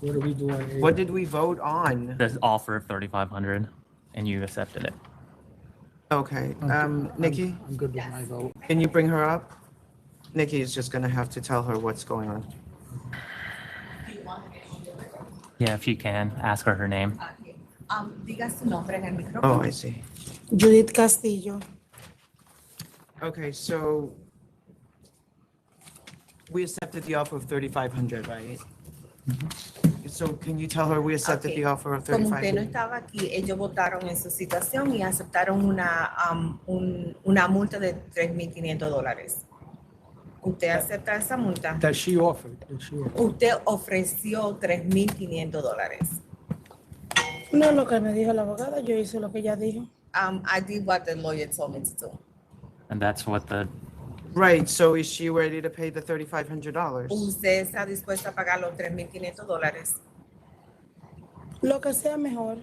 What are we doing? What did we vote on? The offer of 3,500, and you accepted it. Okay, Nikki, I'm good with my vote. can you bring her up? Nikki is just gonna have to tell her what's going on. Yeah, if you can, ask her name. Diga su nombre en el micrófono. Oh, I see. Judith Castillo. Okay, so we accepted the offer of 3,500, right? So can you tell her we accepted the offer of Como usted no 3,500? estaba aquí, ellos votaron en su situación y aceptaron una multa de $3,500. ¿Usted acepta esa multa? That she offered. Usted ofreció $3,500. No, lo que me dijo la abogada, yo hice lo que ella dijo. I did what the lawyer told me to do. And that's what the, Right, so is she ready to pay the $3,500? ¿Usted está dispuesto a pagar los $3,500? Lo que sea mejor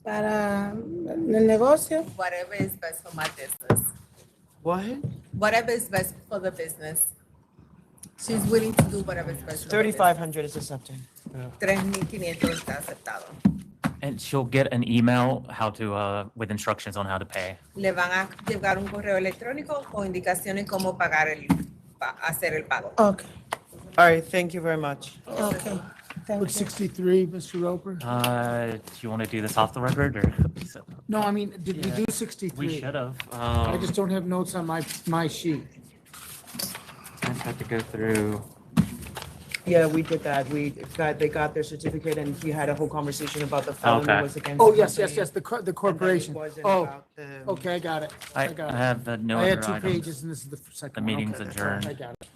para el negocio. Whatever is best for my business. What? Whatever is best for the business. She's willing to do whatever is best for the business. 3,500 is accepted. 3,500 está aceptado. and she'll get an email how to, with instructions on how to pay. Le van a llegar un correo electrónico con indicaciones cómo pagar hacer el pago. Okay. All right, thank you very much. Okay. With 63, Mr. Roper? Do you want to do this off the record or? No, I mean, did we do 63? We should have. I just don't have notes on my sheet. I just have to go through. Yeah, we did that. They got their certificate and he had a whole conversation about the felony Okay. was against. Oh, the yes, company. the corporation. wasn't Oh, about the- okay, I got it. I got it. have the no I had other 2 items. pages and this is the second The one. meeting's Okay, adjourned. I got it.